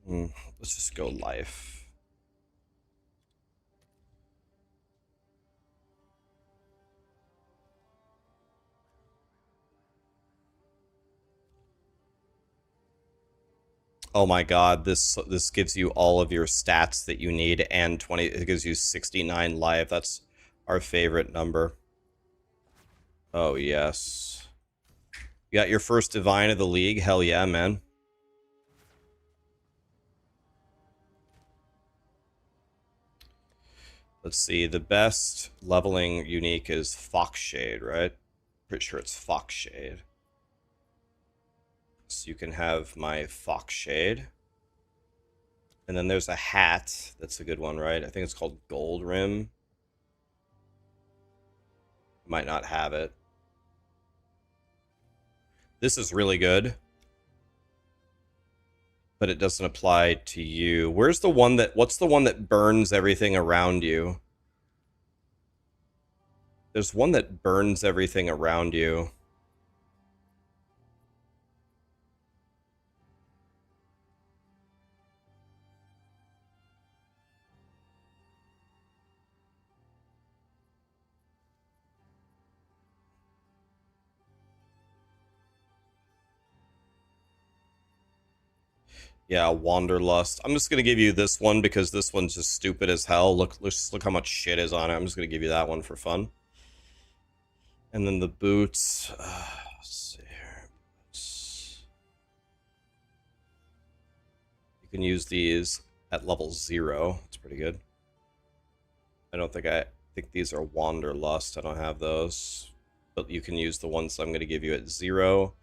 let's just go life. Oh my god, this gives you all of your stats that you need and 20, it gives you 69 life. That's our favorite number. Oh yes. You got your first divine of the league? Hell yeah, man. Let's see, the best leveling unique is Foxshade, right? Pretty sure it's Foxshade. So you can have my Foxshade. And then there's a hat. That's a good one, right? I think it's called Gold Rim. Might not have it. This is really good. But it doesn't apply to you. Where's the one that... What's the one that burns everything around you? There's one that burns everything around you. Yeah, Wanderlust. I'm just gonna give you this one because this one's just stupid as hell. Look how much shit is on it. I'm just gonna give you that one for fun. And then the boots. Let's see here. Boots. You can use these at level 0. It's pretty good. I think these are Wanderlust. I don't have those. But you can use the ones I'm gonna give you at 0.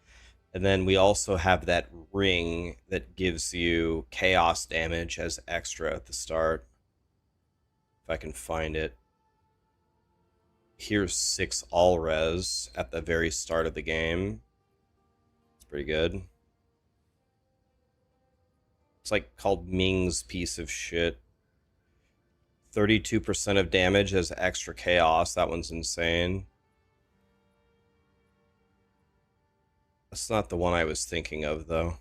And then we also have that ring that gives you chaos damage as extra at the start. If I can find it. Here's 6 all res at the very start of the game. It's pretty good. It's like called Ming's piece of shit. 32% of damage as extra chaos. That one's insane. That's not the one I was thinking of, though.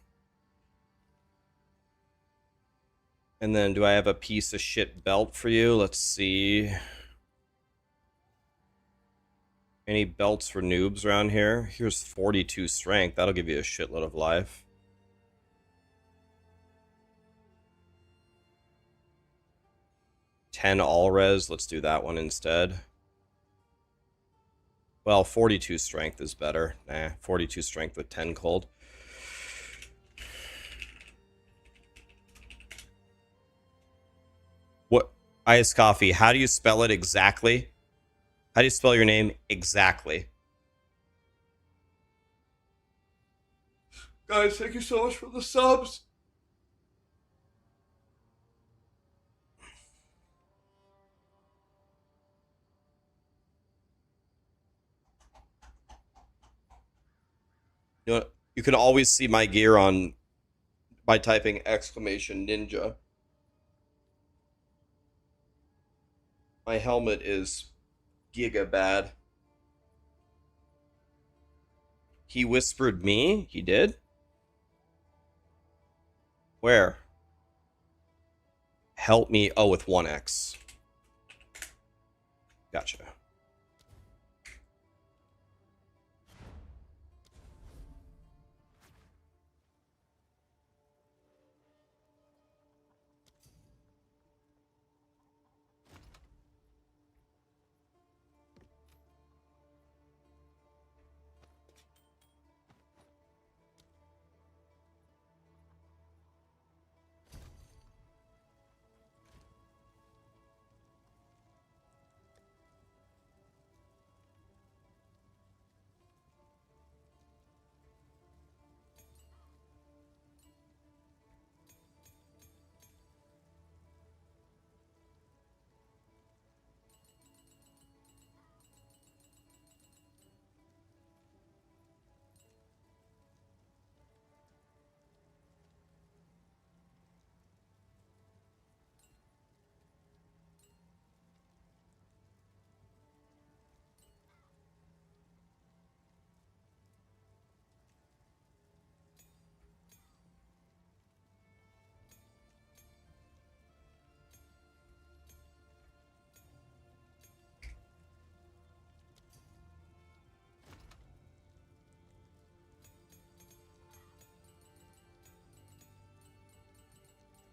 And then do I have a piece of shit belt for you? Let's see. Any belts for noobs around here? Here's 42 strength. That'll give you a shitload of life. $10 all res. Let's do that one instead. Well, 42 strength is better. Nah, 42 strength with 10 cold. What? Iced coffee. How do you spell it exactly? How do you spell your name exactly? Guys, thank you so much for the subs. You know, you can always see my gear on by typing exclamation ninja. My helmet is giga bad. He whispered me? He did? Where? Help me. Oh, with 1x. Gotcha.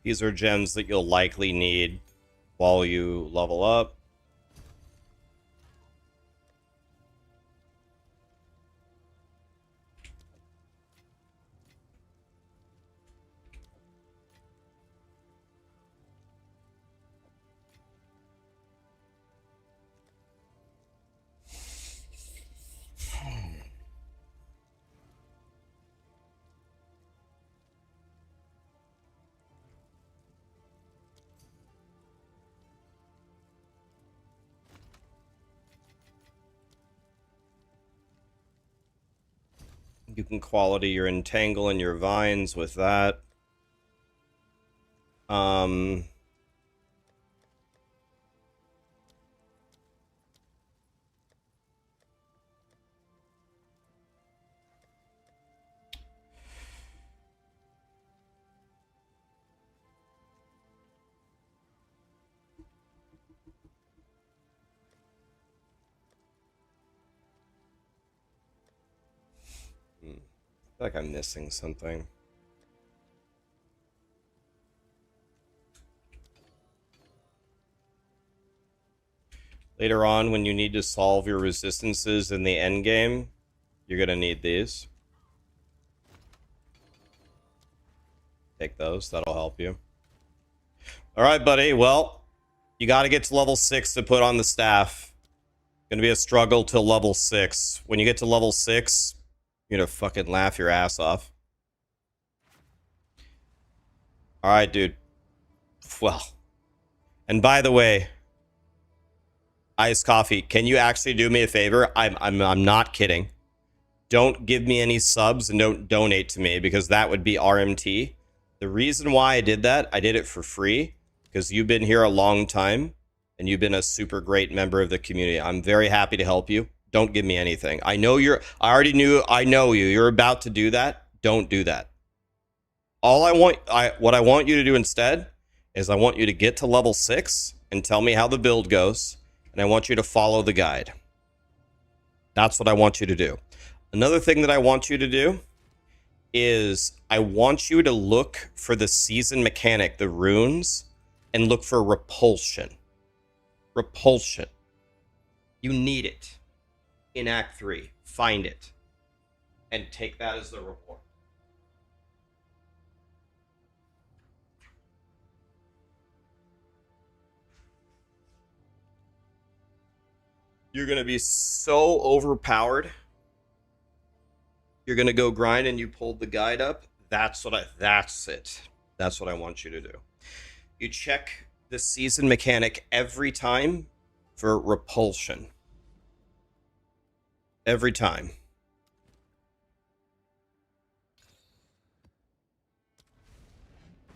These are gems that you'll likely need while you level up. You can quality your entangle and your vines with that. I feel like I'm missing something. Later on, when you need to solve your resistances in the end game, you're gonna need these. Take those, that'll help you. Alright, buddy, well, you gotta get to level 6 to put on the staff. Gonna be a struggle till level 6. When you get to level 6, you're gonna fucking laugh your ass off. Alright, dude. Well. And by the way, Iced Coffee, can you actually do me a favor? I'm not kidding. Don't give me any subs and don't donate to me because that would be RMT. The reason why I did that, I did it for free because you've been here a long time and you've been a super great member of the community. I'm very happy to help you. Don't give me anything. I know I know you. You're about to do that. Don't do that. What I want you to do instead is I want you to get to level 6 and tell me how the build goes, and I want you to follow the guide. That's what I want you to do. Another thing that I want you to do is I want you to look for the season mechanic, the runes, and look for repulsion. Repulsion. You need it in Act 3. Find it. And take that as the reward. You're going to be so overpowered. You're going to go grind and you pulled the guide up. That's it. That's what I want you to do. You check the season mechanic every time for repulsion. Every time.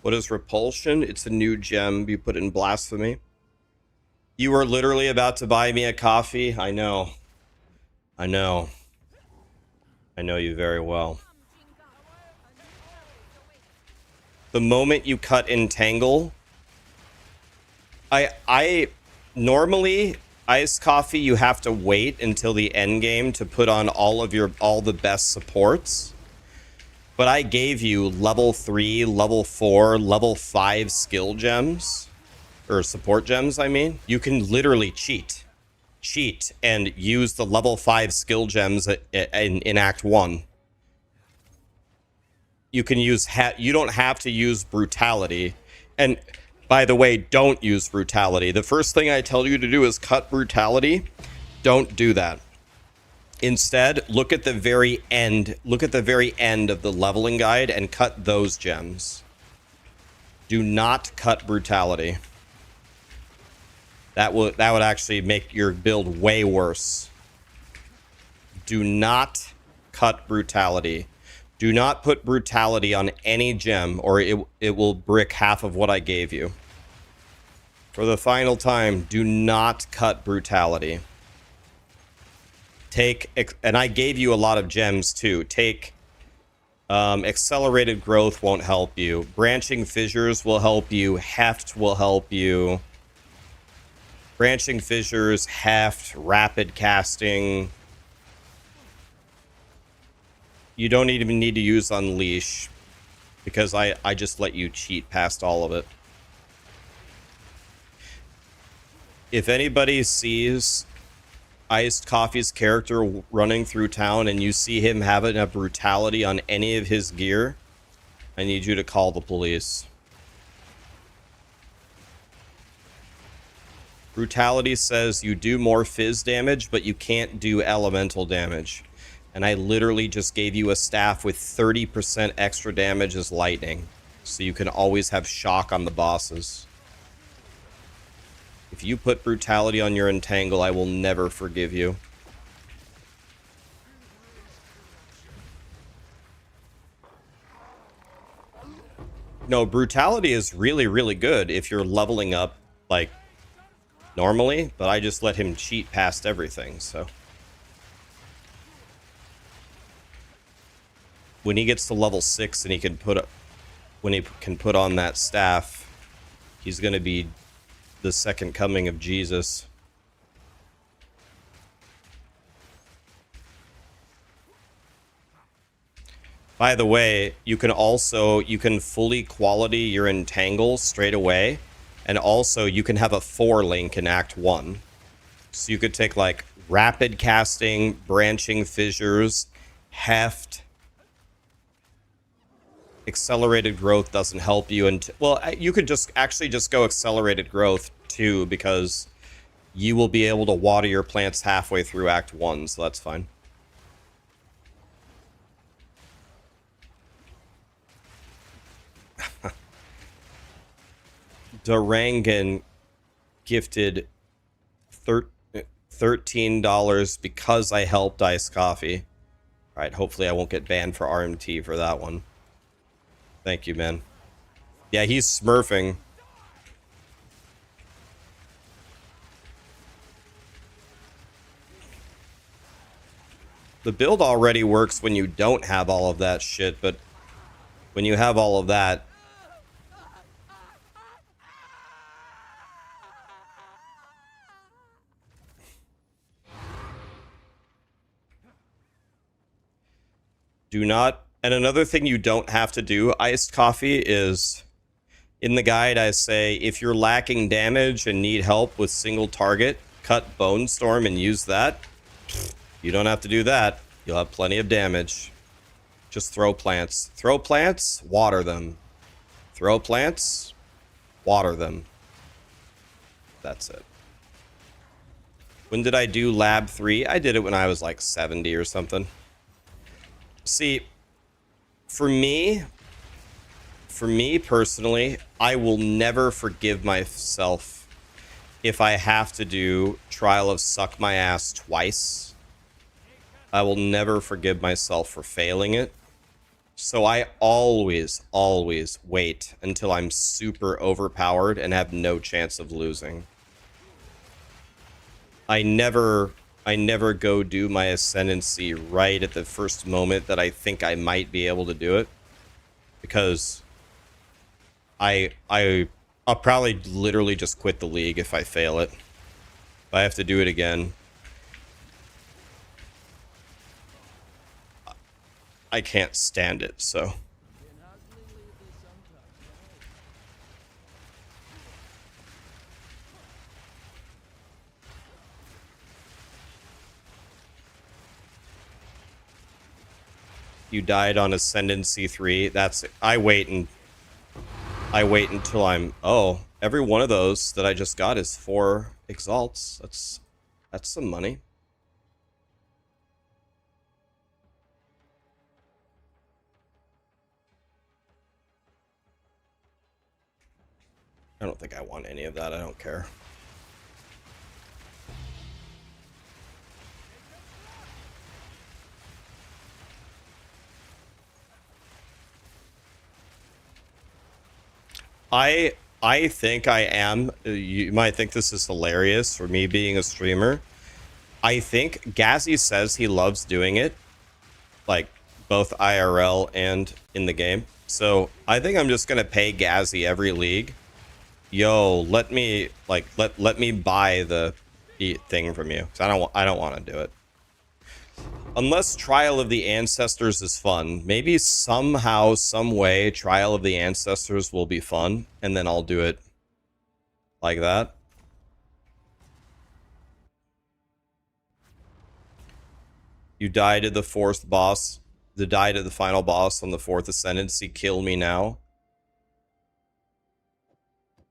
What is repulsion? It's a new gem you put in blasphemy. You were literally about to buy me a coffee. I know. I know. I know you very well. The moment you cut entangle, I normally iced coffee you have to wait until the end game to put on all the best supports. But I gave you level 3, level 4, level 5 skill gems. Or support gems, I mean. You can literally cheat and use the level 5 skill gems in Act 1. You can use you don't have to use brutality. And by the way, don't use brutality. The first thing I tell you to do is cut brutality. Don't do that. Instead, look at the very end. Look at the very end of the leveling guide and cut those gems. Do not cut brutality. That would actually make your build way worse. Do not cut brutality. Do not put brutality on any gem, or it will brick half of what I gave you. For the final time, do not cut brutality. And I gave you a lot of gems too. Accelerated growth won't help you. Branching fissures will help you. Heft will help you. Branching fissures, heft, rapid casting. You don't even need to use unleash because I just let you cheat past all of it. If anybody sees Iced Coffee's character running through town and you see him having a brutality on any of his gear, I need you to call the police. Brutality says you do more fizz damage, but you can't do elemental damage. And I literally just gave you a staff with 30% extra damage as lightning. So you can always have shock on the bosses. If you put brutality on your entangle, I will never forgive you. No, brutality is really, really good if you're leveling up, like, normally, but I just let him cheat past everything, so. When he gets to level 6 and he can put on that staff, he's going to be the second coming of Jesus. By the way, you can fully quality your entangle straight away. And also, you can have a 4-link in Act 1. So you could take, like, rapid casting, branching fissures, heft. Accelerated growth doesn't help you. Well, you could just go accelerated growth, too, because you will be able to water your plants halfway through Act 1, so that's fine. Durangan gifted $13 because I helped Iced Coffee. Alright, hopefully I won't get banned for RMT for that one. Thank you, man. Yeah, he's smurfing. The build already works when you don't have all of that shit, but when you have all of that, do not. And another thing you don't have to do, iced coffee, is in the guide I say if you're lacking damage and need help with single target, cut Bone Storm and use that. You don't have to do that. You'll have plenty of damage. Just throw plants. Throw plants, water them. Throw plants, water them. That's it. When did I do Lab 3? I did it when I was like 70 or something. See, for me personally, I will never forgive myself if I have to do Trial of Suck My Ass twice. I will never forgive myself for failing it. So I always wait until I'm super overpowered and have no chance of losing. I never go do my Ascendancy right at the first moment that I think I might be able to do it. Because I'll probably literally just quit the league if I fail it. If I have to do it again, I can't stand it, so. You died on Ascendancy 3. That's I wait until I'm every one of those that I just got is 4 exalts. That's some money. I don't think I want any of that. I don't care. I think I am. You might think this is hilarious for me being a streamer. I think Gazzy says he loves doing it, like both IRL and in the game. So I think I'm just gonna pay Gazzy every league. Yo, let me buy the thing from you. 'Cause I don't want to do it. Unless Trial of the Ancestors is fun. Maybe somehow, some way, Trial of the Ancestors will be fun, and then I'll do it like that. You died at the 4th boss. Died at the final boss on the 4th Ascendancy. Kill me now.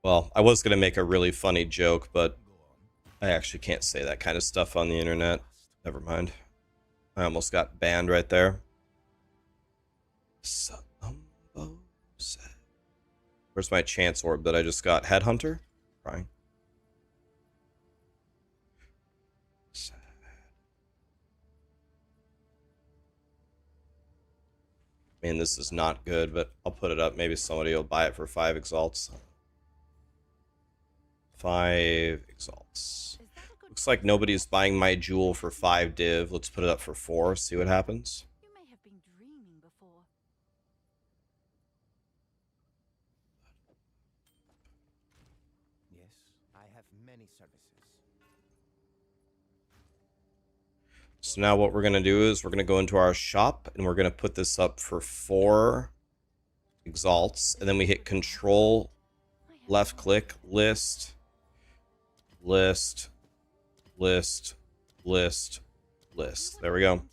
Well, I was going to make a really funny joke, but I actually can't say that kind of stuff on the internet. Never mind. I almost got banned right there. Where's my chance orb that I just got? Headhunter? Crying. Man, this is not good, but I'll put it up. Maybe somebody will buy it for 5 exalts. 5 exalts. Looks like nobody's buying my jewel for 5 div. Let's put it up for 4, see what happens. You may have been dreaming before. Yes, I have many services. So now what we're going to do is we're going to go into our shop and we're going to put this up for 4 exalts. And then we hit control, left click, list, list, list, list, list. There we go.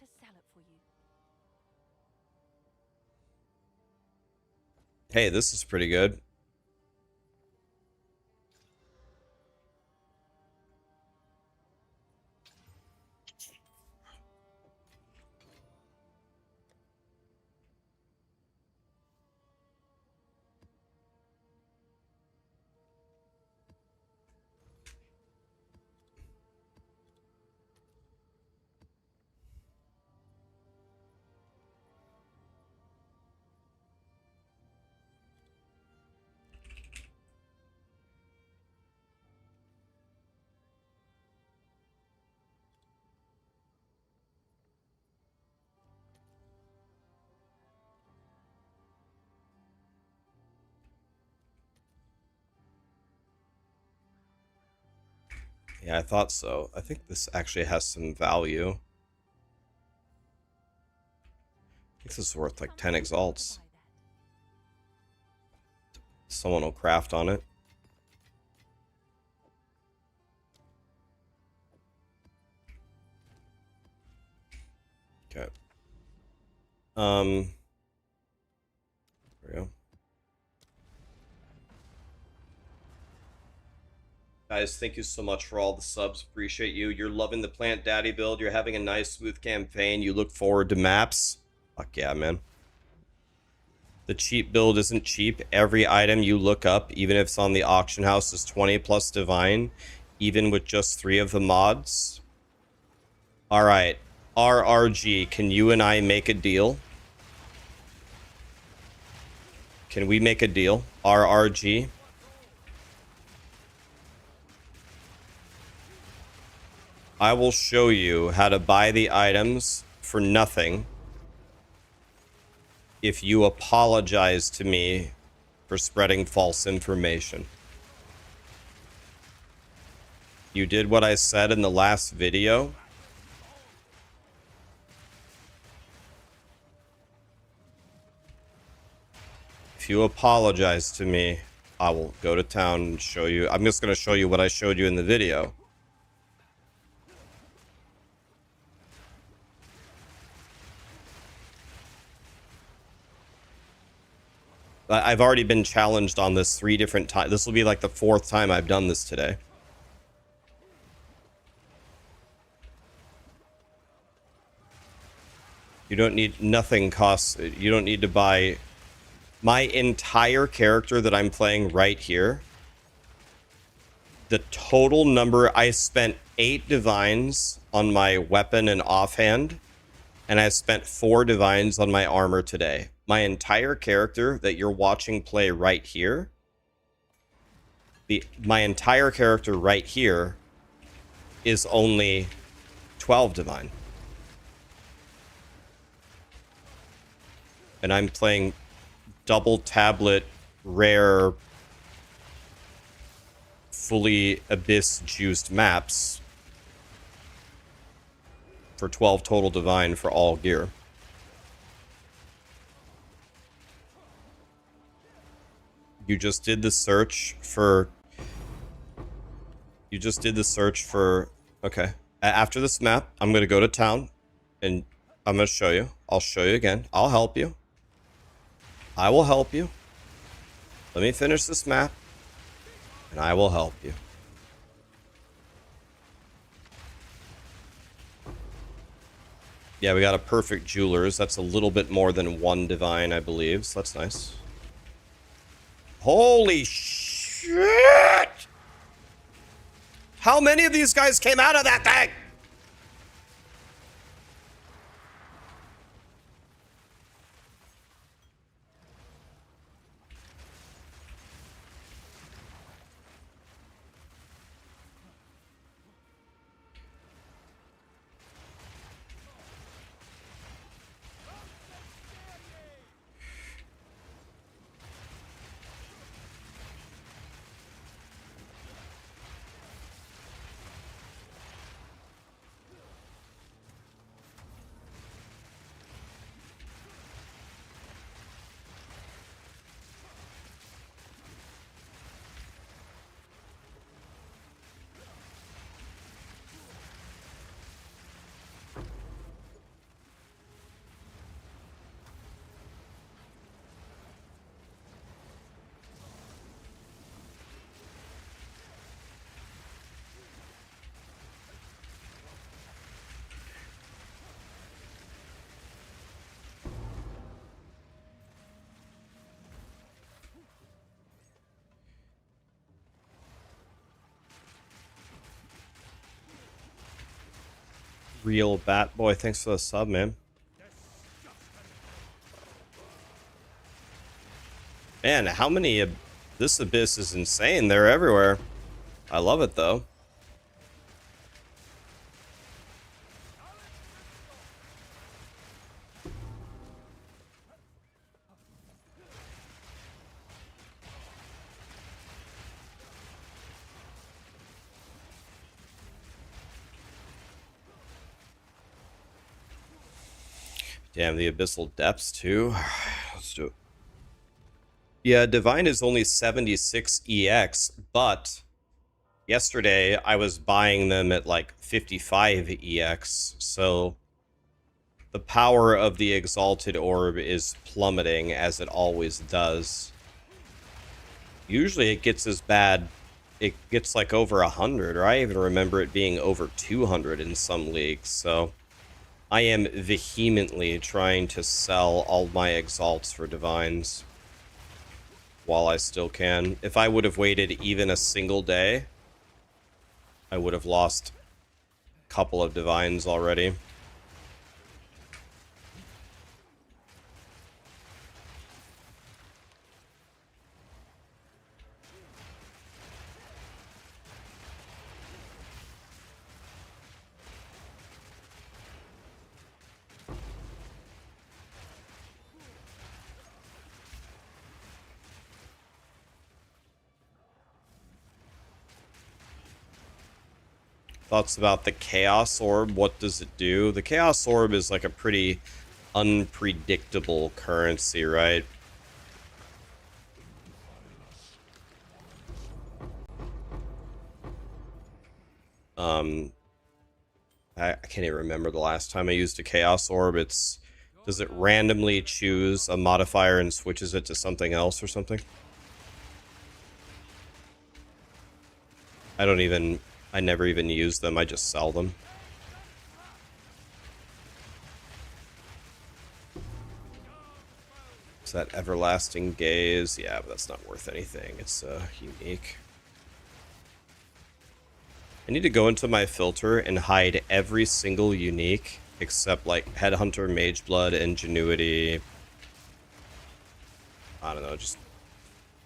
Hey, this is pretty good. Yeah, I thought so. I think this actually has some value. I think this is worth like 10 exalts. Someone will craft on it. Okay. There we go. Guys, thank you so much for all the subs. Appreciate you. You're loving the Plant Daddy build. You're having a nice, smooth campaign. You look forward to maps. Fuck yeah, man. The cheap build isn't cheap. Every item you look up, even if it's on the auction house, is 20 plus divine, even with just 3 of the mods. All right. RRG, can you and I make a deal? Can we make a deal? RRG? I will show you how to buy the items for nothing if you apologize to me for spreading false information. You did what I said in the last video. If you apologize to me, I will go to town and show you. I'm just going to show you what I showed you in the video. I've already been challenged on this 3 different times. This will be like the 4th time I've done this today. You don't need, nothing costs, you don't need to buy my entire character that I'm playing right here. The total number, I spent 8 divines on my weapon and offhand, and I spent 4 divines on my armor today. My entire character that you're watching play right here, my entire character right here is only 12 divine. And I'm playing double tablet, rare, fully abyss juiced maps for 12 total divine for all gear. You just did the search for... You just did the search for... Okay. After this map, I'm going to go to town, and I'm going to show you. I'll show you again. I'll help you. I will help you. Let me finish this map, and I will help you. Yeah, we got a perfect jewelers. That's a little bit more than 1 divine, I believe, so that's nice. Holy shit! How many of these guys came out of that thing? Real Bat Boy, thanks for the sub, man. Man, how many... This abyss is insane. They're everywhere. I love it, though. Damn, the Abyssal Depths, too. Let's do it. Yeah, Divine is only 76 EX, but yesterday I was buying them at like 55 EX, so the power of the Exalted Orb is plummeting, as it always does. Usually it gets as bad, it gets like over 100, or I even remember it being over 200 in some leagues, so I am vehemently trying to sell all my Exalts for Divines while I still can. If I would have waited even a single day, I would have lost a couple of Divines already. Thoughts about the Chaos Orb? What does it do? The Chaos Orb is like a pretty unpredictable currency, right? I can't even remember the last time I used a Chaos Orb. Does it randomly choose a modifier and switches it to something else or something? I never even use them, I just sell them. Is that Everlasting Gaze? Yeah, but that's not worth anything. It's unique. I need to go into my filter and hide every single unique except like Headhunter, Mageblood, Ingenuity. I don't know, just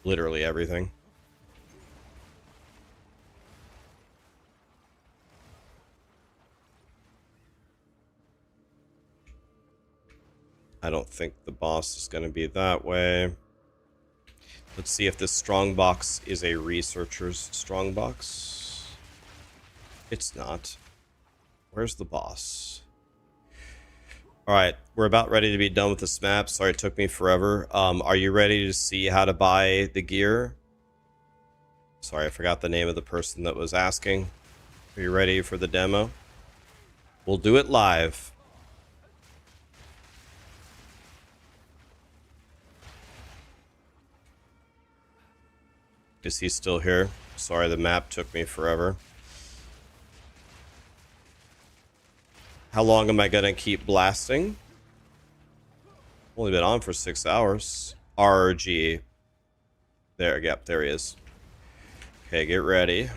literally everything. I don't think the boss is going to be that way. Let's see if this strongbox is a researcher's strongbox. It's not. Where's the boss? Alright, we're about ready to be done with this map. Sorry it took me forever. Are you ready to see how to buy the gear? Sorry, I forgot the name of the person that was asking. Are you ready for the demo? We'll do it live. Is he still here? Sorry, the map took me forever. How long am I gonna keep blasting? Only been on for 6 hours. RG. There, yep, there he is. Okay, get ready.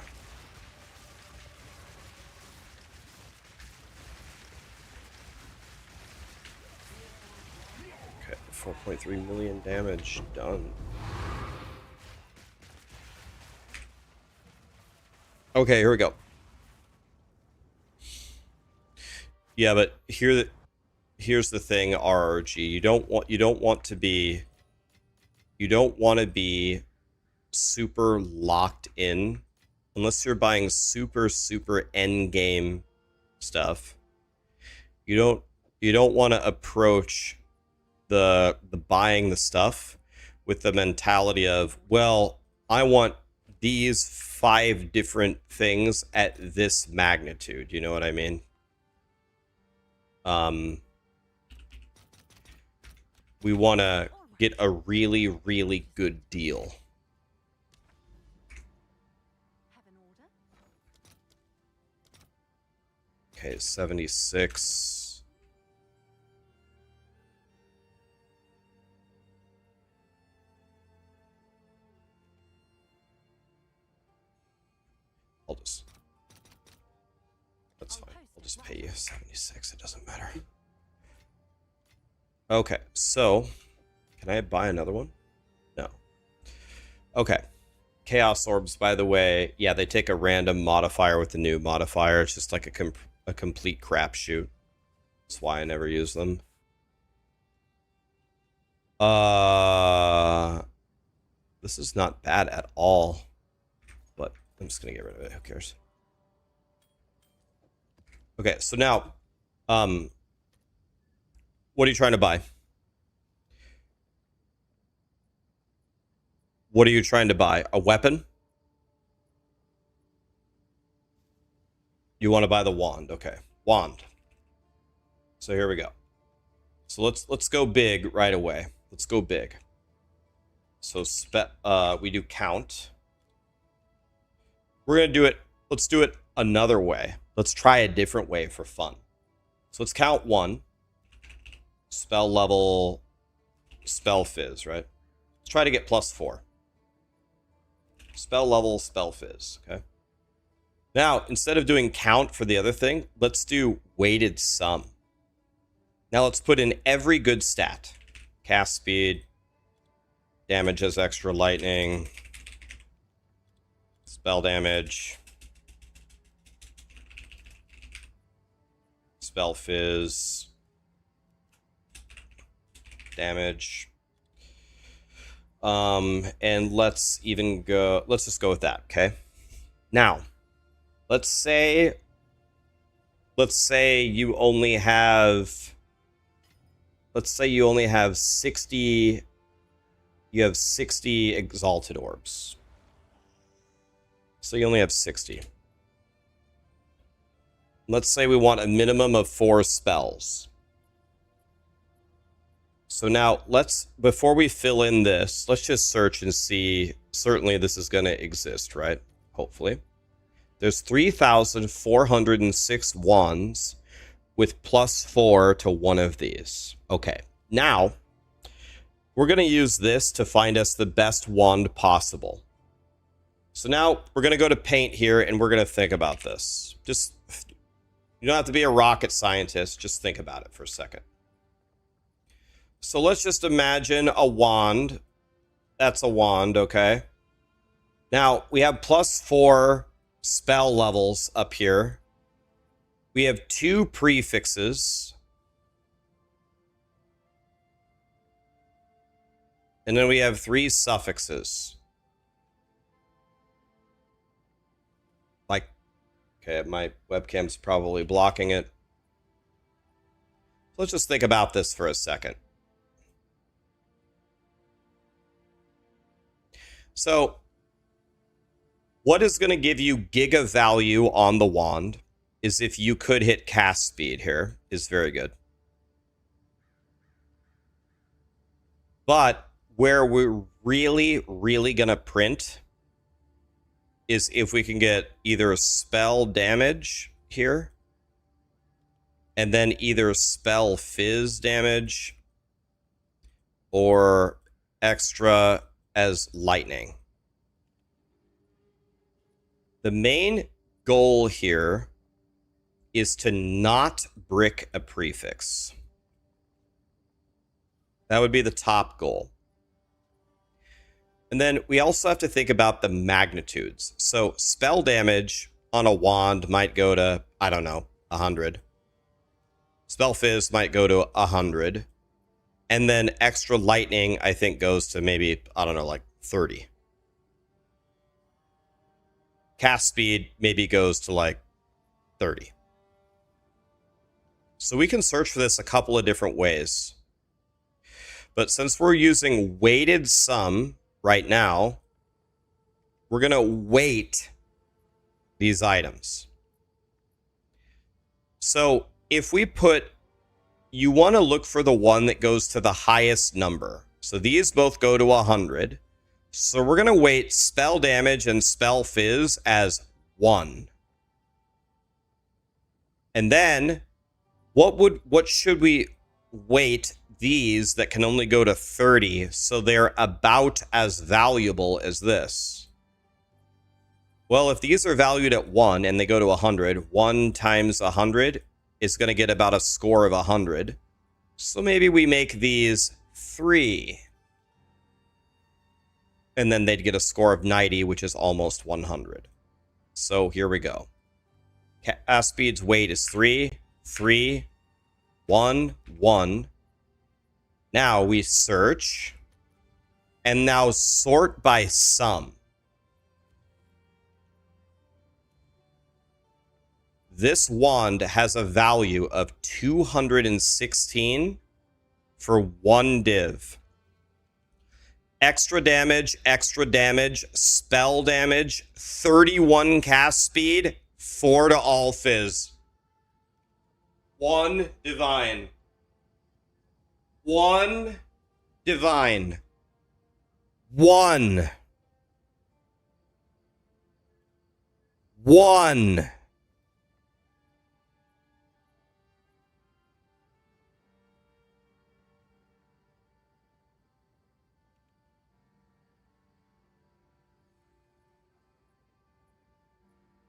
Okay, 4.3 million damage. Done. Okay, here we go. Yeah, but here's the thing, RRG. You don't want to be super locked in unless you're buying super endgame stuff. You don't want to approach the buying the stuff with the mentality of, well, I want these 5 different things at this magnitude. You know what I mean? We want to get a really good deal. Okay, 76. That's fine. I'll just pay you 76. It doesn't matter. Okay, so can I buy another one? No. Okay. Chaos Orbs, by the way, yeah, they take a random modifier with the new modifier. It's just like a complete crapshoot. That's why I never use them. This is not bad at all, but I'm just gonna get rid of it. Who cares? Okay, so now, What are you trying to buy? What are you trying to buy? A weapon? You want to buy the wand. Okay. Wand. So here we go. So let's go big right away. Let's go big. So we do count. We're going to do it. Let's do it another way. Let's try a different way for fun. So let's count 1. Spell level, spell fizz, right? Let's try to get +4. Spell level, spell fizz, okay? Now, instead of doing count for the other thing, let's do weighted sum. Now let's put in every good stat. Cast speed, damage as extra lightning, spell damage, spell fizz, damage. And let's just go with that, okay? Now, let's say you only have 60, you have 60 exalted orbs. So you only have 60. Let's say we want a minimum of 4 spells. So now before we fill in this, let's just search and see. Certainly this is going to exist, right? Hopefully. There's 3,406 wands with +4 to one of these. Okay. Now, we're going to use this to find us the best wand possible. So now we're going to go to paint here and we're going to think about this. You don't have to be a rocket scientist. Just think about it for a second. So let's just imagine a wand. That's a wand, okay? Now, we have +4 spell levels up here. We have 2 prefixes. And then we have 3 suffixes. Okay, my webcam's probably blocking it. Let's just think about this for a second. So, what is going to give you giga value on the wand is if you could hit cast speed here, is very good. But where we're really going to print is if we can get either spell damage here, and then either spell fizz damage or extra as lightning. The main goal here is to not brick a prefix. That would be the top goal. And then we also have to think about the magnitudes. So spell damage on a wand might go to, I don't know, 100. Spell fizz might go to 100. And then extra lightning, I think, goes to maybe, I don't know, like 30. Cast speed maybe goes to like 30. So we can search for this a couple of different ways. But since we're using weighted sum right now, we're going to weight these items. So if we you want to look for the one that goes to the highest number. So these both go to 100. So we're going to weight spell damage and spell fizz as 1. And then what should we weight these that can only go to 30 so they're about as valuable as this? Well, if these are valued at 1 and they go to 100, 1 times 100 is going to get about a score of 100. So maybe we make these 3. And then they'd get a score of 90, which is almost 100. So here we go. Cast speed's weight is 3, 3, 1, 1. Now we search. And now sort by sum. This wand has a value of 216 for 1 div. Extra damage, spell damage, 31 cast speed, 4 to all fizz. 1 divine. 1 divine. 1. 1.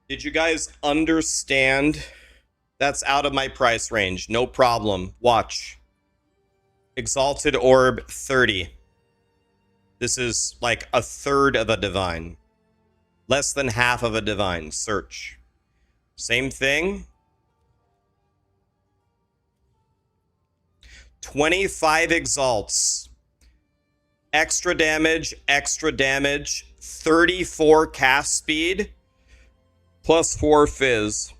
Did you guys understand? That's out of my price range. No problem. Watch. Exalted Orb 30. This is like a third of a divine. Less than half of a divine. Search. Same thing. 25 exalts. Extra damage, 34 cast speed, plus 4 fizz.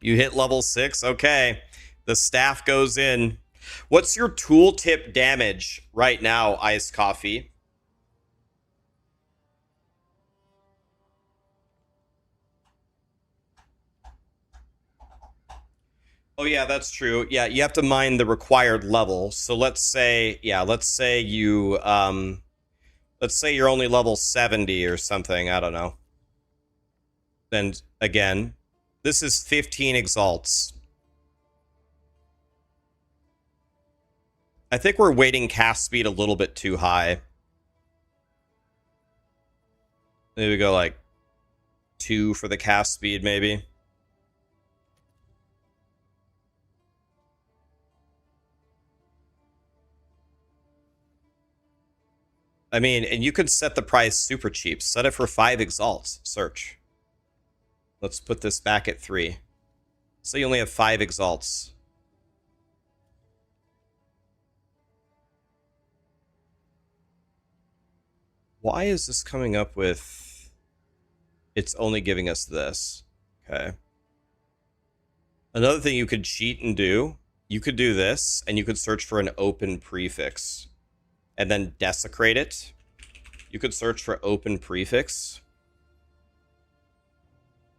You hit level 6? Okay. The staff goes in. What's your tooltip damage right now, Iced Coffee? Oh yeah, that's true. Yeah, you have to mine the required level. So let's say, let's say you're only level 70 or something, I don't know. Then again, this is 15 exalts. I think we're weighting cast speed a little bit too high. Maybe we go like 2 for the cast speed, maybe. I mean, and you could set the price super cheap. Set it for 5 exalts. Search. Let's put this back at 3. So you only have 5 exalts. Why is this coming up with... It's only giving us this. Okay. Another thing you could cheat and do, you could do this, and you could search for an open prefix. And then desecrate it. You could search for open prefix.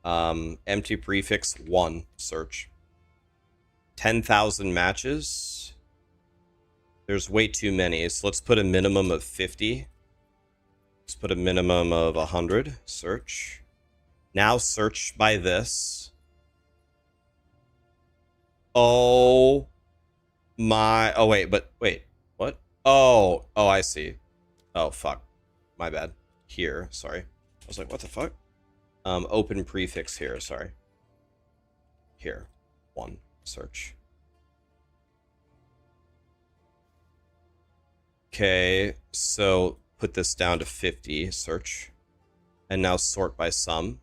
Empty prefix 1. Search. 10,000 matches. There's way too many, so let's put a minimum of 50. Let's put a minimum of 100. Search. Now search by this. Oh my... Oh, wait, but... Wait. What? Oh, I see. Oh, fuck. My bad. Here, sorry. I was like, what the fuck? Open prefix here, sorry. Here. 1. Search. Okay, so put this down to 50. Search. And now sort by sum.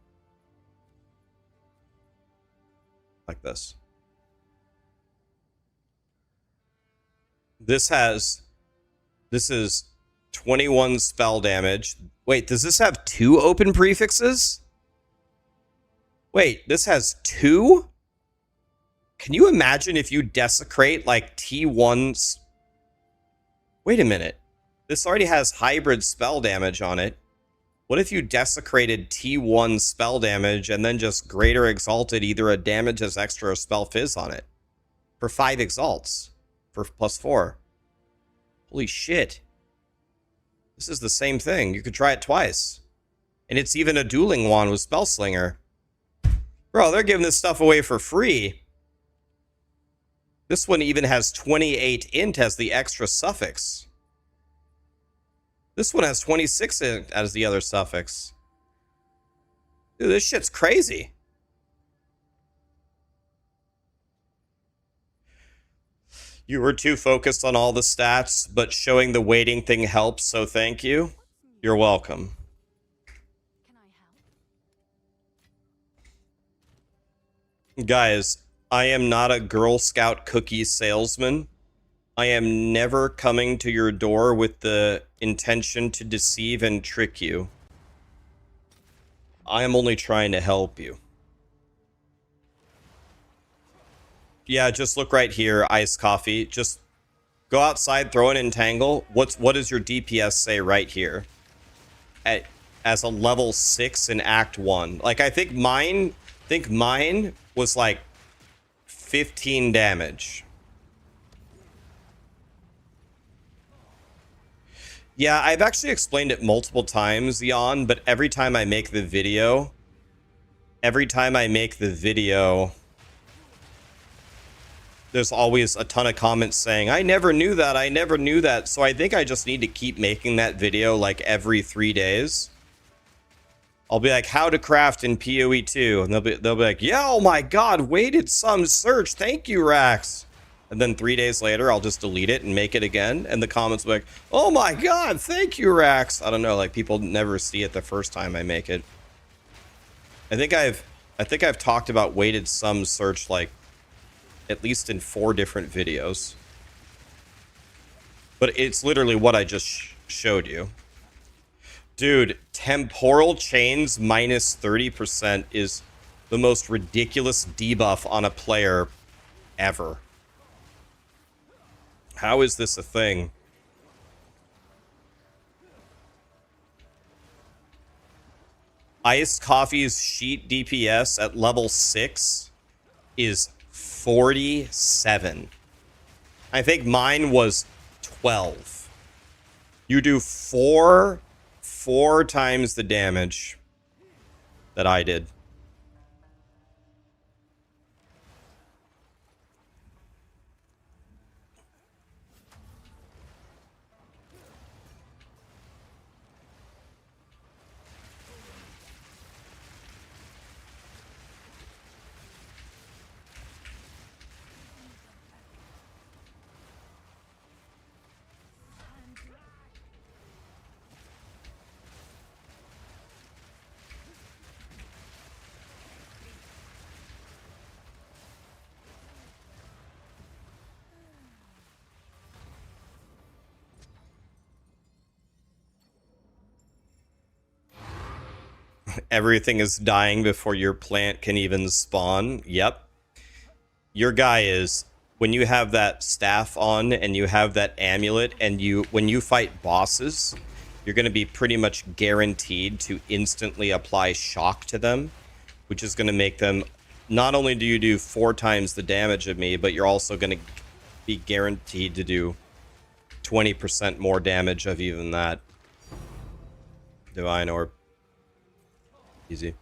Like this. This is 21 spell damage. Wait, does this have 2 open prefixes? Wait, this has 2? Can you imagine if you desecrate like T1's... Wait a minute. This already has hybrid spell damage on it. What if you desecrated T1 spell damage and then just greater exalted either a damage as extra or spell fizz on it? For 5 exalts. For plus 4. Holy shit. This is the same thing. You could try it twice. And it's even a dueling wand with Spellslinger. Bro, they're giving this stuff away for free. This one even has 28 int as the extra suffix. This one has 26 int as the other suffix. Dude, this shit's crazy. You were too focused on all the stats, but showing the waiting thing helps, so thank you. You're welcome. Can I help? Guys, I am not a Girl Scout cookie salesman. I am never coming to your door with the intention to deceive and trick you. I am only trying to help you. Yeah, just look right here, iced coffee. Just go outside, throw an entangle. What does your DPS say right here? As a level 6 in Act 1. Like, I think mine was like 15 damage. Yeah, I've actually explained it multiple times, Jan, but every time I make the video, there's always a ton of comments saying, I never knew that. So I think I just need to keep making that video like every 3 days. I'll be like, how to craft in PoE 2. And they'll be like, yeah, oh my god, weighted sum search. Thank you, Rax. And then 3 days later, I'll just delete it and make it again. And the comments will be like, oh my god, thank you, Rax. I don't know, like people never see it the first time I make it. I think I've talked about weighted sum search like at least in 4 different videos. But it's literally what I just showed you. Dude, temporal chains minus 30% is the most ridiculous debuff on a player ever. How is this a thing? Iced Coffee's sheet DPS at level 6 is 47. I think mine was 12. You do four times the damage that I did. Everything is dying before your plant can even spawn. Yep. Your guy is, when you have that staff on and you have that amulet and when you fight bosses, you're going to be pretty much guaranteed to instantly apply shock to them, which is going to make them, not only do you do 4 times the damage of me, but you're also going to be guaranteed to do 20% more damage of even that. Divine Orb. Easy.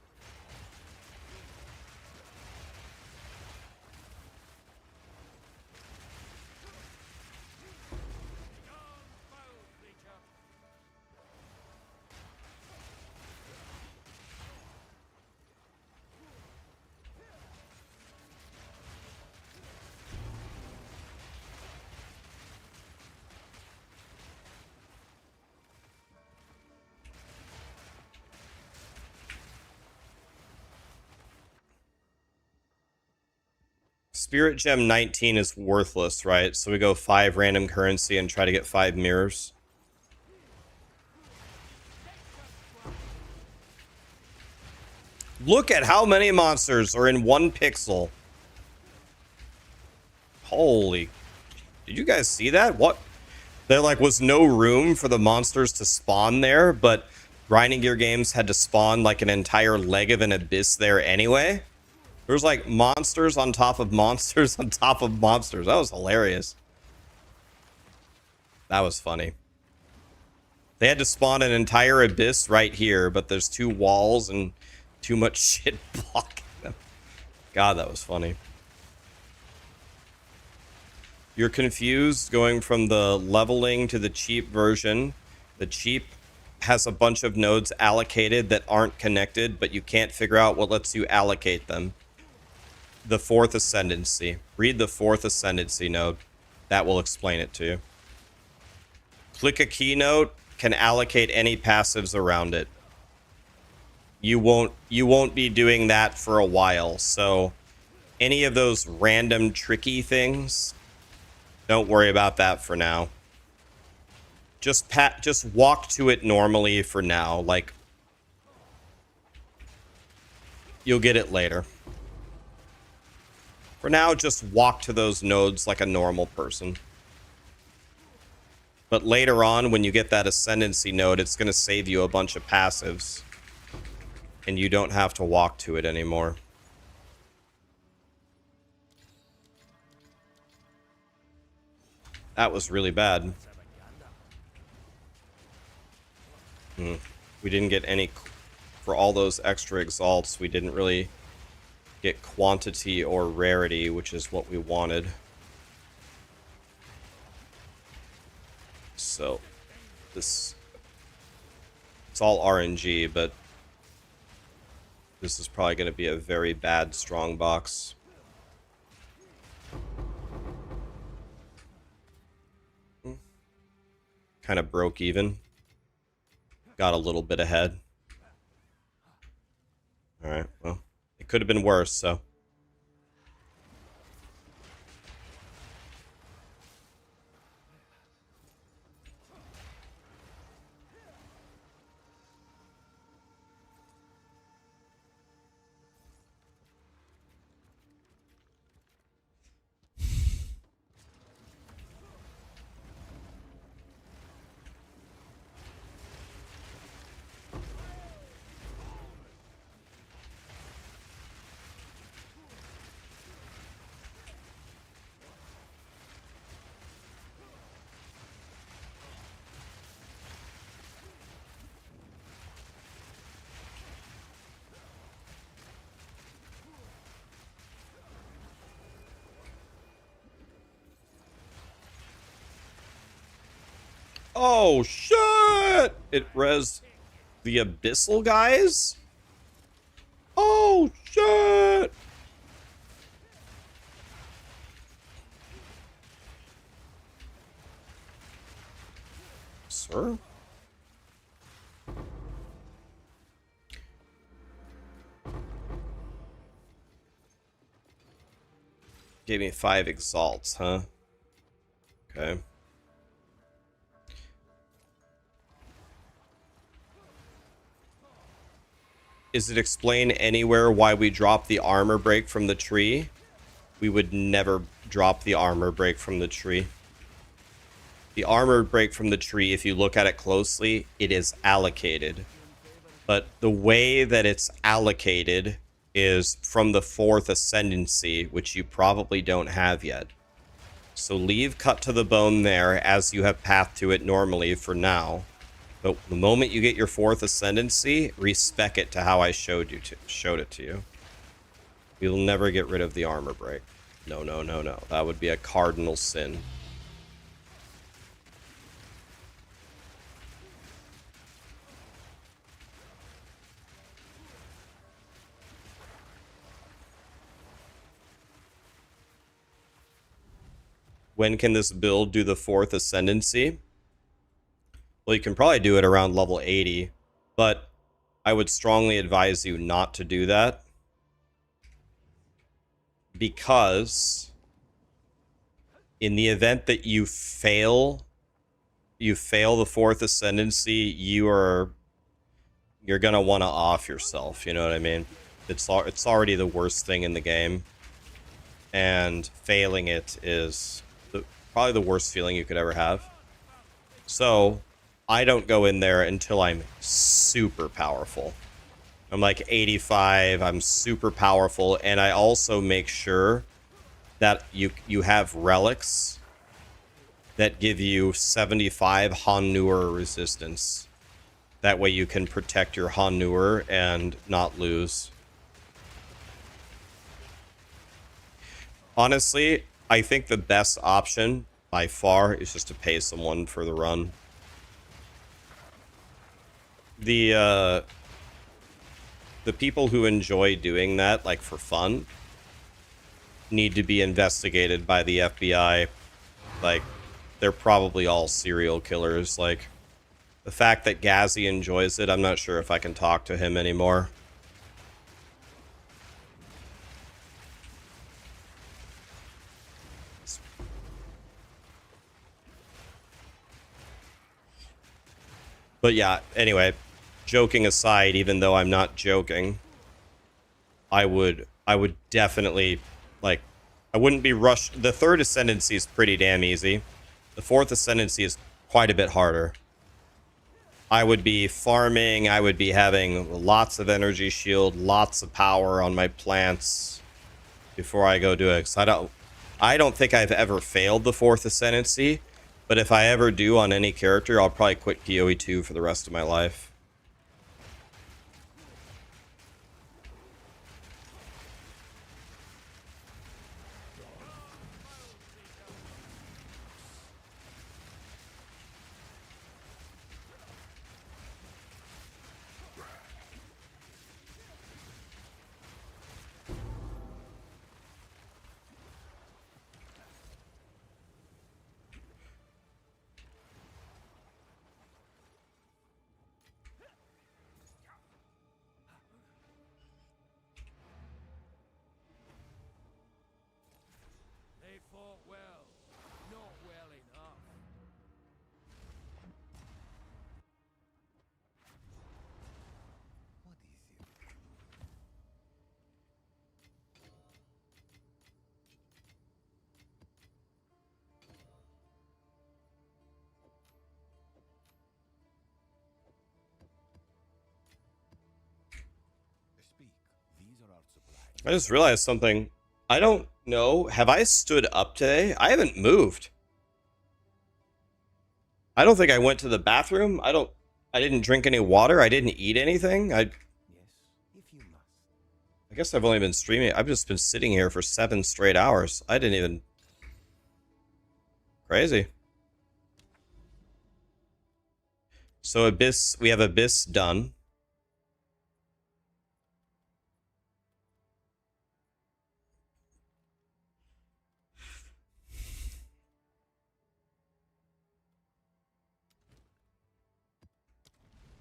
Spirit Gem 19 is worthless, right? So we go 5 random currency and try to get 5 mirrors. Look at how many monsters are in 1 pixel. Holy. Did you guys see that? What? There like was no room for the monsters to spawn there, but Grinding Gear Games had to spawn like an entire leg of an abyss there anyway. There was like monsters on top of monsters on top of monsters. That was hilarious. That was funny. They had to spawn an entire abyss right here, but there's 2 walls and too much shit blocking them. God, that was funny. You're confused going from the leveling to the cheap version. The cheap has a bunch of nodes allocated that aren't connected, but you can't figure out what lets you allocate them. The 4th Ascendancy. Read the 4th Ascendancy node. That will explain it to you. Click a keynote, can allocate any passives around it. You won't be doing that for a while, so any of those random tricky things, don't worry about that for now. Just walk to it normally for now, like you'll get it later. For now, just walk to those nodes like a normal person. But later on, when you get that ascendancy node, it's going to save you a bunch of passives. And you don't have to walk to it anymore. That was really bad. We didn't get any... For all those extra exalts, we didn't really get quantity or rarity, which is what we wanted. So, this... It's all RNG, but... This is probably going to be a very bad strong box. Kind of broke even. Got a little bit ahead. Alright, well, it could have been worse, so. Oh, shit! It res the Abyssal guys? Oh, shit! Sir? Gave me 5 exalts, huh? Okay. Is it explained anywhere why we drop the armor break from the tree? We would never drop the armor break from the tree. The armor break from the tree, if you look at it closely, it is allocated. But the way that it's allocated is from the 4th ascendancy, which you probably don't have yet. So leave cut to the bone there as you have path to it normally for now. But the moment you get your 4th ascendancy, respec it to how I showed it to you. You'll never get rid of the armor break. No, no, no, no. That would be a cardinal sin. When can this build do the 4th ascendancy? Well, you can probably do it around level 80, but I would strongly advise you not to do that. Because in the event that you fail the 4th ascendancy, you're gonna want to off yourself, you know what I mean? It's already the worst thing in the game. And failing it is probably the worst feeling you could ever have. So I don't go in there until I'm super powerful. I'm like 85, I'm super powerful, and I also make sure that you have relics that give you 75 Hanur resistance. That way you can protect your Hanur and not lose. Honestly, I think the best option by far is just to pay someone for the run. The people who enjoy doing that, like for fun, need to be investigated by the FBI. Like, they're probably all serial killers. Like, the fact that Ghazi enjoys it, I'm not sure if I can talk to him anymore. But yeah, anyway, joking aside, even though I'm not joking, I would definitely, like, I wouldn't be rushed. The third ascendancy is pretty damn easy. The fourth ascendancy is quite a bit harder. I would be farming. I would be having lots of energy shield, lots of power on my plants before I go do it. 'Cause I don't think I've ever failed the fourth ascendancy, but if I ever do on any character, I'll probably quit PoE 2 for the rest of my life. They fought well, not well enough. What is it? Speak. These are our supplies. I just realized something. I don't know. Have I stood up today? I haven't moved. I don't think I went to the bathroom. I didn't drink any water. I didn't eat anything. Yes, if you must. I guess I've only been streaming. I've just been sitting here for 7 straight hours. I didn't even... Crazy. So Abyss, we have Abyss done.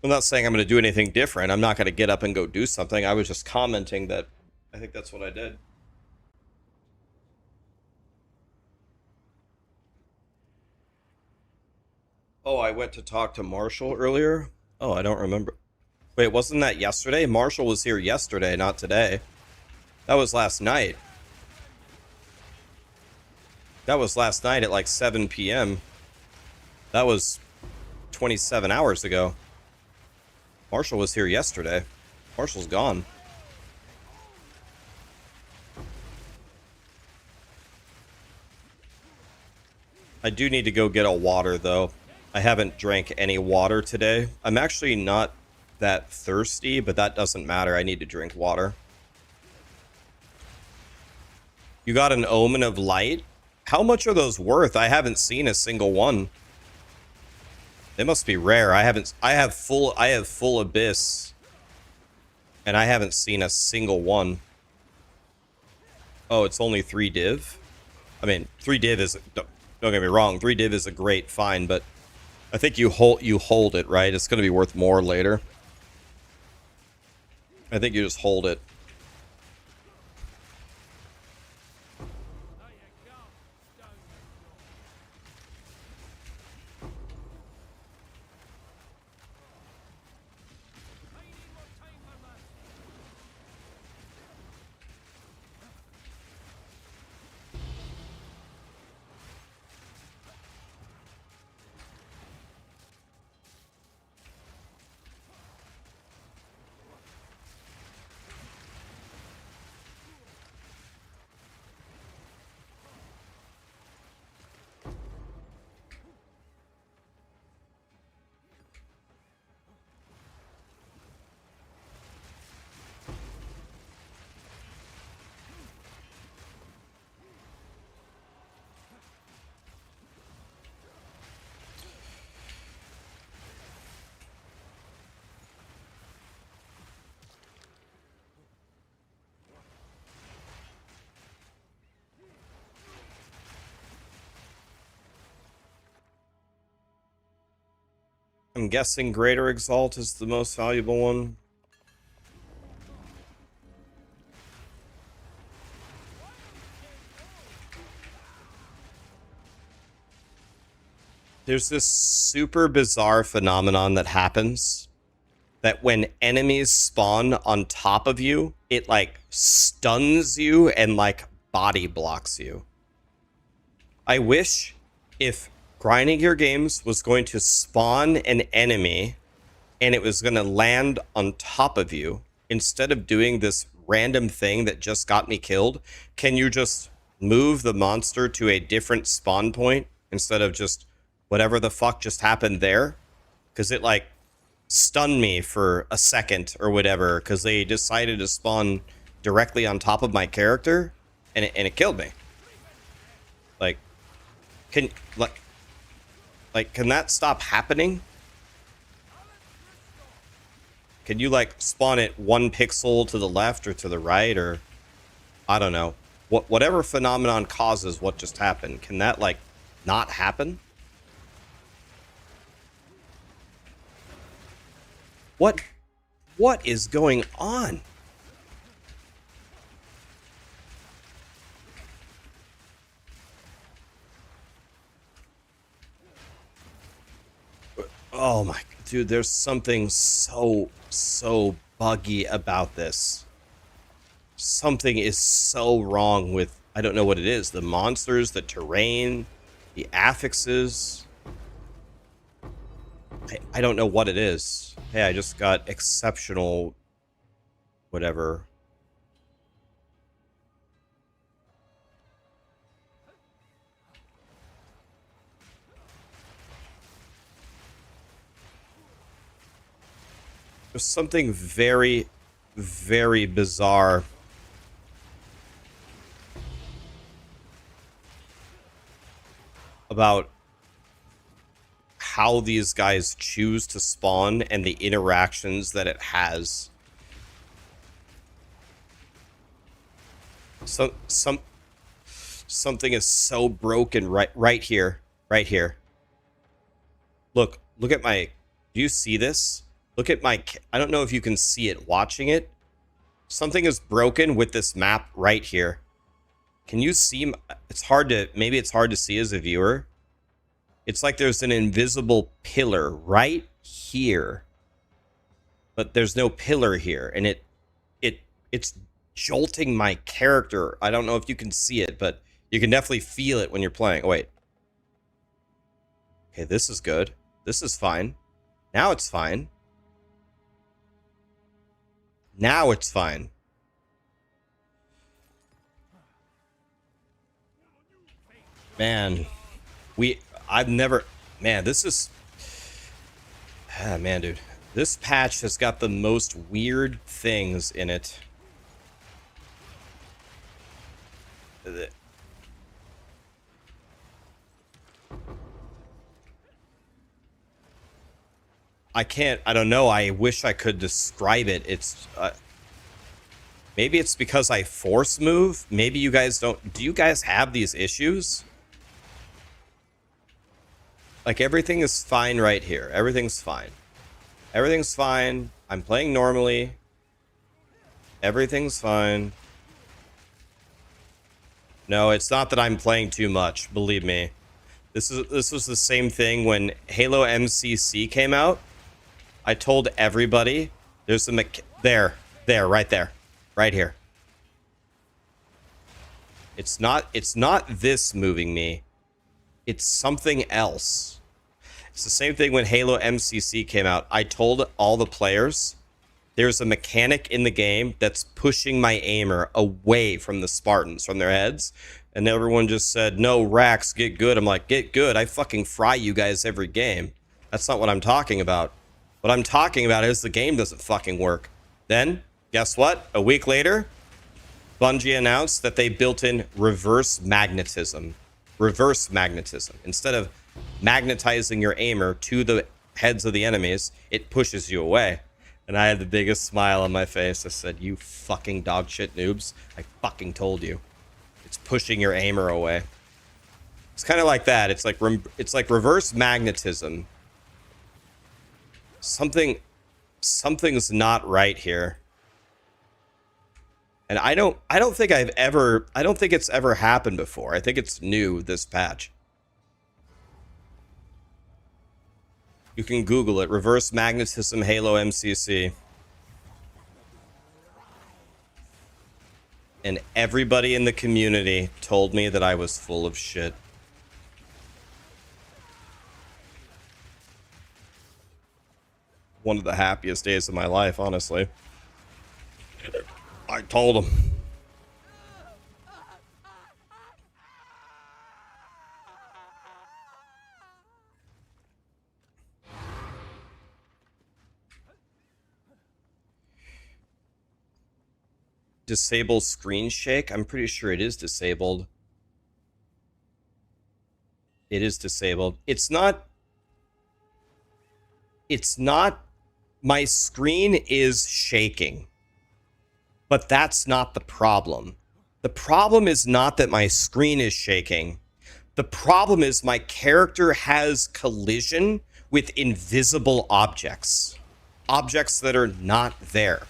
I'm not saying I'm going to do anything different. I'm not going to get up and go do something. I was just commenting that I think that's what I did. Oh, I went to talk to Marshall earlier. Oh, I don't remember. Wait, wasn't that yesterday? Marshall was here yesterday, not today. That was last night. That was last night at like 7 p.m. That was 27 hours ago. Marshall was here yesterday. Marshall's gone. I do need to go get a water, though. I haven't drank any water today. I'm actually not that thirsty, but that doesn't matter. I need to drink water. You got an Omen of Light? How much are those worth? I haven't seen a single one. They must be rare. I have full Abyss. And I haven't seen a single one. Oh, it's only 3 div? I mean, 3 div is... Don't get me wrong, 3 div is a great find, but I think you hold it, right? It's going to be worth more later. I think you just hold it. There you go. Don't I need more time for that. I'm guessing Greater Exalt is the most valuable one. There's this super bizarre phenomenon that happens that when enemies spawn on top of you, it like stuns you and like body blocks you. I wish if grinding your games was going to spawn an enemy and it was going to land on top of you, instead of doing this random thing that just got me killed, can you just move the monster to a different spawn point instead of just whatever the fuck just happened there? Because it like stunned me for a second or whatever because they decided to spawn directly on top of my character and it killed me. Like, can can that stop happening? Can you like spawn it 1 pixel to the left or to the right, or I don't know. Whatever phenomenon causes what just happened, can that like not happen? What is going on? Oh my dude, there's something so buggy about this. Something is so wrong with, I don't know what it is, the monsters, the terrain, the affixes. I don't know what it is. Hey, I just got exceptional whatever. There's something very, very bizarre about how these guys choose to spawn and the interactions that it has. Something is so broken right here. Look at my, do you see this? Look at my, I don't know if you can see it watching it. Something is broken with this map right here. Can you see? It's hard to, maybe it's hard to see as a viewer. It's like there's an invisible pillar right here, but there's no pillar here, and it's jolting my character. I don't know if you can see it, but you can definitely feel it when you're playing. Oh, wait. Okay, this is good. This is fine. Now it's fine. Now it's fine. Man, I've never, man, this is, man, dude, this patch has got the most weird things in it. I don't know, I wish I could describe it. It's, maybe it's because I force move. Maybe you guys don't, do you guys have these issues? Like, everything is fine right here. Everything's fine. Everything's fine. I'm playing normally. Everything's fine. No, it's not that I'm playing too much. Believe me. This was the same thing when Halo MCC came out. I told everybody there's a there, right there. Right here. It's not this moving me. It's something else. It's the same thing when Halo MCC came out. I told all the players there's a mechanic in the game that's pushing my aimer away from the Spartans, from their heads. And everyone just said, no, Rax, get good. I'm like, get good. I fucking fry you guys every game. That's not what I'm talking about. What I'm talking about is the game doesn't fucking work. Then, guess what? A week later, Bungie announced that they built in reverse magnetism. Reverse magnetism. Instead of magnetizing your aimer to the heads of the enemies, it pushes you away. And I had the biggest smile on my face. I said, you fucking dog shit noobs. I fucking told you. It's pushing your aimer away. It's kind of like that. It's like reverse magnetism. Something's not right here. And I don't think it's ever happened before. I think it's new this patch. You can Google it. Reverse magnetism Halo MCC. And everybody in the community told me that I was full of shit. One of the happiest days of my life, honestly. I told them. Disable screen shake? I'm pretty sure it is disabled. It is disabled. It's not... My screen is shaking. But that's not the problem. The problem is not that my screen is shaking. The problem is my character has collision with invisible objects. Objects that are not there.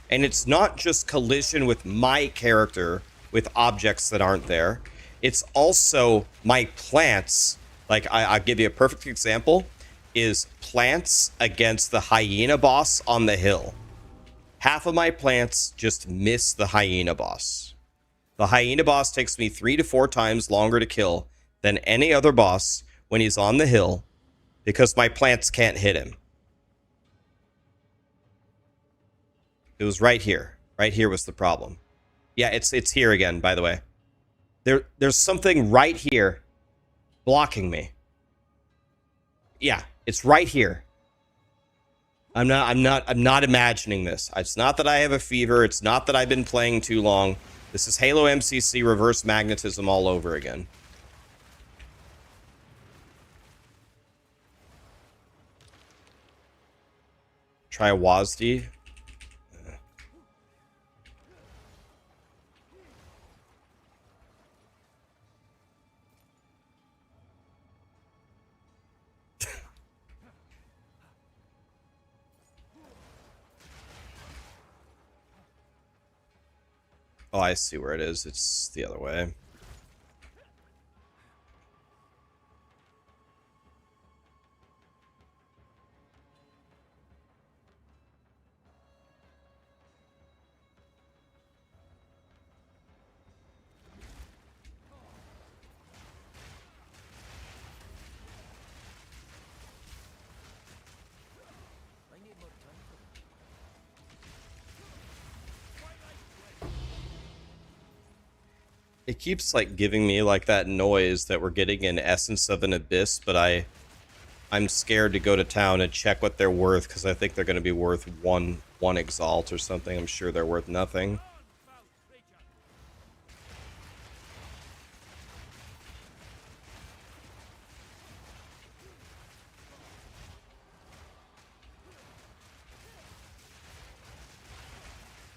And it's not just collision with my character with objects that aren't there. It's also my plants. Like, I'll give you a perfect example, is plants against the hyena boss on the hill. Half of my plants just miss the hyena boss. The hyena boss takes me 3 to 4 times longer to kill than any other boss when he's on the hill because my plants can't hit him. It was right here. Right here was the problem. Yeah, it's here again, by the way. There's something right here blocking me. Yeah, it's right here. I'm not imagining this. It's not that I have a fever. It's not that I've been playing too long. This is Halo MCC reverse magnetism all over again. Try a WASD. Oh, I see where it is. It's the other way. It keeps like giving me like that noise that we're getting in Essence of an Abyss, but I'm scared to go to town and check what they're worth because I think they're going to be worth one exalt or something. I'm sure they're worth nothing.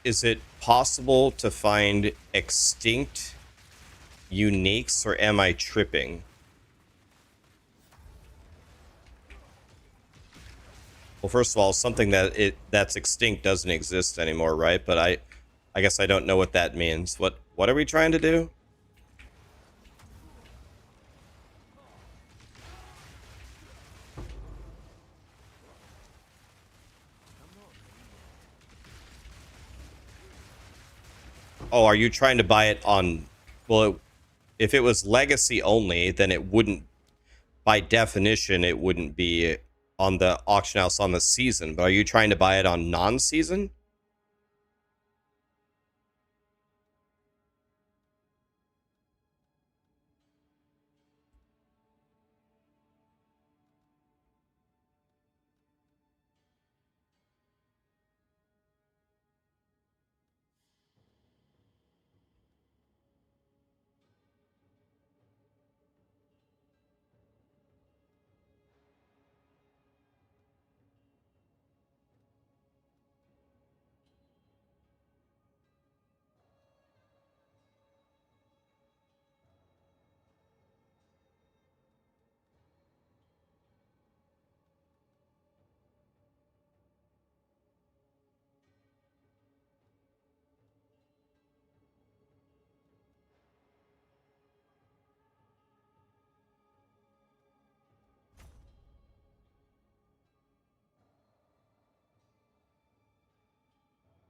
Is it possible to find extinct uniques, or am I tripping? Well, first of all, something that's extinct doesn't exist anymore, right? But I guess I don't know what that means. What are we trying to do? Oh, are you trying to buy it on... Well, if it was legacy only, then it wouldn't... By definition, it wouldn't be on the auction house on the season. But are you trying to buy it on non-season?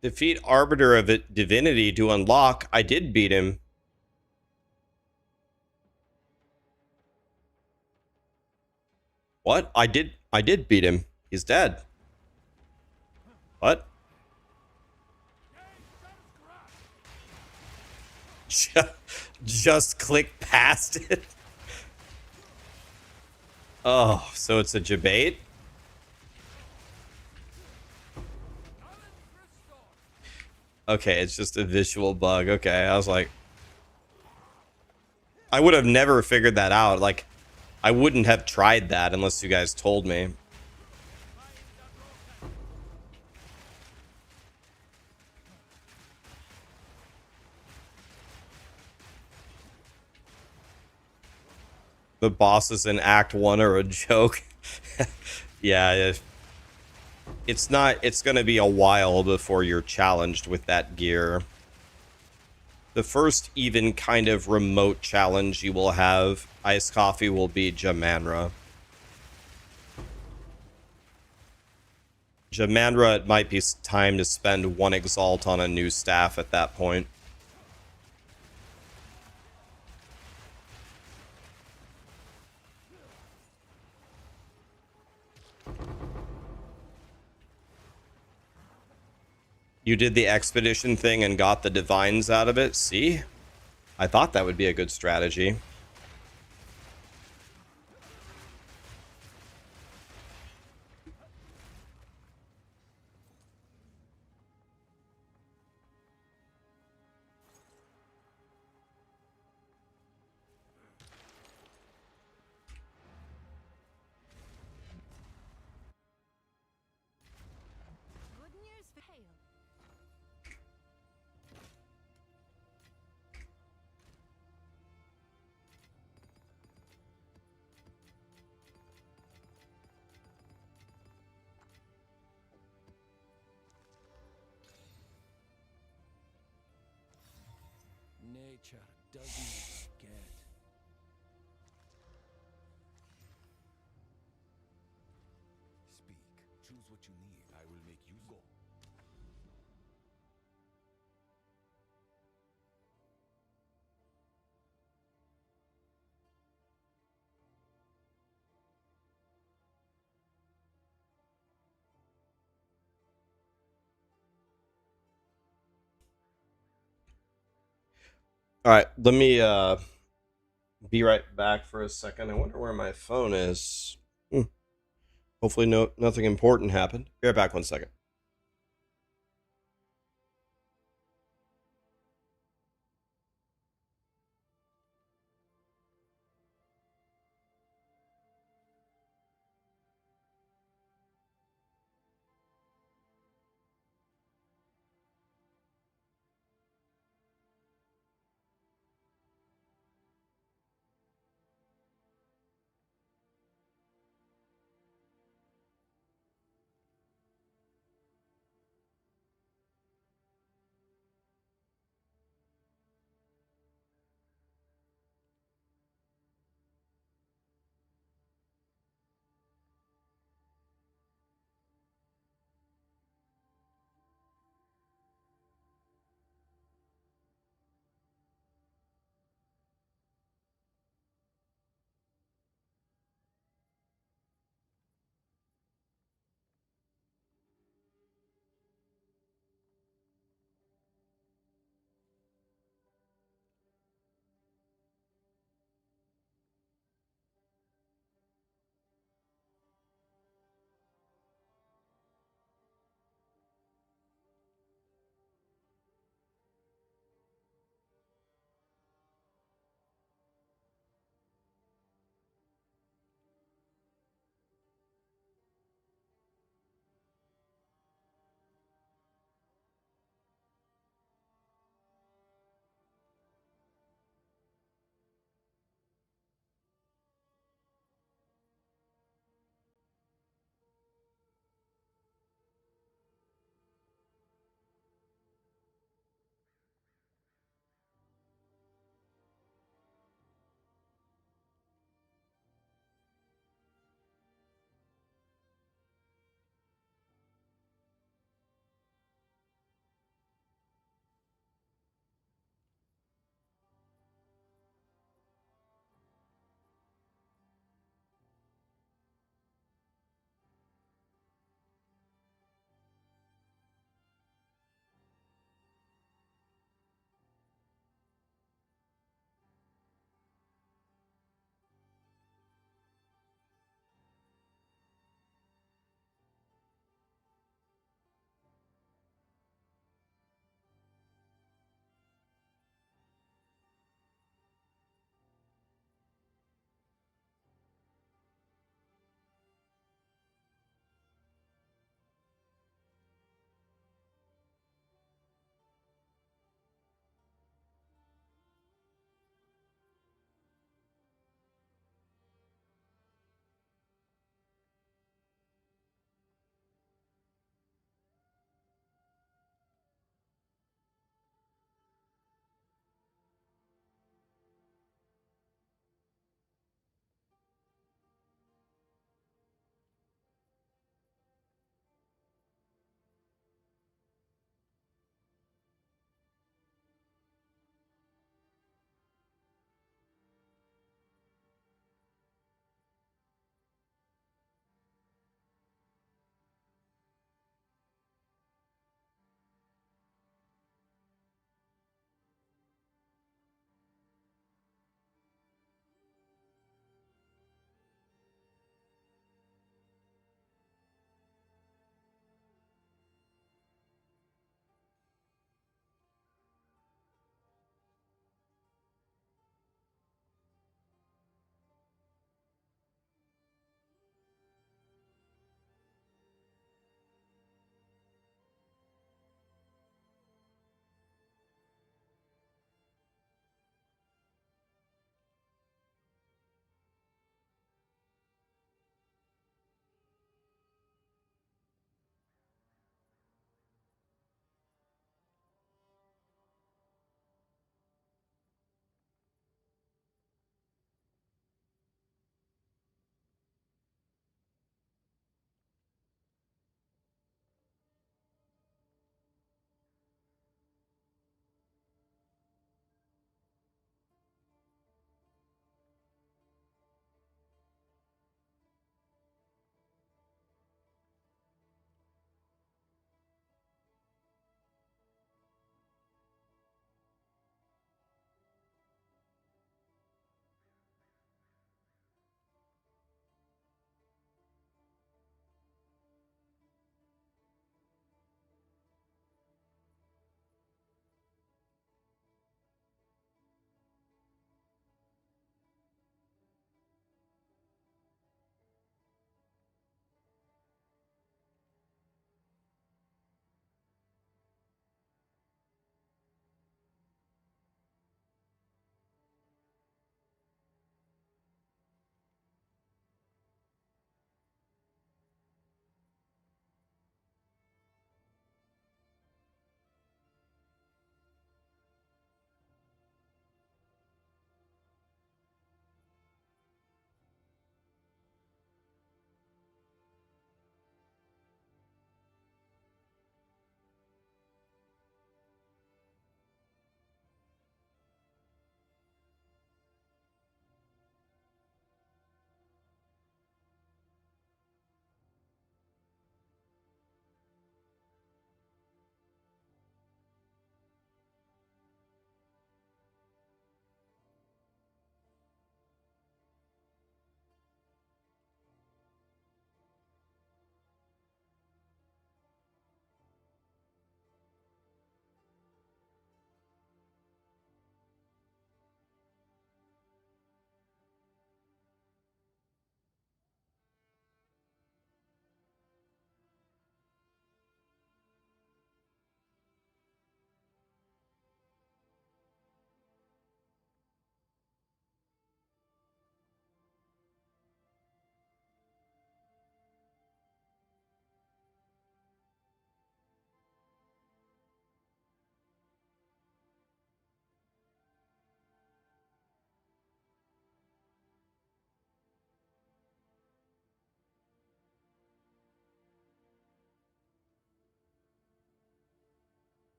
Defeat Arbiter of Divinity to unlock. I did beat him. What? I did beat him. He's dead. What? Just click past it. Oh, so it's a debate? Okay, it's just a visual bug. Okay, I was like, I would have never figured that out. Like, I wouldn't have tried that unless you guys told me. The bosses in Act 1 are a joke. Yeah, it's not, it's gonna be a while before you're challenged with that gear. The first even kind of remote challenge you will have, Iced Coffee, will be Jamandra. Jamandra, it might be time to spend one Exalt on a new staff at that point. You did the expedition thing and got the divines out of it. See? I thought that would be a good strategy. Good news for Hale. Nature doesn't forget. Speak. Choose what you need. I will make you go. All right, let me be right back for a second. I wonder where my phone is. Hopefully nothing important happened. Be right back 1 second.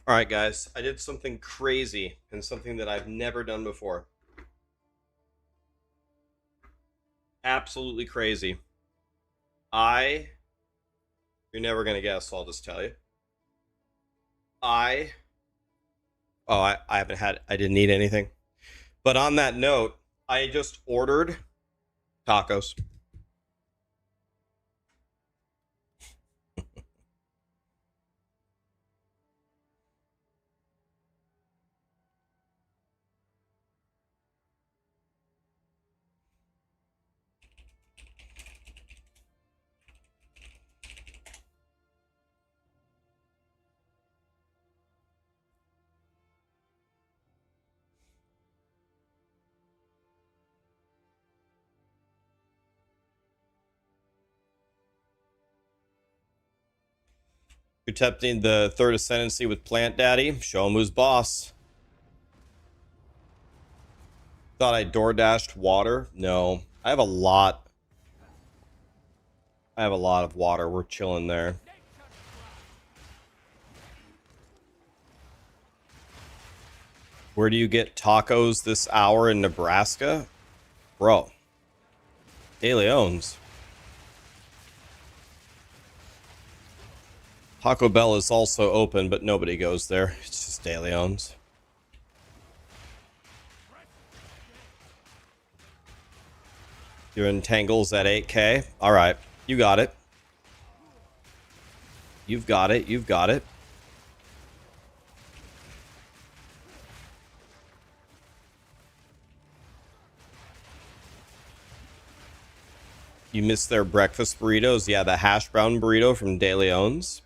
All right, guys, I did something crazy and something that I've never done before. Absolutely crazy. You're never gonna guess, so I'll just tell you. I I haven't had, I didn't eat anything. But on that note, I just ordered tacos. You're attempting the third ascendancy with Plant Daddy. Show him who's boss. Thought I door dashed water. No, I have a lot. I have a lot of water. We're chilling there. Where do you get tacos this hour in Nebraska? Bro. De Leon's. Taco Bell is also open, but nobody goes there. It's just De Leon's. You're in Tangles at 8K. All right. You got it. You've got it. You've got it. You missed their breakfast burritos. Yeah, the hash brown burrito from De Leon's.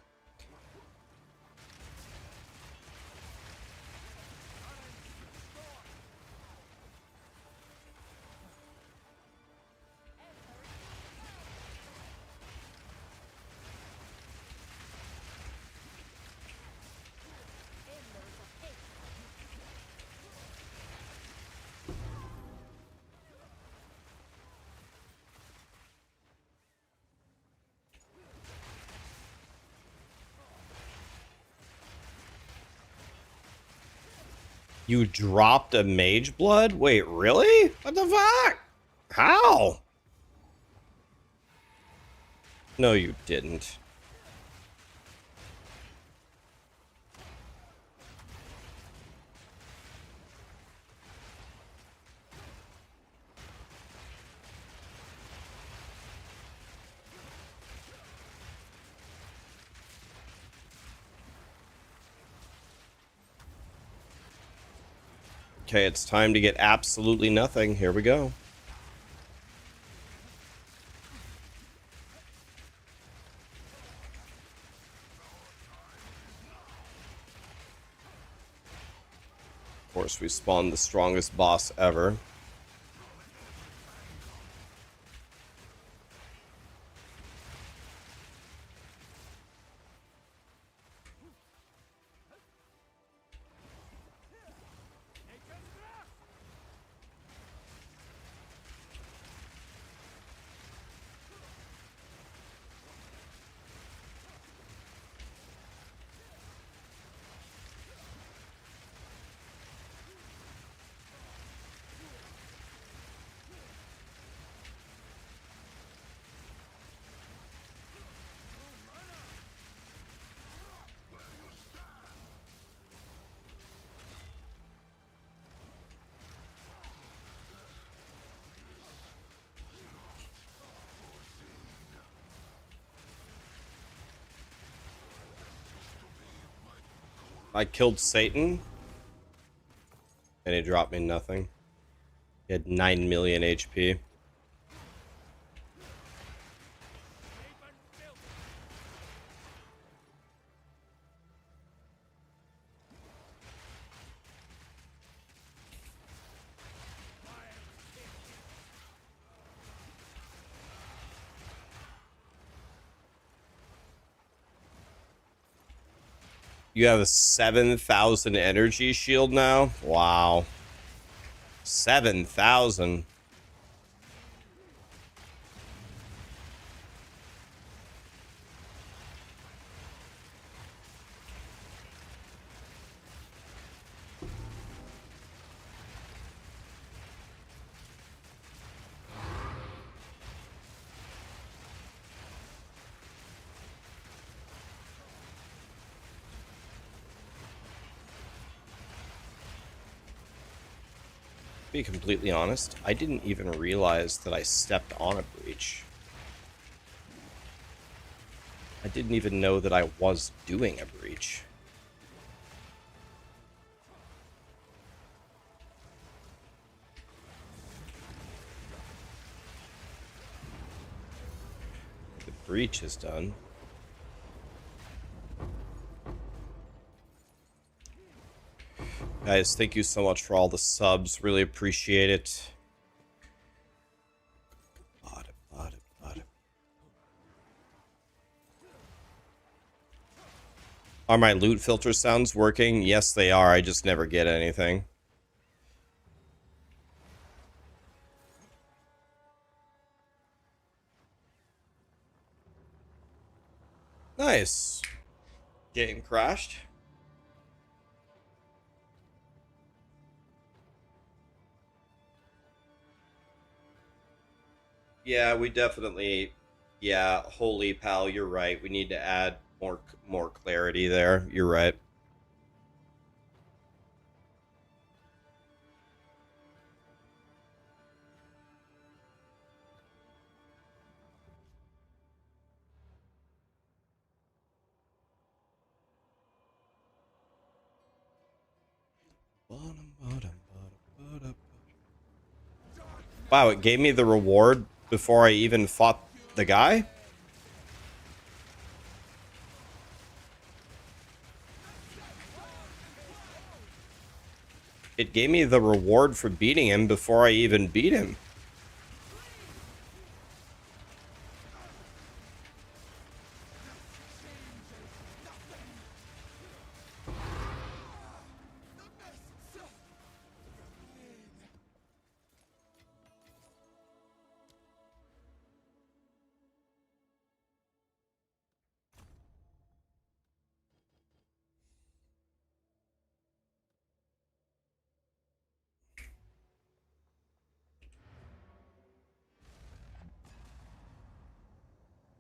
You dropped a mage blood? Wait, really? What the fuck? How? No, you didn't. Okay, it's time to get absolutely nothing. Here we go. Of course, we spawned the strongest boss ever. I killed Satan, and he dropped me nothing. He had 9 million HP. You have a 7,000 energy shield now? Wow. 7,000. To be completely honest, I didn't even realize that I stepped on a breach. I didn't even know that I was doing a breach. The breach is done. Guys, thank you so much for all the subs. Really appreciate it. Are my loot filter sounds working? Yes, they are. I just never get anything. Nice. Game crashed. Yeah, we definitely. Yeah, holy pal, you're right. We need to add more clarity there. You're right. Wow, it gave me the reward before I even fought the guy? It gave me the reward for beating him before I even beat him.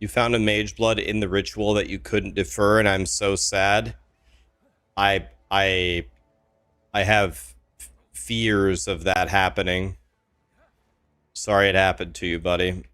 You found a mage blood in the ritual that you couldn't defer, and I'm so sad. I have fears of that happening. Sorry it happened to you, buddy.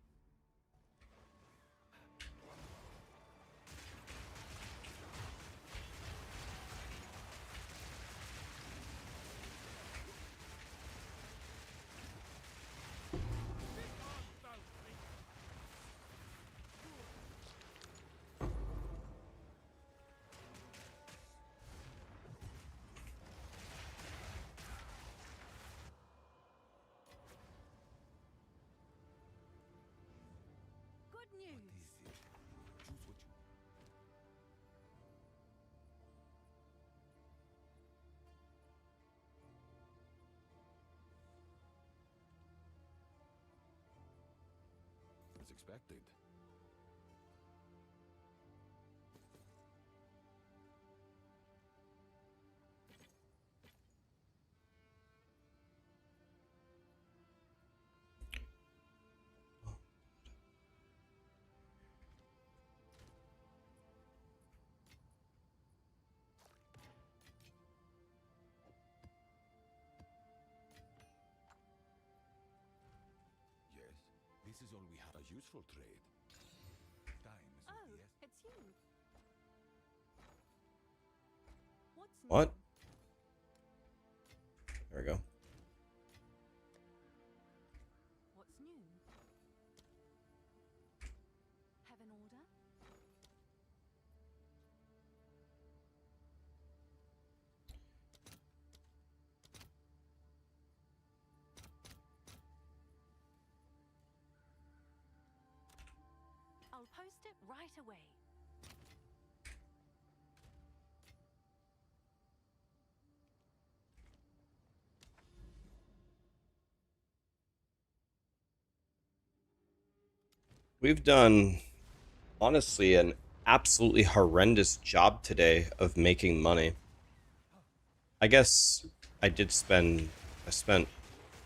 Good news. As expected. Yes, this is all we have. A useful trade. Time is of Oh, the essence. it's you. What's new? What? There we go. What's new? Have an order? I'll post it right away. We've done, honestly, an absolutely horrendous job today of making money. I guess I spent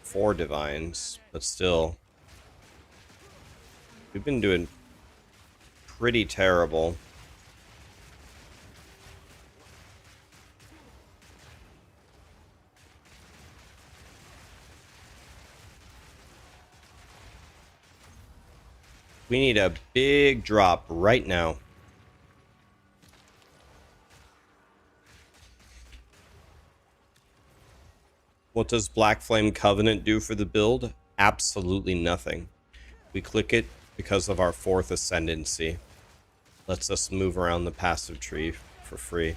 4 divines, but still. We've been doing pretty terrible. We need a big drop right now. What does Black Flame Covenant do for the build? Absolutely nothing. We click it because of our 4th ascendancy. Lets us move around the passive tree for free.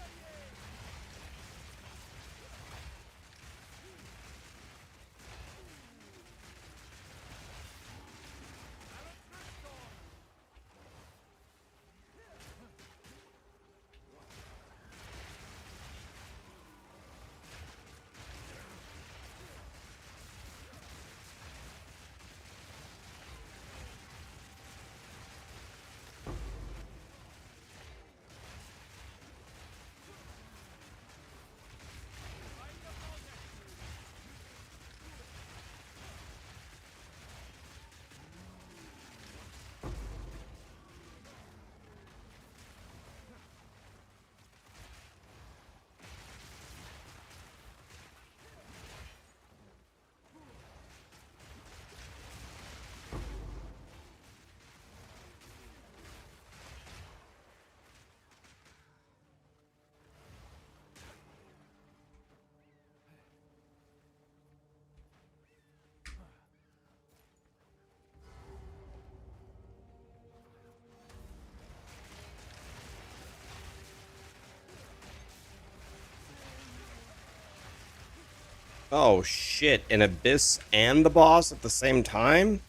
Oh shit, an abyss and the boss at the same time?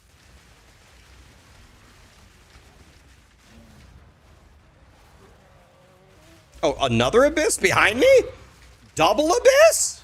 Oh, another abyss behind me? Double abyss?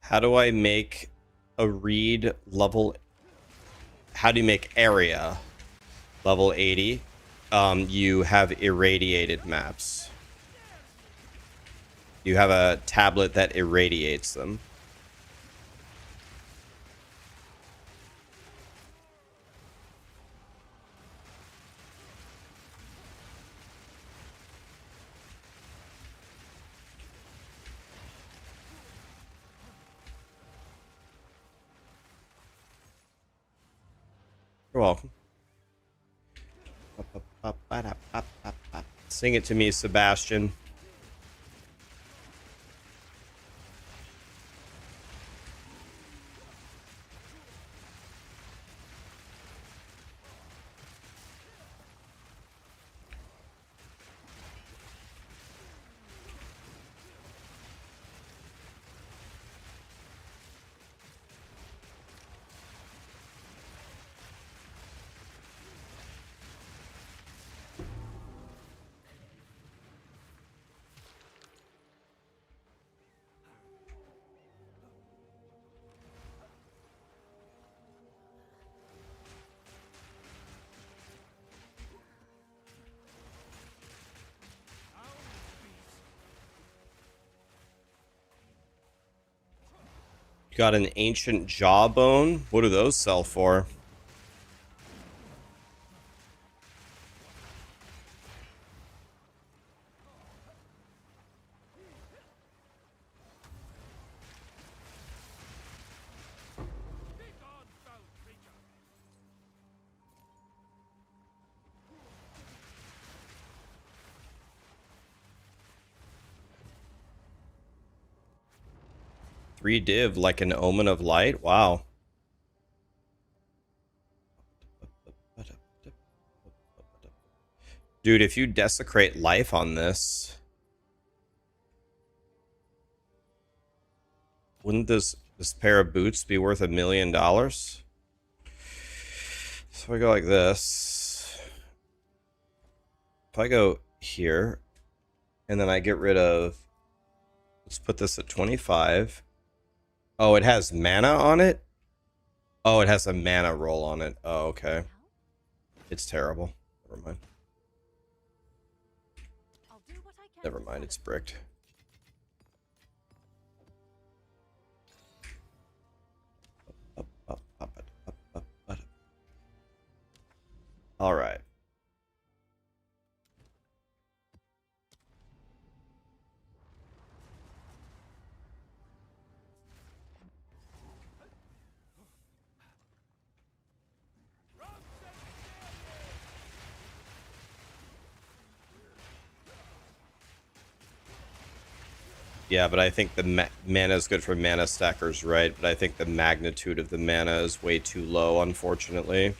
How do I make a read level? How do you make area level 80? You have irradiated maps. You have a tablet that irradiates them. You're welcome. Sing it to me, Sebastian. You got an ancient jawbone. What do those sell for? Three div like an omen of light. Wow. Dude, if you desecrate life on this, wouldn't this pair of boots be worth $1 million? So I go like this. If I go here, and then I get rid of... Let's put this at 25. Oh, it has mana on it? Oh, it has a mana roll on it. Oh, okay. It's terrible. Never mind. I'll do what I can. Never mind, it's bricked. All right. Yeah, but I think the mana is good for mana stackers, right? But I think the magnitude of the mana is way too low, unfortunately.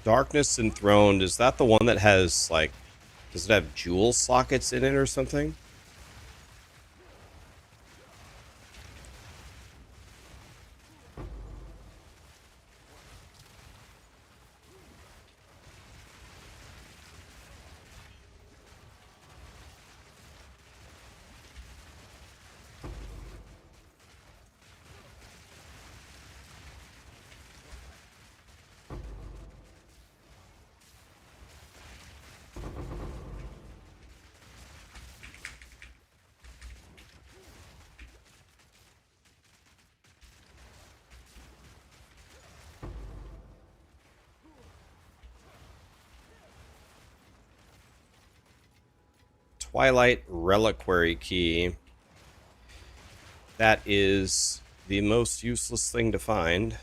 Darkness Enthroned, is that the one that has, like, does it have jewel sockets in it or something? Twilight Reliquary Key. That is the most useless thing to find.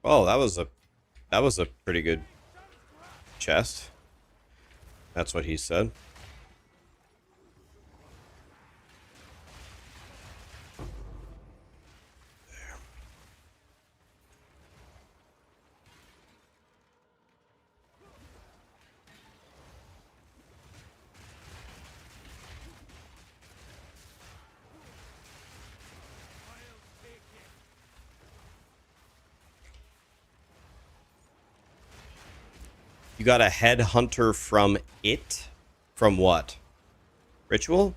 Oh, that was a pretty good chest. That's what he said. You got a headhunter from it? From what? Ritual?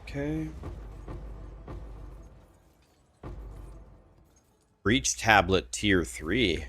Okay. Breach tablet tier 3.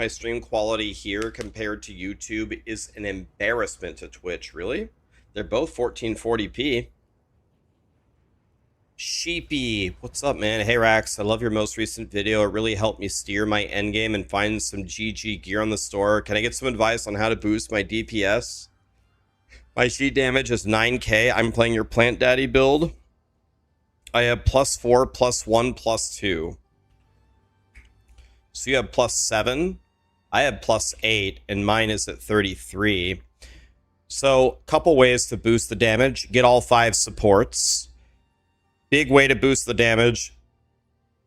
My stream quality here compared to YouTube is an embarrassment to Twitch. Really? They're both 1440p. Sheepy, what's up, man? Hey, Rax, I love your most recent video. It really helped me steer my endgame and find some GG gear on the store. Can I get some advice on how to boost my DPS? My sheet damage is 9k. I'm playing your Plant Daddy build. I have +4, +1, +2. So you have +7. I have +8, and mine is at 33. So, couple ways to boost the damage. Get all 5 supports. Big way to boost the damage.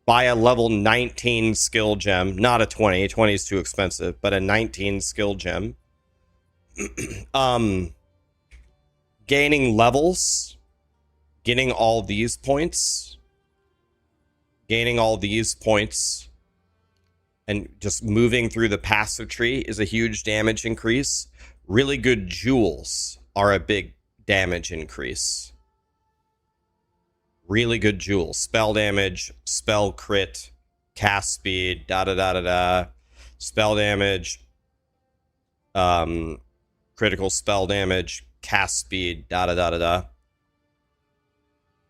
Buy a level 19 skill gem. Not a 20. 20 is too expensive, but a 19 skill gem. Gaining levels. Getting all these points. Gaining all these points. And just moving through the passive tree is a huge damage increase. Really good jewels are a big damage increase. Really good jewels. Spell damage, spell crit, cast speed, da-da-da-da-da. Spell damage, critical spell damage, cast speed, da-da-da-da-da.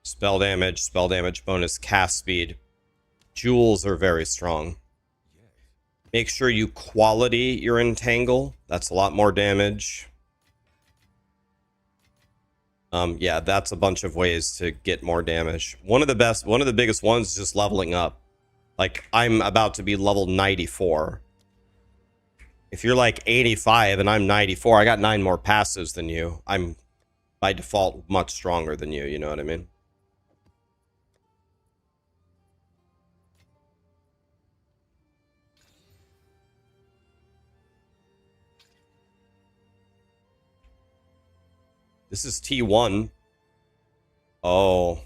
Spell damage bonus, cast speed. Jewels are very strong. Make sure you quality your entangle. That's a lot more damage. Yeah, that's a bunch of ways to get more damage. One of the biggest ones is just leveling up. Like, I'm about to be level 94. If you're like 85 and I'm 94, I got 9 more passives than you. I'm, by default, much stronger than you know what I mean? This is T1. Oh.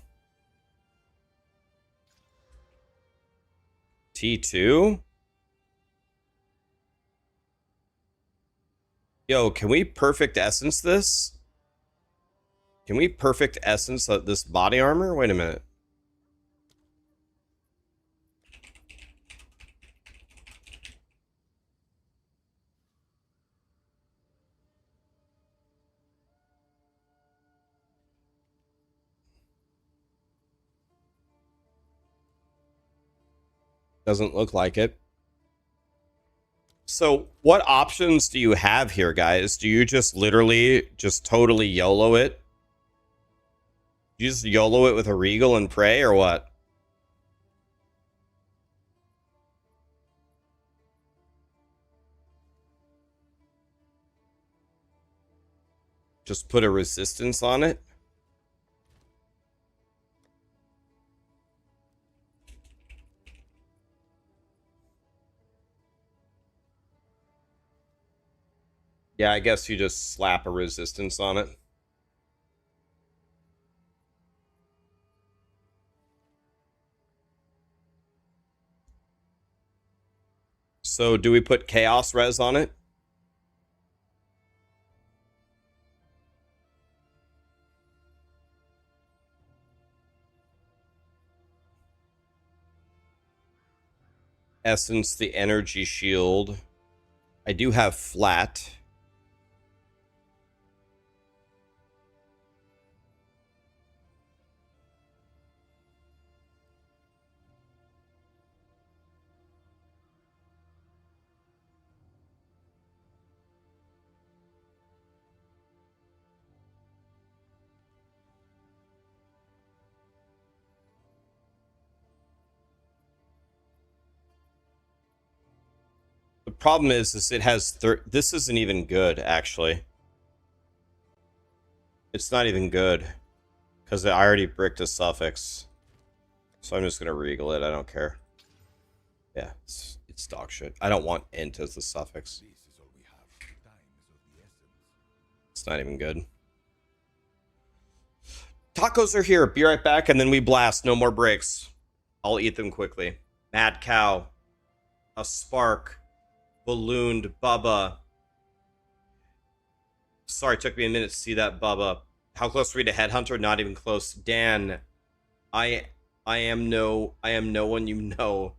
T2? Yo, can we perfect essence this? Can we perfect essence this body armor? Wait a minute. Doesn't look like it. So what options do you have here, guys? Do you just literally just totally YOLO it? You just YOLO it with a Regal and pray, or what? Just put a resistance on it? Yeah, I guess you just slap a resistance on it. So do we put Chaos Res on it? Essence the energy shield. I do have flat. The problem is it has this isn't even good, actually. It's not even good because I already bricked a suffix, so I'm just gonna regal it. I don't care. Yeah, it's dog shit. I don't want int as the suffix. This is all we have. Time is of the essence. It's not even good. Tacos are here. Be right back, and then we blast. No more breaks. I'll eat them quickly. Mad Cow. A Spark. Ballooned Bubba. Sorry, it took me a minute to see that, Bubba. How close are we to Headhunter? Not even close. Dan. I am no one you know.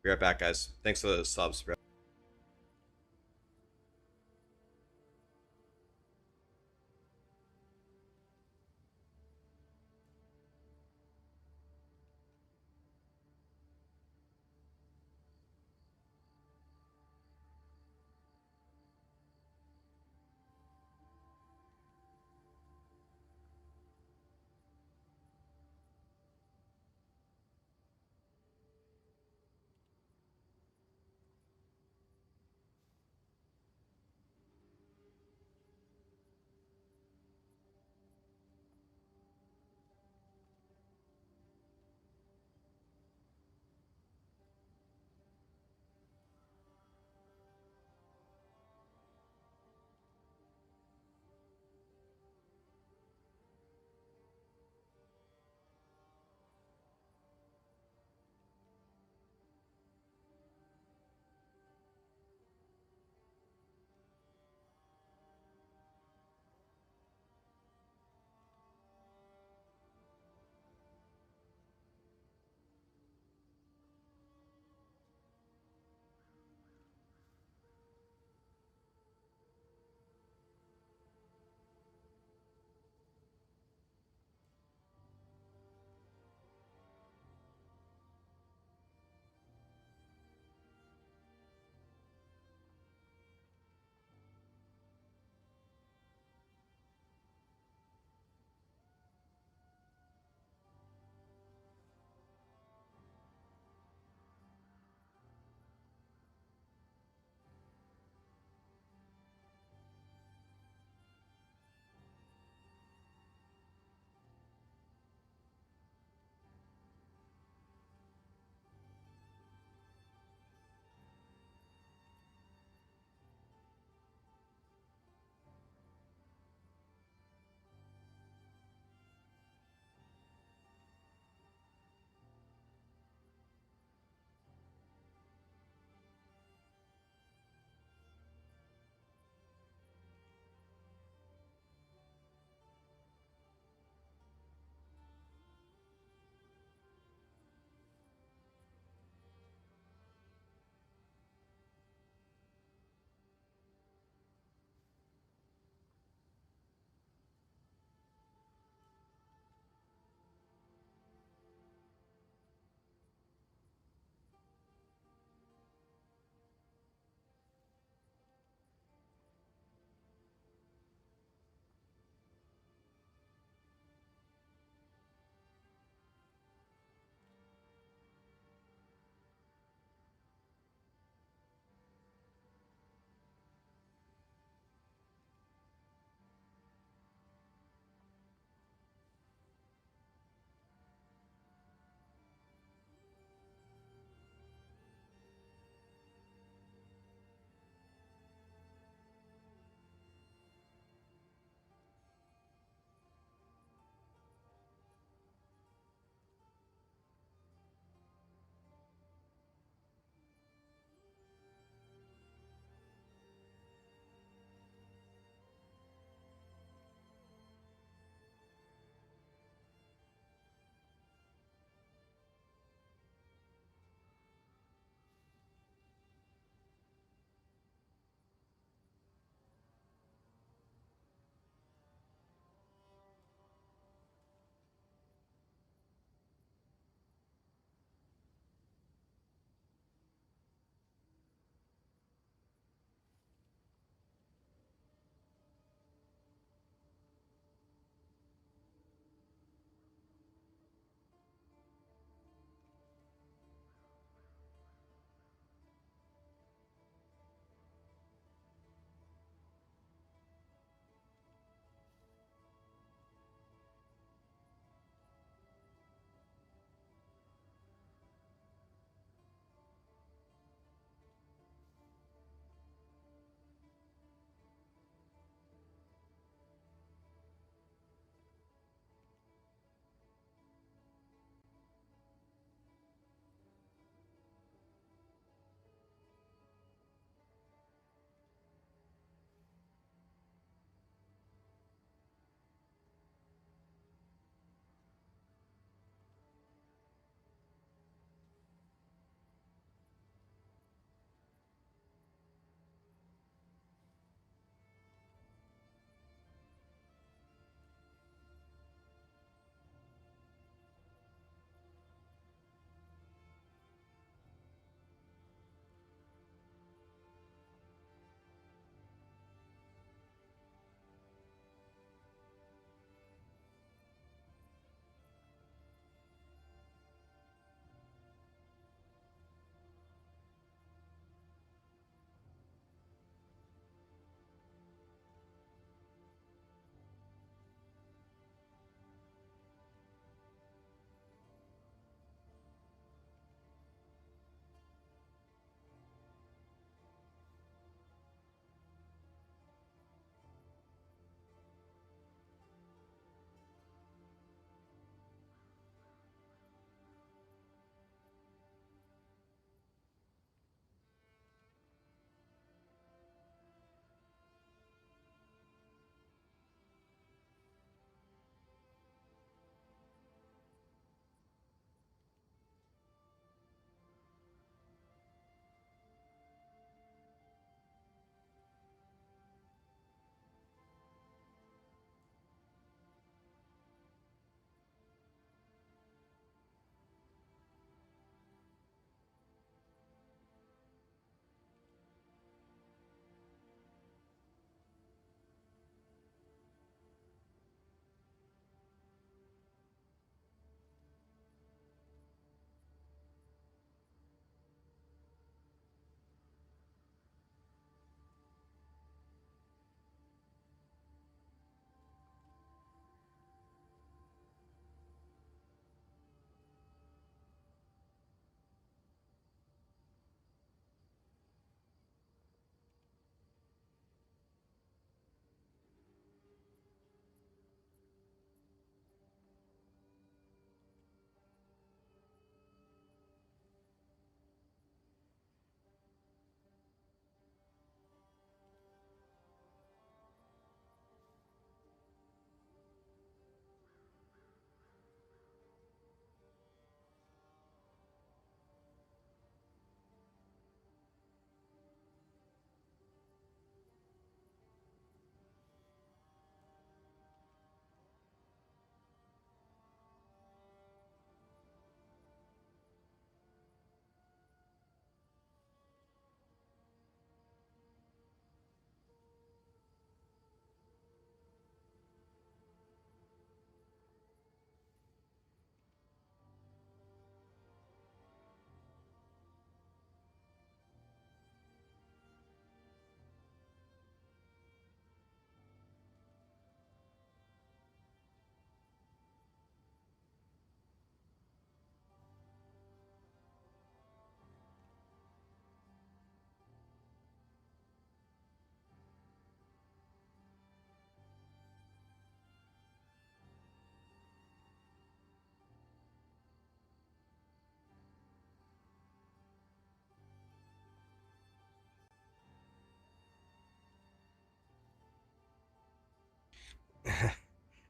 Be right back, guys. Thanks for the subs, bro.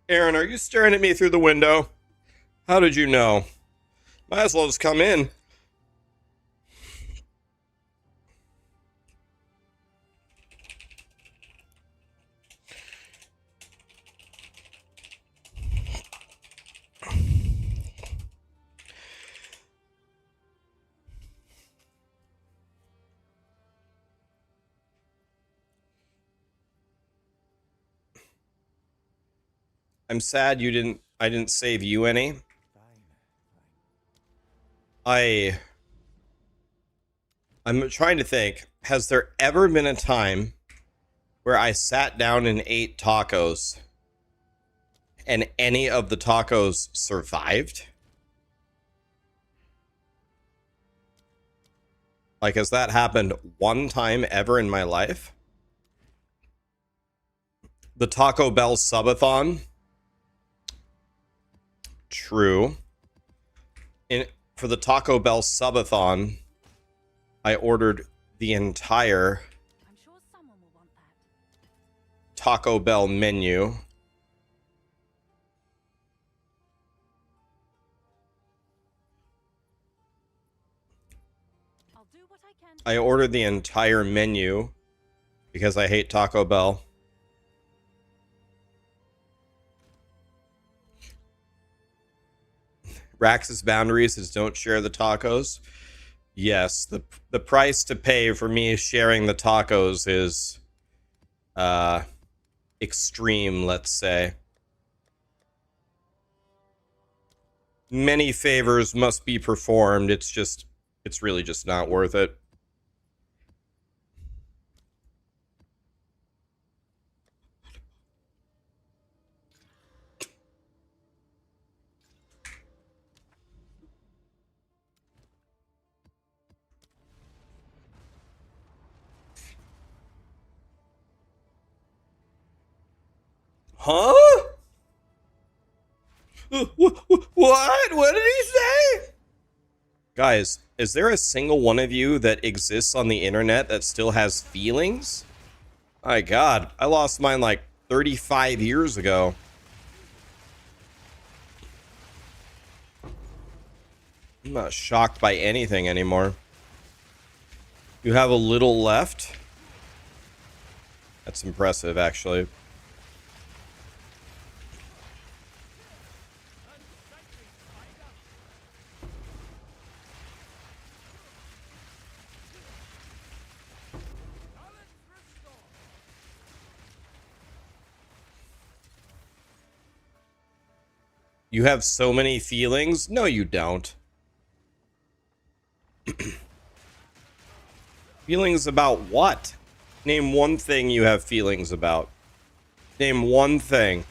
Aaron, are you staring at me through the window? How did you know? Might as well just come in. I'm sad I didn't save you any. I'm trying to think, has there ever been a time where I sat down and ate tacos and any of the tacos survived? Like, has that happened one time ever in my life? The Taco Bell subathon. True. For the Taco Bell subathon, I ordered the entire I'm sure someone will want that. Taco Bell menu. I'll do what I can. I ordered the entire menu because I hate Taco Bell. Rax's boundaries is don't share the tacos. Yes, the price to pay for me sharing the tacos is extreme, let's say. Many favors must be performed. It's really just not worth it. Huh? What? What did he say? Guys, is there a single one of you that exists on the internet that still has feelings? My God, I lost mine like 35 years ago. I'm not shocked by anything anymore. You have a little left? That's impressive, actually. You have so many feelings? No, you don't. Feelings about what? Name one thing you have feelings about. Name one thing.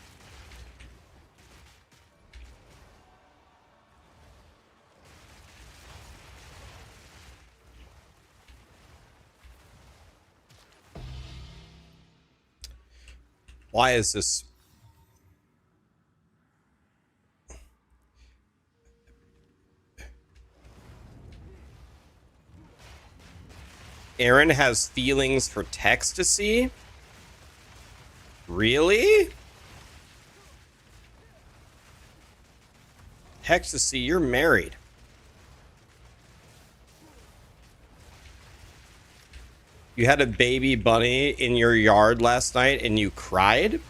Why is this? Aaron has feelings for Textasy? Really? Textasy, you're married. You had a baby bunny in your yard last night and you cried?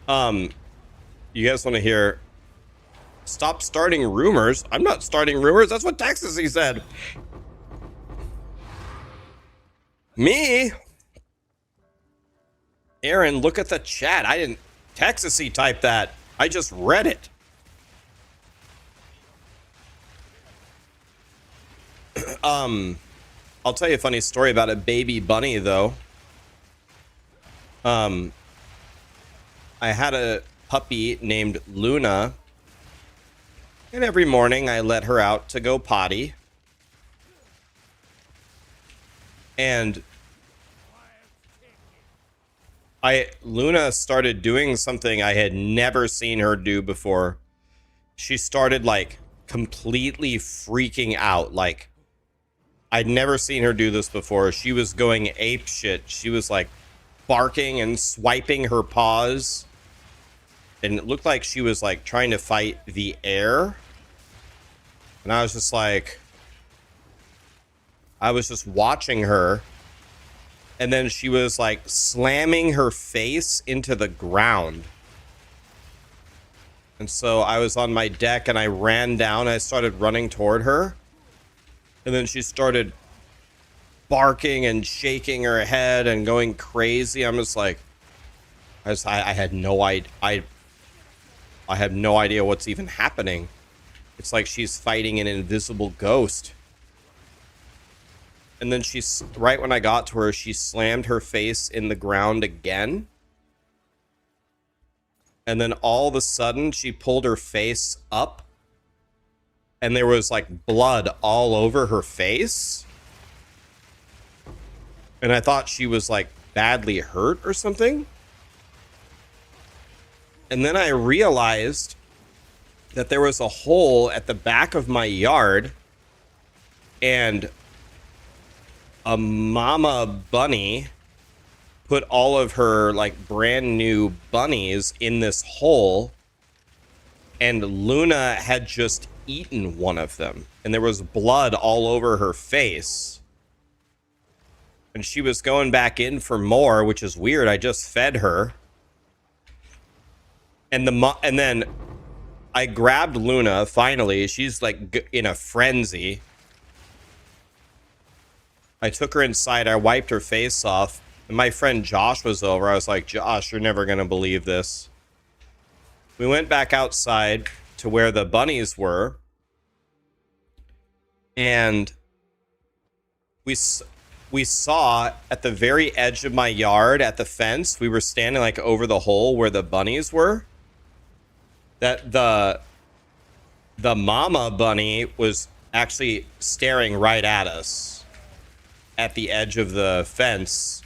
You guys want to hear? Stop starting rumors. I'm not starting rumors. That's what Texasy said. Me? Aaron, look at the chat. I didn't Texasy type that. I just read it. I'll tell you a funny story about a baby bunny though. I had a puppy named Luna. And every morning I let her out to go potty. And Luna started doing something I had never seen her do before. She started like completely freaking out. Like I'd never seen her do this before. She was going ape shit. She was like barking and swiping her paws. And it looked like she was like trying to fight the air. And I was just like, I was just watching her. And then she was like slamming her face into the ground. And so I was on my deck and I ran down. I started running toward her. And then she started barking and shaking her head and going crazy. I'm just like, I had no idea. I have no idea what's even happening. It's like she's fighting an invisible ghost. And then she's, right when I got to her, she slammed her face in the ground again. And then all of a sudden, she pulled her face up. And there was like blood all over her face. And I thought she was like badly hurt or something. And then I realized that there was a hole at the back of my yard. And a mama bunny put all of her like brand new bunnies in this hole, and Luna had just eaten one of them, and there was blood all over her face, and she was going back in for more, which is weird. I just fed her, and then I grabbed Luna. Finally, she's like in a frenzy. I took her inside, I wiped her face off, and my friend Josh was over. I was like, Josh, you're never going to believe this. We went back outside to where the bunnies were, and we saw at the very edge of my yard, at the fence, we were standing like over the hole where the bunnies were, that the mama bunny was actually staring right at us. At the edge of the fence.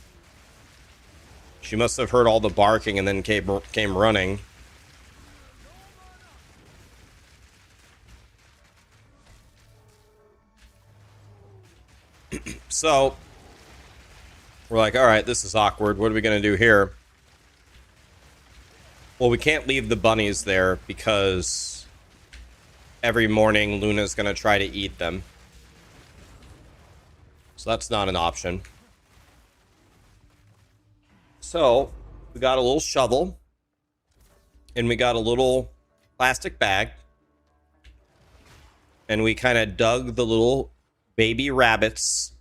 She must have heard all the barking and then came running. So we're like, all right, this is awkward. What are we going to do here? Well, we can't leave the bunnies there because every morning Luna's going to try to eat them. So that's not an option. So we got a little shovel and we got a little plastic bag, and we kind of dug the little baby rabbits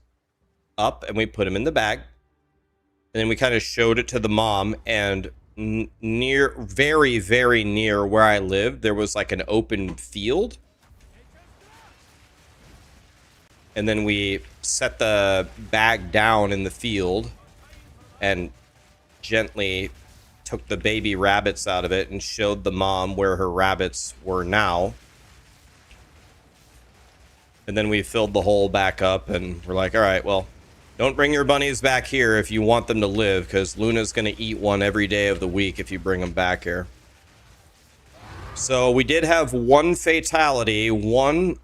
up and we put them in the bag, and then we kind of showed it to the mom, and near, very, very near where I lived, there was like an open field. And then we set the bag down in the field and gently took the baby rabbits out of it and showed the mom where her rabbits were now. And then we filled the hole back up, and we're like, all right, well, don't bring your bunnies back here if you want them to live, because Luna's going to eat one every day of the week if you bring them back here. So we did have one fatality. One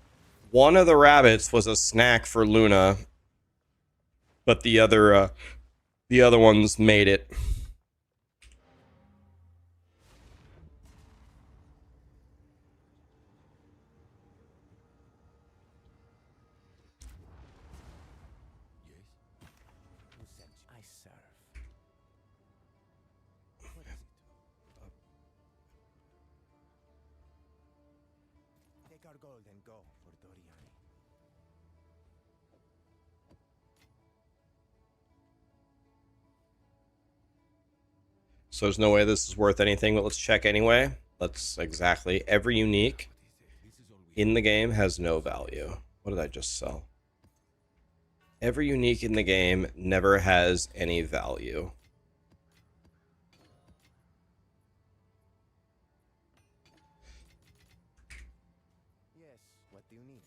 of the rabbits was a snack for Luna, but the other ones made it. I serve. What is it? Take our gold and go for Doriani. So there's no way this is worth anything, but let's check anyway. Let's exactly. Every unique This is all we in the game has no value. What did I just sell? Every unique in the game never has any value. Yes, what do you need?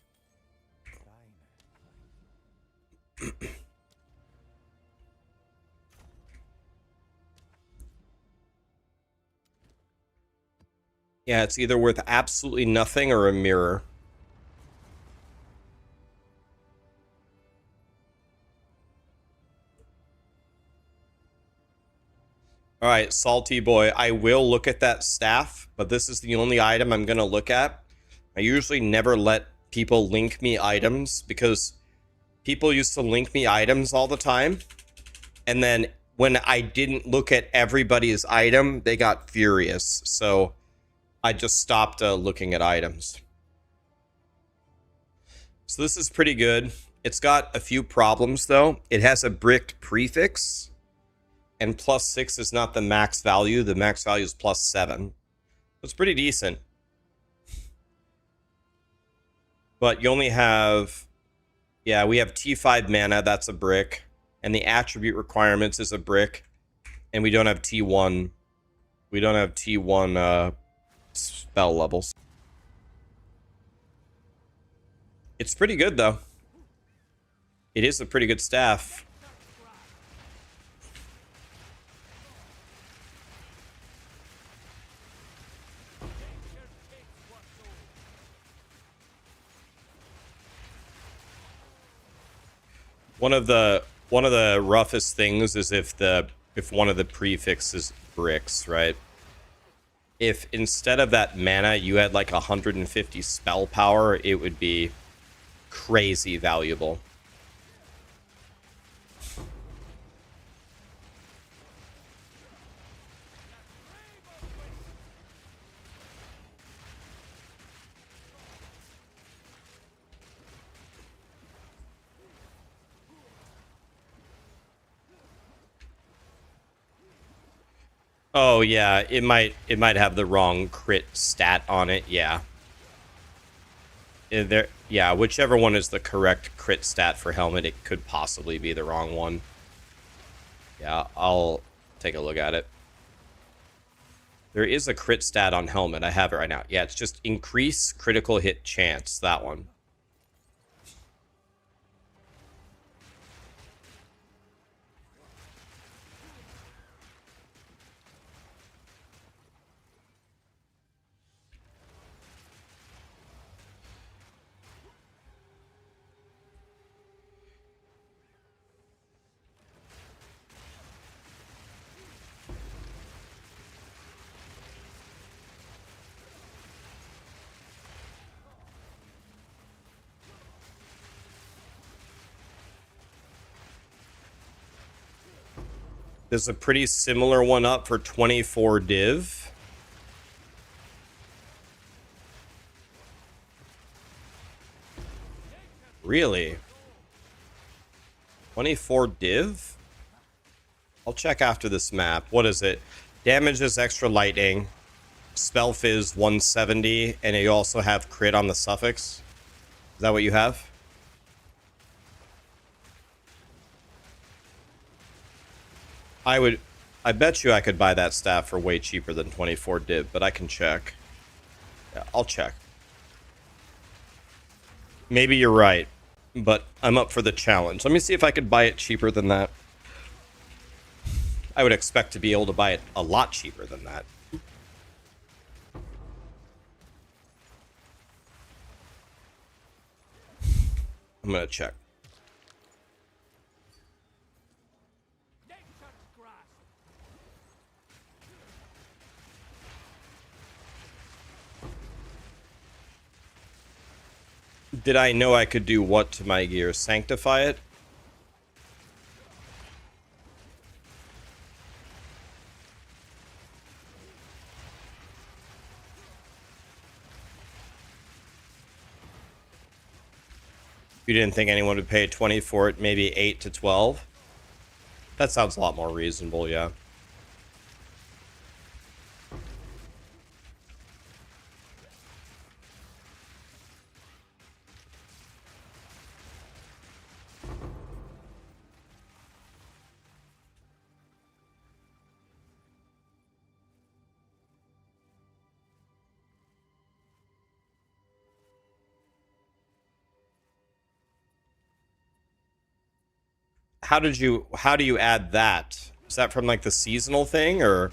Fine. Yeah, it's either worth absolutely nothing or a mirror. All right, Salty Boy, I will look at that staff, but this is the only item I'm going to look at. I usually never let people link me items because people used to link me items all the time. And then when I didn't look at everybody's item, they got furious. So I just stopped looking at items. So this is pretty good. It's got a few problems though. It has a bricked prefix, and +6 is not the max value. The max value is +7. It's pretty decent. But you only have, yeah, we have T5 mana, that's a brick. And the attribute requirements is a brick. And we don't have T1. We don't have T1 spell levels. It's pretty good though. It is a pretty good staff. One of the roughest things is if one of the prefixes bricks, right? If instead of that mana you had like 150 spell power, it would be crazy valuable. Oh yeah, it might have the wrong crit stat on it. Yeah. Yeah, whichever one is the correct crit stat for helmet, it could possibly be the wrong one. Yeah, I'll take a look at it. There is a crit stat on helmet. I have it right now. Yeah, it's just increase critical hit chance, that one. There's a pretty similar one up for 24 div. Really? 24 div? I'll check after this map. What is it? Damages extra lightning. Spell fizz 170. And you also have crit on the suffix. Is that what you have? I bet you I could buy that staff for way cheaper than 24 div, but I can check. Yeah, I'll check. Maybe you're right, but I'm up for the challenge. Let me see if I could buy it cheaper than that. I would expect to be able to buy it a lot cheaper than that. I'm gonna check. Did I know I could do what to my gear? Sanctify it? You didn't think anyone would pay 20 for it, maybe 8 to 12? That sounds a lot more reasonable, yeah. How do you add that? Is that from like the seasonal thing or?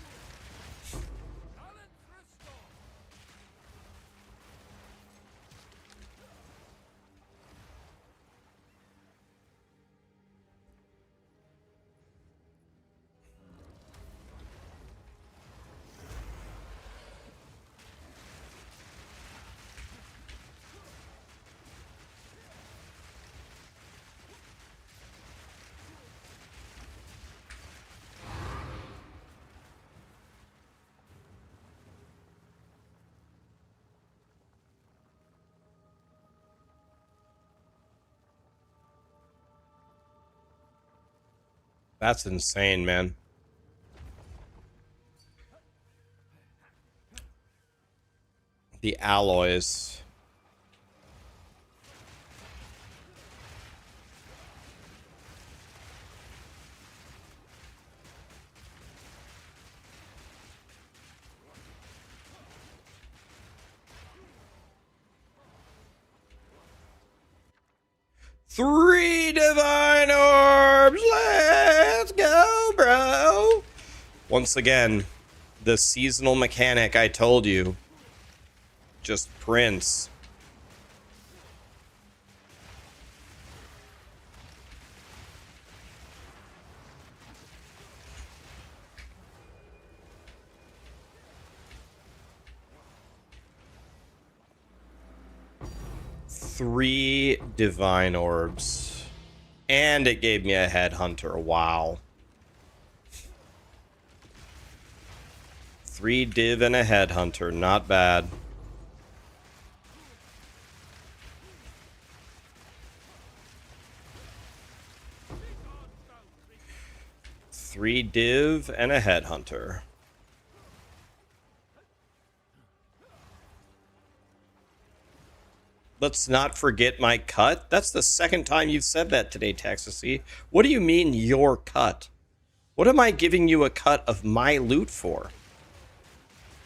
That's insane, man. The alloys. Three divine orbs. Let's go, bro. Once again, the seasonal mechanic I told you. Just Prince. Three divine orbs. And it gave me a headhunter. Wow. 3 div and a headhunter. Not bad. Three div and a headhunter. Let's not forget my cut. That's the second time you've said that today, Texasy. What do you mean your cut? What am I giving you a cut of my loot for?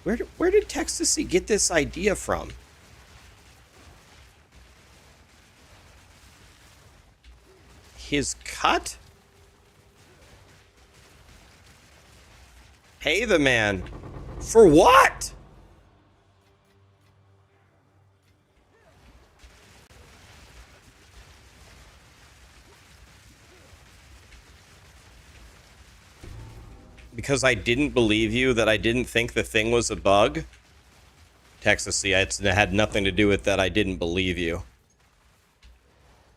Where did Texasy get this idea from? His cut? Pay the man. For what? Because I didn't believe you that I didn't think the thing was a bug? Texasy, it had nothing to do with that. I didn't believe you.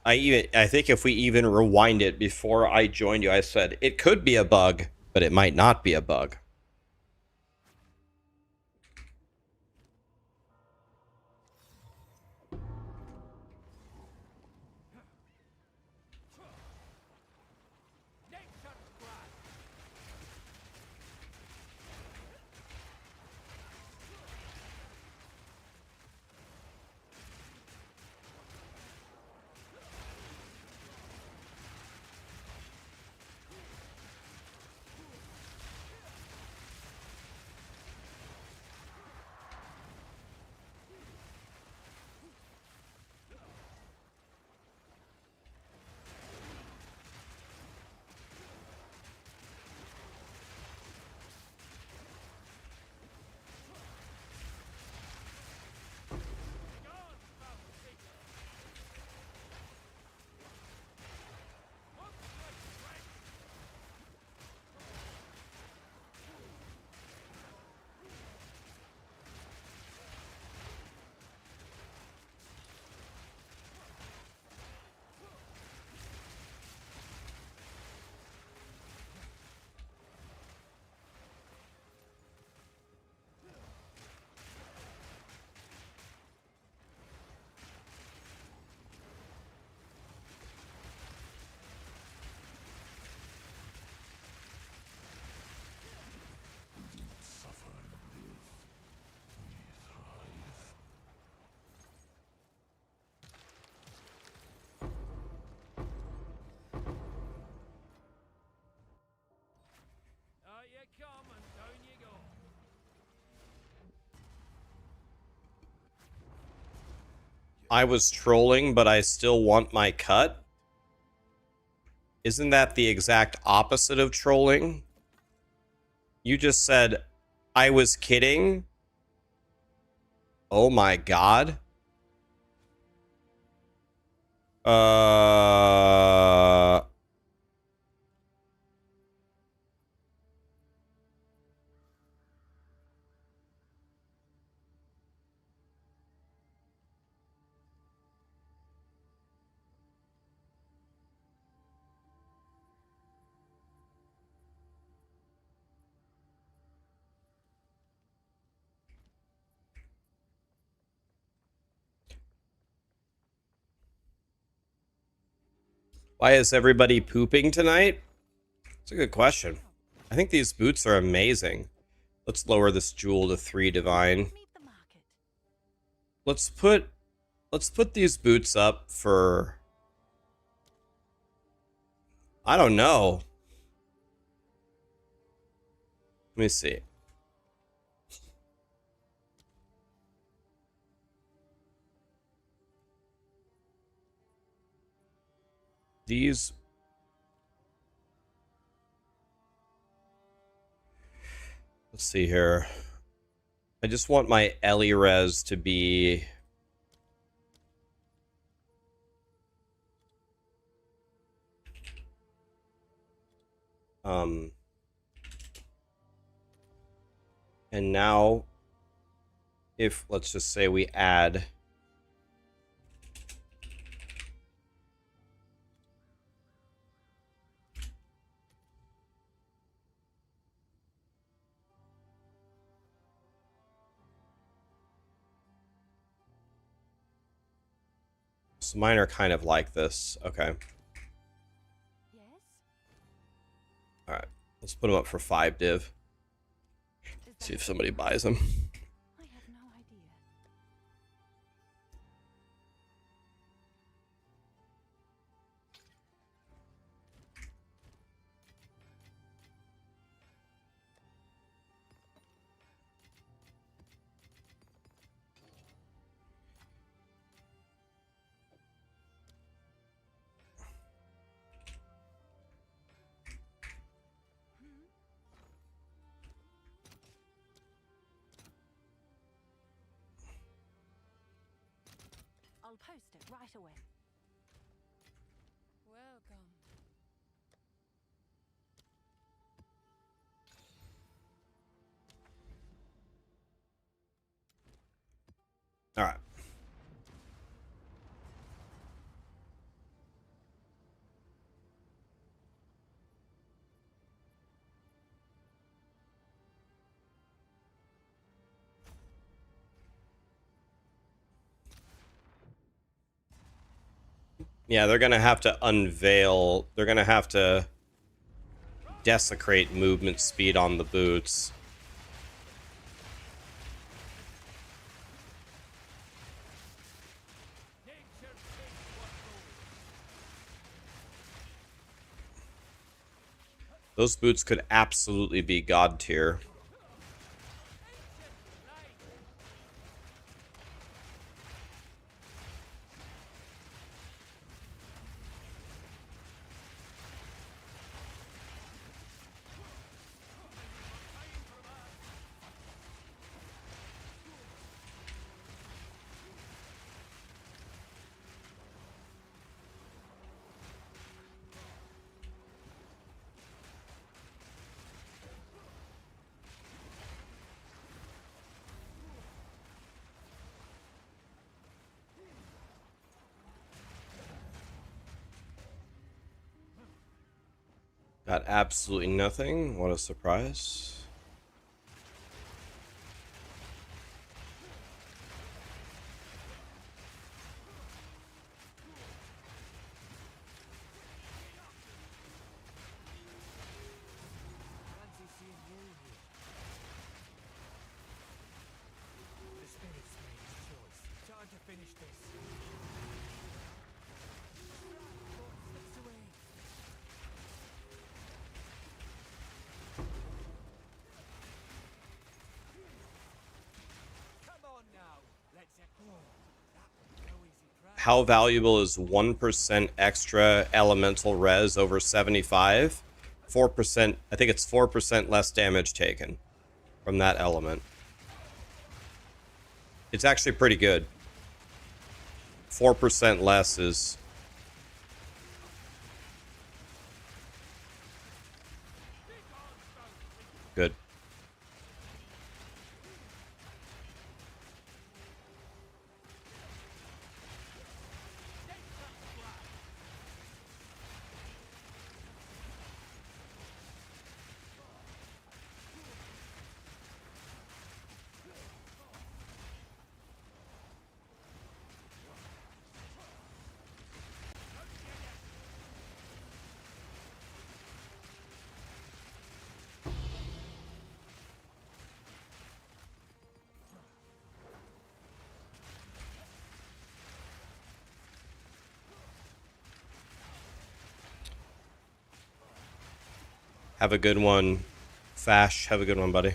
I think if we even rewind it before I joined you, I said it could be a bug, but it might not be a bug. I was trolling, but I still want my cut? Isn't that the exact opposite of trolling? You just said, I was kidding? Oh my god. Why is everybody pooping tonight? It's a good question. I think these boots are amazing. Let's lower this jewel to 3 divine. Meet the market. Let's put these boots up for, I don't know. Let me see. These, let's see here. I just want my Ellie res to be and now if let's just say we add so mine are kind of like this. Okay. Yes? All right. Let's put them up for 5 div. Is See that if a somebody good price? buys them. I have no idea. I'll post it right away. Welcome. All right. Yeah, they're going to have to unveil. They're going to have to desecrate movement speed on the boots. Those boots could absolutely be god tier. Got absolutely nothing. What a surprise. How valuable is 1% extra elemental res over 75? 4%, I think it's 4% less damage taken from that element. It's actually pretty good. 4% less is good. Have a good one. Fash, have a good one, buddy.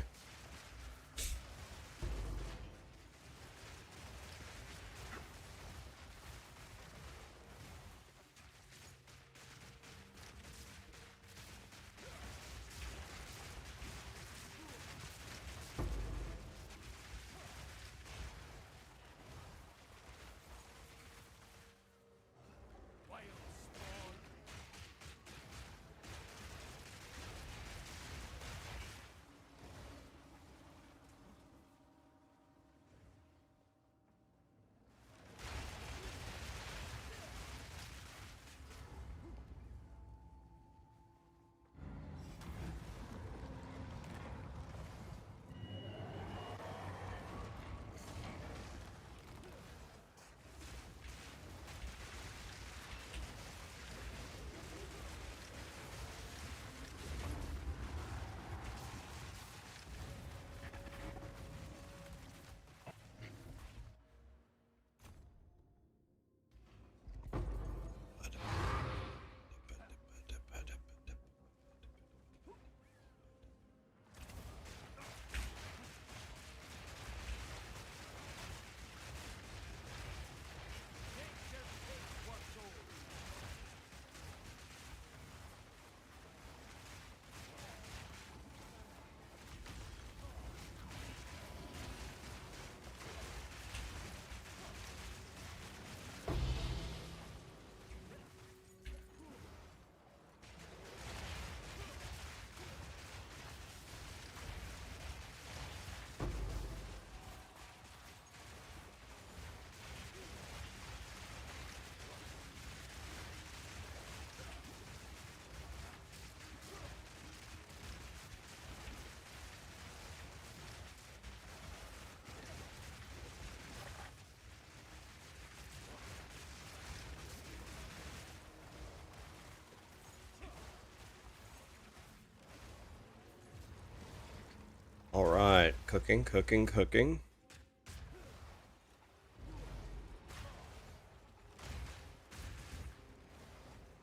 All right, cooking, cooking, cooking.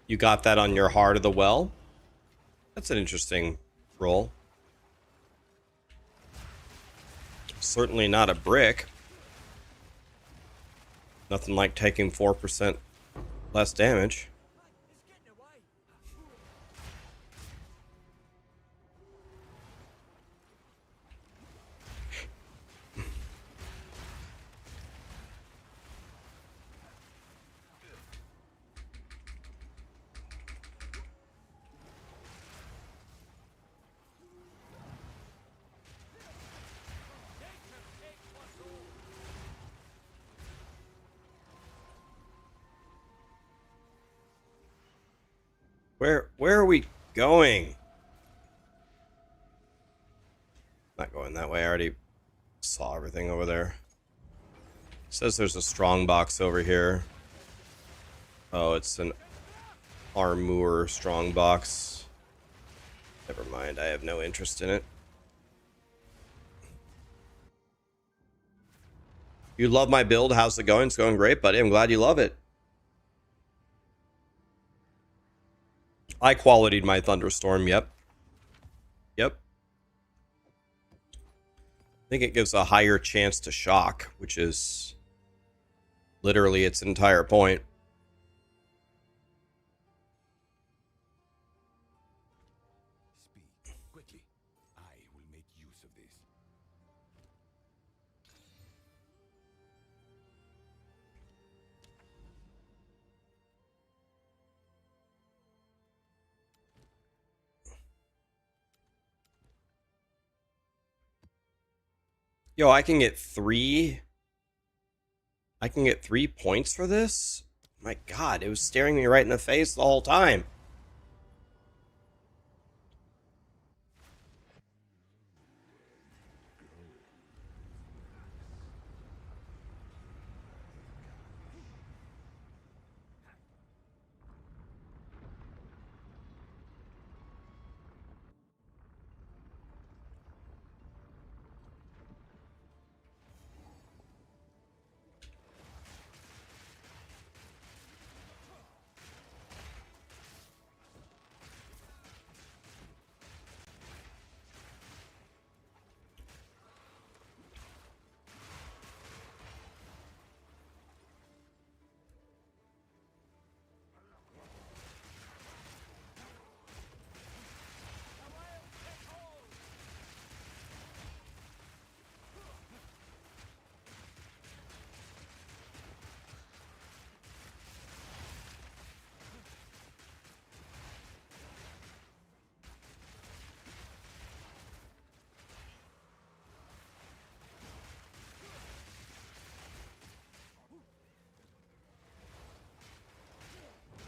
You got that on your Heart of the Well? That's an interesting roll. Certainly not a brick. Nothing like taking 4% less damage. Where are we going? Not going that way. I already saw everything over there. It says there's a strong box over here. Oh, it's an armor strong box. Never mind. I have no interest in it. You love my build. How's it going? It's going great, buddy. I'm glad you love it. I qualitied my thunderstorm. Yep. Yep. I think it gives a higher chance to shock, which is literally its entire point. Speak quickly. I will make use of this. Yo, I can get 3 points for this? My god, it was staring me right in the face the whole time.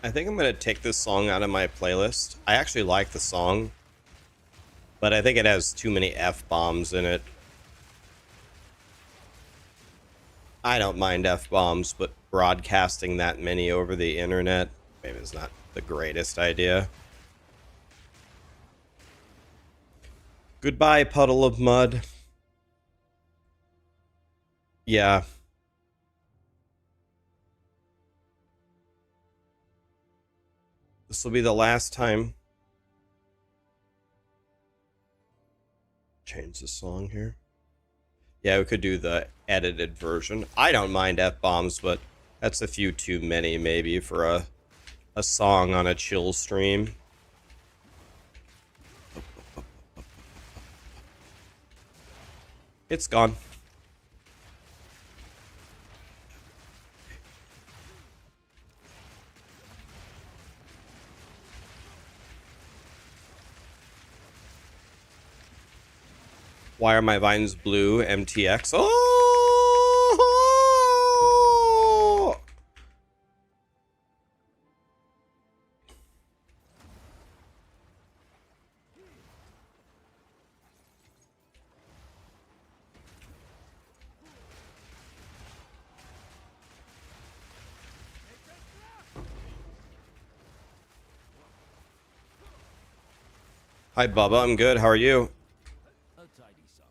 I think I'm going to take this song out of my playlist. I actually like the song, but I think it has too many F-bombs in it. I don't mind F-bombs, but broadcasting that many over the internet maybe is not the greatest idea. Goodbye, puddle of mud. Yeah. This will be the last time. Change the song here. Yeah, we could do the edited version. I don't mind F-bombs, but that's a few too many maybe for a song on a chill stream. It's gone. Why are my vines blue? MTX. Oh! Hi, Bubba. I'm good. How are you? A tidy sum.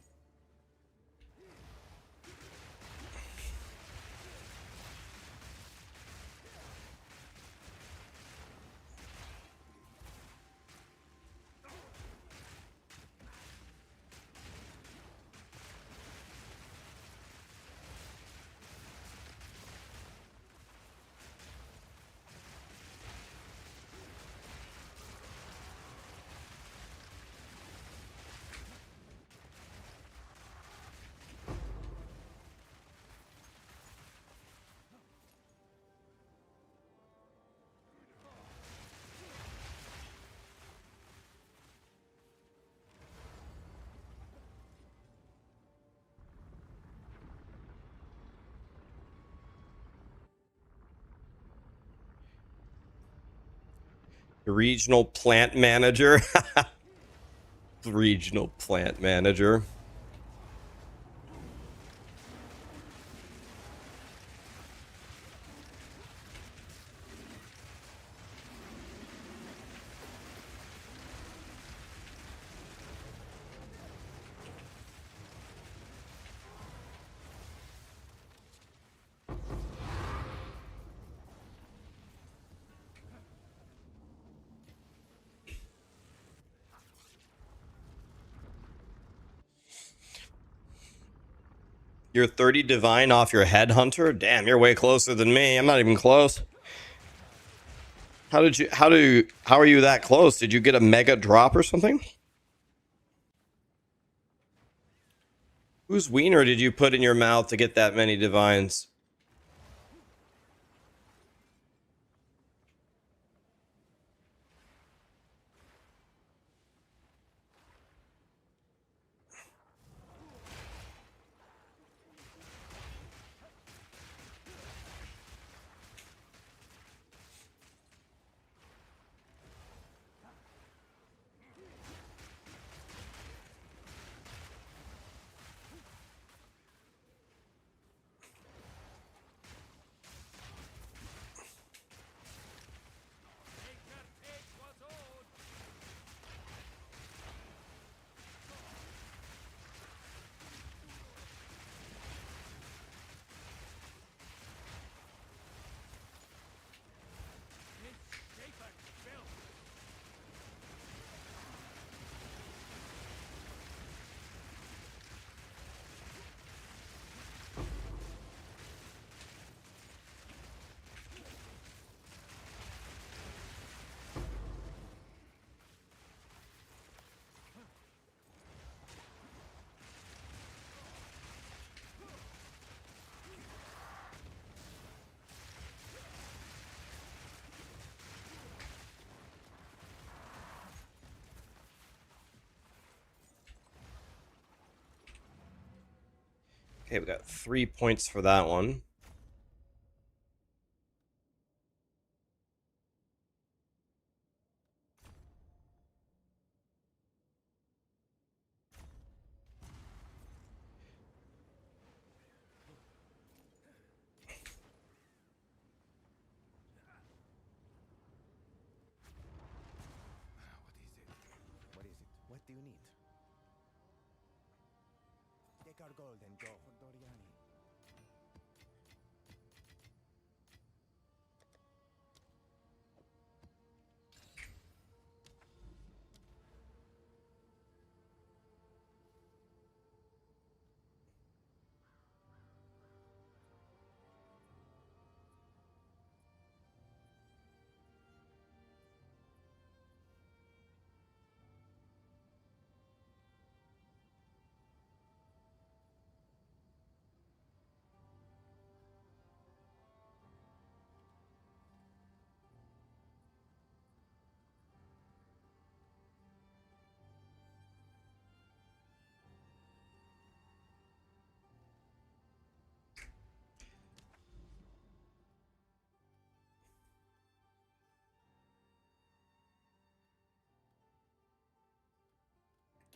Regional plant manager. Regional plant manager. You're 30 divine off your headhunter? Damn, you're way closer than me. I'm not even close. How are you that close? Did you get a mega drop or something? Whose wiener did you put in your mouth to get that many divines? Okay, we got 3 points for that one. do you need? Take our gold and go for Doriani.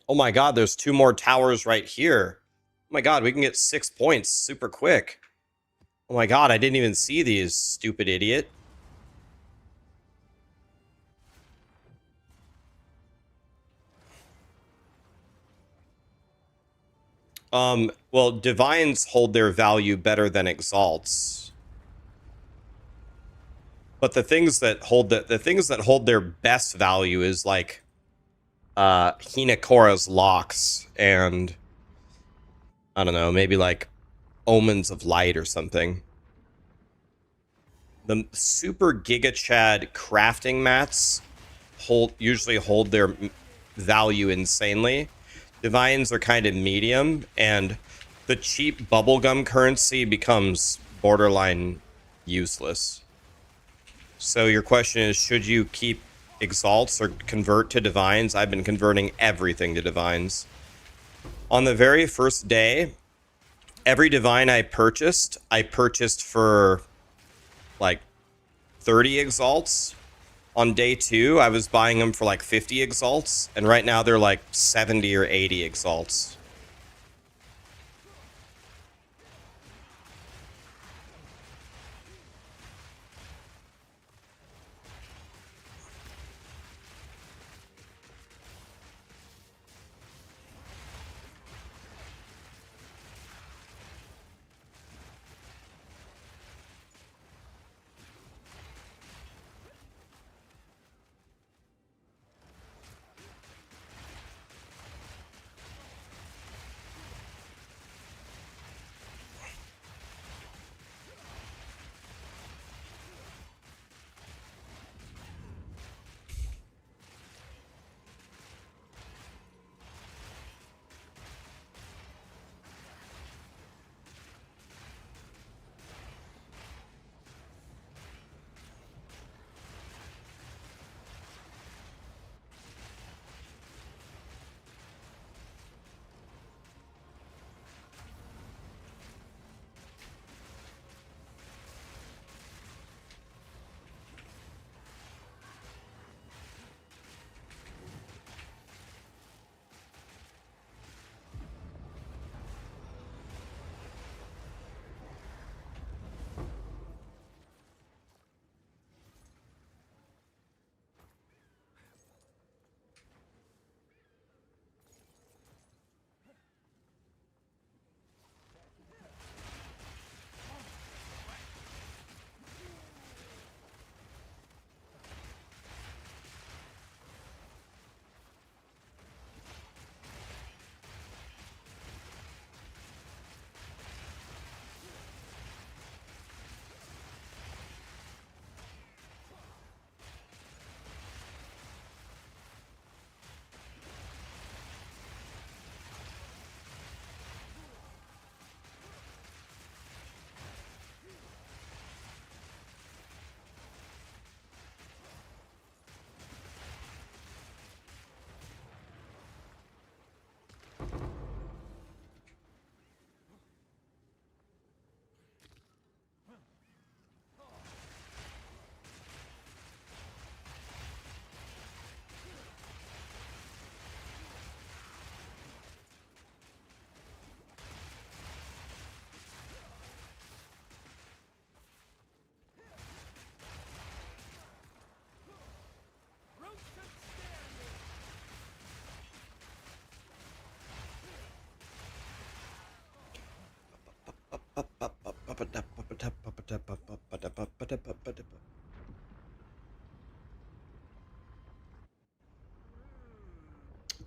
Oh my god, there's 2 more towers right here. Oh my god, we can get 6 points super quick. Oh my god, I didn't even see these, stupid idiot. Well, divines hold their value better than exalts. But the things that hold the things that hold their best value is like Hinakora's locks and I don't know, maybe like Omens of Light or something. The super Giga Chad crafting mats usually hold their value insanely. Divines are kind of medium, and the cheap bubblegum currency becomes borderline useless. So your question is, should you keep exalts or convert to divines? I've been converting everything to divines. On the very first day, every divine I purchased for like 30 exalts. On day 2, I was buying them for like 50 exalts, and right now they're like 70 or 80 exalts.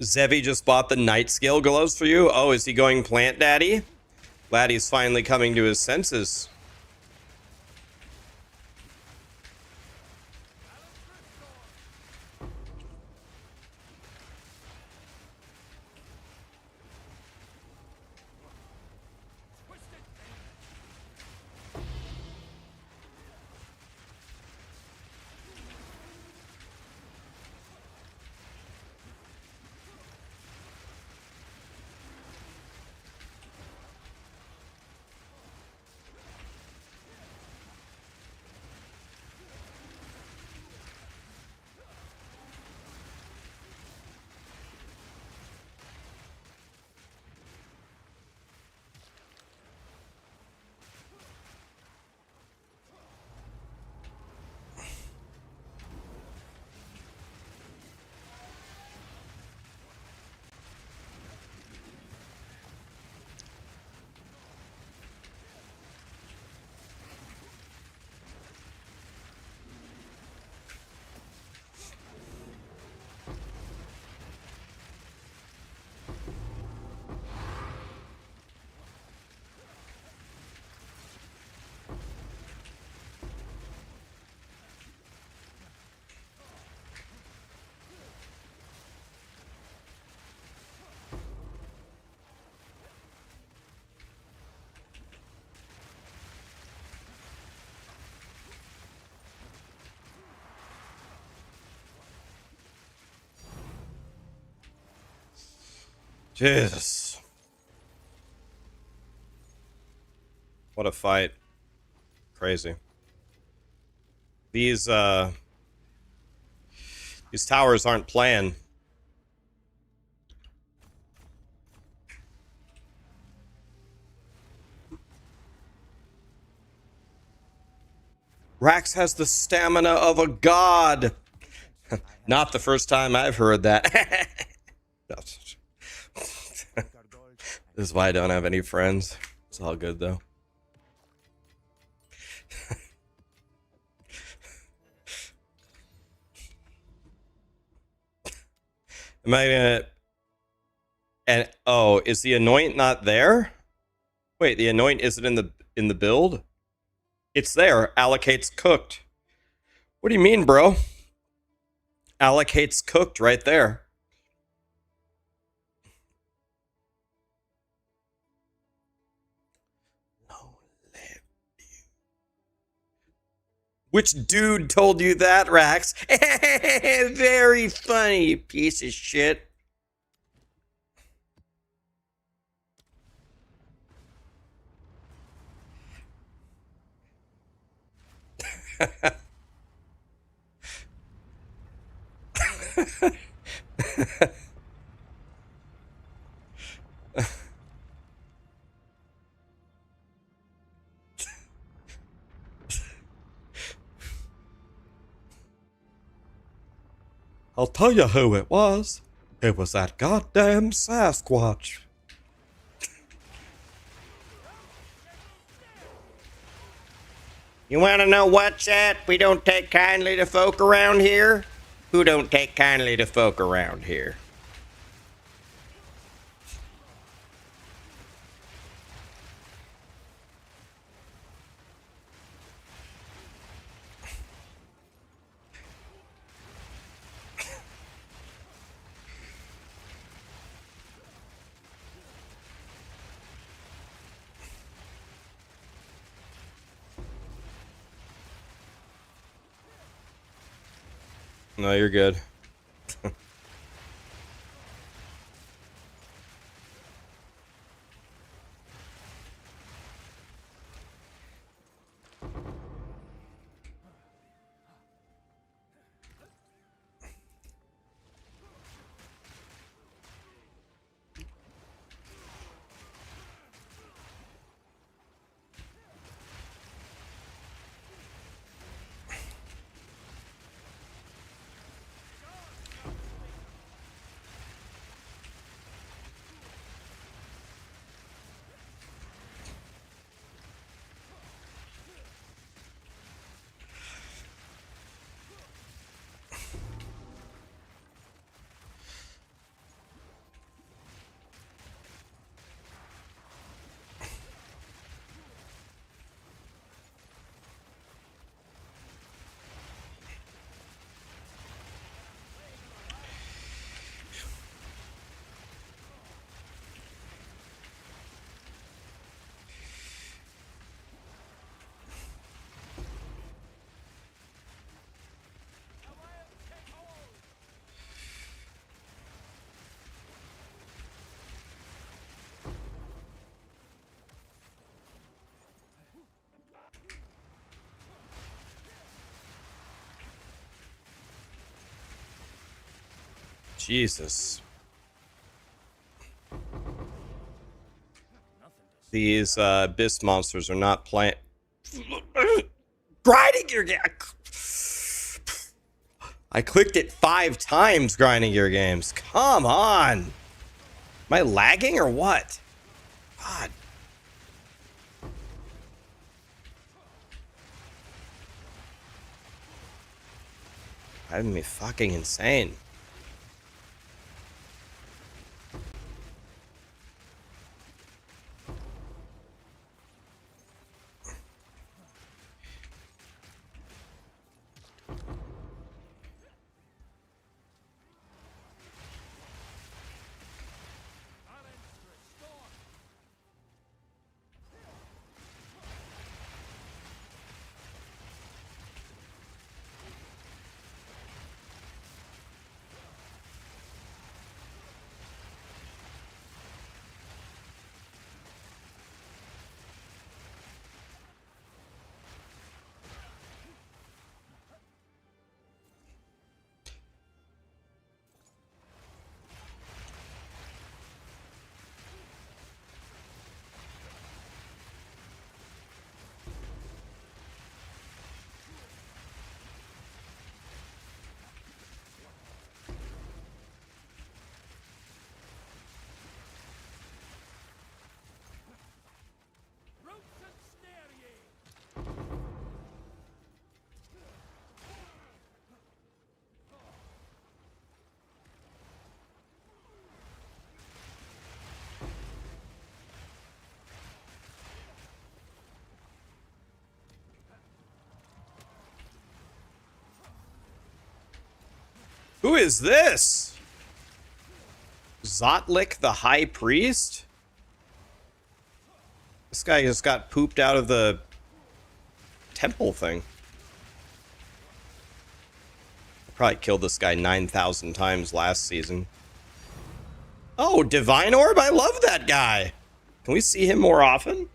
Zevi just bought the night scale gloves for you. Oh, is he going plant daddy? Glad he's finally coming to his senses. Jesus. What a fight. Crazy. These towers aren't playing. Rax has the stamina of a god. Not the first time I've heard that. This is why I don't have any friends. It's all good though. Am I gonna? And oh, is the anoint not there? Wait, the anoint isn't in the build. It's there. Allocates cooked. What do you mean, bro? Allocates cooked right there. Which dude told you that, Rax? Very funny, you piece of shit. I'll tell you who it was. It was that goddamn Sasquatch. You want to know what, chat? We don't take kindly to folk around here? Who don't take kindly to folk around here? No, you're good. Jesus. These abyss monsters are not playing. Grinding gear. I clicked it 5 times. Grinding gear games. Come on. Am I lagging or what? God. Driving me fucking insane. Roots and snare ye! Who is this? Zotlik the High Priest? This guy just got pooped out of the temple thing. I probably killed this guy 9,000 times last season. Oh, Divine Orb? I love that guy. Can we see him more often?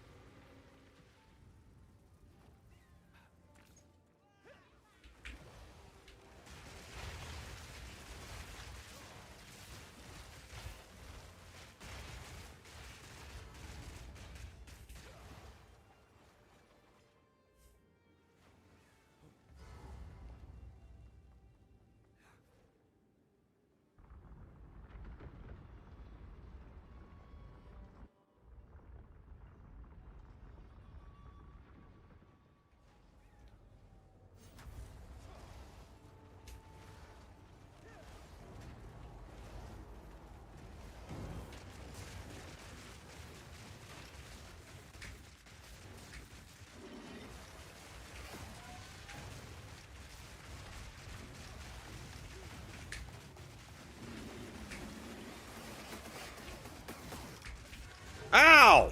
Ow!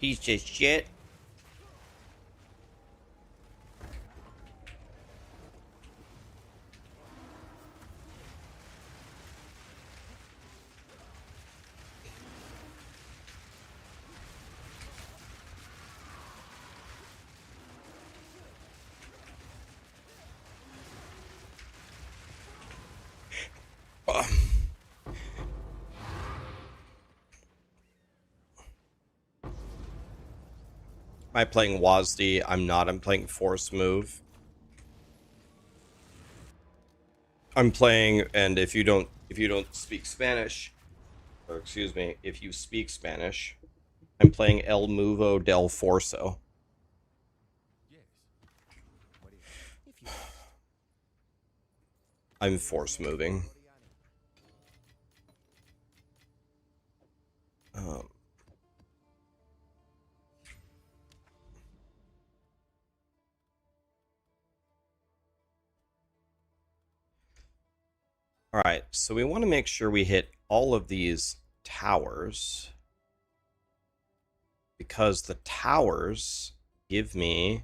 Piece of shit. Am I playing WASD? I'm not. I'm playing Force Move. I'm playing, and if you don't speak Spanish, or excuse me, if you speak Spanish, I'm playing El Movo del Forzo. Yes. What is it? If you I'm force moving. All right, so we want to make sure we hit all of these towers because the towers give me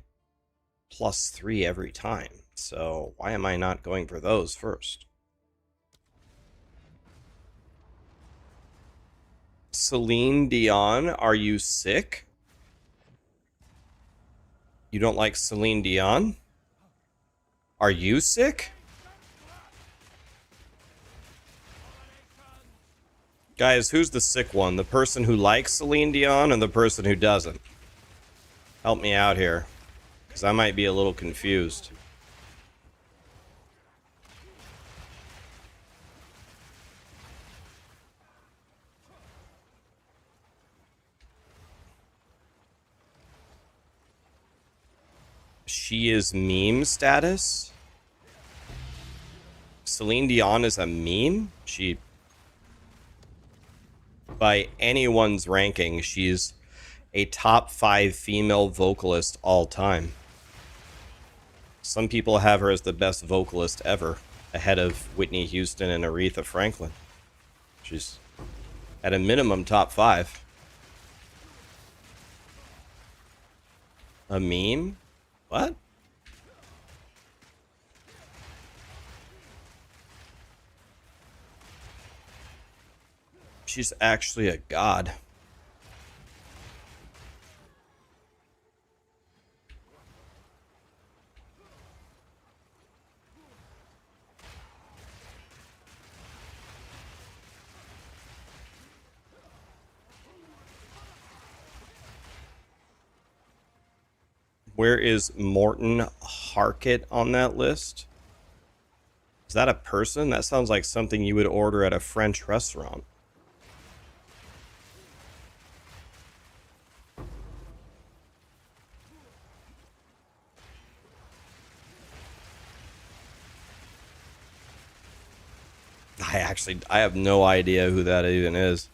+3 every time. So why am I not going for those first? Celine Dion, are you sick? You don't like Celine Dion? Are you sick? Guys, who's the sick one? The person who likes Celine Dion or the person who doesn't? Help me out here, because I might be a little confused. She is meme status? Celine Dion is a meme? She... By anyone's ranking, she's a top 5 female vocalist all time. Some people have her as the best vocalist ever, ahead of Whitney Houston and Aretha Franklin. She's at a minimum top 5. A meme? What? She's actually a god. Where is Morton Harkett on that list? Is that a person? That sounds like something you would order at a French restaurant. I have no idea who that even is.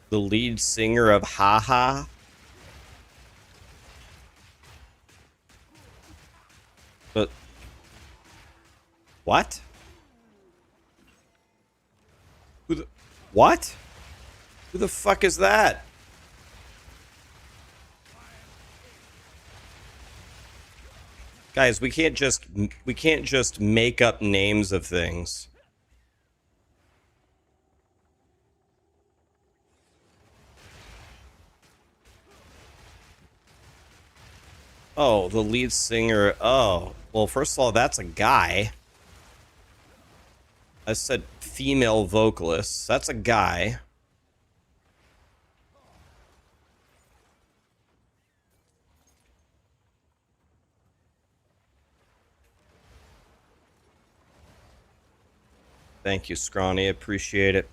The lead singer of Haha. But what? What? Who the fuck is that? Guys, we can't just make up names of things. Oh, the lead singer. Oh, well, first of all, that's a guy. I said female vocalist. That's a guy. Thank you, Scrawny. Appreciate it.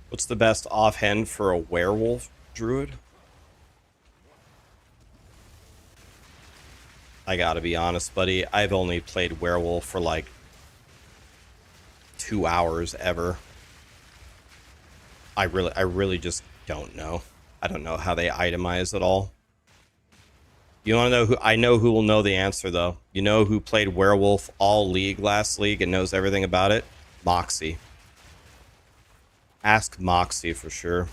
What's the best offhand for a werewolf druid? I gotta be honest, buddy. I've only played werewolf for like 2 hours ever. I really just don't know. I don't know how they itemize it all. You want to know who? I know who will know the answer, though. You know who played werewolf all league last league and knows everything about it? Moxie. Ask Moxie for sure.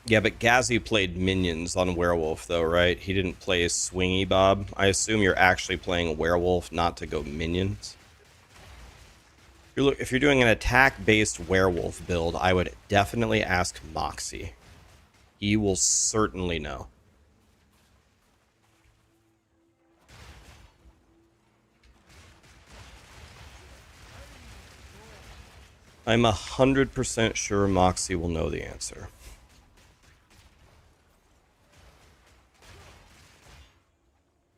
Yeah, but Gazzy played minions on Werewolf, though, right? He didn't play Swingy Bob. I assume you're actually playing Werewolf, not to go minions. If you're doing an attack-based Werewolf build, I would definitely ask Moxie. He will certainly know. I'm 100% sure Moxie will know the answer.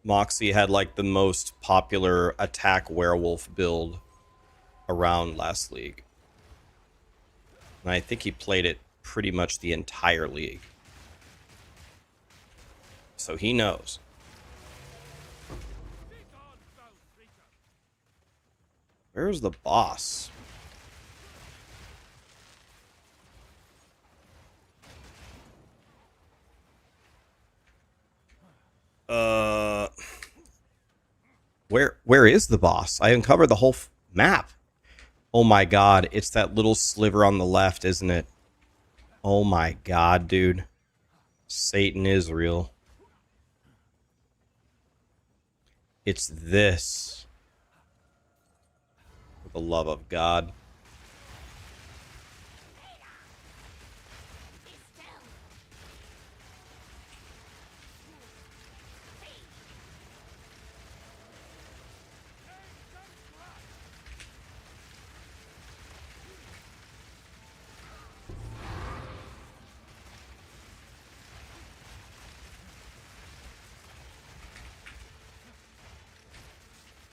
Moxie had like the most popular attack werewolf build around last league. And I think he played it pretty much the entire league. So he knows. Where's the boss? Where is the boss? I uncovered the whole map. Oh my god, it's that little sliver on the left, isn't it? Oh my god, dude. Satan is real. It's this. For the love of God.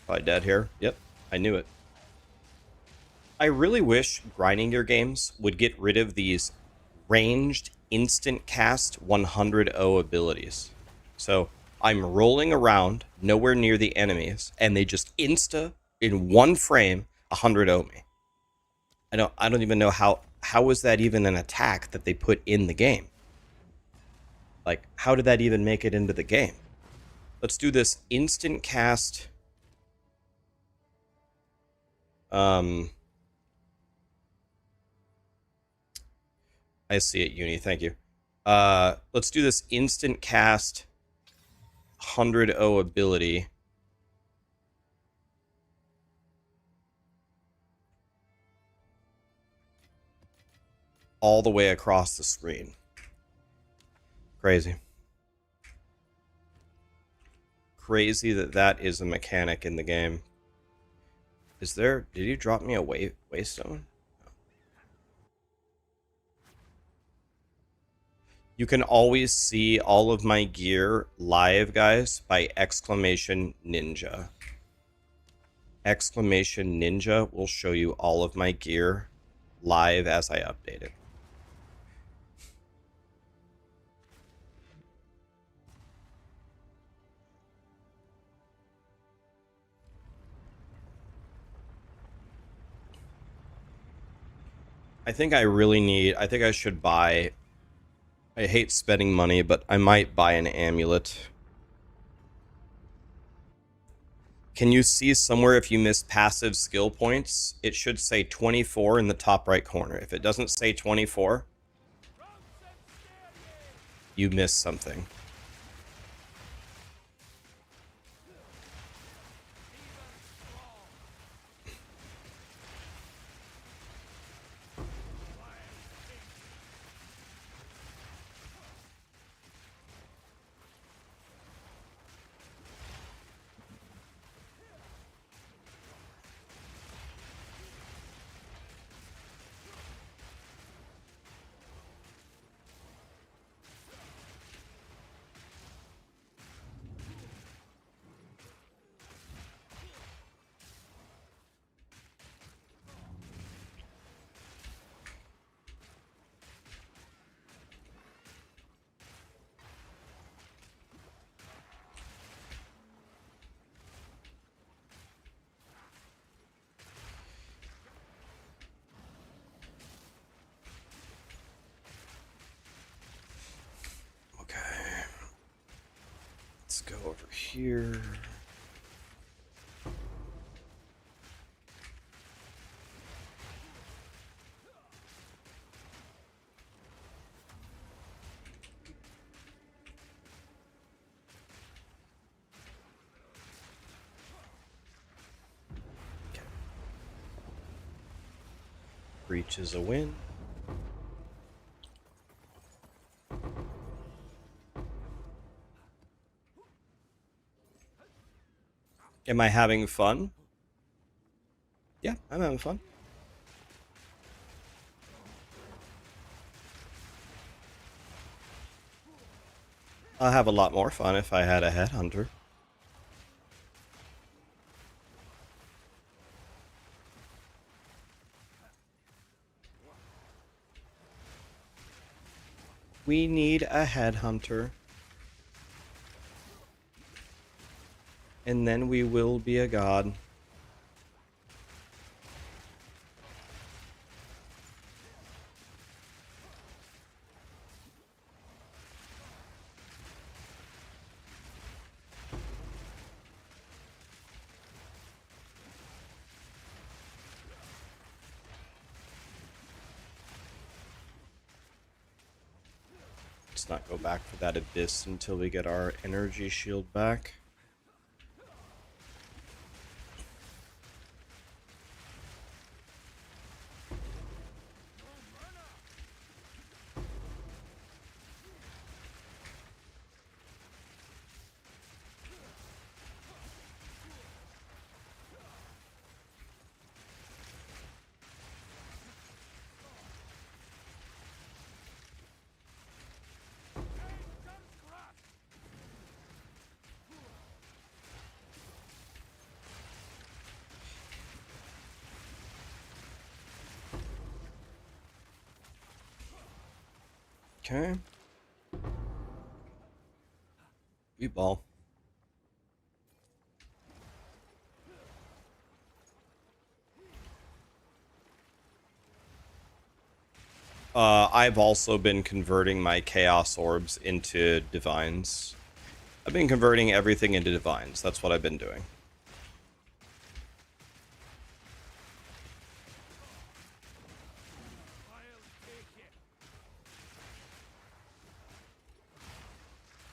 Probably dead here. Yep, I knew it. I really wish grinding your games would get rid of these ranged instant cast 100-0 abilities. So I'm rolling around nowhere near the enemies, and they just insta in one frame 100-0 me. I don't even know how is that even an attack that they put in the game? Like, how did that even make it into the game? Let's do this instant cast. I see it, Uni. Thank you. Let's do this instant cast 100-0 ability. All the way across the screen. Crazy. Crazy that that is a mechanic in the game. Is there... Did you drop me a waystone? You can always see all of my gear live, guys, by exclamation ninja. Exclamation ninja will show you all of my gear live as I update it. I think I should buy... I hate spending money, but I might buy an amulet. Can you see somewhere if you miss passive skill points? It should say 24 in the top right corner. If it doesn't say 24, you missed something. Let's go over here. Okay. Breach is a win. Am I having fun? Yeah, I'm having fun. I'll have a lot more fun if I had a headhunter. We need a headhunter. And then we will be a god. Let's not go back for that abyss until we get our energy shield back. Okay. We ball. I've also been converting my Chaos Orbs into Divines. I've been converting everything into Divines. That's what I've been doing.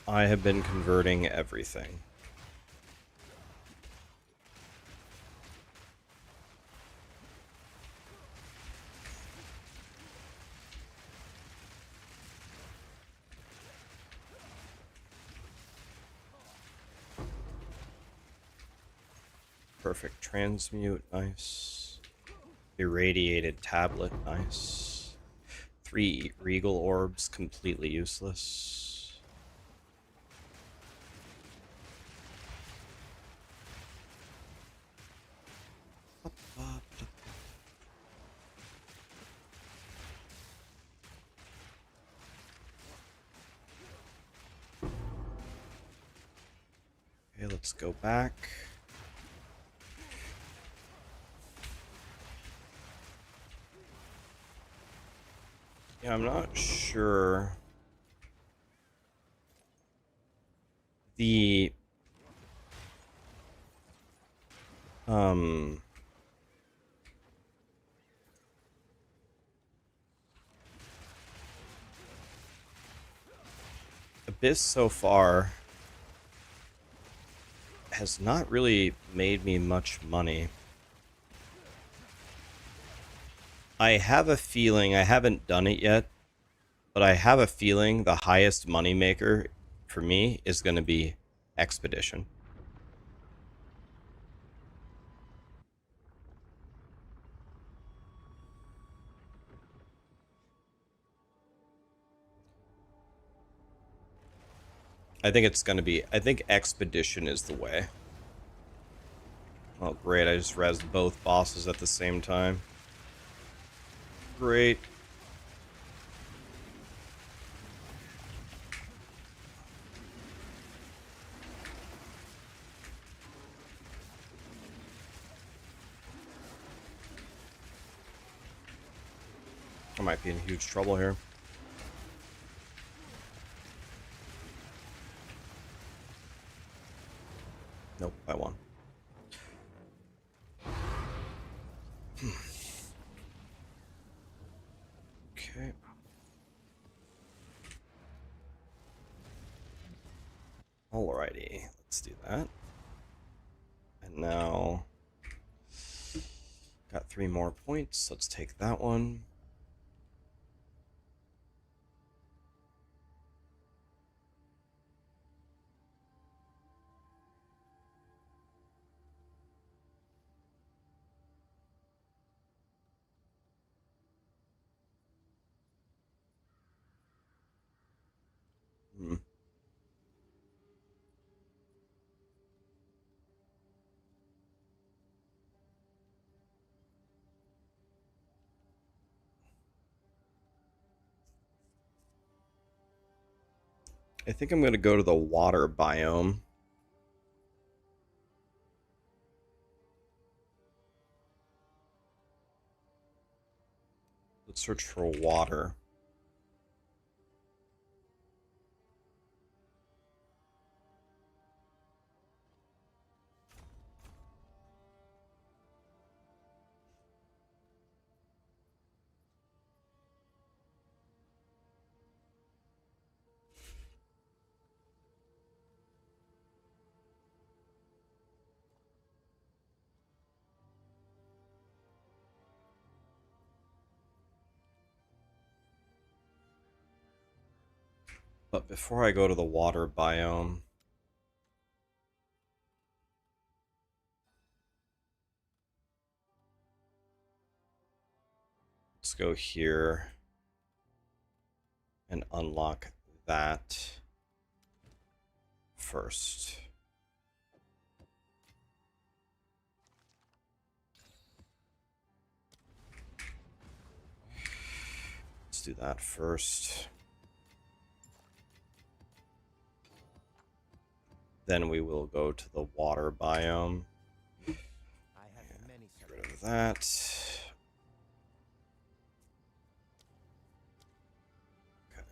I have been converting everything. Perfect transmute, nice. Irradiated tablet, nice. 3 regal orbs, completely useless. Okay, let's go back. Yeah, I'm not sure. The Abyss so far has not really made me much money. I have a feeling, I haven't done it yet, but I have a feeling the highest money maker for me is going to be Expedition. I think it's going to be, I think Expedition is the way. Oh, great, I just rezzed both bosses at the same time. Great. I might be in huge trouble here. Nope, I won. Okay. Alrighty, let's do that. And now, got 3 more points. Let's take that one. Hmm. I think I'm going to go to the water biome. Let's search for water. But before I go to the water biome, let's go here and unlock that first. Let's do that first. Then we will go to the water biome. I have many Get rid of that. Okay.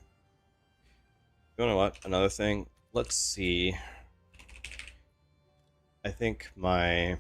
You know what? Another thing. Let's see. I think my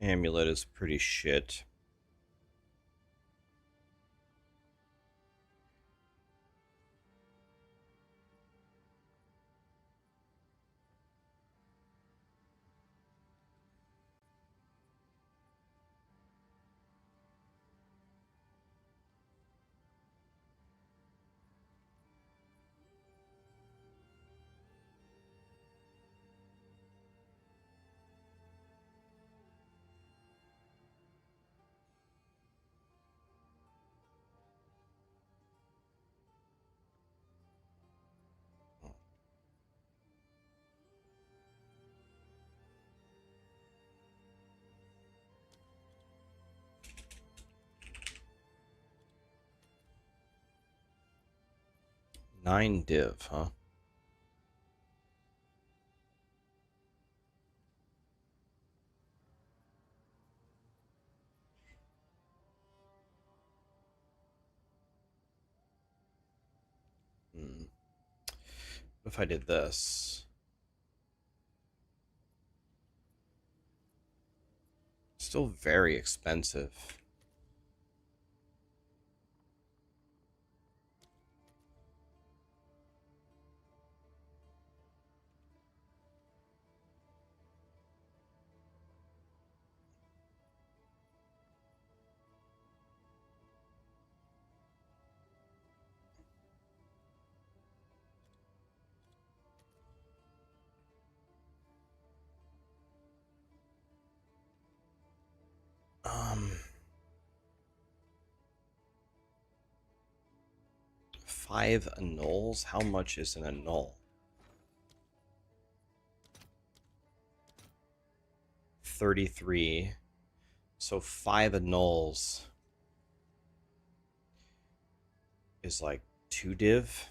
amulet is pretty shit. Nine div, huh? What if I did this? Still very expensive. Um, 5 annuls? How much is an annul? 33. So 5 annuls is like 2 div.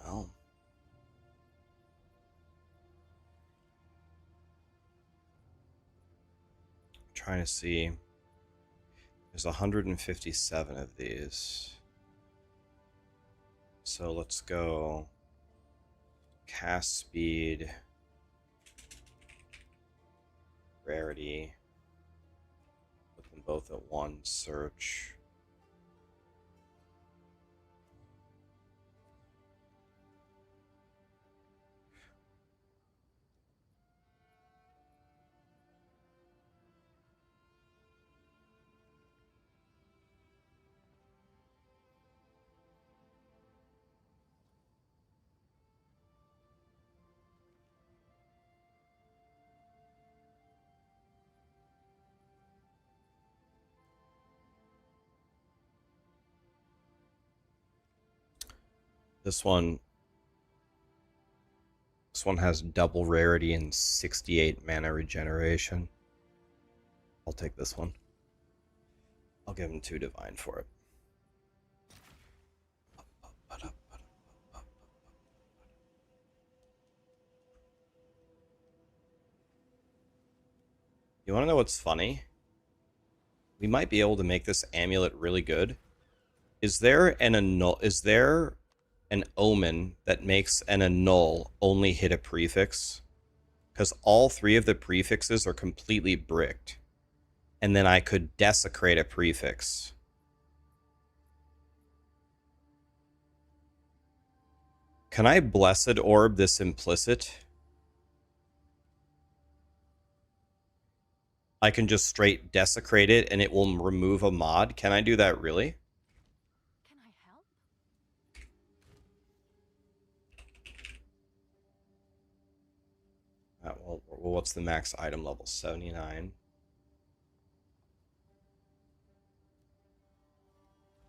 Well, trying to see. There's 157 of these. So let's go cast speed, rarity, put them both at 1, search. This one has double rarity and 68 mana regeneration. I'll take this one. I'll give him 2 divine for it. You want to know what's funny? We might be able to make this amulet really good. Is there an omen that makes an annul only hit a prefix? Because all 3 of the prefixes are completely bricked. And then I could desecrate a prefix. Can I Blessed Orb this implicit? I can just straight desecrate it and it will remove a mod. Can I do that really? Can I help? Well, what's the max item level? 79.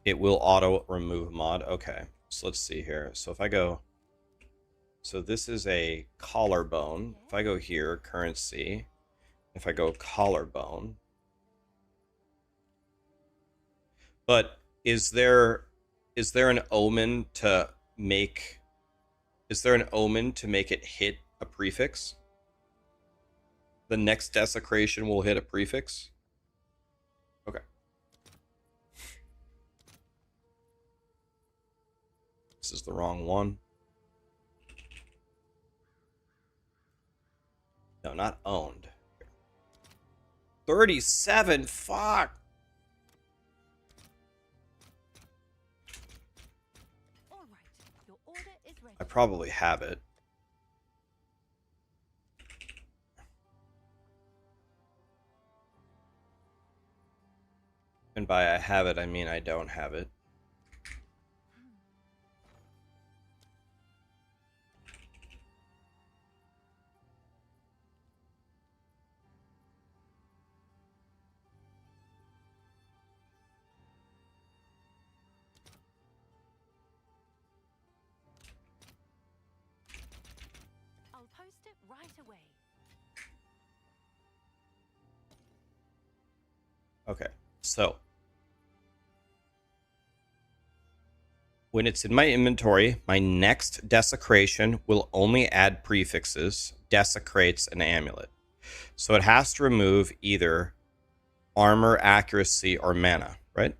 It will auto remove mod. Okay, so let's see here. So if I go, so this is a collarbone. If I go here, currency. If I go collarbone. But is there an omen to make it hit a prefix? The next desecration will hit a prefix? Okay. This is the wrong one. No, not owned. 37, fuck! All right. Your order is ready. I probably have it. And by I have it, I mean I don't have it. I'll post it right away. Okay, so when it's in my inventory, my next desecration will only add prefixes, desecrates an amulet. So it has to remove either armor, accuracy, or mana, right?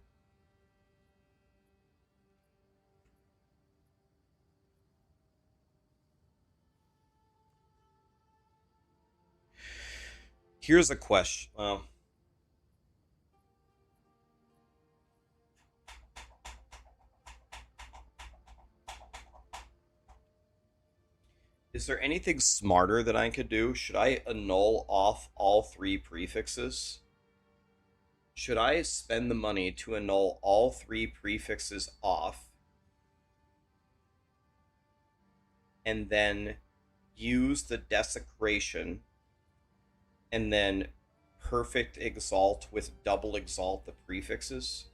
Here's a question. Well, is there anything smarter that I could do? Should I annul off all 3 prefixes? Should I spend the money to annul all 3 prefixes off and then use the desecration and then perfect exalt with double exalt the prefixes?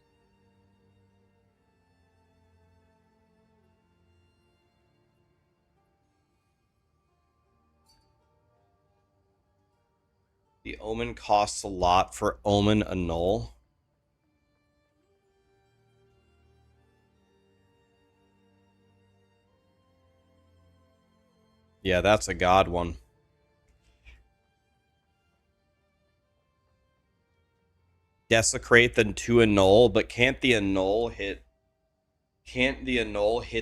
The omen costs a lot for omen annul. Yeah, that's a god one. Desecrate then to annul, but can't the annul hit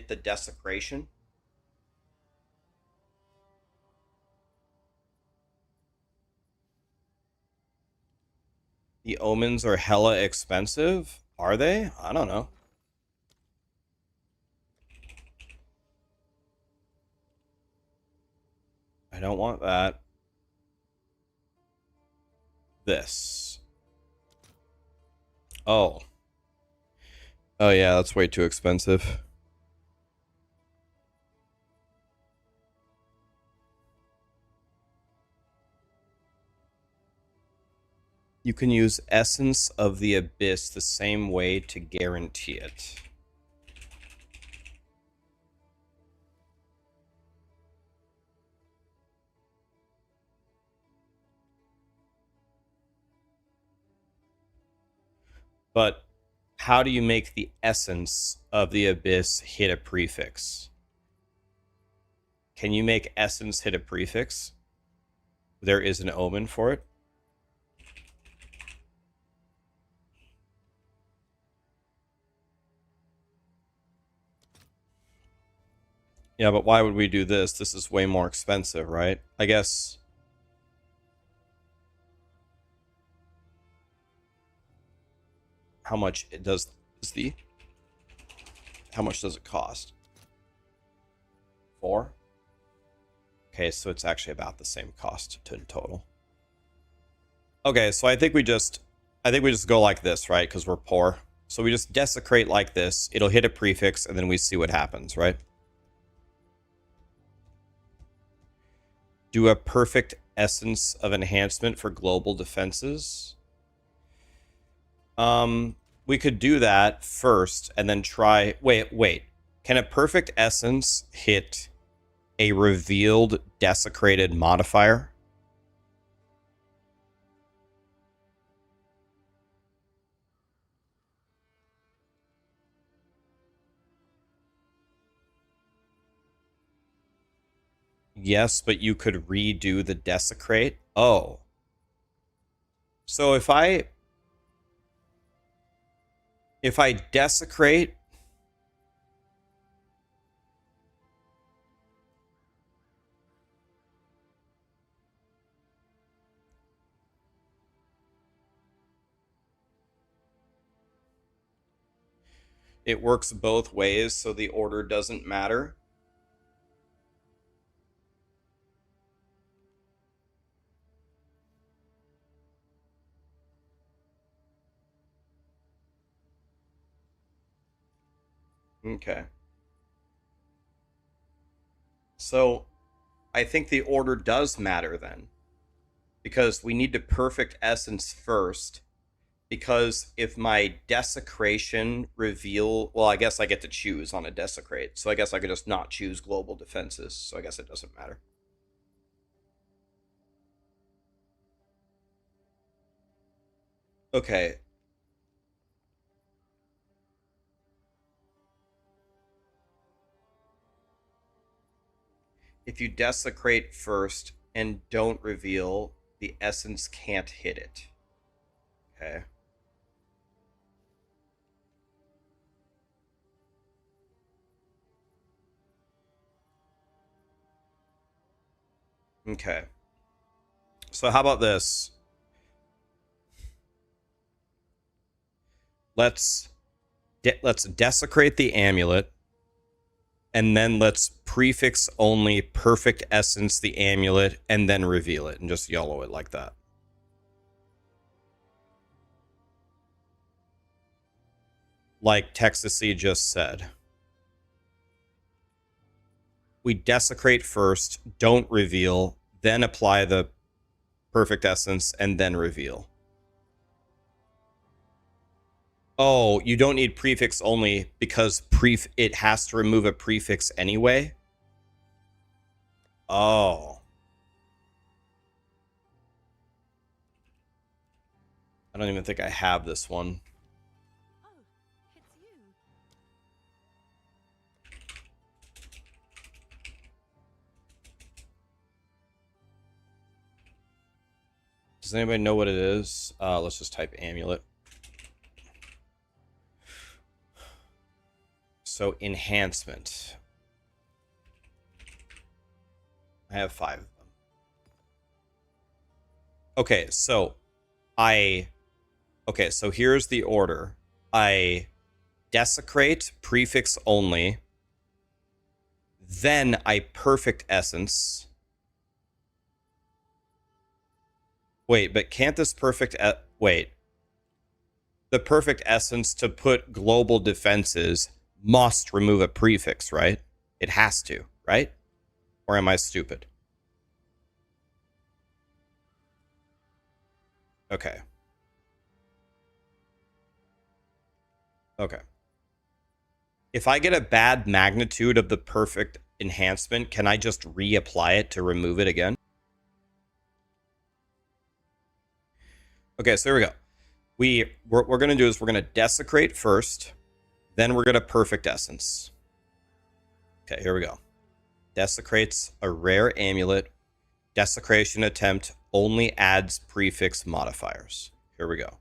the desecration? The omens are hella expensive? Are they? I don't know. I don't want that. This. Oh. Oh yeah, that's way too expensive. You can use Essence of the Abyss the same way to guarantee it. But how do you make the essence of the abyss hit a prefix? Can you make essence hit a prefix? There is an omen for it. Yeah, but why would we do this? This is way more expensive, right? I guess. How much it does how much does it cost? 4? Okay, so it's actually about the same cost in total. Okay, so I think we just go like this, right? Because we're poor. So we just desecrate like this. It'll hit a prefix, and then we see what happens, right? Do a perfect essence of enhancement for global defenses. We could do that first, and then try... Wait. Can a perfect essence hit a revealed desecrated modifier? Yes, but you could redo the desecrate. Oh. So if I desecrate... It works both ways, so the order doesn't matter. Okay. So I think the order does matter then. Because we need to perfect essence first. Because if my desecration reveal... Well, I guess I get to choose on a desecrate. So I guess I could just not choose global defenses. So I guess it doesn't matter. Okay. If you desecrate first and don't reveal, the essence can't hit it. Okay. Okay. So how about this? Let's desecrate the amulet, and then let's prefix only perfect essence the amulet, and then reveal it, and just YOLO it like that. Like Texasy just said. We desecrate first, don't reveal, then apply the perfect essence, and then reveal. Oh, you don't need prefix only because it has to remove a prefix anyway? Oh. I don't even think I have this one. Oh, it's you. Does anybody know what it is? Let's just type amulet. So enhancement. I have 5 of them. Okay, so so here's the order. I desecrate prefix only. Then I perfect essence. Wait, but can't this perfect... wait. The perfect essence to put global defenses must remove a prefix, right? It has to, right? Or am I stupid? Okay. Okay. If I get a bad magnitude of the perfect enhancement, can I just reapply it to remove it again? Okay, so here we go. What we're going to do is we're going to desecrate first, then we're going to perfect essence. Okay, here we go. Desecrates a rare amulet. Desecration attempt only adds prefix modifiers. Here we go.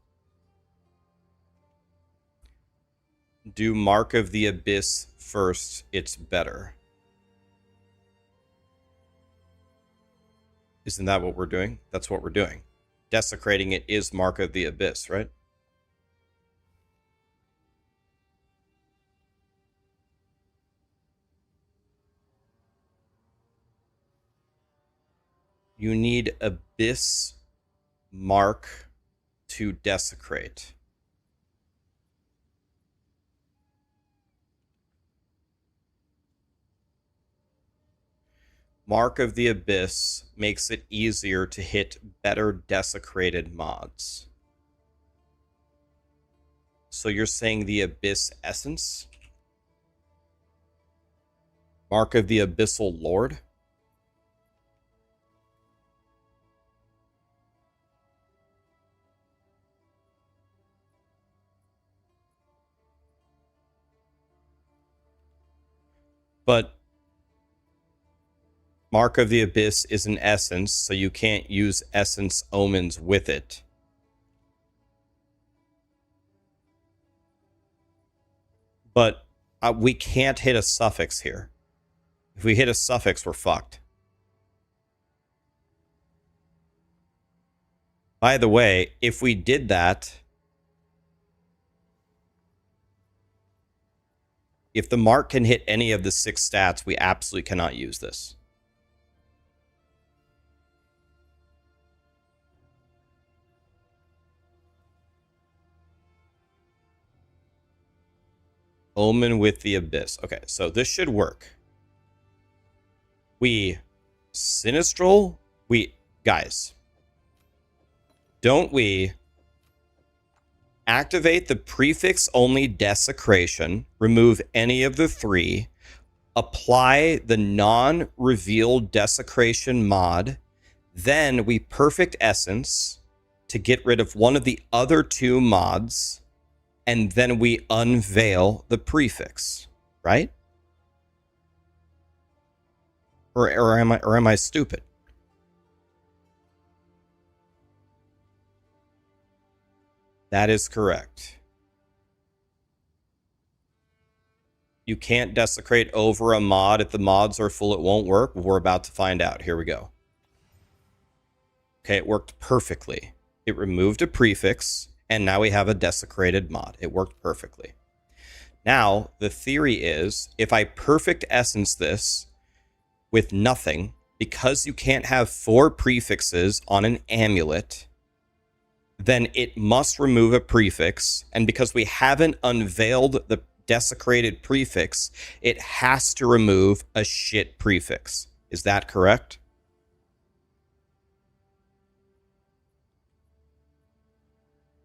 Do Mark of the Abyss first. It's better. Isn't that what we're doing? That's what we're doing. Desecrating it is Mark of the Abyss, right? You need Abyss Mark to desecrate. Mark of the Abyss makes it easier to hit better desecrated mods. So you're saying the Abyss Essence? Mark of the Abyssal Lord? But Mark of the Abyss is an essence, so you can't use essence omens with it. But we can't hit a suffix here. If we hit a suffix, we're fucked. By the way, if we did that, if the mark can hit any of the 6 stats, we absolutely cannot use this. Omen with the Abyss. Okay, so this should work. We Sinistral, guys, don't we activate the prefix only desecration, remove any of the 3, apply the non-revealed desecration mod, then we perfect essence to get rid of one of the other 2 mods, and then we unveil the prefix, right? Or am I stupid? That is correct. You can't desecrate over a mod. If the mods are full, it won't work. We're about to find out. Here we go. Okay, it worked perfectly. It removed a prefix, and now we have a desecrated mod. It worked perfectly. Now, the theory is, if I perfect essence this with nothing, because you can't have 4 prefixes on an amulet, then it must remove a prefix. And because we haven't unveiled the desecrated prefix, it has to remove a shit prefix. Is that correct?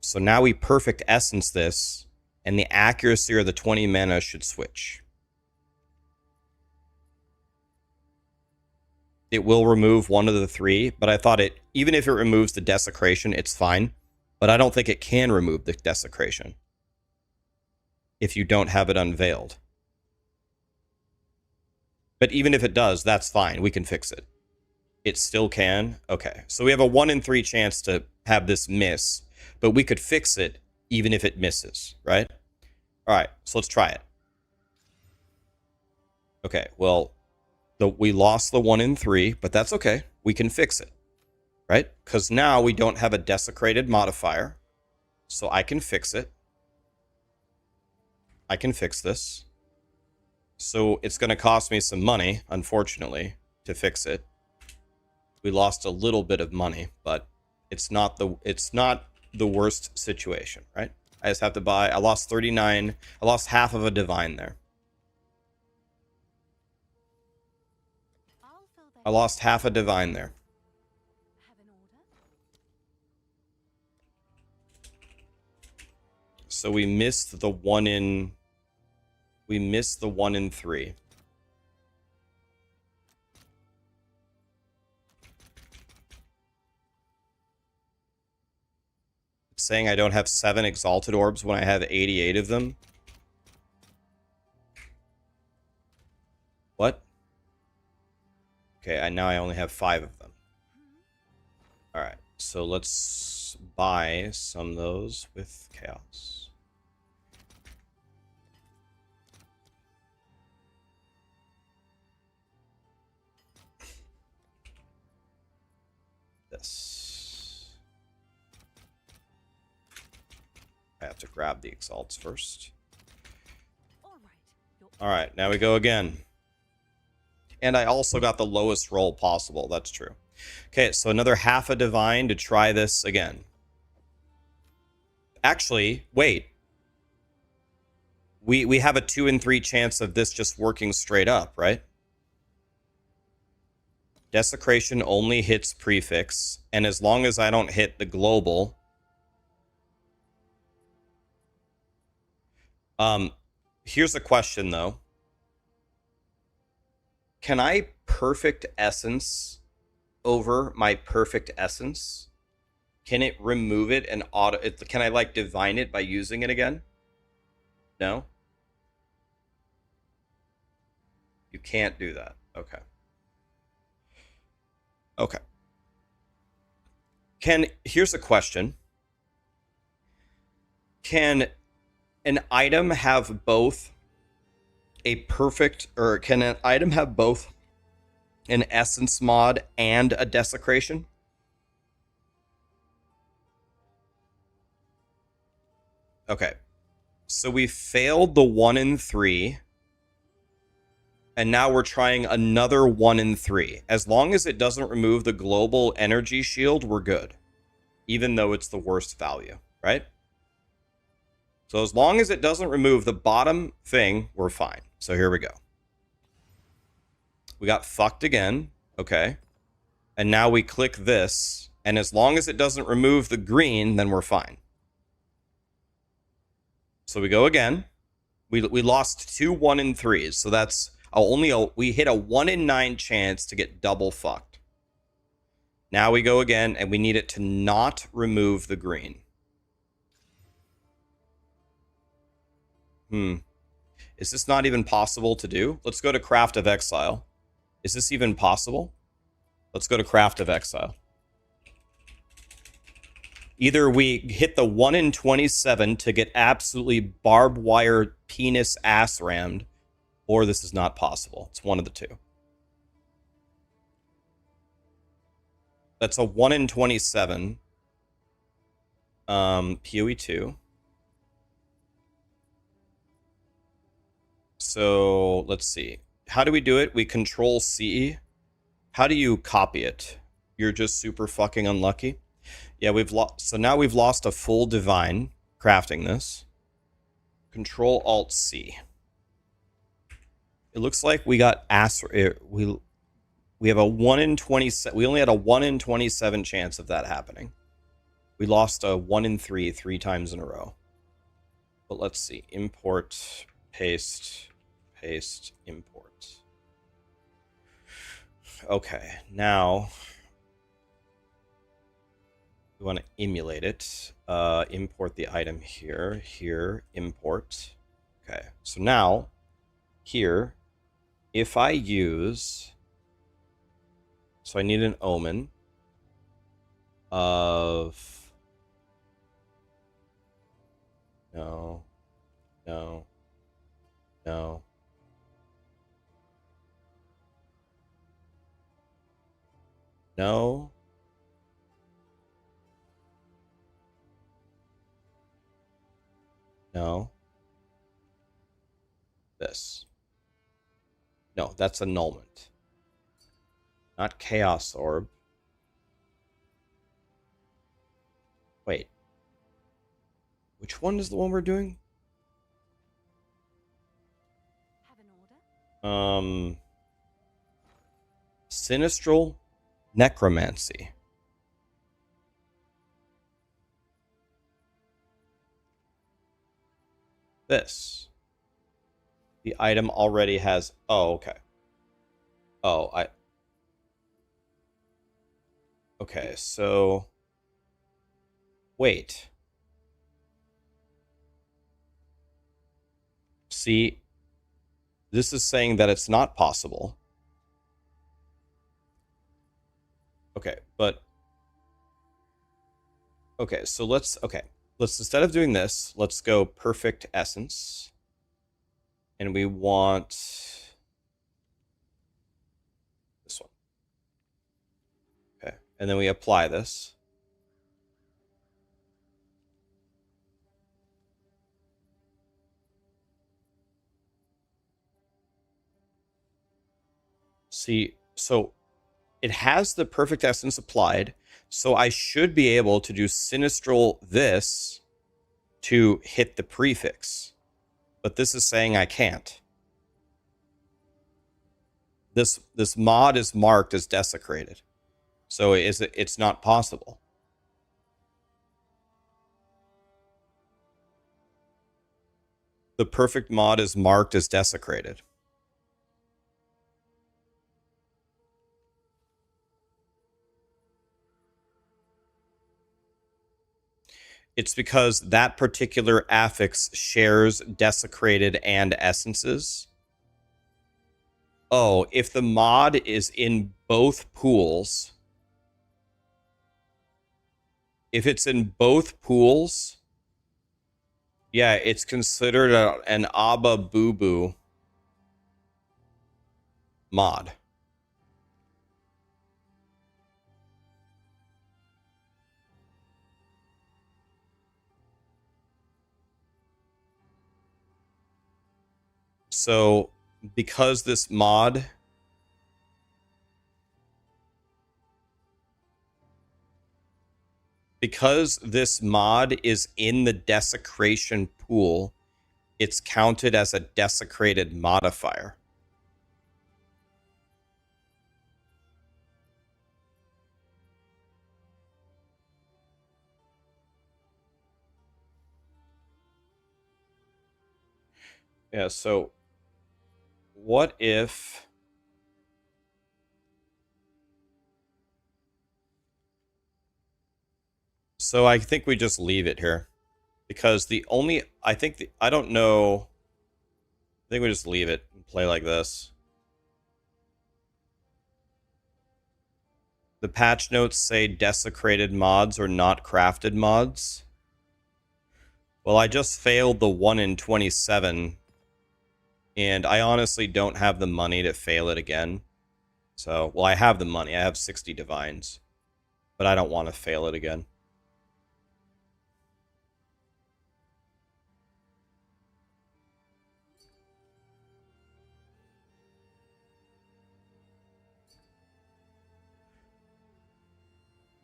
So now we perfect essence this, and the accuracy or the 20 mana should switch. It will remove one of the 3, but I thought even if it removes the desecration, it's fine. But I don't think it can remove the desecration if you don't have it unveiled. But even if it does, that's fine. We can fix it. It still can? Okay. So we have a 1 in 3 chance to have this miss, but we could fix it even if it misses, right? All right, so let's try it. Okay, well, we lost the 1 in 3, but that's okay. We can fix it, right? Because now we don't have a desecrated modifier, so I can fix it. I can fix this. So it's going to cost me some money, unfortunately, to fix it. We lost a little bit of money, but it's not the worst situation, right? I just have to buy. I lost 39. I lost half of a divine there. I lost half a divine there. Have an order? So we missed the 1 in. We missed the 1 in 3. saying I don't have 7 Exalted Orbs when I have 88 of them? What? Okay, now I only have 5 of them. Alright, so let's buy some of those with Chaos. This. I have to grab the Exalts first. Alright, now we go again. And I also got the lowest roll possible. That's true. Okay, so another half a divine to try this again. Actually, wait. We have a 2 in 3 chance of this just working straight up, right? Desecration only hits prefix, and as long as I don't hit the global... Here's a question, though. Can I perfect essence over my perfect essence? Can it remove it and auto... Can I, like, divine it by using it again? No? You can't do that. Okay. Okay. Here's a question. Can an item have both a perfect... Or can an item have both an essence mod and a desecration? Okay. So we failed the 1 in 3. And now we're trying another 1 in 3. As long as it doesn't remove the global energy shield, we're good. Even though it's the worst value, right? So as long as it doesn't remove the bottom thing, we're fine. So here we go. We got fucked again. Okay. And now we click this. And as long as it doesn't remove the green, then we're fine. So we go again. We lost 2 1 in 3s. So that's... we hit a 1 in 9 chance to get double fucked. Now we go again, and we need it to not remove the green. Is this not even possible to do? Let's go to Craft of Exile. Is this even possible? Let's go to Craft of Exile. Either we hit the 1 in 27 to get absolutely barbed wire penis ass rammed, or this is not possible. It's one of the two. That's a 1 in 27. PoE 2. So let's see. How do we do it? We control C. How do you copy it? You're just super fucking unlucky. Yeah, we've lost. So now we've lost a full divine crafting this. Control Alt C. It looks like we got we have a 1 in 27. We only had a 1 in 27 chance of that happening. We lost a 1 in 3 times in a row. But let's see. Import, paste, paste, import. Okay, now we want to emulate it. Import the item here, here, import. Okay, so now here, if I use, so I need an omen of, no, no, no. No. No. This. No, that's annulment. Not Chaos Orb. Wait. Which one is the one we're doing? Have an order? Sinistral Necromancy. This. The item already has... Oh, okay. Oh, Okay, so... Wait. See, this is saying that it's not possible. Okay, but... Okay, so let's instead of doing this, let's go perfect essence. And we want this one. Okay, and then we apply this. See, so it has the perfect essence applied, so I should be able to do Sinistral this to hit the prefix. But this is saying I can't. This mod is marked as desecrated. So it's not possible. The perfect mod is marked as desecrated. It's because that particular affix shares desecrated and essences. Oh, if the mod is in both pools, if it's in both pools, yeah, it's considered an Abba Boo Boo mod. So, because this mod is in the desecration pool, it's counted as a desecrated modifier. Yeah, so what if... So I think we just leave it here. Because the only... I don't know... I think we just leave it and play like this. The patch notes say desecrated mods or not crafted mods. Well, I just failed the 1 in 27. And I honestly don't have the money to fail it again. So, well, I have the money. I have 60 divines. But I don't want to fail it again.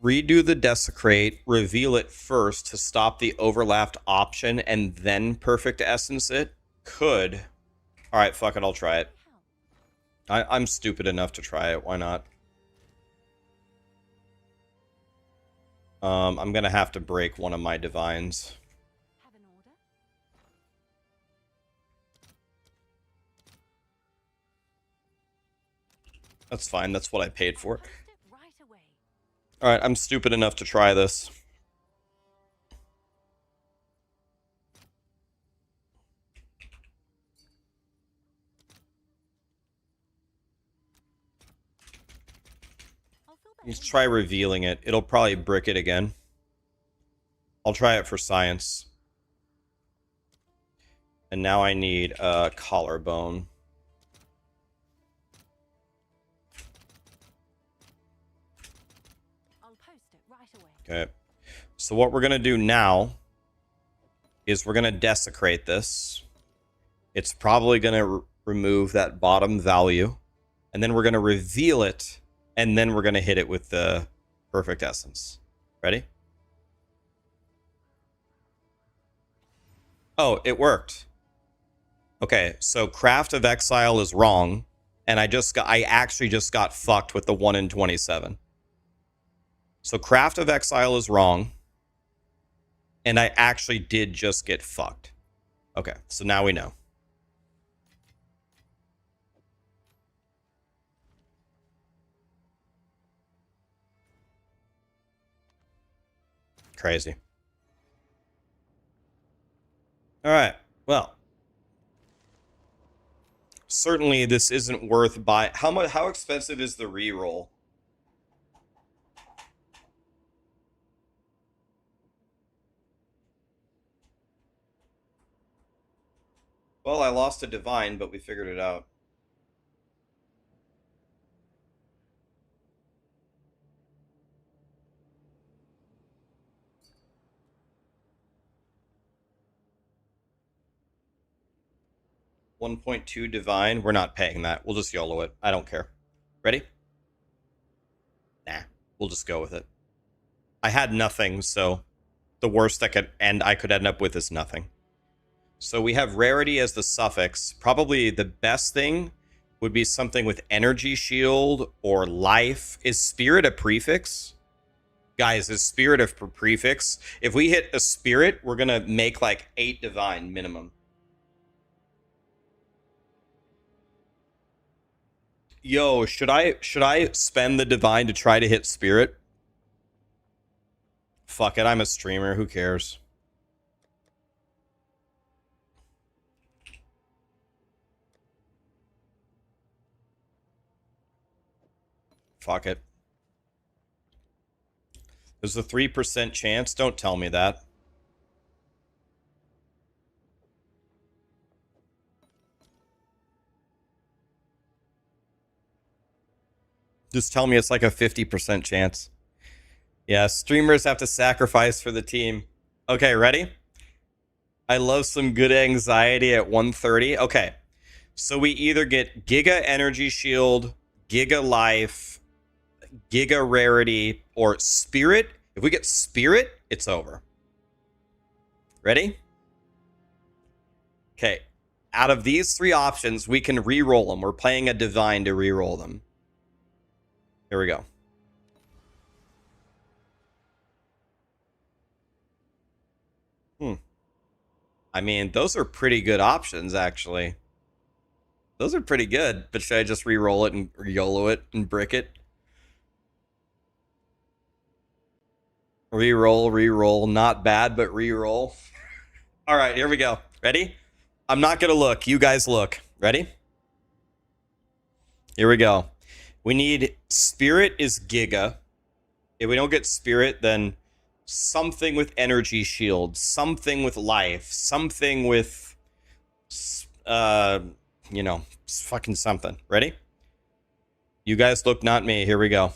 Redo the desecrate, reveal it first to stop the overlapped option, and then perfect essence it? Could. Alright, fuck it, I'll try it. I'm stupid enough to try it, why not? I'm gonna have to break one of my divines. Have an order? That's fine, that's what I paid for. Post it right away. Alright, I'm stupid enough to try this. I'll fill that Let's in. try revealing it. It'll probably brick it again. I'll try it for science. And now I need a collarbone. I'll post it right away. Okay. So what we're going to do now is we're going to desecrate this. It's probably going to remove that bottom value. And then we're going to reveal it. And then we're going to hit it with the perfect essence. Ready? Oh, it worked. Okay, so Craft of Exile is wrong. And I actually just got fucked with the 1 in 27. So Craft of Exile is wrong. And I actually did just get fucked. Okay, so now we know. Crazy. All right, well. Certainly, this isn't worth buy. How expensive is the reroll? Well, I lost a divine, but we figured it out. $1.2 divine. We're not paying that. We'll just YOLO it. I don't care. Ready? Nah. We'll just go with it. I had nothing, so the worst I could end up with is nothing. So we have rarity as the suffix. Probably the best thing would be something with energy shield or life. Is spirit a prefix? Guys, is spirit a prefix? If we hit a spirit, we're gonna make like 8 divine minimum. Yo, should I spend the divine to try to hit spirit? Fuck it, I'm a streamer, who cares? Fuck it. There's a 3% chance, don't tell me that. Just tell me it's like a 50% chance. Yeah, streamers have to sacrifice for the team. Okay, ready? I love some good anxiety at 130. Okay, so we either get Giga Energy Shield, Giga Life, Giga Rarity, or Spirit. If we get Spirit, it's over. Ready? Okay, out of these 3 options, we can re-roll them. We're playing a Divine to re-roll them. Here we go. I mean, those are pretty good options, actually. Those are pretty good, but should I just re-roll it and YOLO it and brick it? Re-roll, not bad, but re-roll. All right, here we go. Ready? I'm not gonna look. You guys look. Ready? Here we go. We need Spirit is Giga. If we don't get Spirit, then something with energy shield, something with life, something with, you know, fucking something. Ready? You guys look, not me. Here we go.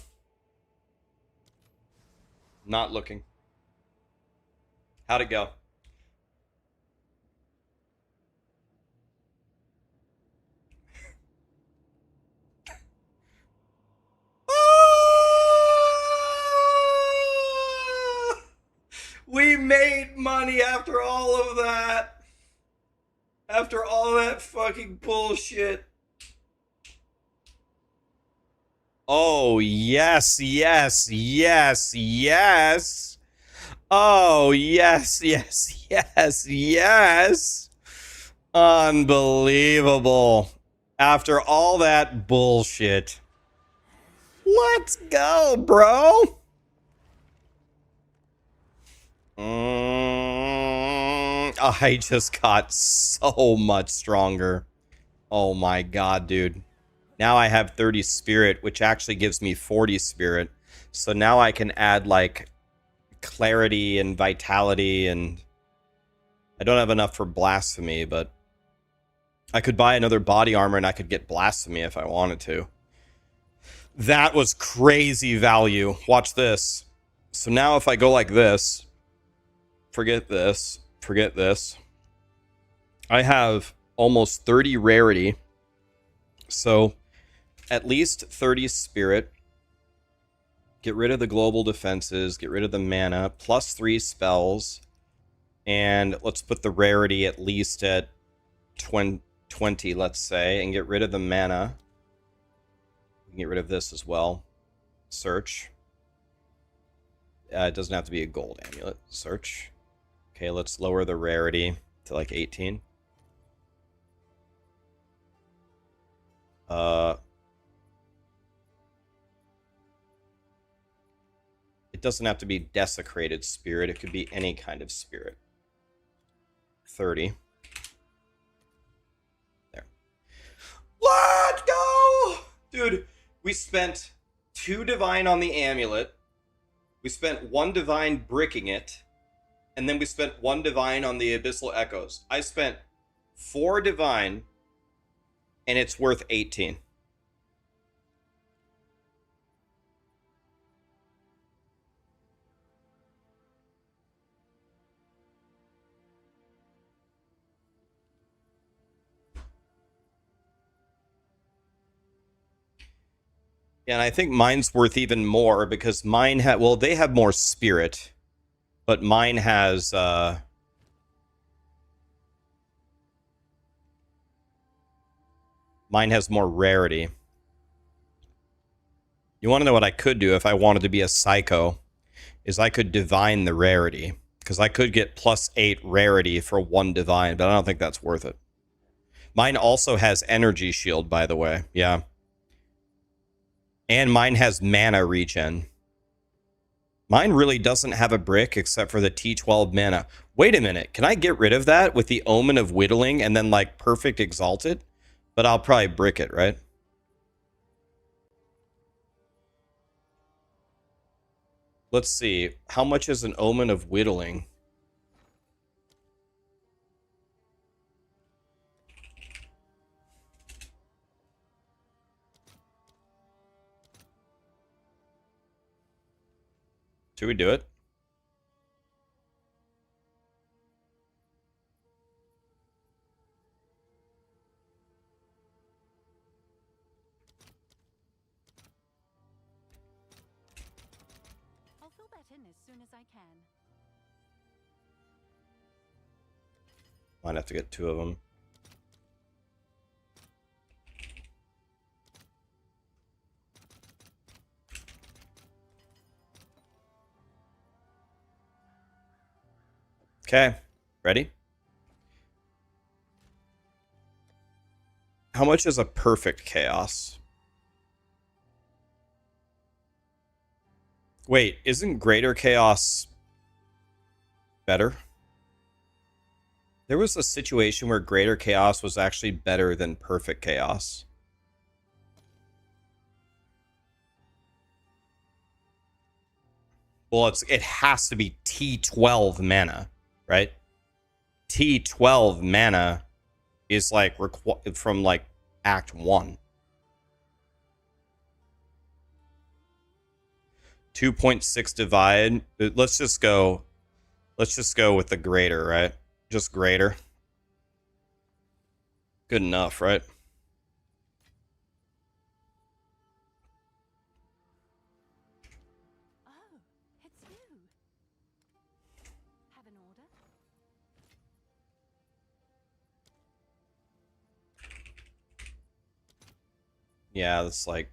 Not looking. How'd it go? We made money after all of that. After all that fucking bullshit. Oh, yes, yes, yes, yes. Oh, yes, yes, yes, yes. Unbelievable. After all that bullshit. Let's go, bro. I just got so much stronger. Oh my god, dude. Now I have 30 spirit, which actually gives me 40 spirit. So now I can add, like, clarity and vitality, and I don't have enough for blasphemy, but I could buy another body armor and I could get blasphemy if I wanted to. That was crazy value. Watch this. So now if I go like this, forget this, forget this. I have almost 30 rarity. So at least 30 spirit. Get rid of the global defenses, get rid of the mana, plus 3 spells. And let's put the rarity at least at 20, let's say, and get rid of the mana. We can get rid of this as well. Search. It doesn't have to be a gold amulet. Search. Okay, let's lower the rarity to like 18. It doesn't have to be desecrated spirit. It could be any kind of spirit. 30. There. Dude, we spent 2 divine on the amulet. We spent 1 divine bricking it. And then we spent 1 divine on the abyssal echoes. I spent 4 divine, and it's worth 18. Yeah, and I think mine's worth even more because mine had, well, they have more spirit, but mine has more rarity. You want to know what I could do if I wanted to be a psycho? Is I could divine the rarity. Because I could get +8 rarity for 1 divine, but I don't think that's worth it. Mine also has energy shield, by the way. Yeah. And mine has mana regen. Mine really doesn't have a brick except for the T12 mana. Wait a minute. Can I get rid of that with the Omen of Whittling and then, like, Perfect Exalted? But I'll probably brick it, right? Let's see. How much is an Omen of Whittling? Should we do it? I'll fill that in as soon as I can. Might have to get 2 of them. Okay, ready? How much is a perfect chaos? Wait, isn't greater chaos better? There was a situation where greater chaos was actually better than perfect chaos. Well, it has to be T12 mana, right? T12 mana is like from like Act 1. 2.6 divide. Let's just go with the greater, right? Just greater. Good enough, right? Oh, it's you. Have an order? Yeah, that's like...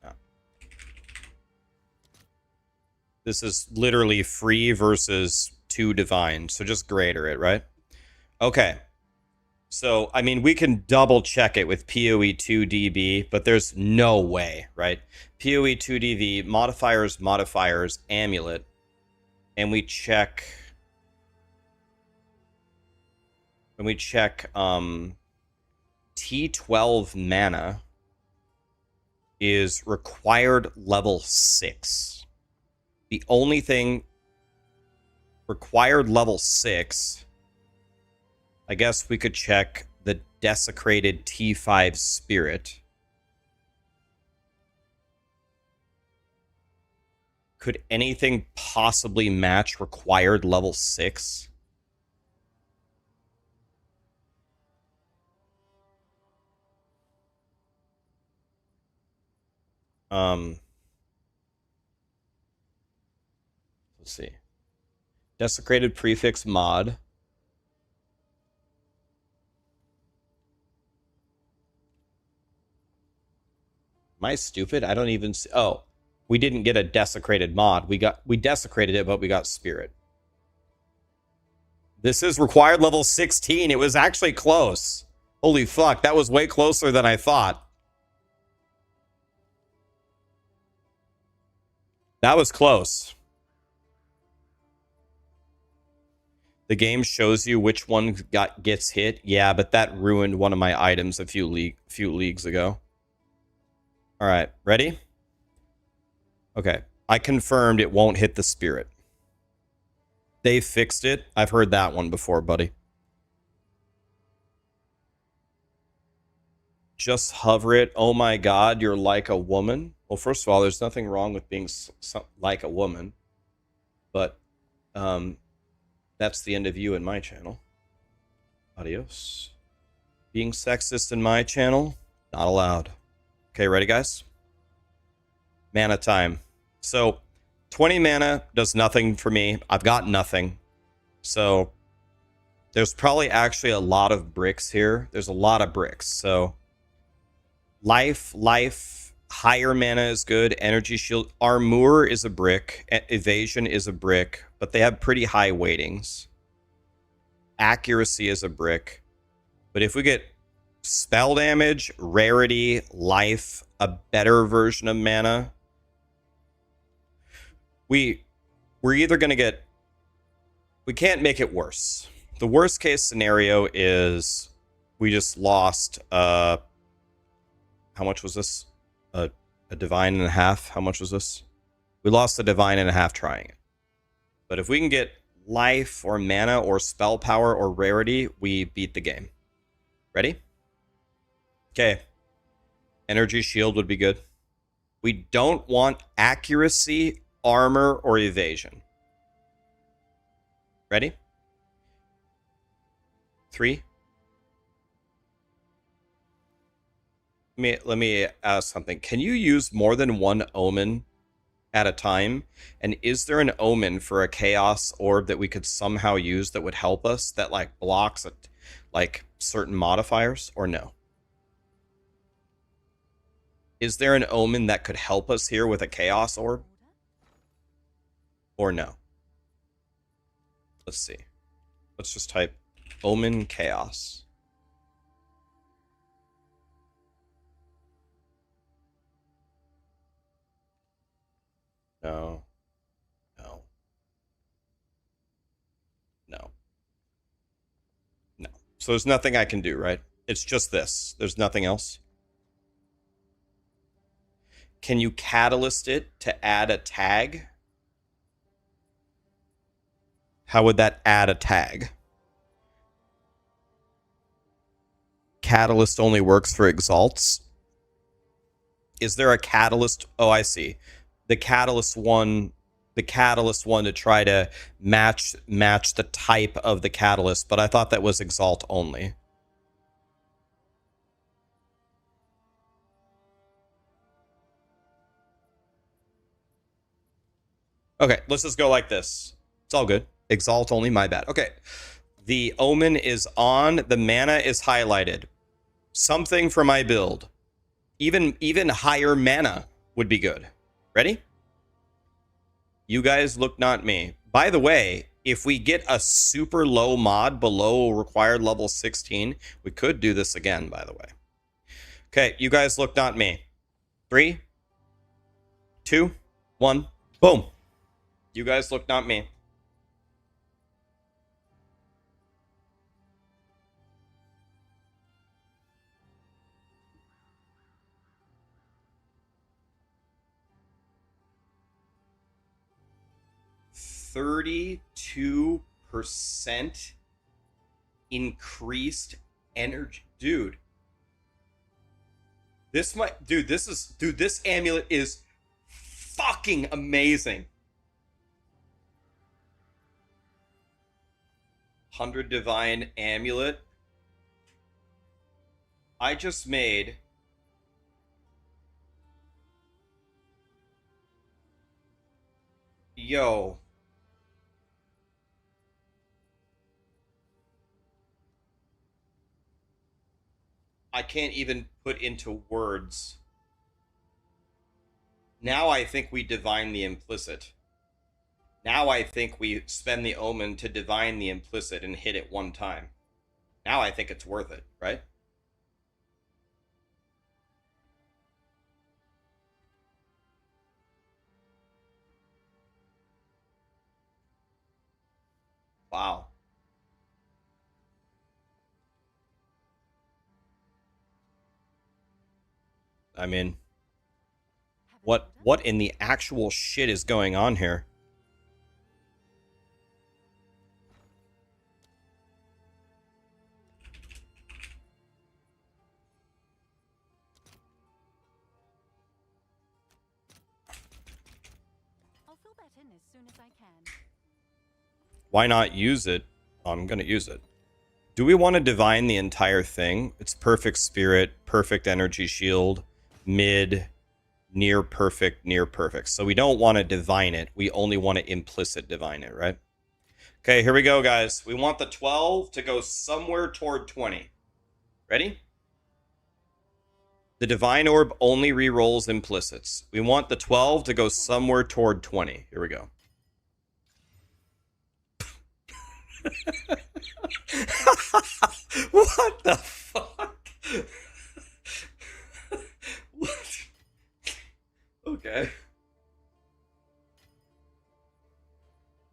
Yeah. This is literally free versus 2 divine, so just greater it, right? Okay. So, I mean, we can double check it with PoE 2DB, but there's no way, right? PoE 2DV, modifiers, amulet, and we check... When we check T12 mana is required level 6. The only thing required level 6, I guess we could check the desecrated T5 spirit. Could anything possibly match required level 6? Let's see. Desecrated prefix mod. Am I stupid? I don't even see. Oh, we didn't get a desecrated mod. We desecrated it, but we got spirit. This is required level 16. It was actually close. Holy fuck, that was way closer than I thought. That was close. The game shows you which one gets hit. Yeah, but that ruined one of my items a few leagues ago. All right, ready? Okay, I confirmed it won't hit the spirit. They fixed it. I've heard that one before, buddy. Just hover it. Oh my god, you're like a woman. Well, first of all, there's nothing wrong with being like a woman. But that's the end of you in my channel. Adios. Being sexist in my channel, not allowed. Okay, ready, guys? Mana time. So, 20 mana does nothing for me. I've got nothing. So, there's probably actually a lot of bricks here. There's a lot of bricks. So, life, higher mana is good. Energy shield. Armor is a brick. Evasion is a brick. But they have pretty high weightings. Accuracy is a brick. But if we get spell damage, rarity, life, a better version of mana, we're either going to get... We can't make it worse. The worst case scenario is we just lost... how much was this? A divine and a half? How much was this? We lost a divine and a half trying it. But if we can get life or mana or spell power or rarity, we beat the game. Ready? Okay. Energy shield would be good. We don't want accuracy, armor, or evasion. Ready? 3. Let me ask something. Can you use more than one omen at a time? And is there an omen for a chaos orb that we could somehow use that would help us, that like blocks like certain modifiers, or no? Is there an omen that could help us here with a chaos orb, or no? Let's see. Let's just type omen chaos. No. No. No. No. So there's nothing I can do, right? It's just this. There's nothing else. Can you catalyst it to add a tag? How would that add a tag? Catalyst only works for exalts. Is there a catalyst? Oh, I see. The catalyst one to try to match the type of the catalyst, but I thought that was exalt only. Okay, let's just go like this. It's all good. Exalt only, my bad. Okay. The omen is on, the mana is highlighted. Something for my build. Even higher mana would be good. Ready? You guys look not me. By the way, if we get a super low mod below required level 16, we could do this again, by the way. Okay, you guys look not me. 3, 2, 1, boom. You guys look not me. %32% increased energy. Dude. This amulet is fucking amazing. 100 divine amulet. I just made yo. I can't even put into words. Now I think we divine the implicit. Now I think we spend the omen to divine the implicit and hit it one time. Now I think it's worth it, right? Wow. I mean, what in the actual shit is going on here? I'll fill that in as soon as I can. Why not use it? I'm gonna use it. Do we want to divine the entire thing? It's perfect spirit, perfect energy shield, mid, near perfect, near perfect. So we don't want to divine it. We only want to implicit divine it, right? Okay, here we go, guys. We want the 12 to go somewhere toward 20. Ready? The divine orb only rerolls implicits. We want the 12 to go somewhere toward 20. Here we go. What the fuck? What? Okay.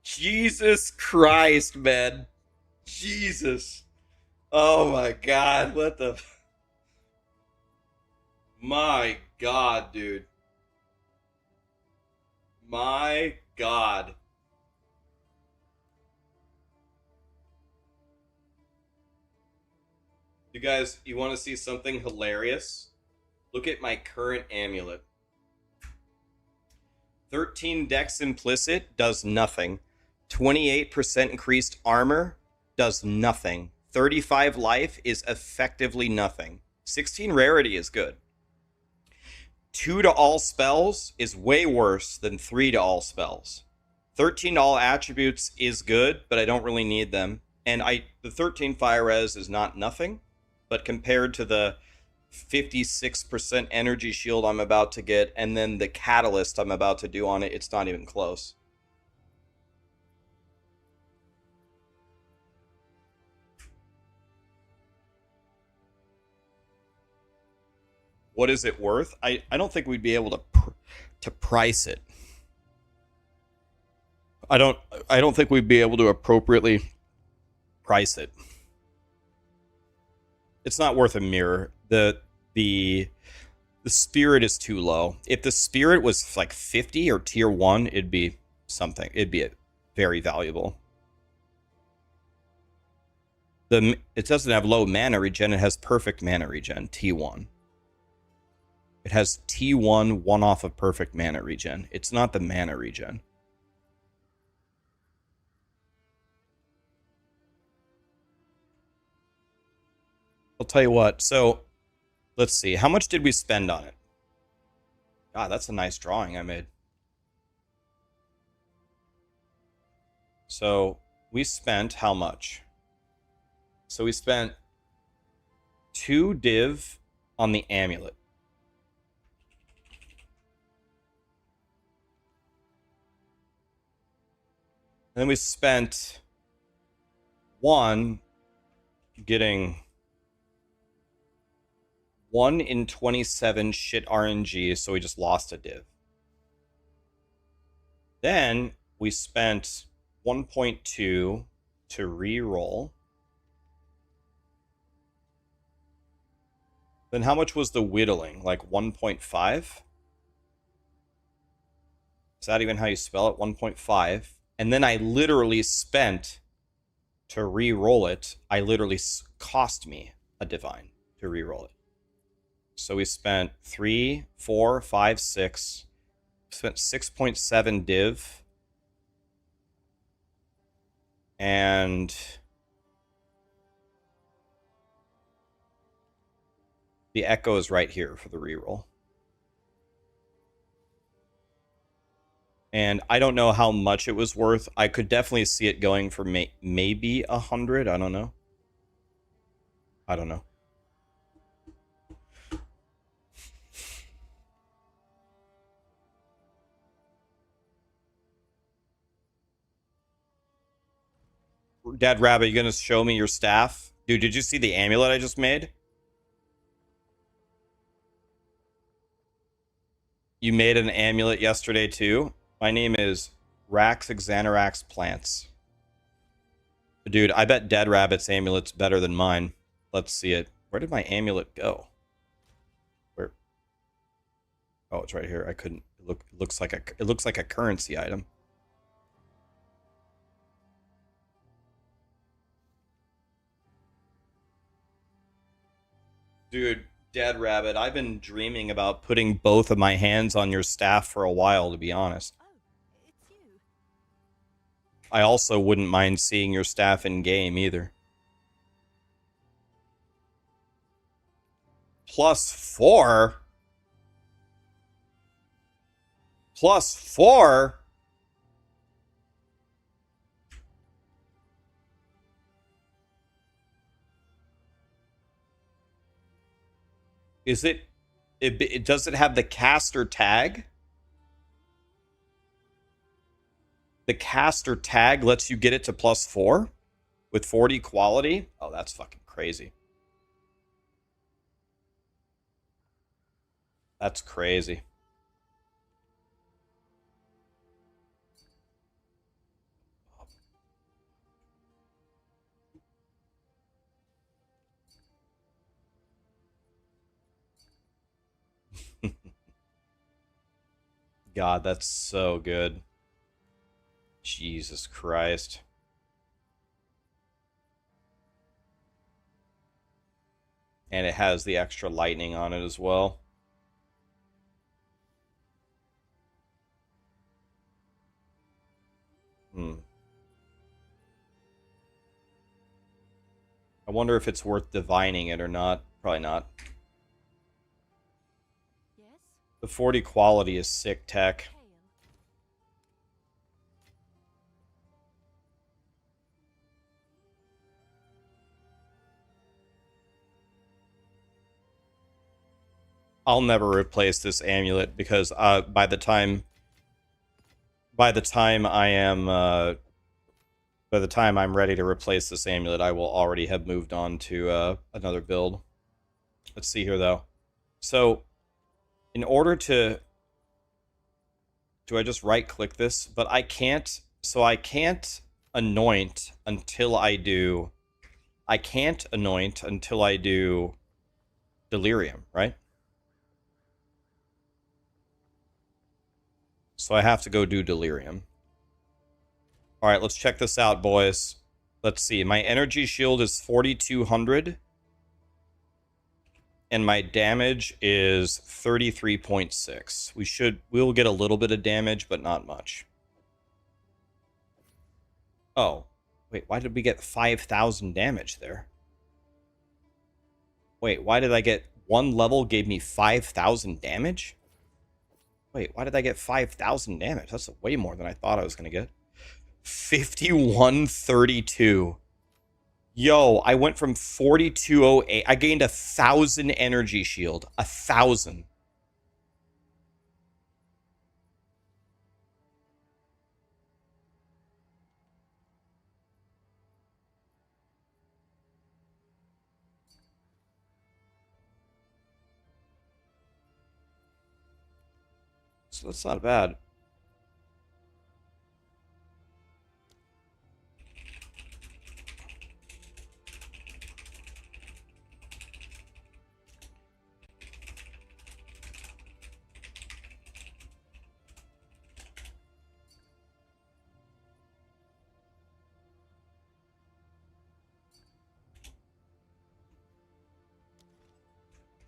Jesus Christ, man. Jesus. Oh my God. What the... My God, dude. My God. You guys, you want to see something hilarious? Look at my current amulet. 13 dex implicit does nothing. 28% increased armor does nothing. 35 life is effectively nothing. 16 rarity is good. 2 to all spells is way worse than 3 to all spells. 13 to all attributes is good, but I don't really need them. And the 13 fire res is not nothing, but compared to the 56% energy shield I'm about to get, and then the catalyst I'm about to do on it, it's not even close. What is it worth? I don't think we'd be able to price it. I don't think we'd be able to appropriately price it. It's not worth a mirror. The spirit is too low. If the spirit was like 50 or tier 1, it'd be something. It'd be very valuable. It doesn't have low mana regen, it has perfect mana regen, T1. It has T1 one off of perfect mana regen. It's not the mana regen. I'll tell you what. So, let's see. How much did we spend on it? God, that's a nice drawing I made. So, we spent how much? So, we spent 2 div on the amulet. And then we spent 1 getting 1 in 27 shit RNG, so we just lost a div. Then we spent 1.2 to re-roll. Then how much was the whittling? Like 1.5? Is that even how you spell it? 1.5. And then I literally spent to re-roll it. I literally cost me a divine to re-roll it. So we spent 3, 4, 5, 6. Spent 6.7 div. And the echo is right here for the reroll. And I don't know how much it was worth. I could definitely see it going for maybe 100. I don't know. I don't know. Dad Rabbit, you gonna show me your staff? Dude, did you see the amulet I just made? You made an amulet yesterday too? My name is Raxxanterax Plants. Dude, I bet Dead Rabbit's amulet's better than mine. Let's see it. Where did my amulet go? Where? Oh, it's right here. I couldn't look. It looks like a currency item. Dude, Dead Rabbit, I've been dreaming about putting both of my hands on your staff for a while, to be honest. Oh, it's you. I also wouldn't mind seeing your staff in game either. +4? +4? Is it does it have the caster tag? The caster tag lets you get it to +4 with 40 quality? Oh, that's fucking crazy. That's crazy. God, that's so good. Jesus Christ. And it has the extra lightning on it as well. I wonder if it's worth divining it or not. Probably not. Yes? The 40 quality is sick tech. Hail. I'll never replace this amulet because by the time I am by the time I'm ready to replace this amulet, I will already have moved on to another build. Let's see here though. So in order to do I just right click this? But I can't, so I can't anoint until I do delirium, right? So I have to go do delirium. All right, let's check this out, boys. Let's see. My energy shield is 4,200. And my damage is 33.6. We'll get a little bit of damage, but not much. Oh. Wait, why did we get 5,000 damage there? Wait, why did I get one level gave me 5,000 damage? Wait, why did I get 5,000 damage? That's way more than I thought I was going to get. 5132. Yo, I went from 4208. I gained 1,000 energy shield. 1,000. So that's not bad.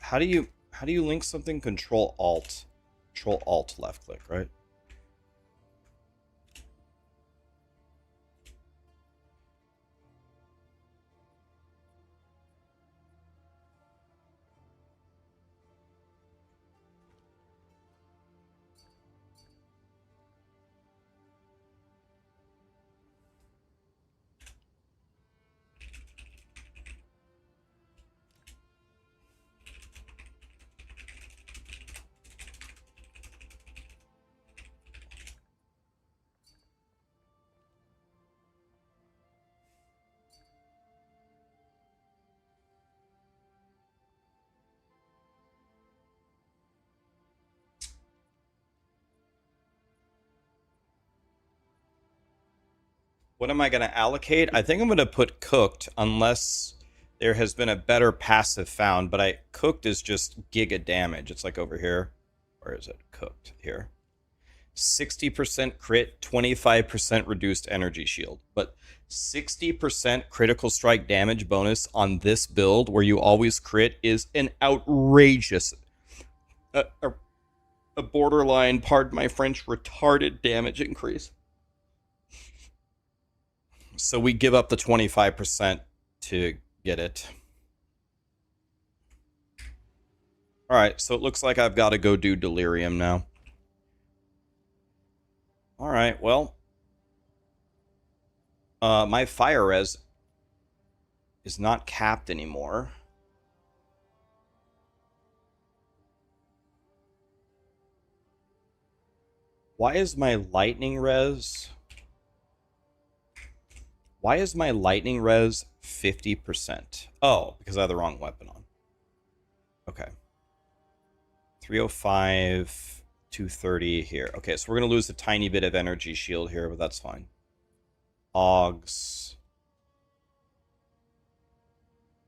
How do you link something? Control Alt left click, right? What am I going to allocate? I think I'm going to put cooked unless there has been a better passive found, but cooked is just giga damage. It's like over here. Where is it? Cooked. Here. 60% crit, 25% reduced energy shield. But 60% critical strike damage bonus on this build, where you always crit, is an outrageous, a borderline, pardon my French, retarded damage increase. So we give up the 25% to get it. Alright, so it looks like I've got to go do Delirium now. Alright, well. My fire res is not capped anymore. Why is my lightning res... Why is my lightning res 50%? Oh, because I have the wrong weapon on. Okay. 305, 230 here. Okay, so we're going to lose a tiny bit of energy shield here, but that's fine. Ogs.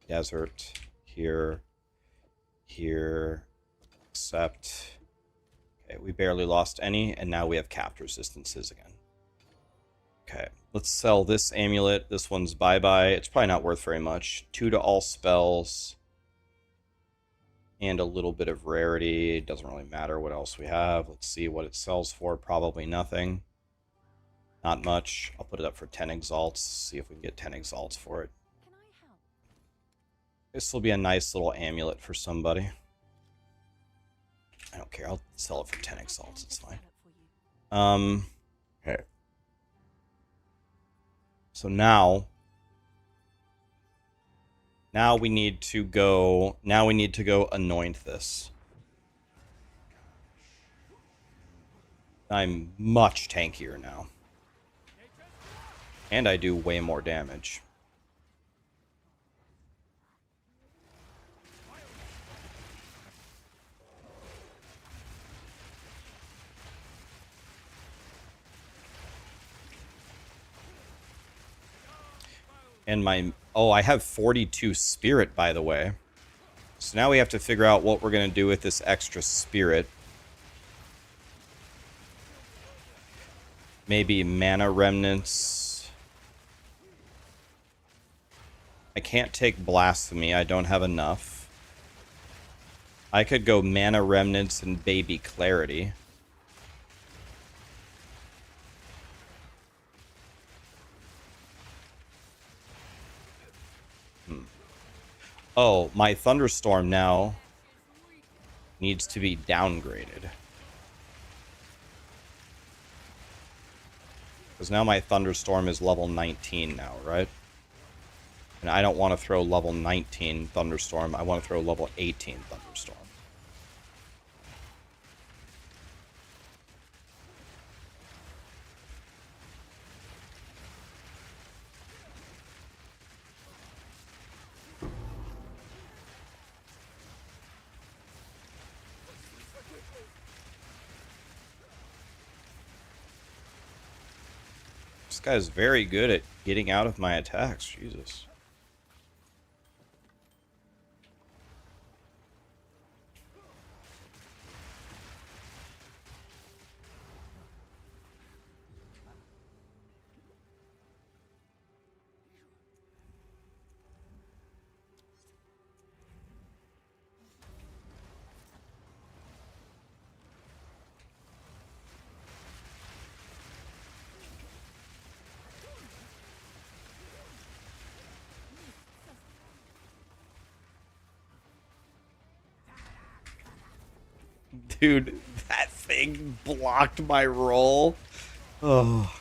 Desert. Here. Here. Accept. Okay, we barely lost any, and now we have capped resistances again. Okay, let's sell this amulet. This one's bye-bye. It's probably not worth very much. 2 to all spells. And a little bit of rarity. It doesn't really matter what else we have. Let's see what it sells for. Probably nothing. Not much. I'll put it up for 10 exalts. See if we can get 10 exalts for it. Can I help? This will be a nice little amulet for somebody. I don't care. I'll sell it for 10 exalts. It's fine. Okay. So now we need to go anoint this. I'm much tankier now. And I do way more damage. And I have 42 spirit, by the way. So now we have to figure out what we're going to do with this extra spirit. Maybe mana remnants. I can't take blasphemy. I don't have enough. I could go mana remnants and baby clarity. Oh, my thunderstorm now needs to be downgraded. Because now my thunderstorm is level 19 now, right? And I don't want to throw level 19 thunderstorm. I want to throw level 18 thunderstorm. This guy is very good at getting out of my attacks. Jesus. Dude, that thing blocked my roll. Oh.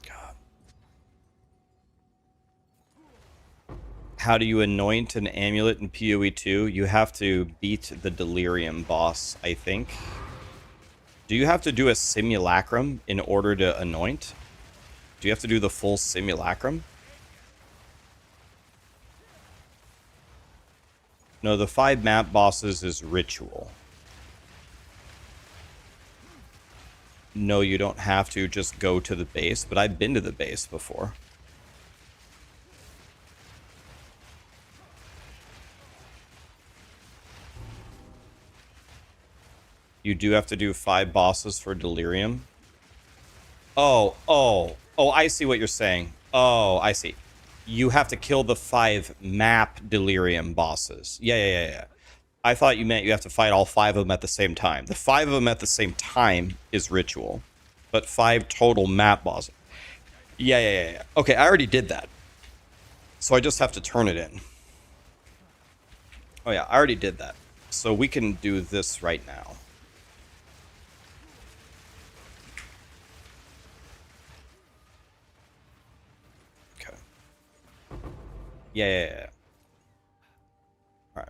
God. How do you anoint an amulet in PoE 2? You have to beat the Delirium boss, I think. Do you have to do a simulacrum in order to anoint? Do you have to do the full simulacrum? No, the 5 map bosses is ritual. No, you don't have to just go to the base, but I've been to the base before. You do have to do 5 bosses for Delirium. Oh, I see what you're saying. Oh, I see. You have to kill the 5 map Delirium bosses. Yeah. I thought you meant you have to fight all 5 of them at the same time. The 5 of them at the same time is ritual, but 5 total map bosses. Yeah. Okay, I already did that. So I just have to turn it in. Oh yeah, I already did that. So we can do this right now. Okay. Yeah. All right.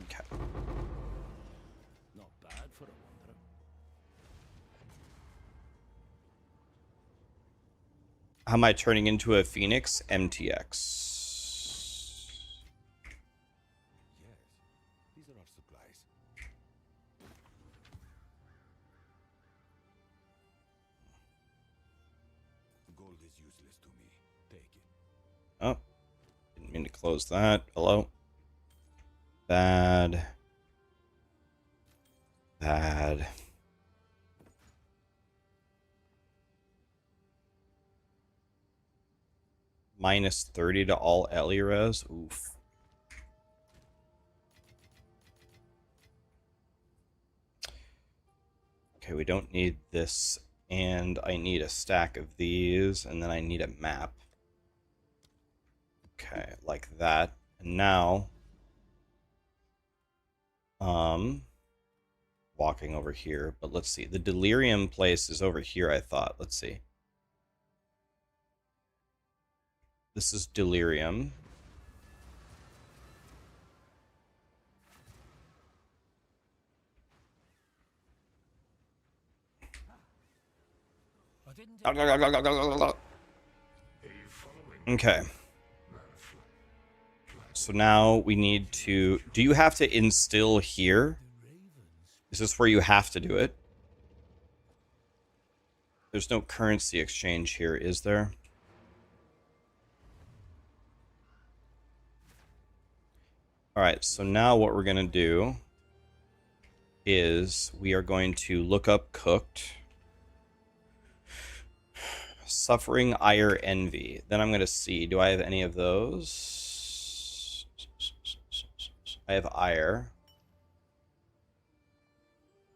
Okay. Not bad for a wanderer. How am I turning into a Phoenix? MTX. Yes, these are our supplies. Gold is useless to me. Take it. Oh, didn't mean to close that. Hello. Bad. Minus 30 to all Elires. Oof. Okay, we don't need this, and I need a stack of these, and then I need a map. Okay, like that. And now, walking over here, but let's see. The Delirium place is over here, I thought. Let's see. This is Delirium. Okay. So now we need to... Do you have to instill here? Is this where you have to do it? There's no currency exchange here, is there? Alright, so now what we're going to do is we are going to look up cooked. Suffering, ire, envy. Then I'm going to see, do I have any of those? I have ire.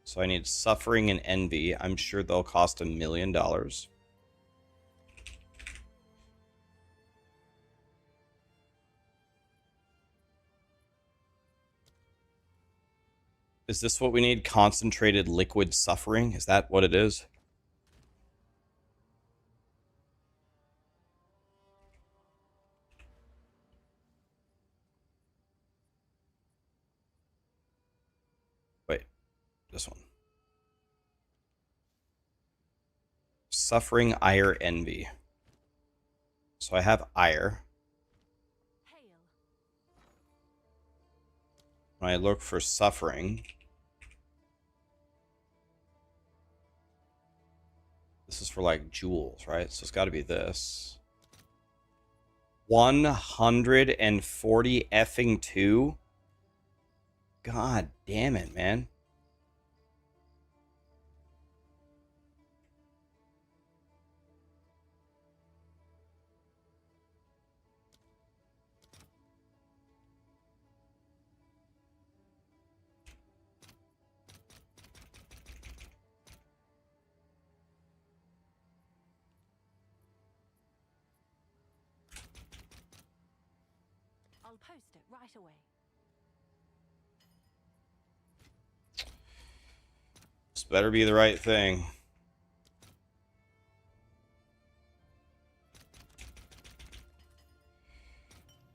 So I need suffering and envy. I'm sure they'll cost $1 million. Is this what we need? Concentrated liquid suffering? Is that what it is? Wait, this one. Suffering, ire, envy. So I have ire. Hail. When I look for suffering, this is for like jewels, right? So it's got to be this. 140 effing 2? God damn it, man. I'll post it right away. This better be the right thing.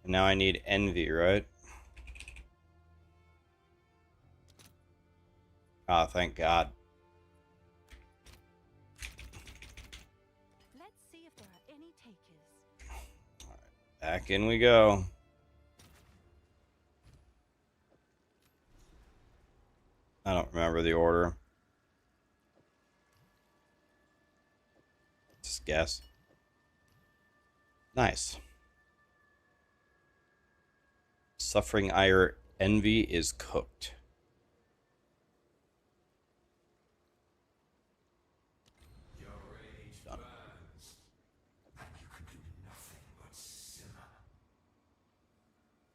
And now I need envy, right? Ah, thank God. Let's see if there are any takers. Back in we go. I don't remember the order. Just guess. Nice. Suffering ire envy is cooked. Done.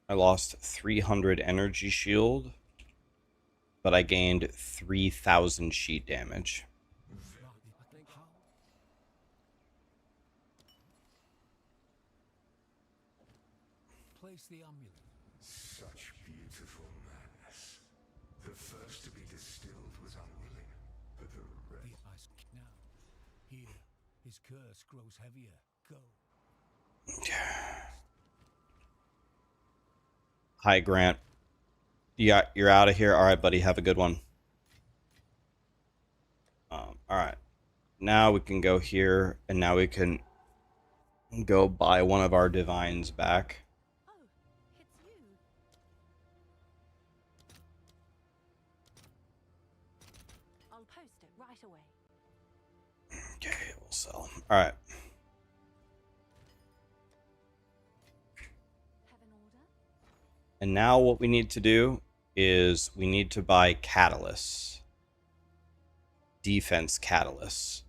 I lost 300 energy shield, but I gained 3,000 sheet damage. Place the amulet. Such beautiful madness. The first to be distilled was unwilling, but the The rest... ice now. Here, his curse grows heavier. Go. Hi, Grant. You're out of here. All right, buddy. Have a good one. All right. Now we can go here, and now we can go buy one of our divines back. Oh, it's you. I'll post it right away. Okay, we'll sell. All right. Have an order? And now what we need to do is we need to buy catalysts. Defense catalysts.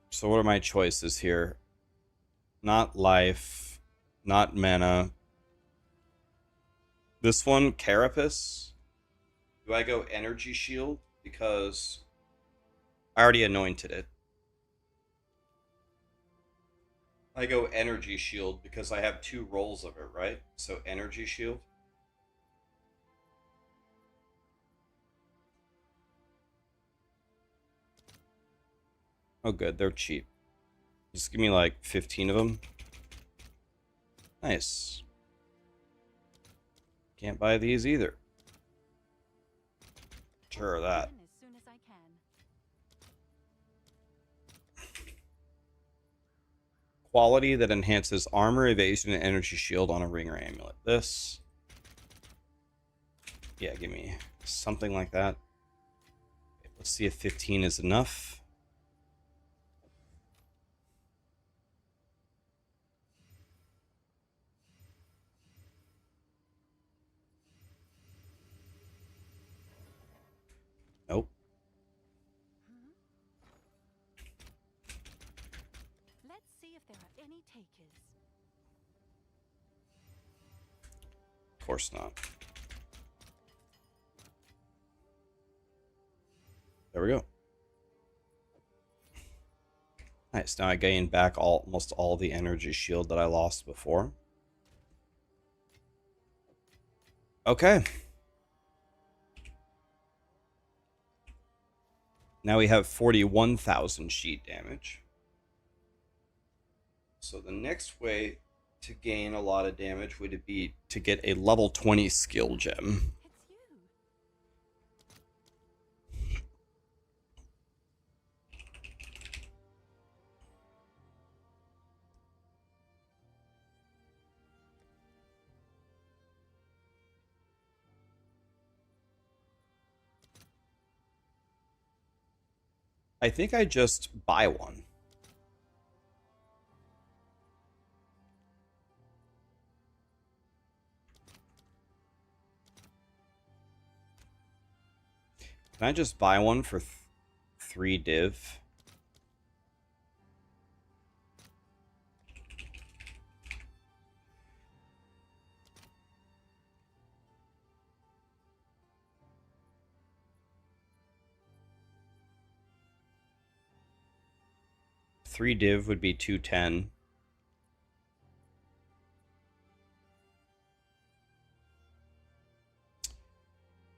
So what are my choices here? Not life, not mana. This one, Carapace. Do I go energy shield? Because I already anointed it. I go energy shield because I have 2 rolls of it, right? So energy shield. Oh, good. They're cheap. Just give me like 15 of them. Nice. Can't buy these either. Sure of that. In as soon as I can. Quality that enhances armor, evasion, and energy shield on a ring or amulet. This. Yeah, give me something like that. Let's see if 15 is enough. Nope. Let's see if there are any takers. Of course not. There we go. Nice. Now I gain back almost all the energy shield that I lost before. Okay. Now we have 41,000 sheet damage. So the next way to gain a lot of damage would be to get a level 20 skill gem. It's you. I think I just buy one. Can I just buy one for 3 div? 3 div would be 210.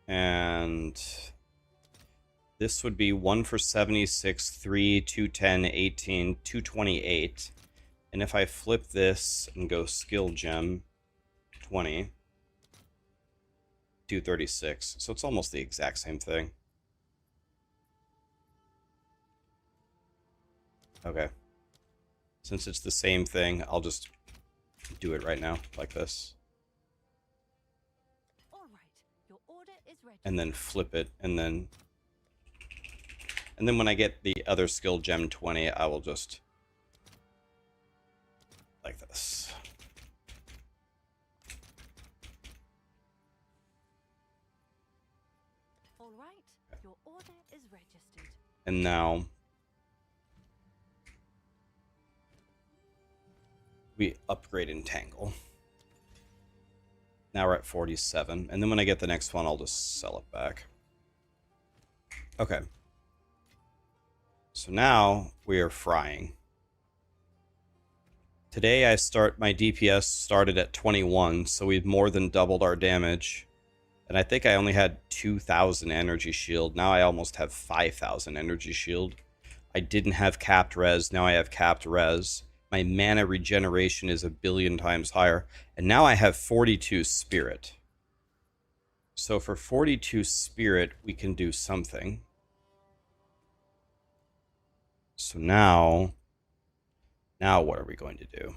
And this would be 1 for 76, 3, 210, 18, 228. And if I flip this and go skill gem 20, 236. So it's almost the exact same thing. Okay. Since it's the same thing, I'll just do it right now, like this. All right, your order is ready. And then flip it, and then when I get the other skill gem 20, I will just like this. All right, your order is registered. And now we upgrade Entangle. Now we're at 47. And then when I get the next one, I'll just sell it back. Okay. So now we are frying. Today my DPS started at 21, so we've more than doubled our damage. And I think I only had 2,000 energy shield. Now I almost have 5,000 energy shield. I didn't have capped res. Now I have capped res. My mana regeneration is 1,000,000,000 times higher. And now I have 42 spirit. So for 42 spirit, we can do something. So now what are we going to do?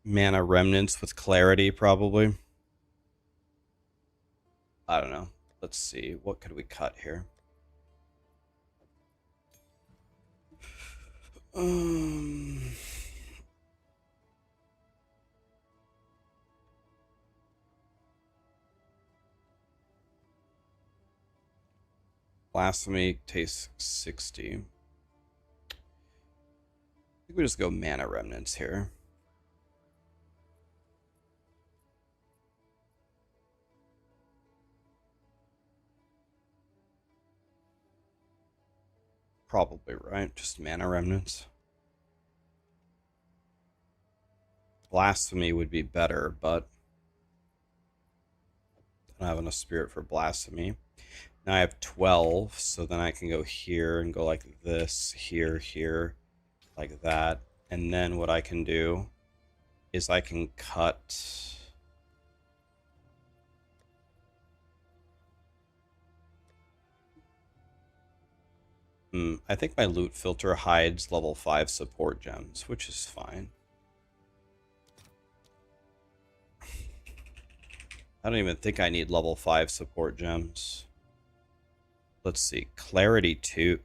Mana remnants with clarity, probably. I don't know. Let's see. What could we cut here? Blasphemy tastes 60. I think we just go mana remnants here. Probably right. Just mana remnants. Blasphemy would be better, but I don't have enough spirit for blasphemy. Now I have 12, so then I can go here and go like this, here, here, like that. And then what I can do is I can cut... I think my loot filter hides level 5 support gems, which is fine. I don't even think I need level 5 support gems. Let's see. Clarity 2.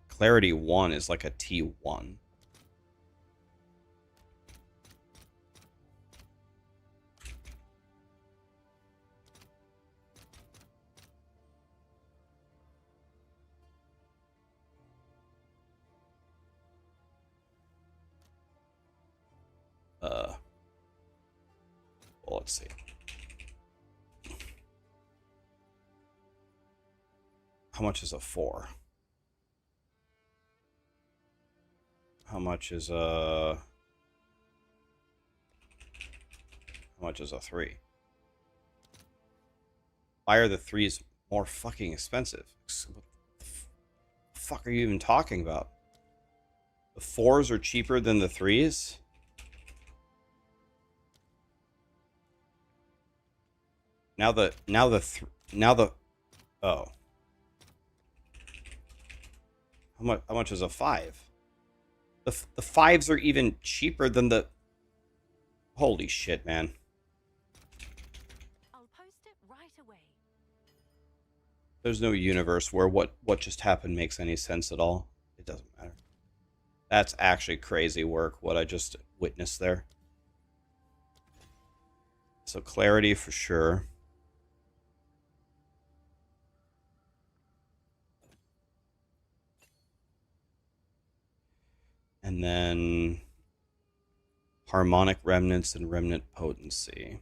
Clarity 1 is like a T1. Well, let's see. How much is a 4? How much is a... How much is a 3? Why are the 3s more fucking expensive? What the fuck are you even talking about? The 4s are cheaper than the 3s? Oh. How much is a 5? The 5s are even cheaper than the... Holy shit, man. I'll post it right away. There's no universe where what just happened makes any sense at all. It doesn't matter. That's actually crazy work, what I just witnessed there. So clarity for sure. And then harmonic remnants and remnant potency.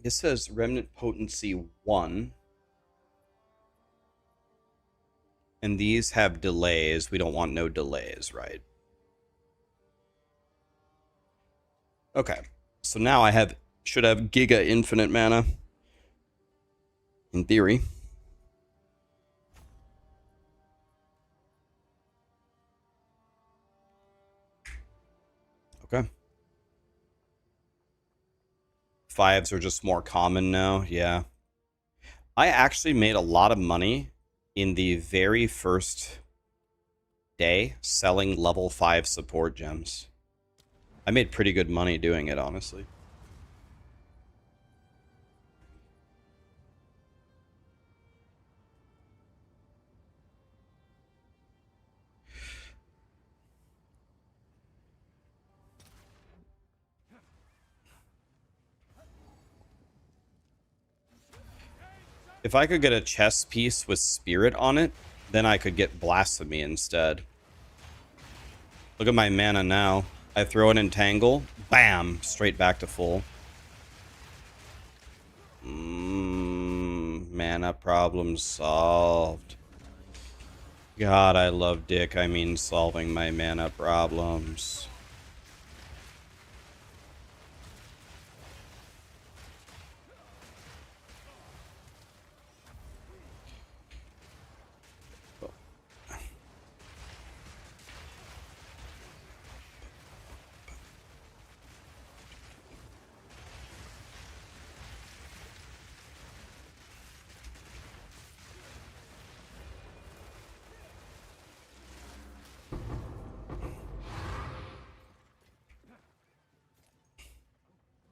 It says Remnant Potency 1. And these have delays. We don't want no delays, right? Okay. So now I should have Giga Infinite Mana. In theory. Okay. 5s are just more common now. Yeah. I actually made a lot of money in the very first day selling level 5 support gems. I made pretty good money doing it, honestly. If I could get a chess piece with spirit on it, then I could get blasphemy instead. Look at my mana now. I throw an entangle, bam, straight back to full. Mana problem solved. God, I love dick. I mean solving my mana problems.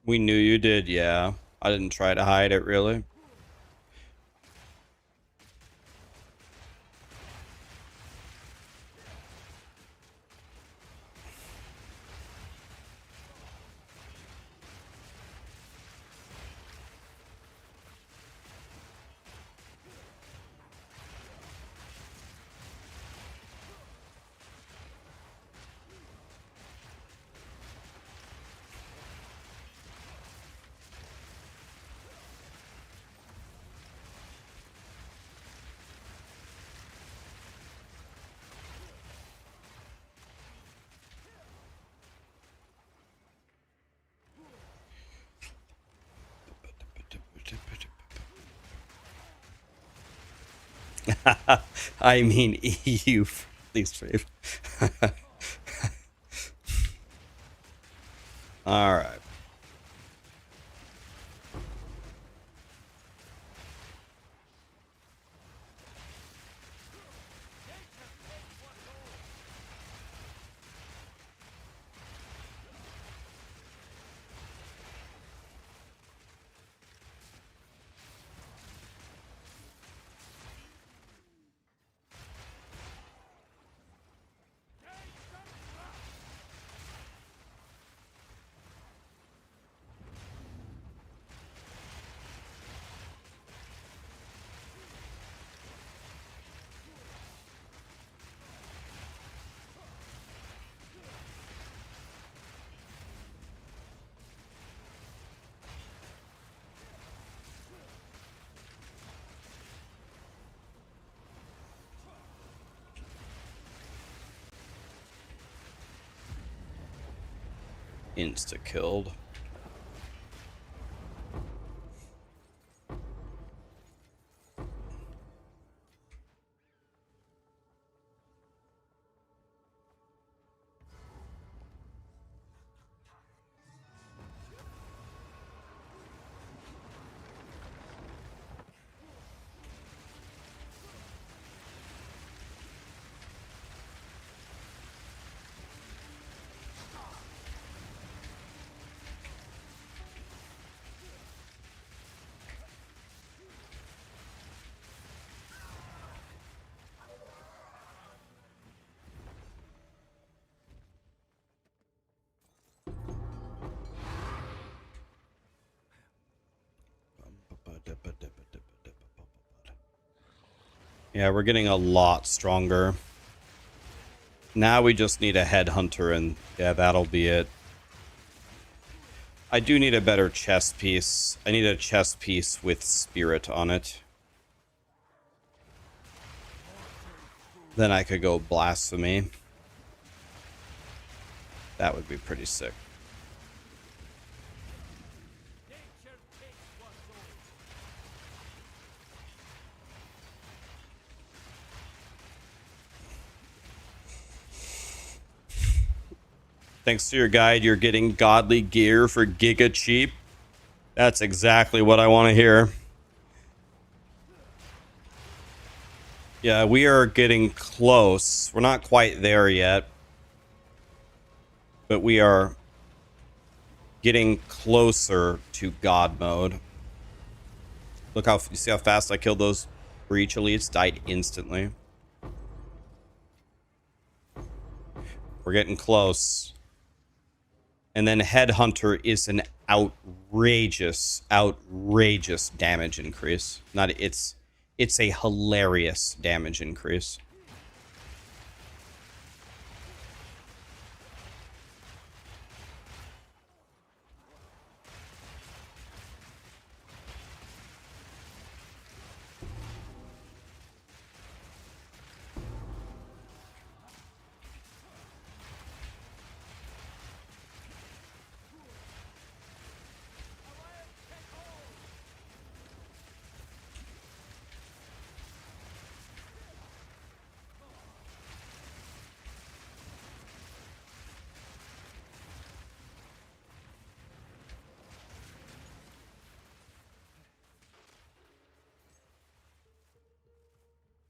We knew you did, yeah. I didn't try to hide it, really. I mean, EU, please, Fave. All right. Insta-killed. Yeah, we're getting a lot stronger. Now we just need a headhunter, and yeah, that'll be it. I do need a better chest piece. I need a chest piece with spirit on it. Then I could go blasphemy. That would be pretty sick. Thanks to your guide, you're getting godly gear for giga cheap. That's exactly what I want to hear. Yeah, we are getting close. We're not quite there yet. But we are getting closer to God mode. Look how, you see how fast I killed those breach elites? Died instantly. We're getting close. And then Headhunter is an outrageous damage increase. It's a hilarious damage increase.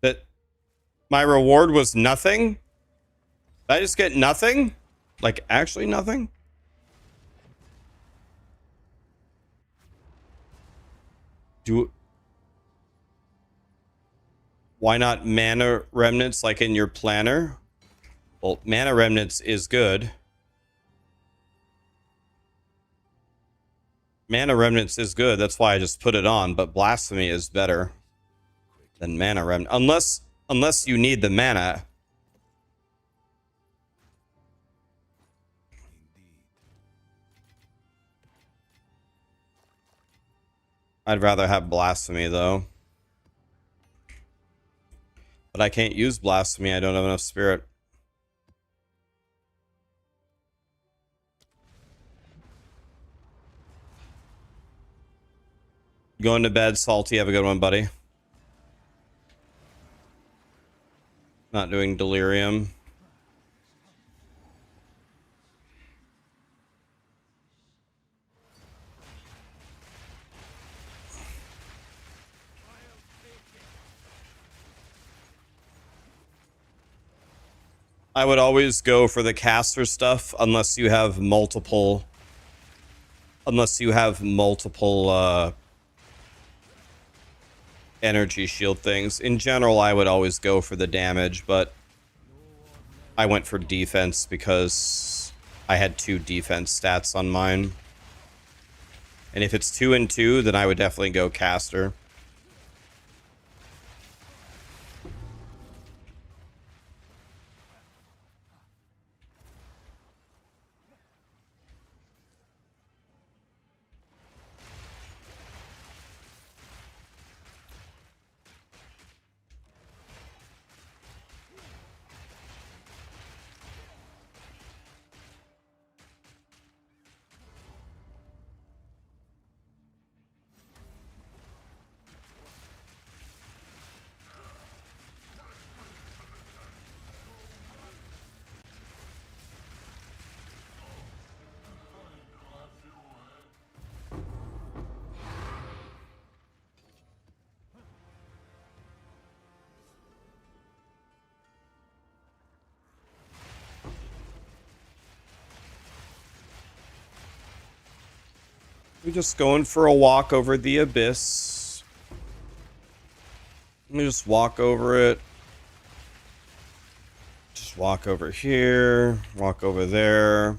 That my reward was nothing? Did I just get nothing? Like, actually nothing? Why not mana remnants like in your planner? Well, mana remnants is good. Mana remnants is good. That's why I just put it on. But blasphemy is better than mana remnant. Unless you need the mana. I'd rather have blasphemy though. But I can't use blasphemy. I don't have enough spirit. Going to bed, Salty. Have a good one, buddy. Not doing delirium. I would always go for the caster stuff unless you have multiple energy shield things. In general, I would always go for the damage, but I went for defense because I had 2 defense stats on mine. And if it's 2 and 2, then I would definitely go caster. We're just going for a walk over the abyss. Let me just walk over it. Just walk over here. Walk over there.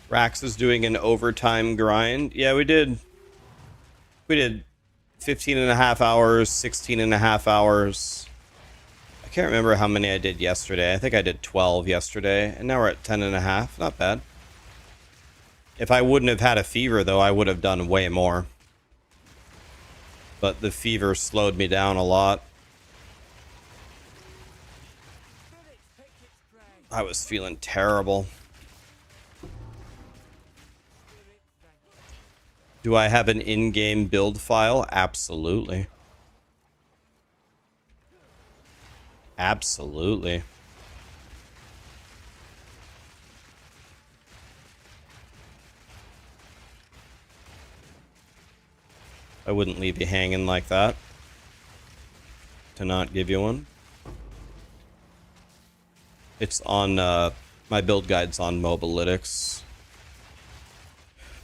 Rax is doing an overtime grind. Yeah, we did. We did 15 and a half hours, 16 and a half hours. I can't remember how many I did yesterday. I think I did 12 yesterday, and now we're at 10 and a half. Not bad. If I wouldn't have had a fever, though, I would have done way more. But the fever slowed me down a lot. I was feeling terrible. Do I have an in-game build file? Absolutely. Absolutely. I wouldn't leave you hanging like that to not give you one. It's on, my build guide's on Mobalytics.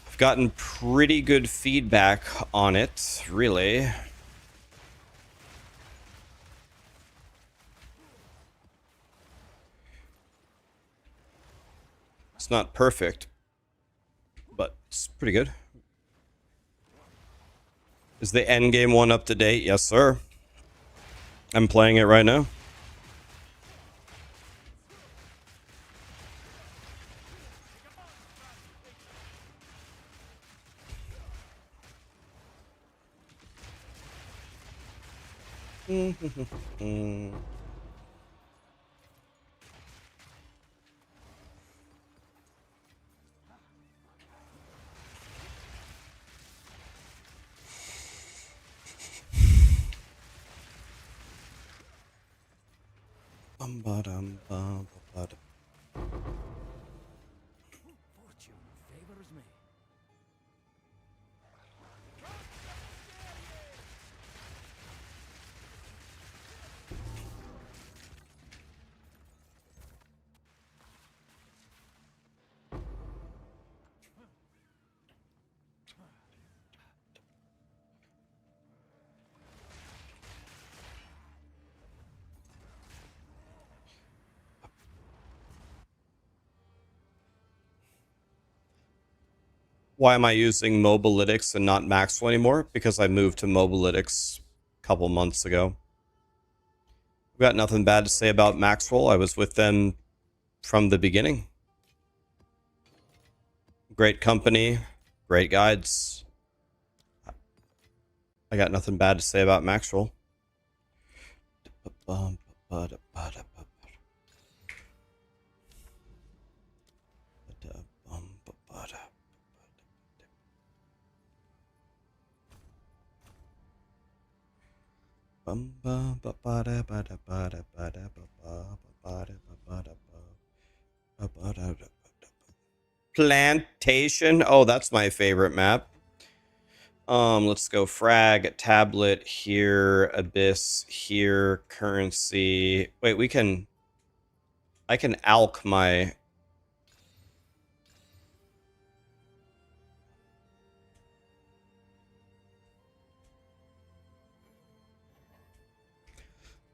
I've gotten pretty good feedback on it, really. It's not perfect, but it's pretty good. Is the Endgame one up to date? Yes, sir. I'm playing it right now. Fortune favors me. Why am I using Mobalytics and not Maxwell anymore? Because I moved to Mobalytics a couple months ago. I've got nothing bad to say about Maxwell. I was with them from the beginning. Great company, great guides. I got nothing bad to say about Maxwell. Plantation. Oh, that's my favorite map. Let's go frag, tablet here, abyss here, currency. Wait, I can alch my.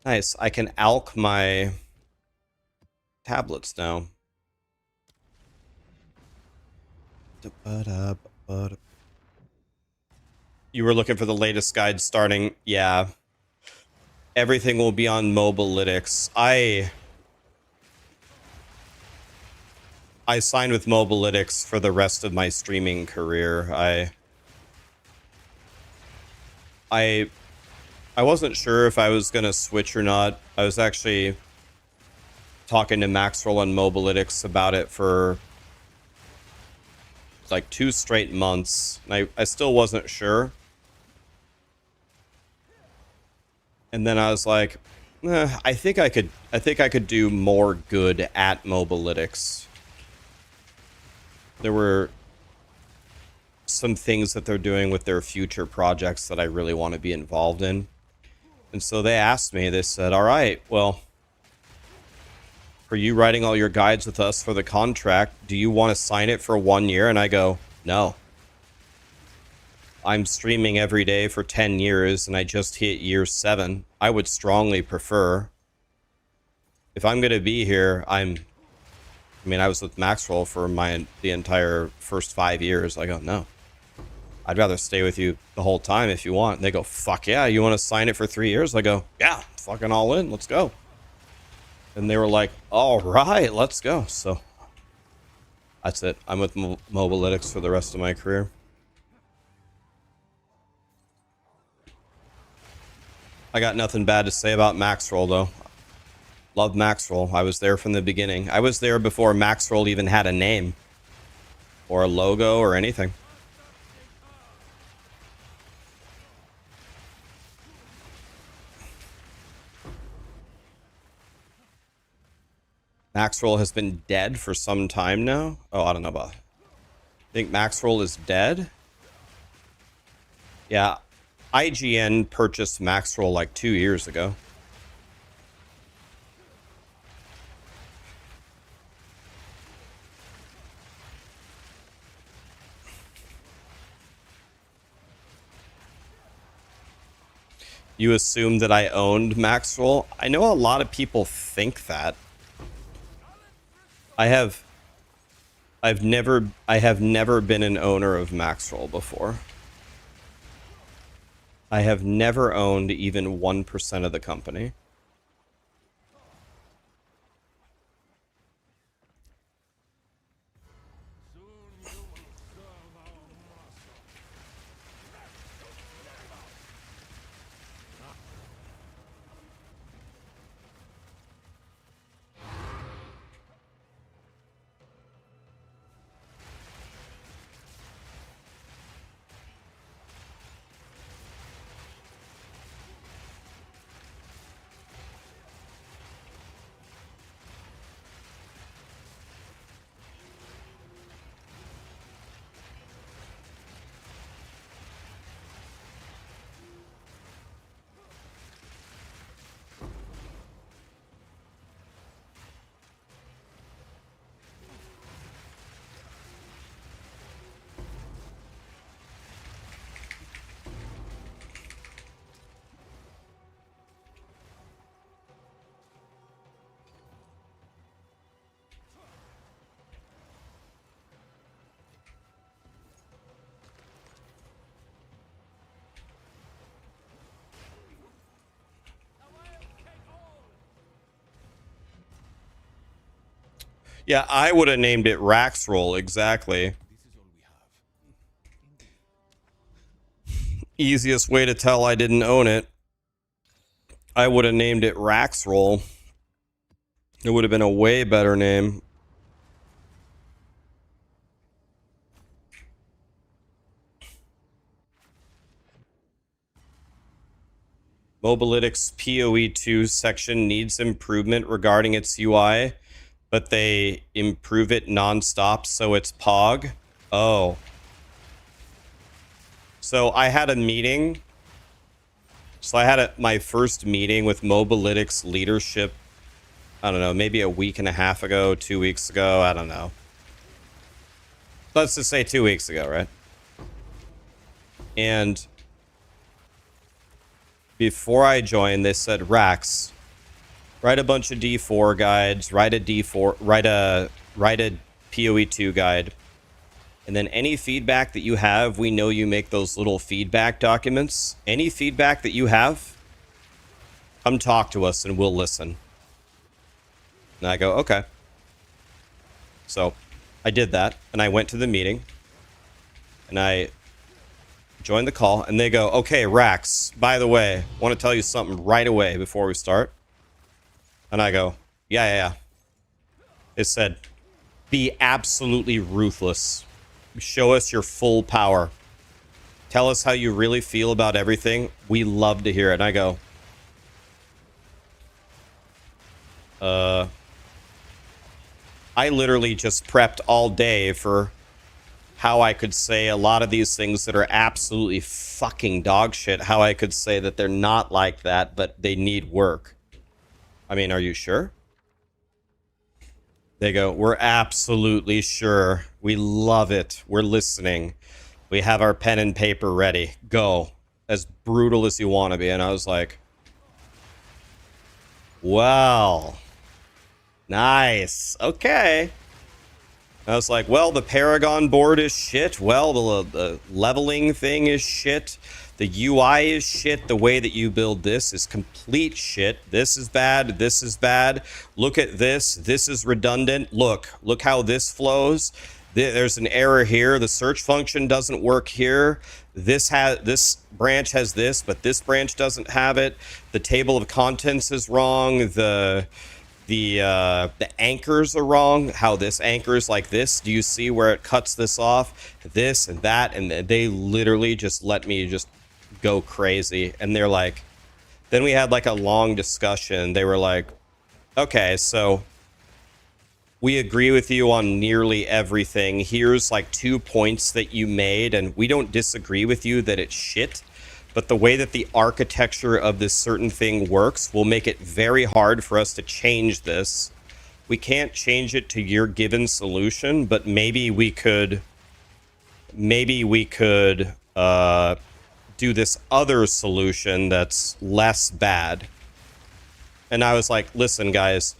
Nice. I can alch my tablets now. You were looking for the latest guide starting. Yeah. Everything will be on Mobalytics. I signed with Mobalytics for the rest of my streaming career. I wasn't sure if I was going to switch or not. I was actually talking to Maxwell and Mobalytics about it for like 2 straight months. And I still wasn't sure. And then I was like, I think I could do more good at Mobalytics. There were some things that they're doing with their future projects that I really want to be involved in. And so they asked me, they said, all right, well, are you writing all your guides with us for the contract? Do you want to sign it for 1 year? And I go, no. I'm streaming every day for 10 years and I just hit year 7. I would strongly prefer, if I'm going to be here, I'm I mean, I was with Maxwell for the entire first 5 years. I go, no. I'd rather stay with you the whole time if you want. And they go, fuck yeah, you want to sign it for 3 years? I go, yeah, fucking all in, let's go. And they were like, all right, let's go. So that's it. I'm with Mobalytics for the rest of my career. I got nothing bad to say about Maxwell, though. Love Maxwell. I was there from the beginning. I was there before Maxwell even had a name or a logo or anything. Maxwell has been dead for some time now. Oh, I don't know about. I think Maxwell is dead. Yeah, IGN purchased Maxwell like 2 years ago. You assume that I owned Maxwell? I know a lot of people think that. I have never been an owner of Maxwell before. I have never owned even 1% of the company. Yeah, I would have named it Raxxanterax, exactly. Easiest way to tell I didn't own it. I would have named it Raxxanterax. It would have been a way better name. Mobalytics PoE2 section needs improvement regarding its UI, but they improve it nonstop, so it's POG. Oh. So I had a meeting. So I had my first meeting with Mobalytics leadership, I don't know, maybe a week and a half ago, 2 weeks ago, I don't know. Let's just say 2 weeks ago, right? And before I joined, they said, Rax, write a bunch of D4 guides, write a PoE2 guide. And then any feedback that you have, we know you make those little feedback documents. Any feedback that you have, come talk to us and we'll listen. And I go, okay. So I did that and I went to the meeting and I joined the call and they go, okay, Rax, by the way, I want to tell you something right away before we start. And I go, yeah. It said, be absolutely ruthless. Show us your full power. Tell us how you really feel about everything. We love to hear it. And I go, I literally just prepped all day for how I could say a lot of these things that are absolutely fucking dog shit, how I could say that they're not like that, but they need work. I mean, are you sure? They go, we're absolutely sure. We love it. We're listening. We have our pen and paper ready. Go. As brutal as you want to be. And I was like, well, nice. Okay. I was like, well, the Paragon board is shit. Well, the leveling thing is shit. The UI is shit. The way that you build this is complete shit. This is bad. This is bad. Look at this. This is redundant. Look how this flows. There's an error here. The search function doesn't work here. This branch has this, but this branch doesn't have it. The table of contents is wrong. The anchors are wrong. How this anchors like this. Do you see where it cuts this off? This and that. And they literally just let me just go crazy. And they're like, then we had like a long discussion. They were like, okay, so we agree with you on nearly everything. Here's like 2 points that you made, and we don't disagree with you that it's shit. But the way that the architecture of this certain thing works will make it very hard for us to change this. We can't change it to your given solution, but maybe we could do this other solution that's less bad. And I was like, listen, guys,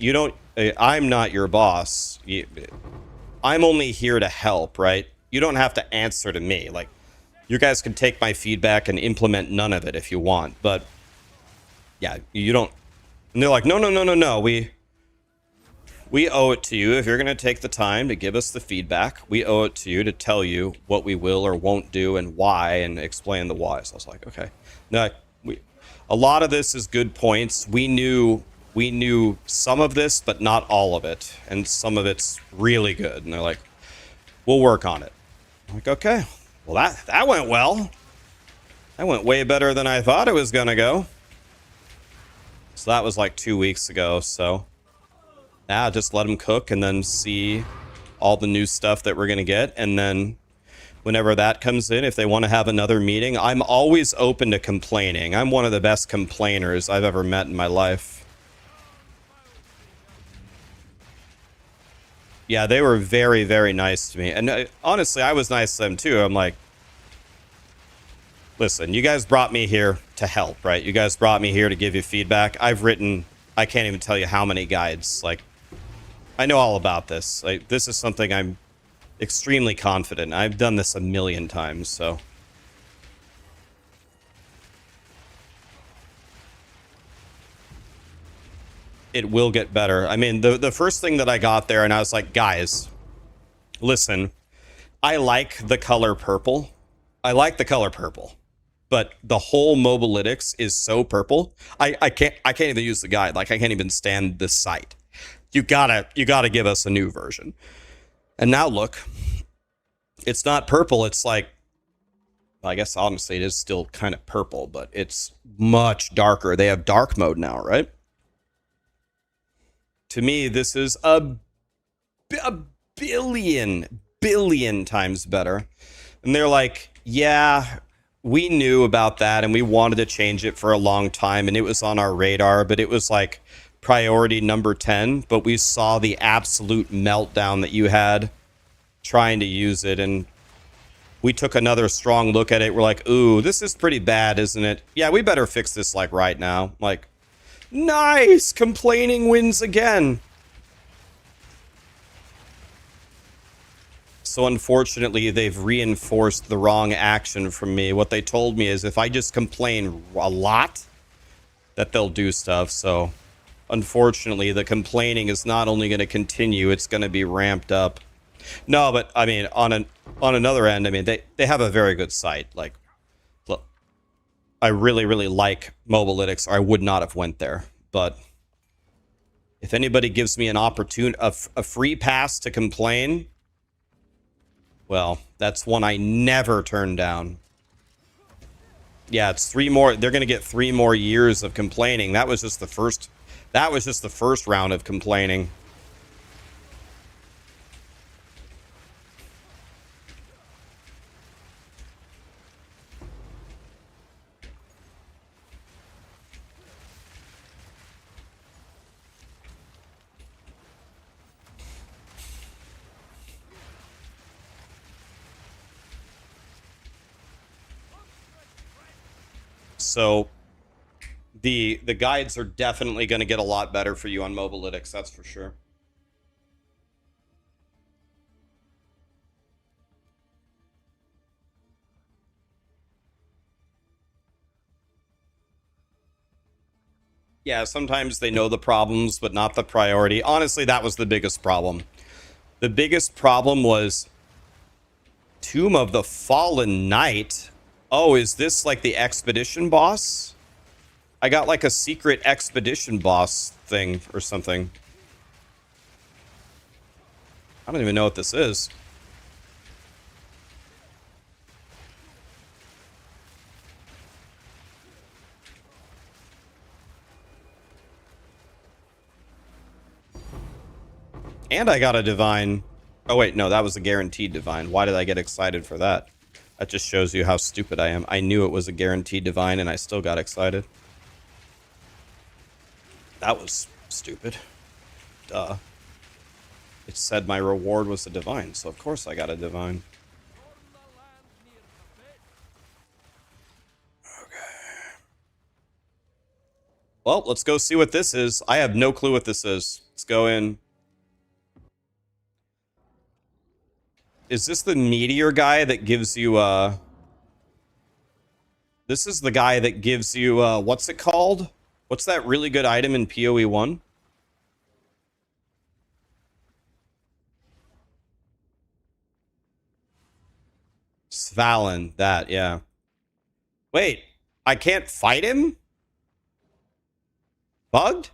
I'm not your boss. I'm only here to help, right? You don't have to answer to me. Like, you guys can take my feedback and implement none of it if you want, but yeah, you don't. And they're like, no. We owe it to you. If you're going to take the time to give us the feedback, we owe it to you to tell you what we will or won't do and why, and explain the why. So I was like, okay. No, a lot of this is good points. We knew some of this, but not all of it, and some of it's really good. And they're like, we'll work on it. I'm like, okay. Well, that went well. That went way better than I thought it was gonna go. So that was like 2 weeks ago. So yeah, just let them cook and then see all the new stuff that we're gonna get. And then whenever that comes in, if they want to have another meeting, I'm always open to complaining. I'm one of the best complainers I've ever met in my life. Yeah, they were very, very nice to me. And honestly, I was nice to them too. I'm like, listen, you guys brought me here to help, right? You guys brought me here to give you feedback. I've written, I can't even tell you how many guides. Like, I know all about this. Like, this is something I'm extremely confident. I've done this a million times, so. It will get better. I mean, the first thing that I got there, and I was like, guys, listen, I like the color purple. I like the color purple, but the whole Mobalytics is so purple. I can't even use the guide. Like, I can't even stand this site. You gotta give us a new version. And now look, it's not purple. It's like, I guess honestly it is still kind of purple, but it's much darker. They have dark mode now, right? To me, this is a billion times better. And they're like, yeah, we knew about that and we wanted to change it for a long time and it was on our radar, but it was like priority number 10. But we saw the absolute meltdown that you had trying to use it, and we took another strong look at it. We're like, ooh, this is pretty bad, isn't it? Yeah, we better fix this like right now. Like, nice! Complaining wins again. So unfortunately, they've reinforced the wrong action from me. What they told me is if I just complain a lot, that they'll do stuff. So unfortunately, the complaining is not only going to continue, it's going to be ramped up. No, but I mean, on another end, I mean, they have a very good site. Like, look, I really like Mobalytics, or I would not have went there. But if anybody gives me an opportunity, a free pass to complain, well, that's one I never turn down. Yeah, it's 3 more. They're going to get 3 more years of complaining. That was just the first. That was just the first round of complaining. So the guides are definitely going to get a lot better for you on Mobalytics, that's for sure. Yeah, sometimes they know the problems, but not the priority. Honestly, that was the biggest problem. The biggest problem was Tomb of the Fallen Knight. Oh, is this like the expedition boss? I got like a secret expedition boss thing or something. I don't even know what this is. And I got a divine. Oh, wait, no, that was a guaranteed divine. Why did I get excited for that? That just shows you how stupid I am. I knew it was a guaranteed divine, and I still got excited. That was stupid. Duh. It said my reward was a divine, so of course I got a divine. Well, let's go see what this is. I have no clue what this is. Let's go in. Is this the meteor guy that gives you, This is the guy that gives you, what's it called? What's that really good item in PoE 1? Svalin, that, yeah. Wait, I can't fight him? Bugged?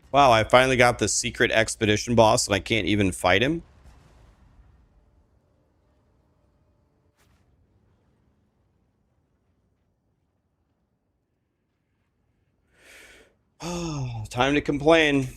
Wow, I finally got the secret expedition boss and I can't even fight him? Oh, time to complain.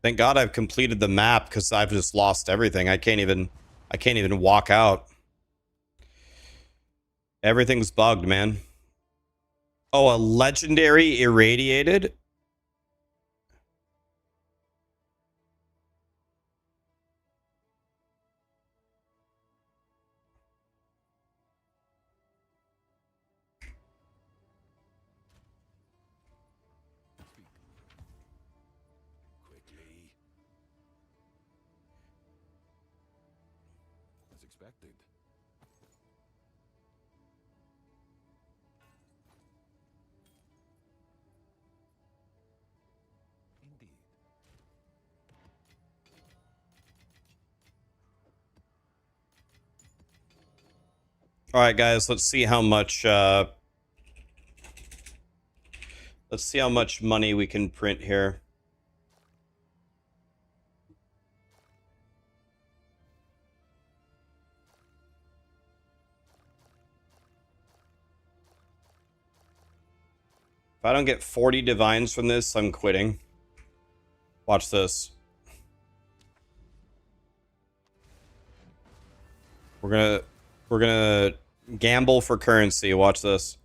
Thank God I've completed the map because I've just lost everything. I can't even walk out. Everything's bugged, man. Oh, a legendary irradiated? Quickly. As expected. Indeed. All right, guys, let's see how much money we can print here. If I don't get 40 divines from this, I'm quitting. Watch this. We're gonna gamble for currency. Watch this.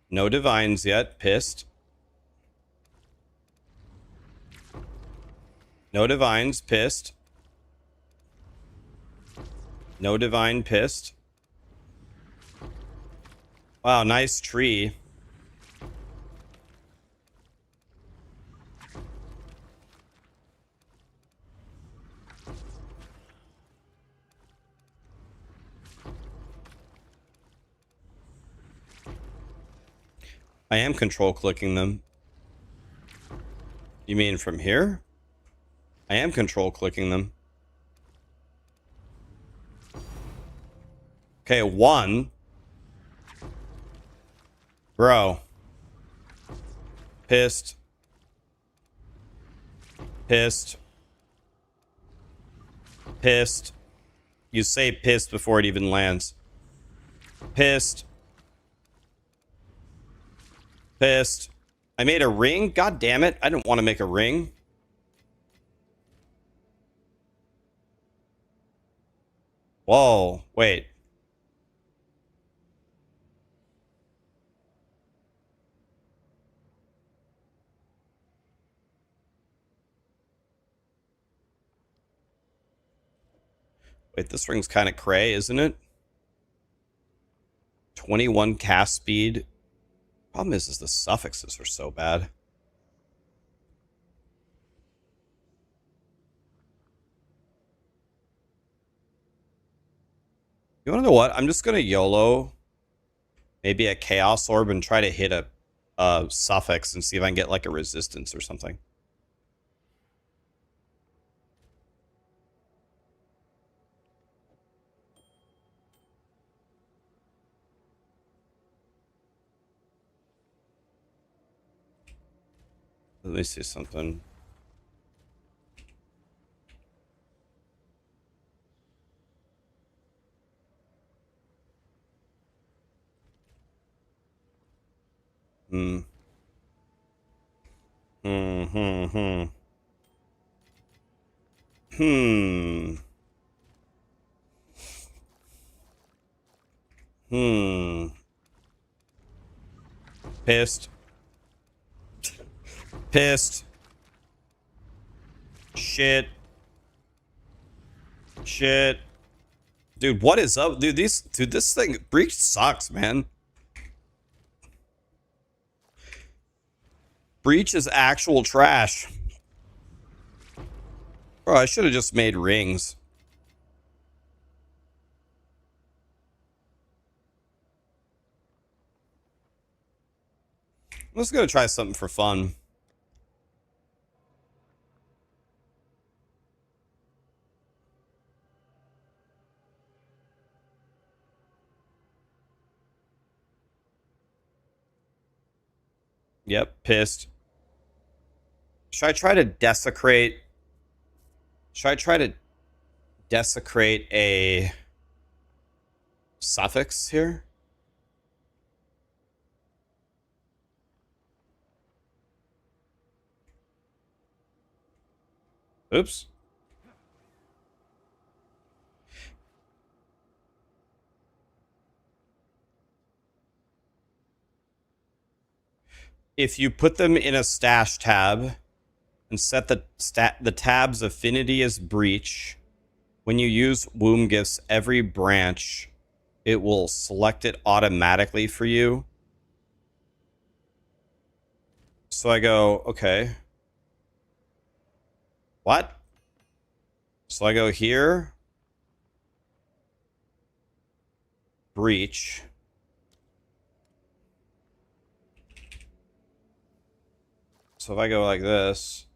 No divines yet. Pissed. No divines. Pissed. No divine. Pissed. Wow, nice tree. I am control clicking them. You mean from here? I am control clicking them. Okay, one. Bro. Pissed. Pissed. Pissed. You say pissed before it even lands. Pissed. Pissed. I made a ring? God damn it. I didn't want to make a ring. Whoa, wait. Wait, this ring's kind of cray, isn't it? 21 cast speed. Problem is the suffixes are so bad. You want to know what? I'm just going to YOLO maybe a Chaos Orb and try to hit a suffix and see if I can get like a resistance or something. Let me see something. Hmm. Hmm. Hmm. Hmm. Hmm. Hmm. Pissed. Pissed. Shit. Shit. Dude, what is up? Dude, this thing, Breach sucks, man. Breach is actual trash. Bro, I should have just made rings. I'm just gonna try something for fun. Yep, pissed. Should I try to desecrate? Should I try to desecrate a suffix here? Oops. If you put them in a stash tab and set the tab's affinity as breach, when you use womb gifts every branch, it will select it automatically for you. So I go, okay. What? So I go here. Breach. So if I go like this.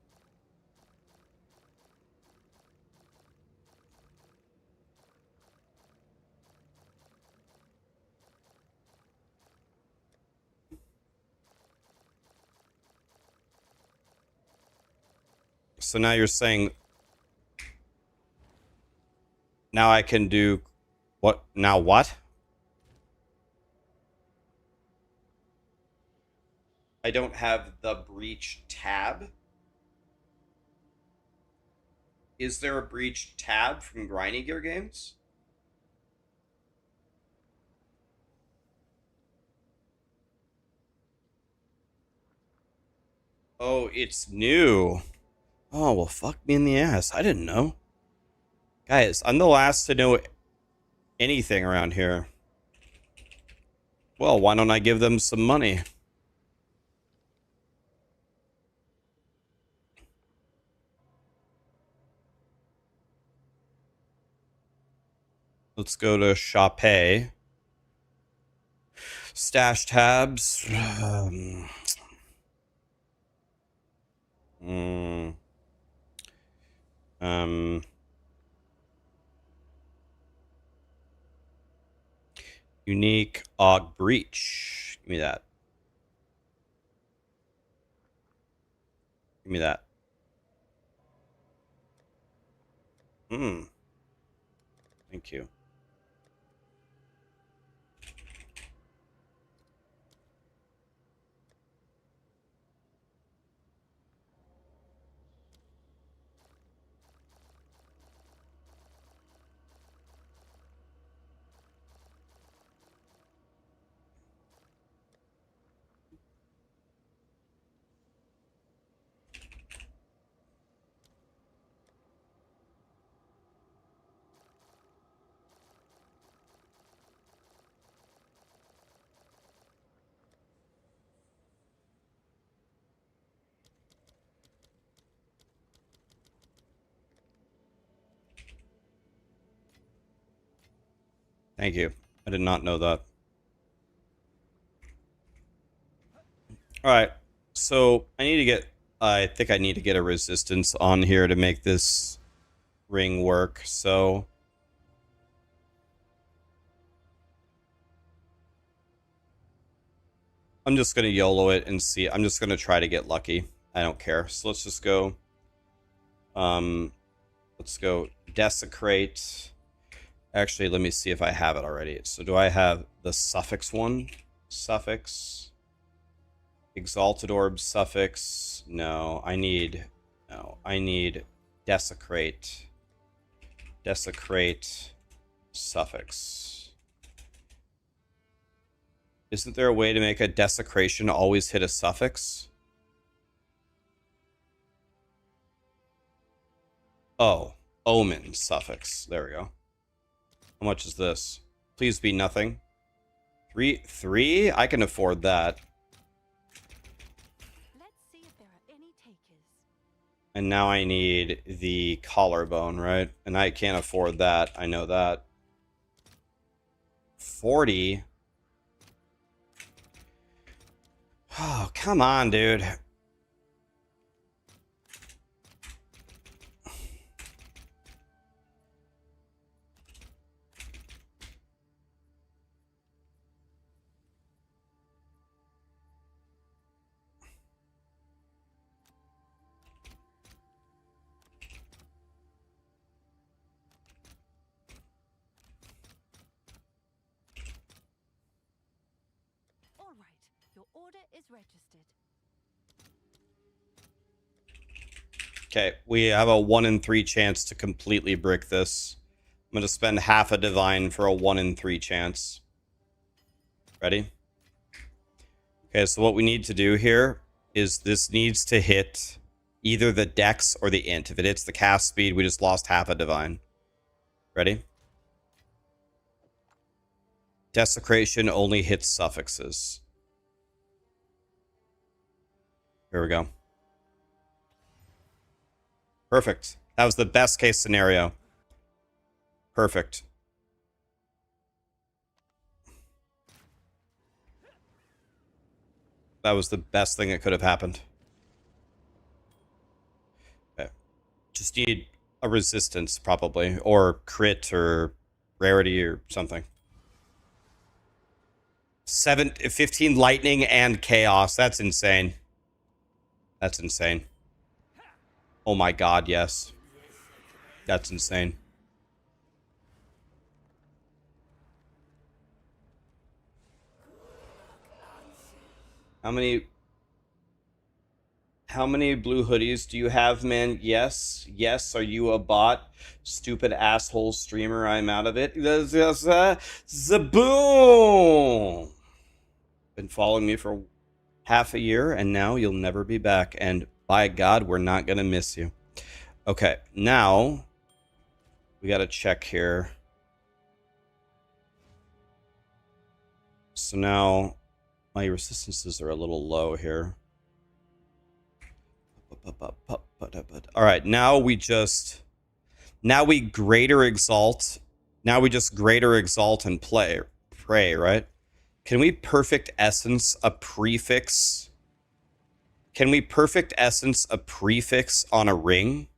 So now you're saying, now I can do what? Now what? I don't have the breach tab. Is there a breach tab from Grindy Gear Games? Oh, it's new. Oh, well, fuck me in the ass. I didn't know. Guys, I'm the last to know anything around here. Well, why don't I give them some money? Let's go to Shopee. Stash tabs. Mm, um, unique Og Breach. Give me that. Give me that. Hmm. Thank you. Thank you. I did not know that. Alright. So I need to get... I think I need to get a resistance on here to make this ring work. So... I'm just going to YOLO it and see. I'm just going to try to get lucky. I don't care. So let's just go... let's go Desecrate. Actually, let me see if I have it already. So do I have the suffix one? Suffix. Exalted Orb suffix. No, I need... No, I need Desecrate. Desecrate suffix. Isn't there a way to make a desecration always hit a suffix? Oh, omen suffix. There we go. How much is this? Please be nothing. Three? I can afford that. Let's see if there are any takers. And now I need the collarbone, right? And I can't afford that. I know that. 40? Oh, come on, dude. All right, your order is registered. Okay, we have a 1 in 3 chance to completely brick this. I'm going to spend half a divine for a 1 in 3 chance. Ready? Okay, so what we need to do here is this needs to hit either the dex or the int. If it hits the cast speed, we just lost half a divine. Ready? Desecration only hits suffixes. Here we go. Perfect. That was the best case scenario. Perfect. That was the best thing that could have happened. Okay. Just need a resistance, probably. Or crit, or rarity, or something. 15 lightning and chaos. That's insane. That's insane. Oh my god, yes. That's insane. How many blue hoodies do you have, man? Yes. Yes. Are you a bot? Stupid asshole streamer. I'm out of it. Zaboom! Been following me for half a year, and now you'll never be back. And by God, we're not going to miss you. Okay, now we got to check here. So now my resistances are a little low here. All right, now we greater exalt. Now we just greater exalt and pray, right? Can we perfect essence a prefix? Can we perfect essence a prefix on a ring?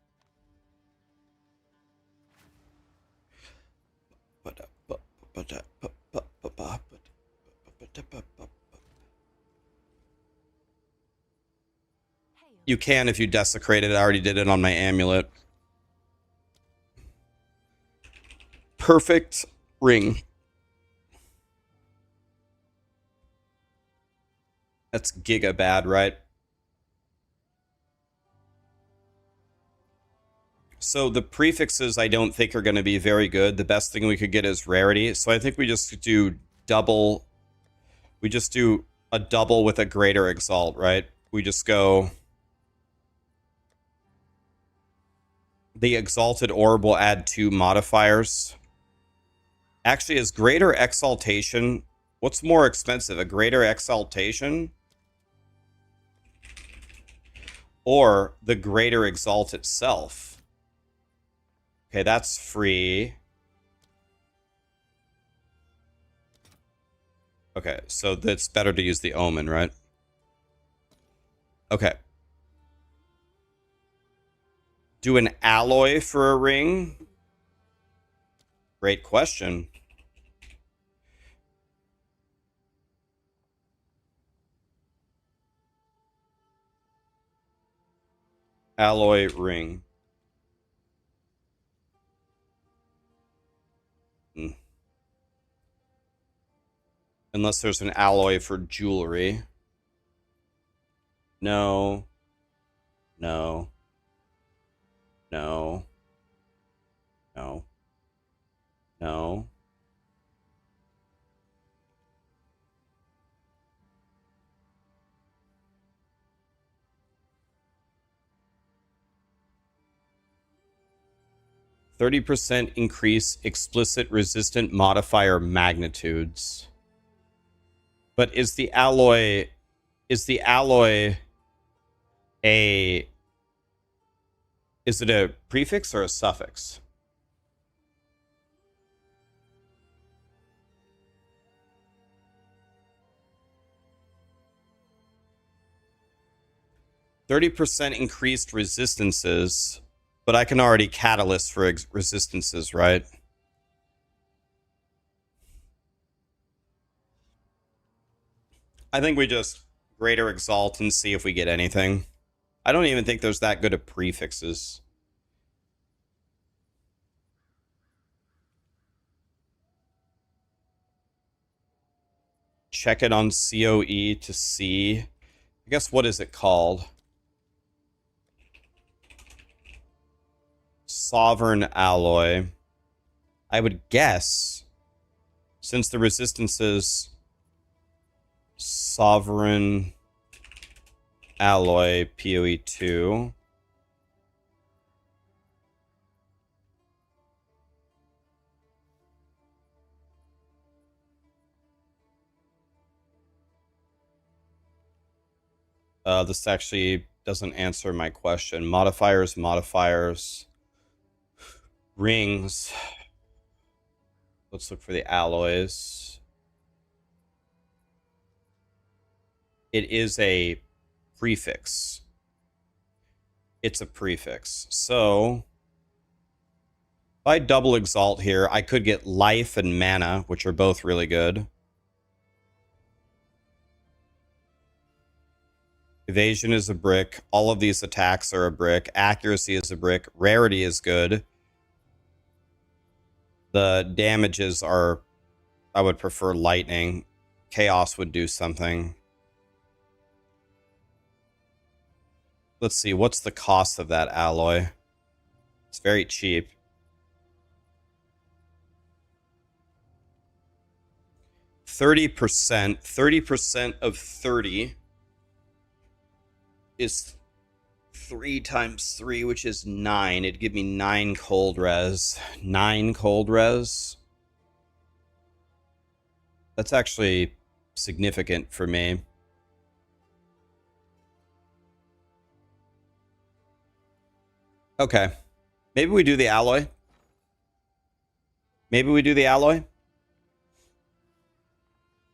You can if you desecrate it. I already did it on my amulet. Perfect ring. That's giga bad, right? So the prefixes I don't think are going to be very good. The best thing we could get is rarity. So I think we just do double. We just do a double with a greater exalt, right? We just go... The exalted orb will add 2 modifiers. Actually, is greater exaltation... What's more expensive? A greater exaltation? Or the greater exalt itself? Okay, that's free. Okay, so that's better to use the Omen, right? Okay. Do an alloy for a ring? Great question. Alloy ring. Unless there's an alloy for jewelry. No. No. No. No. No. %30 increase explicit resistant modifier magnitudes. But is the alloy a, is it a prefix or a suffix? %30 increased resistances, but I can already catalyst for resistances, right? I think we just greater exalt and see if we get anything. I don't even think there's that good of prefixes. Check it on COE to see. I guess, what is it called? Sovereign alloy. I would guess, since the resistance is sovereign alloy PoE 2. This actually doesn't answer my question. Modifiers. Rings. Let's look for the alloys. It is a prefix. It's a prefix. So if I double exalt here, I could get life and mana, which are both really good. Evasion is a brick. All of these attacks are a brick. Accuracy is a brick. Rarity is good. The damages are, I would prefer lightning. Chaos would do something. Let's see, what's the cost of that alloy? It's very cheap. $30% of 30 is 3 times 3, which is 9. It'd give me 9 cold res. 9 cold res. That's actually significant for me. Okay. Maybe we do the alloy.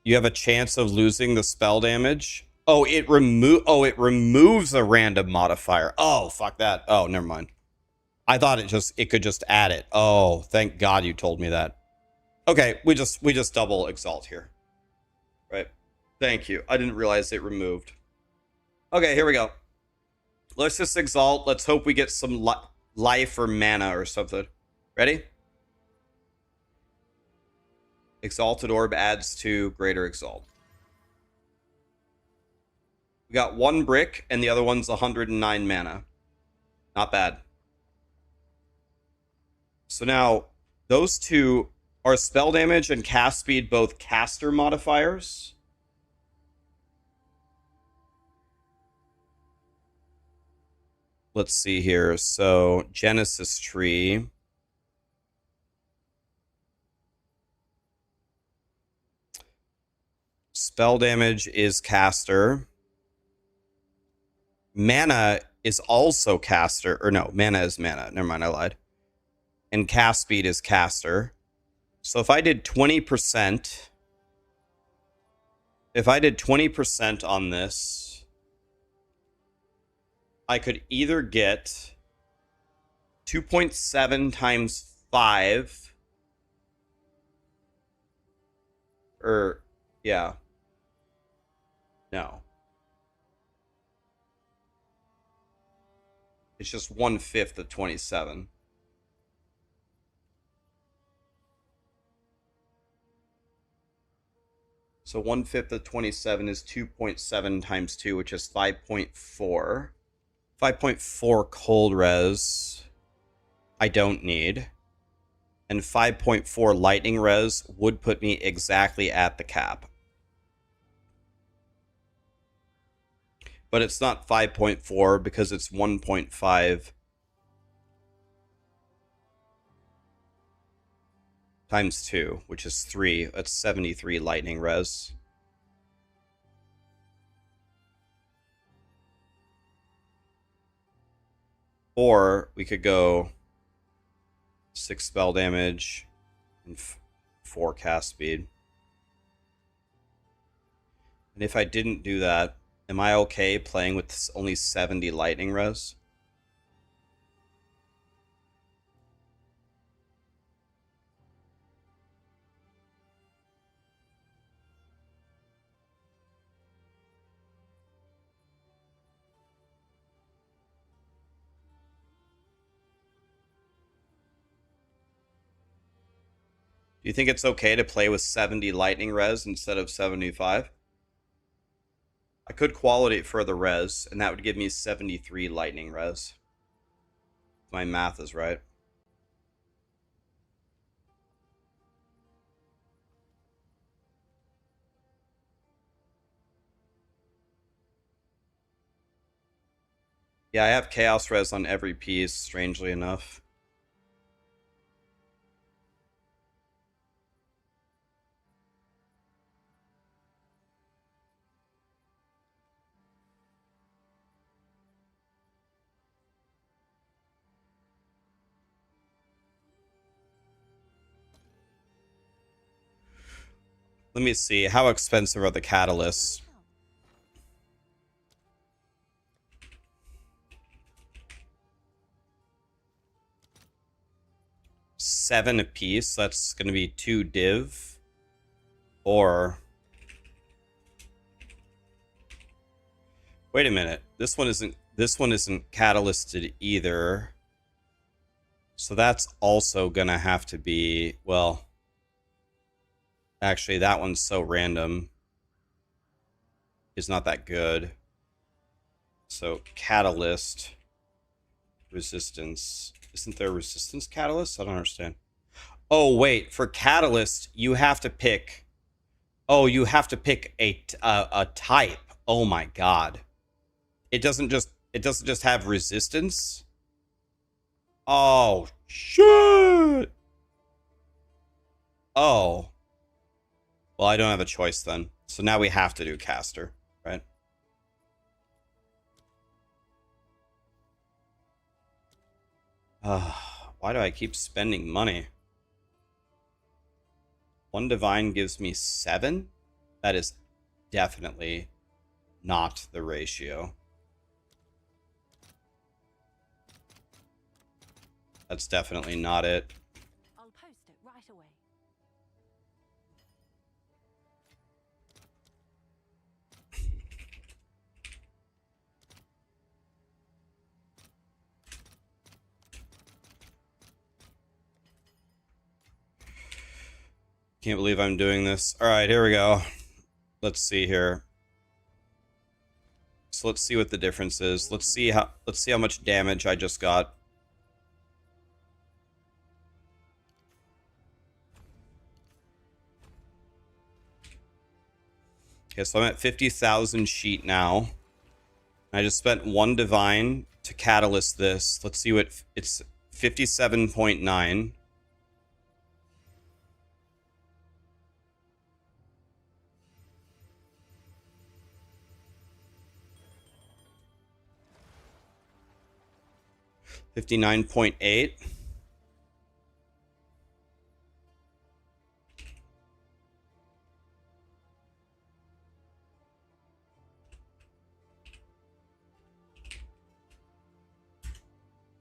You have a chance of losing the spell damage. Oh, it removes a random modifier. Oh, fuck that. Oh, never mind. I thought it could just add it. Oh, thank God you told me that. Okay, we just double exalt here. Right. Thank you. I didn't realize it removed. Okay, here we go. Let's just exalt. Let's hope we get some life or mana or something. Ready? Exalted Orb adds to Greater Exalt. We got 1 brick, and the other one's 109 mana. Not bad. So now, those two are spell damage and cast speed both caster modifiers. Let's see here. So, Genesis Tree. Spell damage is caster. Mana is also caster. Or no, mana is mana. Never mind, I lied. And cast speed is caster. So if I did 20%, if I did 20% on this, I could either get 2.7 times 5, or, yeah. No. It's just 1/5 of 27. So 1/5 of 27 is 2.7 times 2, which is 5.4. 5.4 cold res I don't need. And 5.4 lightning res would put me exactly at the cap. But it's not 5.4 because it's 1.5 times 2, which is 3. That's 73 lightning res. Or we could go 6 spell damage and 4 cast speed. And if I didn't do that, am I okay playing with only 70 lightning res? Do you think it's okay to play with 70 lightning res instead of 75? I could quality it for the res, and that would give me 73 lightning res. If my math is right. Yeah, I have chaos res on every piece, strangely enough. Let me see. How expensive are the catalysts? $7 a piece. That's going to be 2 div. Or wait a minute. This one isn't catalysted either. So that's also going to have to be, well, actually that one's so random. It's not that good. So catalyst resistance. Isn't there resistance catalyst? I don't understand. Oh, wait. For catalyst, you have to pick. Oh, you have to pick a type. Oh my god. It doesn't just have resistance. Oh shit. Oh. Well, I don't have a choice then. So now we have to do caster, right? Why do I keep spending money? 1 divine gives me 7? That is definitely not the ratio. That's definitely not it. I'll post it right away. Can't believe I'm doing this. All right, here we go. Let's see here. So let's see what the difference is. Let's see how much damage I just got. Okay, so I'm at 50,000 sheet now. I just spent 1 divine to catalyst this. Let's see what it's 57.9. $59.8.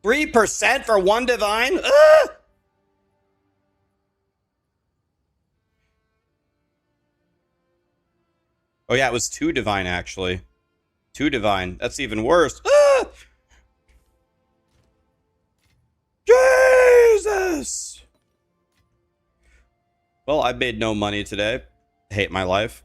3% for one divine? Ah! Oh yeah, it was 2 divine actually. 2 divine. That's even worse. Ah! Jesus! Well, I made no money today. Hate my life.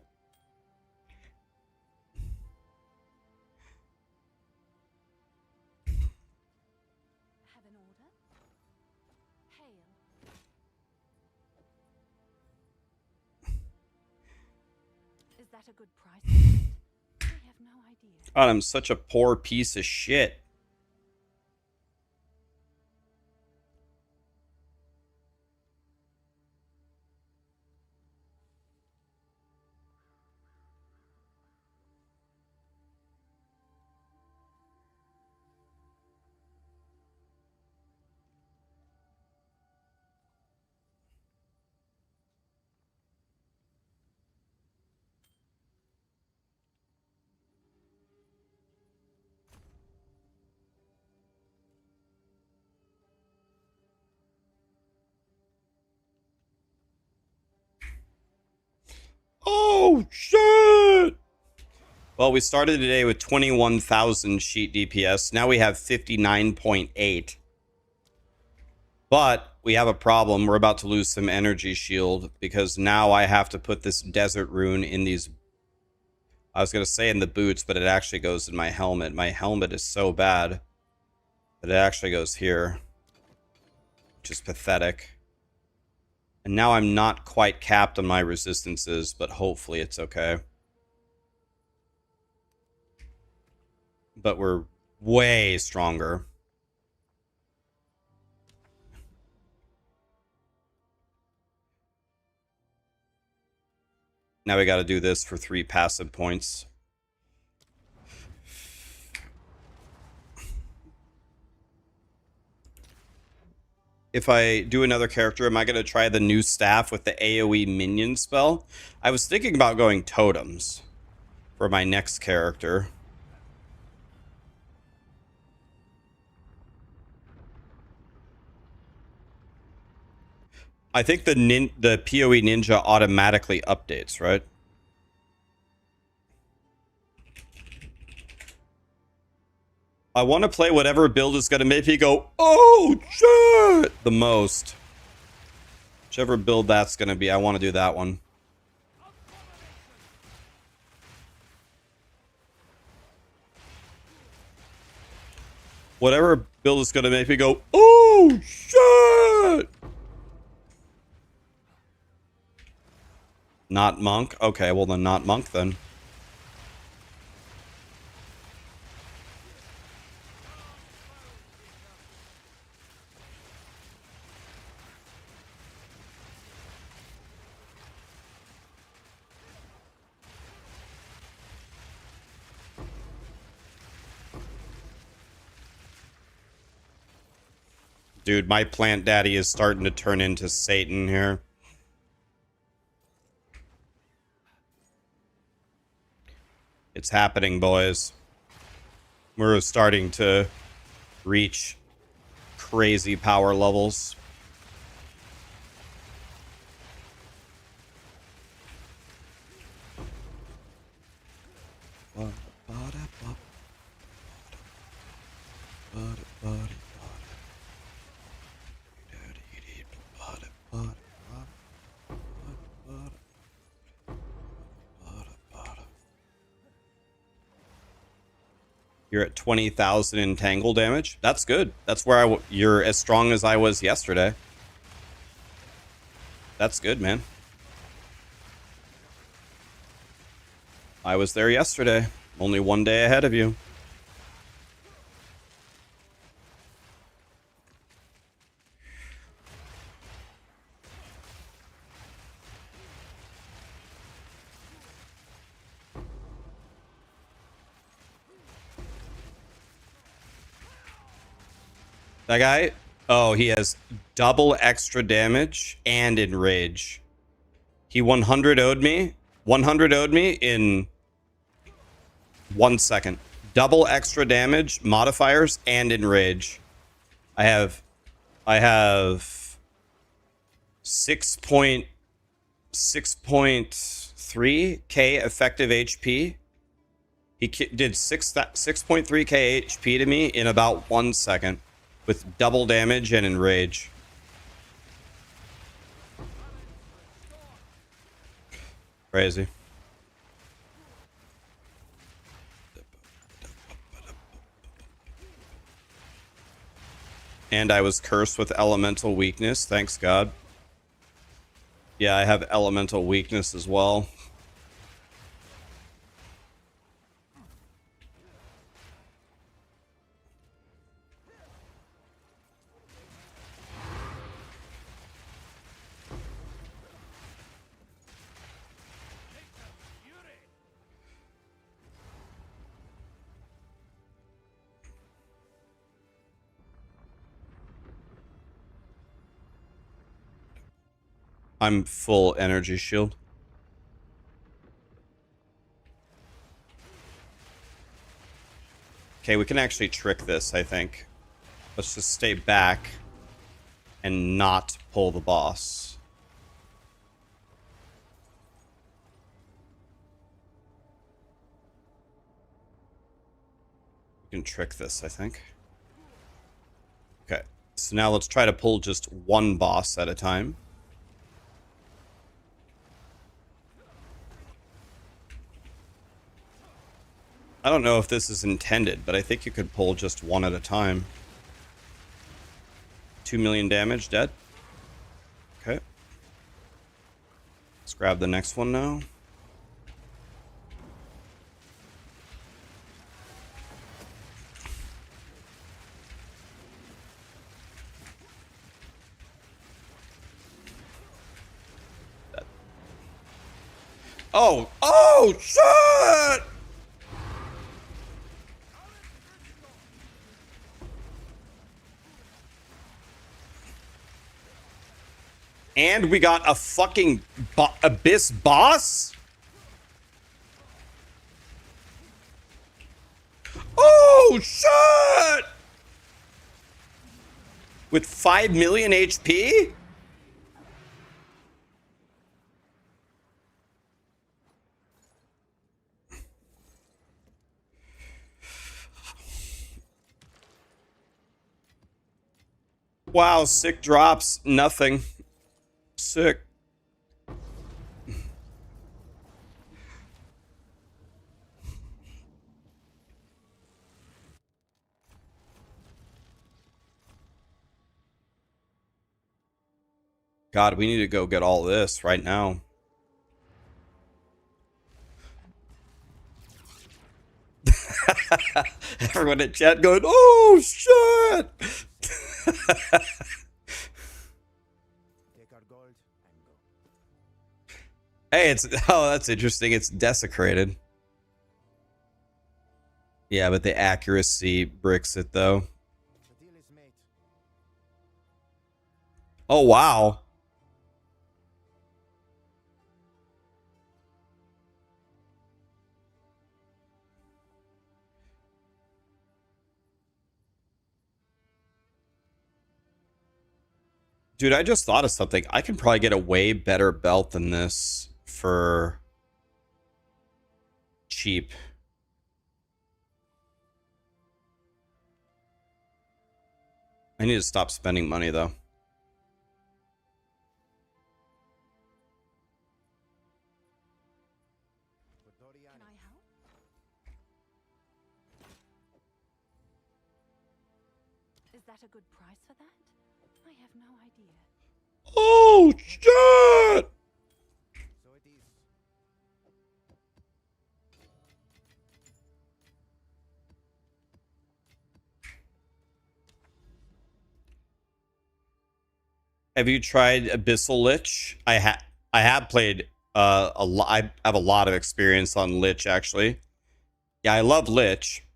Have an order? Hail. Is that a good price for that? I have no idea. God, I'm such a poor piece of shit. Oh, shit! Well, we started today with 21,000 sheet DPS. Now we have 59.8. But we have a problem. We're about to lose some energy shield because now I have to put this desert rune in these... I was going to say in the boots, but it actually goes in my helmet. My helmet is so bad that it actually goes here, which is pathetic. And now I'm not quite capped on my resistances, but hopefully it's okay. But we're way stronger. Now we got to do this for 3 passive points. If I do another character, am I going to try the new staff with the AoE minion spell? I was thinking about going totems for my next character. I think the PoE ninja automatically updates, right? I want to play whatever build is going to make me go, oh, shit, the most. Whichever build that's going to be, I want to do that one. Whatever build is going to make me go, oh, shit. Not monk? Okay, well then not monk then. Dude, my plant daddy is starting to turn into Satan here. It's happening, boys. We're starting to reach crazy power levels. You're at 20,000 entangle damage. That's good. That's where you're as strong as I was yesterday. That's good, man. I was there yesterday. Only one day ahead of you. That guy? Oh, he has double extra damage and enrage. He 100 O'd me. 100 O'd me in 1 second. Double extra damage, modifiers, and enrage. I have 6.3k effective HP. He did 6.3k HP to me in about 1 second with double damage and enrage. Crazy. And I was cursed with elemental weakness. Thanks God. Yeah, I have elemental weakness as well. I'm full energy shield. Okay, we can actually trick this, I think. Let's just stay back and not pull the boss. We can trick this, I think. Okay, so now let's try to pull just one boss at a time. I don't know if this is intended, but I think you could pull just one at a time. 2 million damage, dead. Okay. Let's grab the next one now. Oh, oh, shit! And we got a fucking Abyss boss? Oh, shit! With 5 million HP? Wow, sick drops, nothing. Sick. God, we need to go get all this right now. Everyone in chat going, oh shit! Take our gold and go. Hey, it's, oh, that's interesting. It's desecrated. Yeah, but the accuracy bricks it though. The deal is made. Oh, wow. Dude, I just thought of something. I can probably get a way better belt than this for cheap. I need to stop spending money though. Can I help? Is that a good price for that? I have no idea. Oh, shit! So it is. Have you tried Abyssal Lich? I have played a lot. I have a lot of experience on Lich actually. Yeah, I love Lich.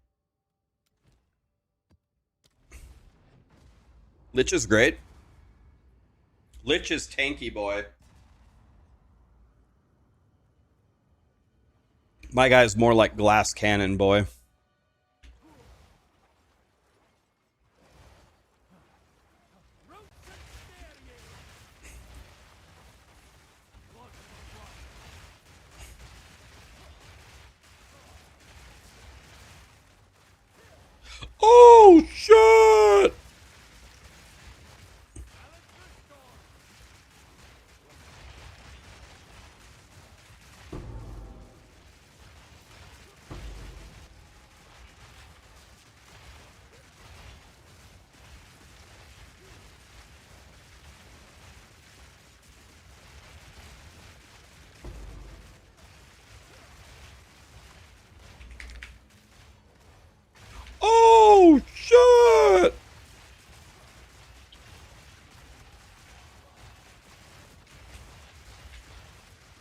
Lich is great. Lich is tanky boy. My guy's more like glass cannon boy.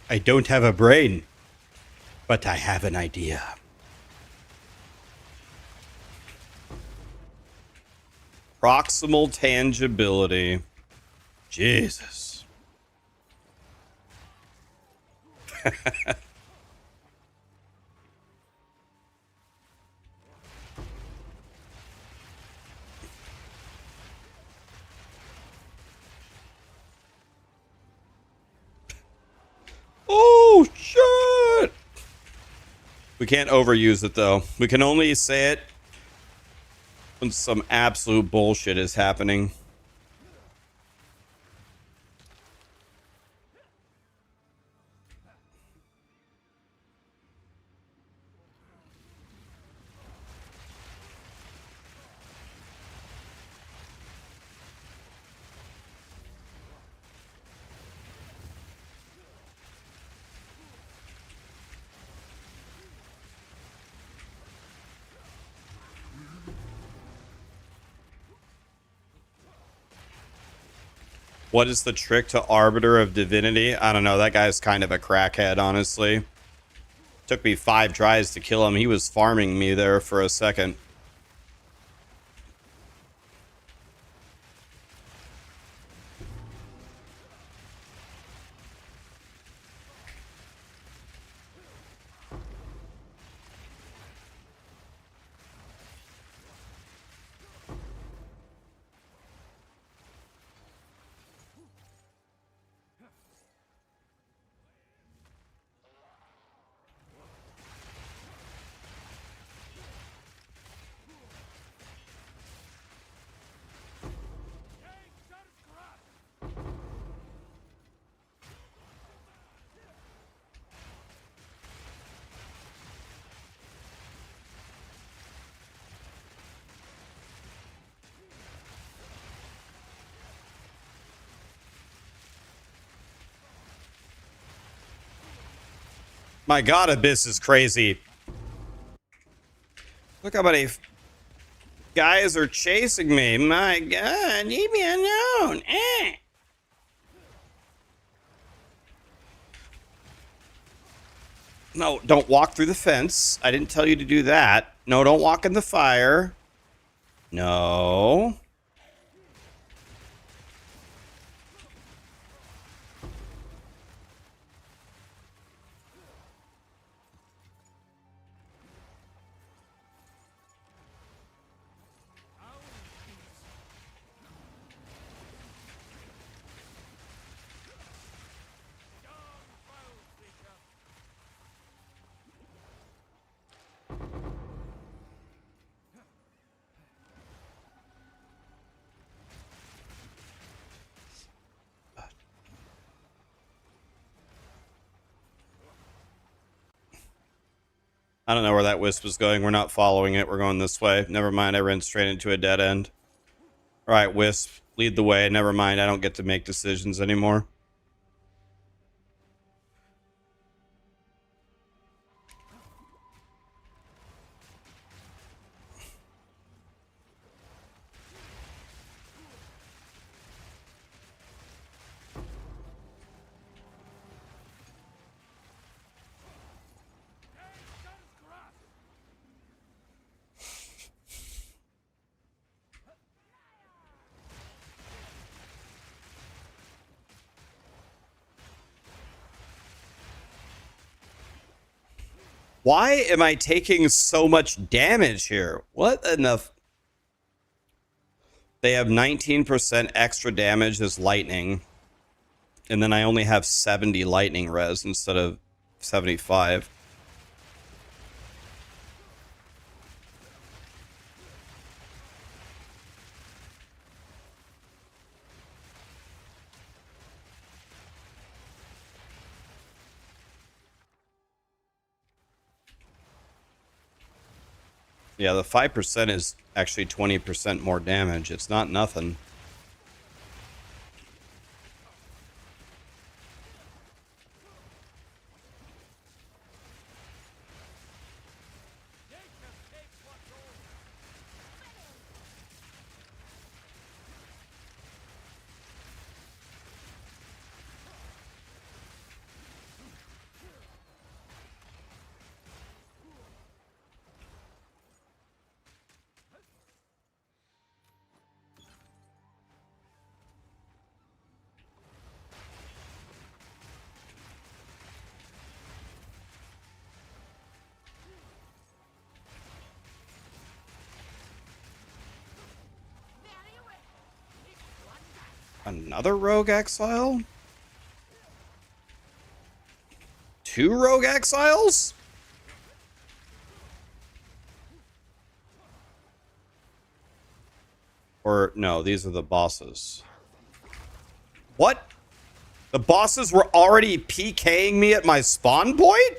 I don't have a brain, but I have an idea. Proximal tangibility. Jesus. Oh, shit! We can't overuse it, though. We can only say it when some absolute bullshit is happening. What is the trick to Arbiter of Divinity? I don't know. That guy's kind of a crackhead, honestly. Took me 5 tries to kill him. He was farming me there for a second. My god, Abyss is crazy. Look how many guys are chasing me. My god, leave me alone. No, don't walk through the fence. I didn't tell you to do that. No, don't walk in the fire. No. I don't know where that wisp was going. We're not following it. We're going this way. Never mind. I ran straight into a dead end. All right, wisp, lead the way. Never mind. I don't get to make decisions anymore. Why am I taking so much damage here? What enough? They have 19% extra damage as lightning. And then I only have 70 lightning res instead of 75. Yeah, the 5% is actually 20% more damage. It's not nothing. Another rogue exile? 2 rogue exiles? Or no, these are the bosses. What? The bosses were already PKing me at my spawn point?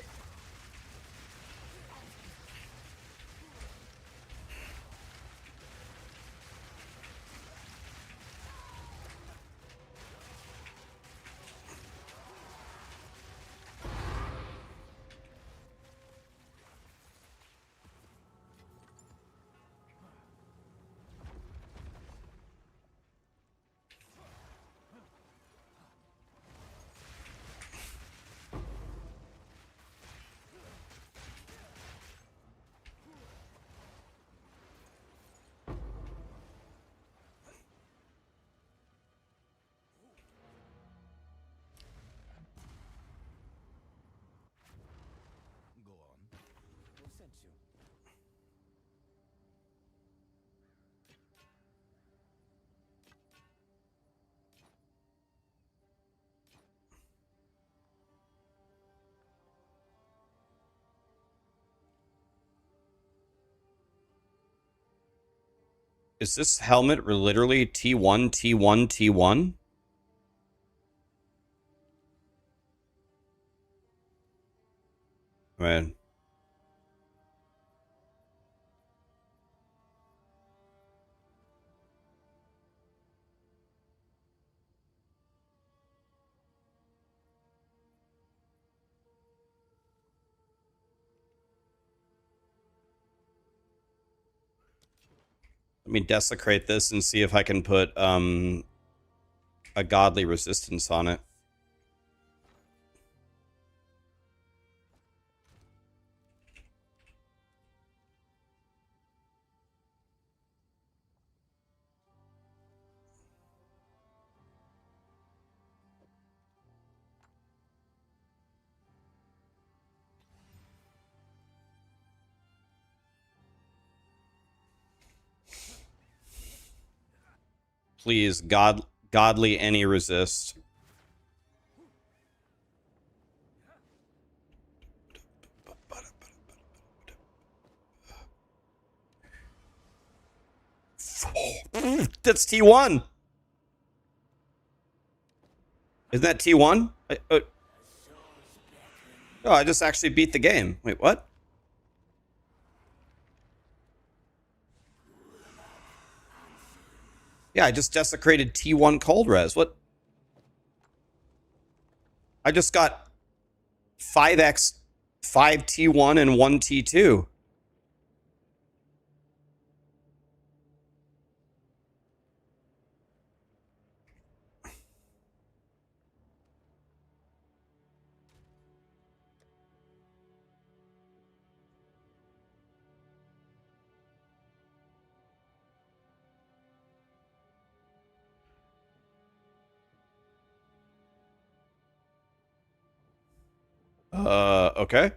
Go on. Who sent you? Is this helmet literally T1, T1, T1? Man. Let me desecrate this and see if I can put a godly resistance on it. Please, godly any resist. That's T1. Isn't that T1? Oh, I just actually beat the game. Wait, what? Yeah, I just desecrated T1 cold res. What? I just got 5x, 5 T1 and 1 T2. Okay.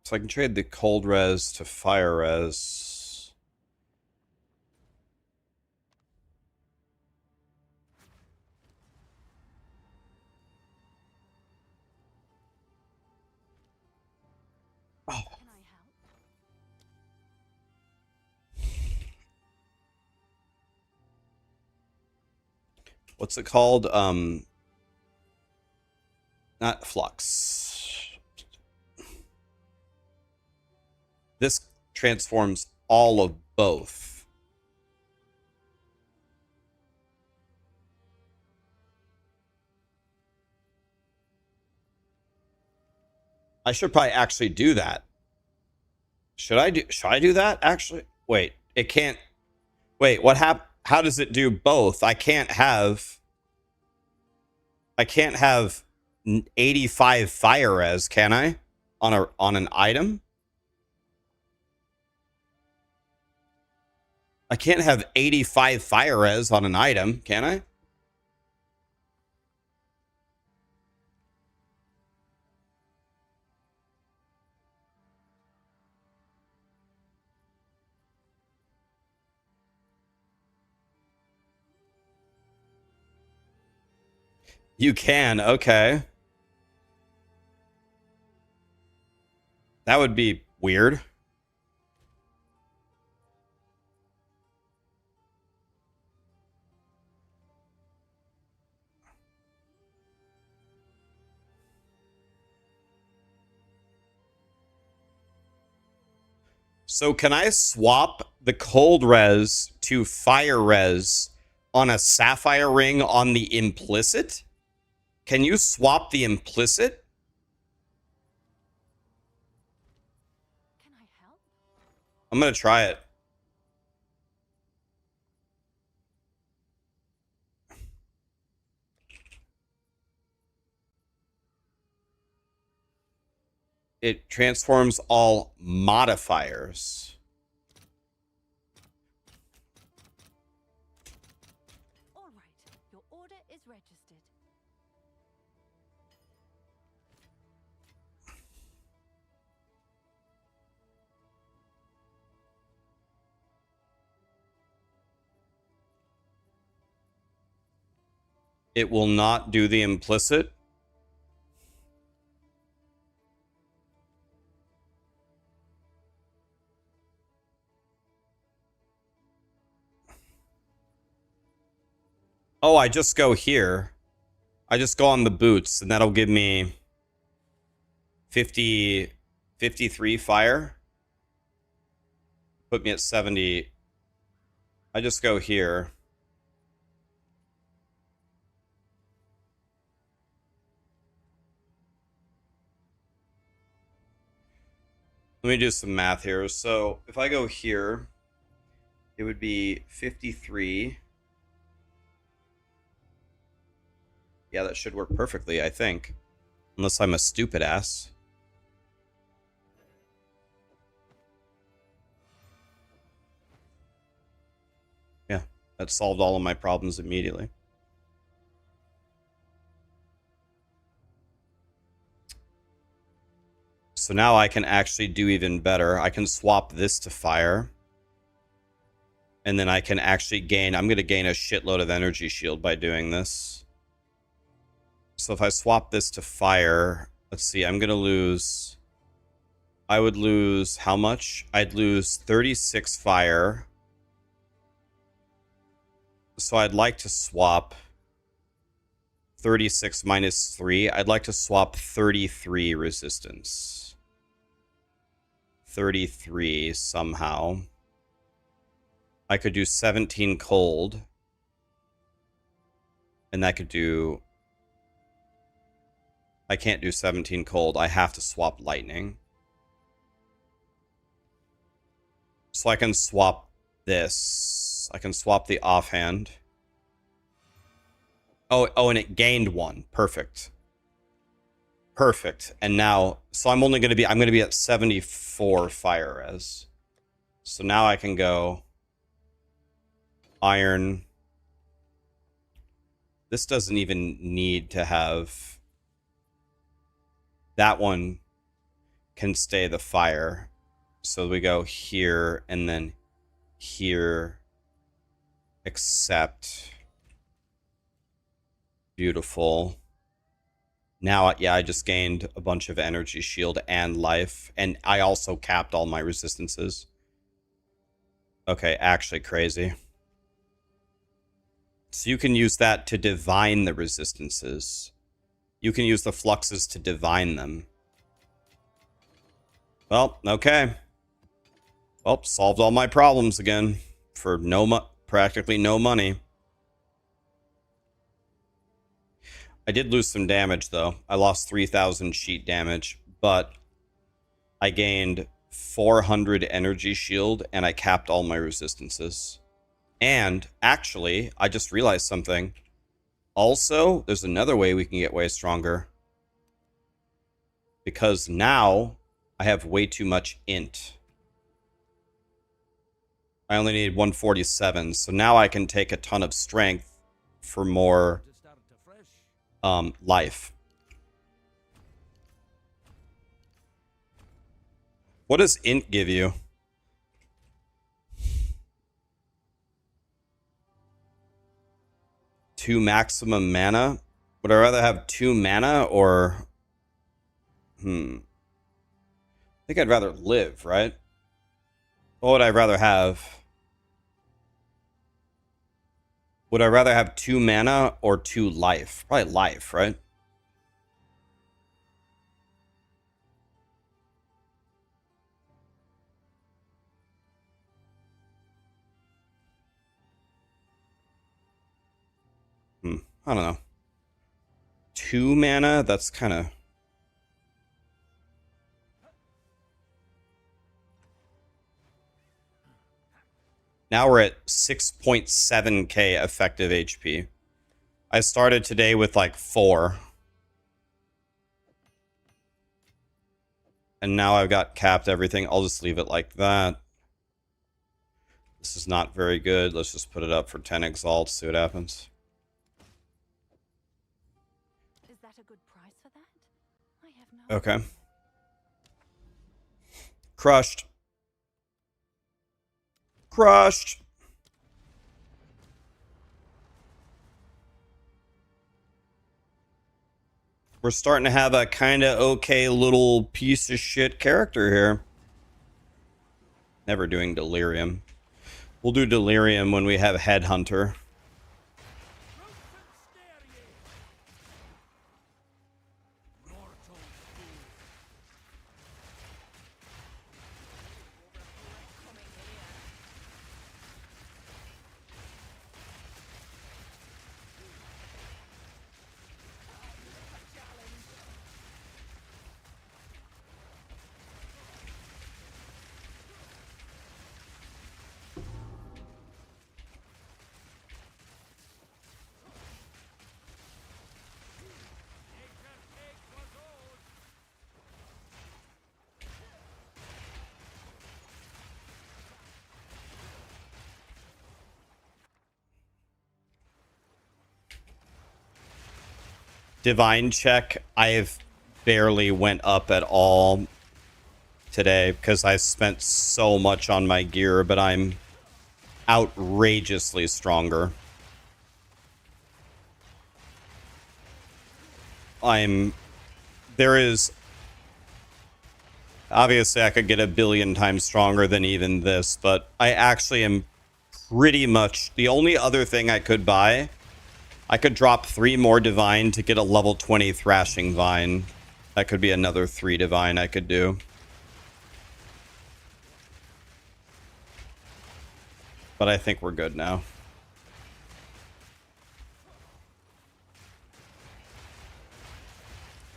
So I can trade the cold res to fire res. Oh. Can I help? What's it called? Not flux. This transforms all of both. I should probably actually do that. Should I do that actually? Wait, it can't. Wait, how does it do both? I can't have 85 fire res, can I? On an item? I can't have 85 fire res on an item, can I? You can, okay. That would be weird. So can I swap the cold res to fire res on a sapphire ring on the implicit? Can you swap the implicit? Can I help? I'm going to try it. It transforms all modifiers. All right. Your order is registered. It will not do the implicit. Oh, I just go here. I just go on the boots, and that'll give me 53 fire. Put me at 70. I just go here. Let me do some math here. So if I go here, it would be 53. Yeah, that should work perfectly, I think. Unless I'm a stupid ass. Yeah, that solved all of my problems immediately. So now I can actually do even better. I can swap this to fire. And then I can actually gain... I'm going to gain a shitload of energy shield by doing this. So if I swap this to fire... Let's see, I'm going to lose... I would lose how much? I'd lose 36 fire. So I'd like to swap 36 minus 3. I'd like to swap 33 resistance. 33 somehow. I could do 17 cold. And I could do... I can't do 17 cold. I have to swap lightning. So I can swap this. I can swap the offhand. Oh, and it gained one. Perfect. Perfect. And now, so I'm going to be at 74 fire res. So now I can go iron. This doesn't even need to have... That one can stay the fire. So we go here and then here. Except. Beautiful. Now, yeah, I just gained a bunch of energy shield and life. And I also capped all my resistances. Okay, actually crazy. So you can use that to divine the resistances. You can use the fluxes to divine them. Well, okay. Well, solved all my problems again. For practically no money. I did lose some damage, though. I lost 3,000 sheet damage, but I gained 400 energy shield, and I capped all my resistances. And, actually, I just realized something. Also, there's another way we can get way stronger. Because now, I have way too much int. I only need 147, so now I can take a ton of strength for more To start afresh. life. What does int give you? Two maximum mana? Would I rather have 2 mana or... I think I'd rather live, right? What would I rather have? Would I rather have 2 mana or 2 life? Probably life, right? I don't know. 2 mana? That's kind of... Now we're at 6.7k effective HP. I started today with like 4. And now I've got capped everything. I'll just leave it like that. This is not very good. Let's just put it up for 10 exalt, see what happens. Is that a good price for that? I have no Okay. Crushed. Crushed. We're starting to have a kind of okay little piece of shit character here. Never doing delirium. We'll do delirium when we have headhunter. Divine check, I've barely went up at all today because I spent so much on my gear, but I'm outrageously stronger. There is, obviously I could get a billion times stronger than even this, but I actually am pretty much, the only other thing I could buy, I could drop 3 more divine to get a level 20 thrashing vine. That could be another 3 divine I could do. But I think we're good now.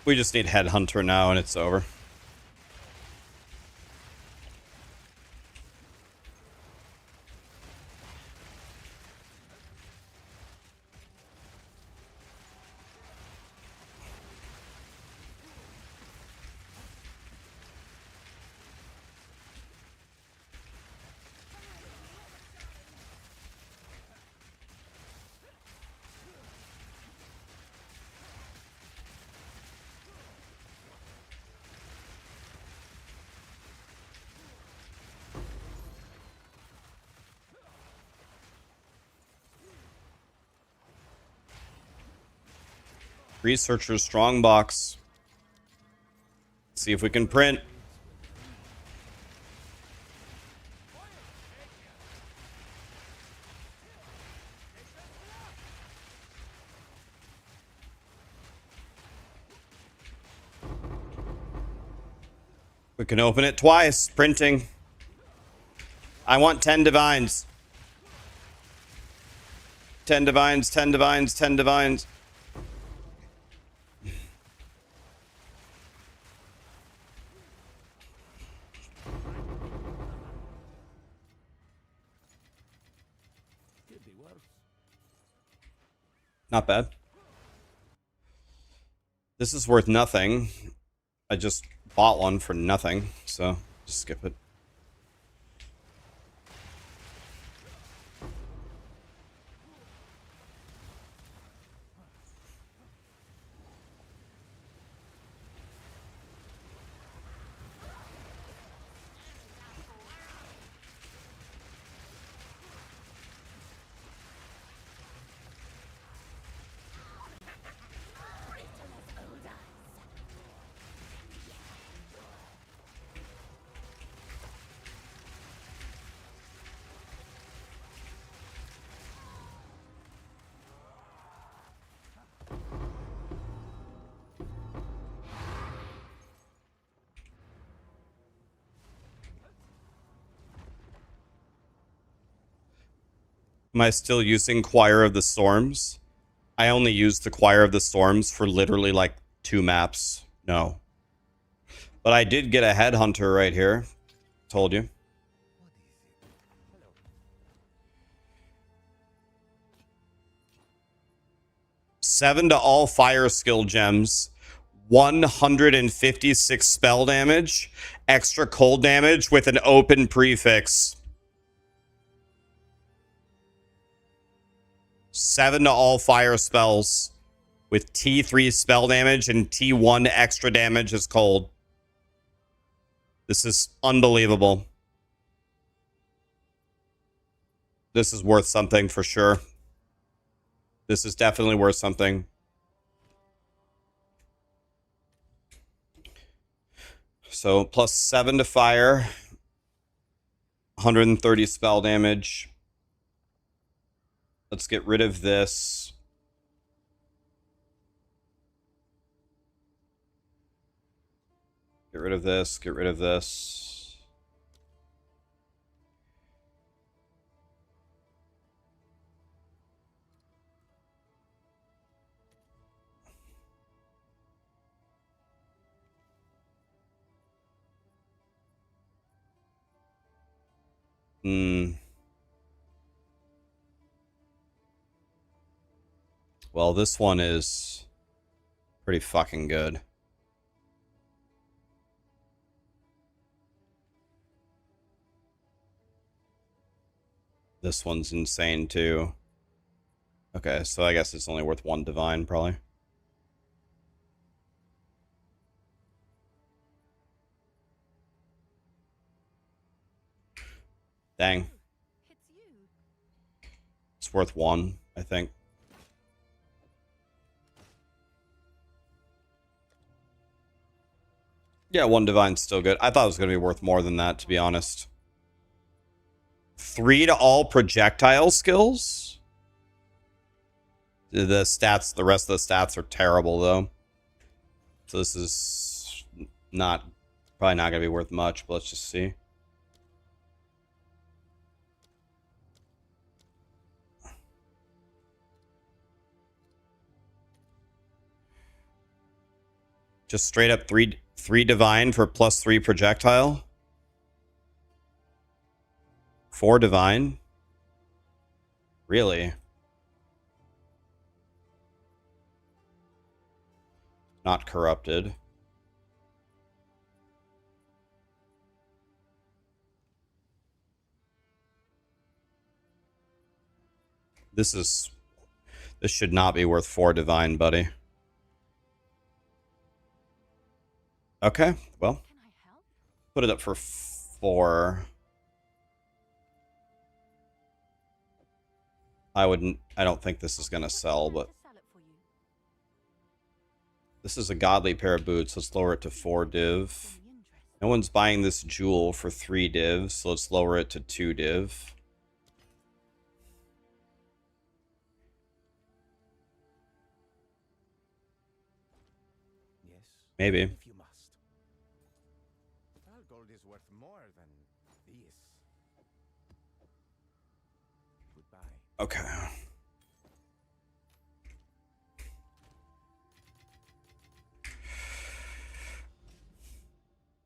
We just need headhunter now and it's over. Researcher strongbox. See if we can print. We can open it twice. Printing. I want 10 divines. 10 divines, 10 divines, 10 divines. Not bad. This is worth nothing. I just bought one for nothing, so just skip it. Am I still using Choir of the Storms? I only used the Choir of the Storms for literally like 2 maps. No. But I did get a Headhunter right here. Told you. 7 to all fire skill gems. 156 spell damage. Extra cold damage with an open prefix. 7 to all fire spells with T3 spell damage and T1 extra damage as cold. This is unbelievable. This is worth something for sure. This is definitely worth something. So plus 7 to fire. 130 spell damage. Let's get rid of this. Get rid of this. Get rid of this. Well, this one is pretty fucking good. This one's insane too. Okay, so I guess it's only worth 1 divine, probably. Dang. It's you. It's worth 1, I think. Yeah, 1 divine's still good. I thought it was going to be worth more than that, to be honest. 3 to all projectile skills? The stats, the rest of the stats are terrible, though. So this is probably not going to be worth much, but let's just see. Just straight up 3 divine for plus 3 projectile. 4 divine. Really? Not corrupted. This should not be worth 4 divine, buddy. Okay, well, Can I help? put it up for 4. I don't think this is gonna sell, but To sell it for you. this is a godly pair of boots. Let's lower it to 4 div. Any interest? No one's buying this jewel for 3 div, so let's lower it to 2 div. Yes. Maybe. If you must. Our gold is worth more than this. Goodbye. Okay.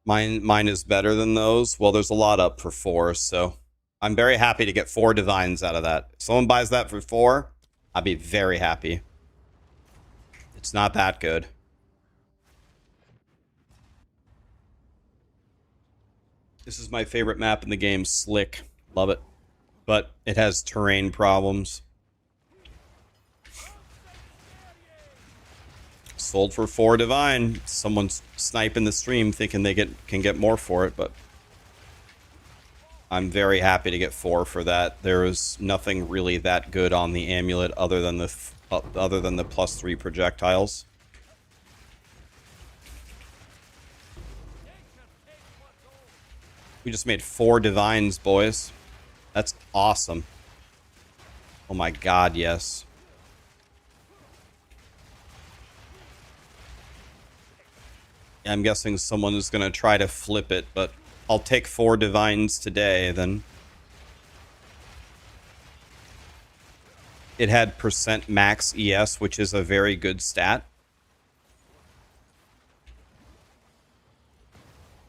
Mine is better than those. Well, there's a lot up for 4, so I'm very happy to get 4 divines out of that. If someone buys that for 4, I'd be very happy. It's not that good. This is my favorite map in the game, Slick. Love it. But it has terrain problems. Sold for 4 divine. Someone's sniping the stream thinking they can get more for it, but I'm very happy to get 4 for that. There is nothing really that good on the amulet other than the plus 3 projectiles. We just made 4 divines, boys. That's awesome. Oh my god, yes. I'm guessing someone is going to try to flip it, but I'll take 4 divines today, then. it had percent max ES, which is a very good stat.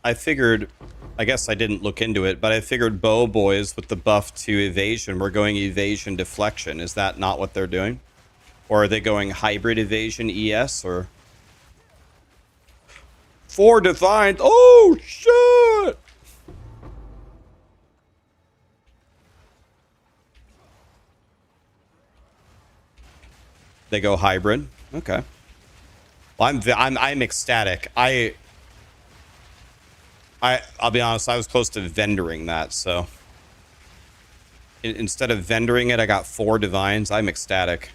I figured, I guess I didn't look into it, but I figured bow boys with the buff to evasion were going evasion deflection. Is that not what they're doing? Or are they going hybrid evasion ES or 4 divines? Oh shit! They go hybrid. Okay. Well, I'm ecstatic. I'll be honest, I was close to vendoring that, so instead of vendoring it, I got 4 divines. I'm ecstatic.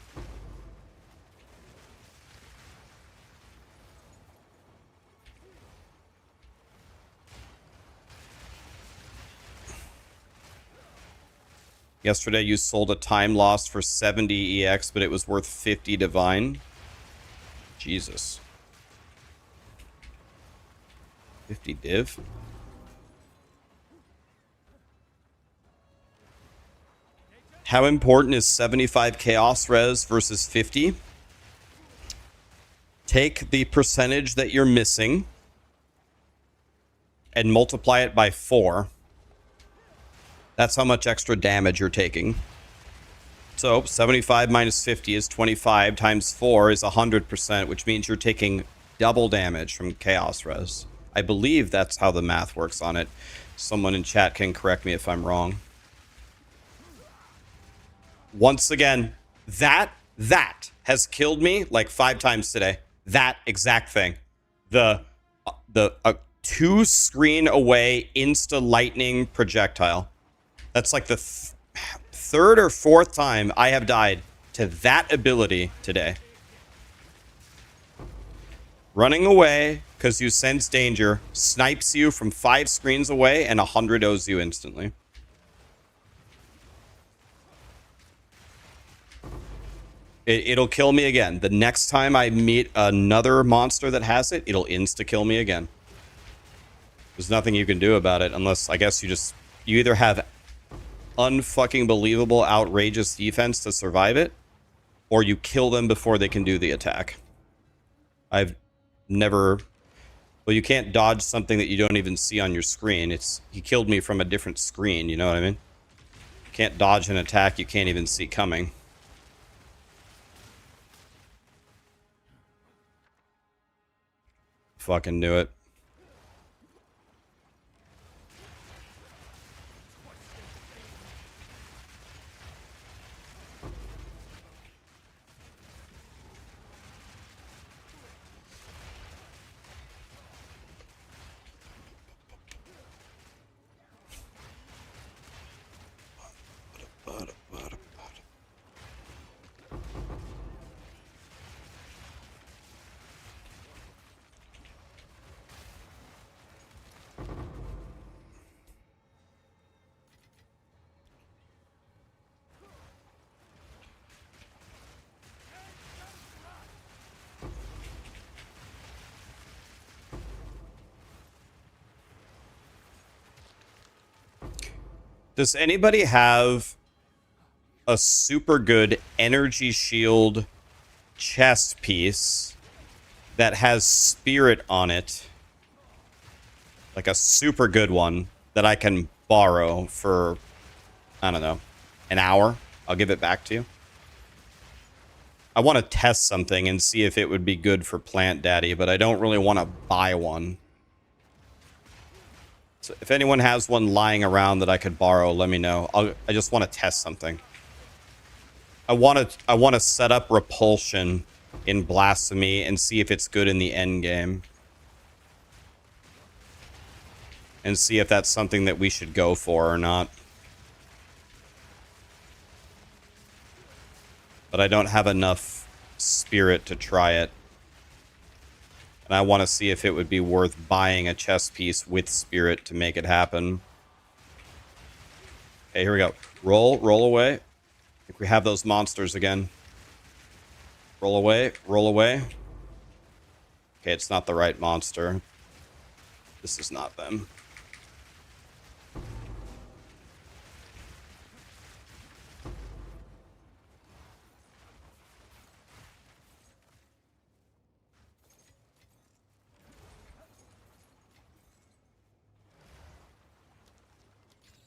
Yesterday you sold a time lost for 70 EX, but it was worth 50 divine. Jesus. 50 div? How important is 75 chaos res versus 50? Take the percentage that you're missing and multiply it by 4. That's how much extra damage you're taking. So 75 minus 50 is 25 times 4 is 100%, which means you're taking double damage from chaos res. I believe that's how the math works on it. Someone in chat can correct me if I'm wrong. Once again, that has killed me like 5 times today. That exact thing. The 2 screen away insta lightning projectile. That's like the 3rd or 4th time I have died to that ability today. Running away because you sense danger, snipes you from 5 screens away, and 100 O's you instantly. It'll kill me again. The next time I meet another monster that has it, it'll insta-kill me again. There's nothing you can do about it unless, I guess, you either have unfucking believable, outrageous defense to survive it, or you kill them before they can do the attack. I've never... Well, you can't dodge something that you don't even see on your screen. He killed me from a different screen, you know what I mean? You can't dodge an attack you can't even see coming. Fucking knew it. Does anybody have a super good energy shield chest piece that has spirit on it? Like a super good one that I can borrow for, I don't know, an hour? I'll give it back to you. I want to test something and see if it would be good for Plant Daddy, but I don't really want to buy one. So if anyone has one lying around that I could borrow, let me know. I just want to test something. I want to set up Repulsion in Blasphemy and see if it's good in the end game. And see if that's something that we should go for or not. But I don't have enough spirit to try it. And I want to see if it would be worth buying a chess piece with spirit to make it happen. Okay, here we go. Roll away. I think we have those monsters again. Roll away, roll away. Okay, it's not the right monster. This is not them.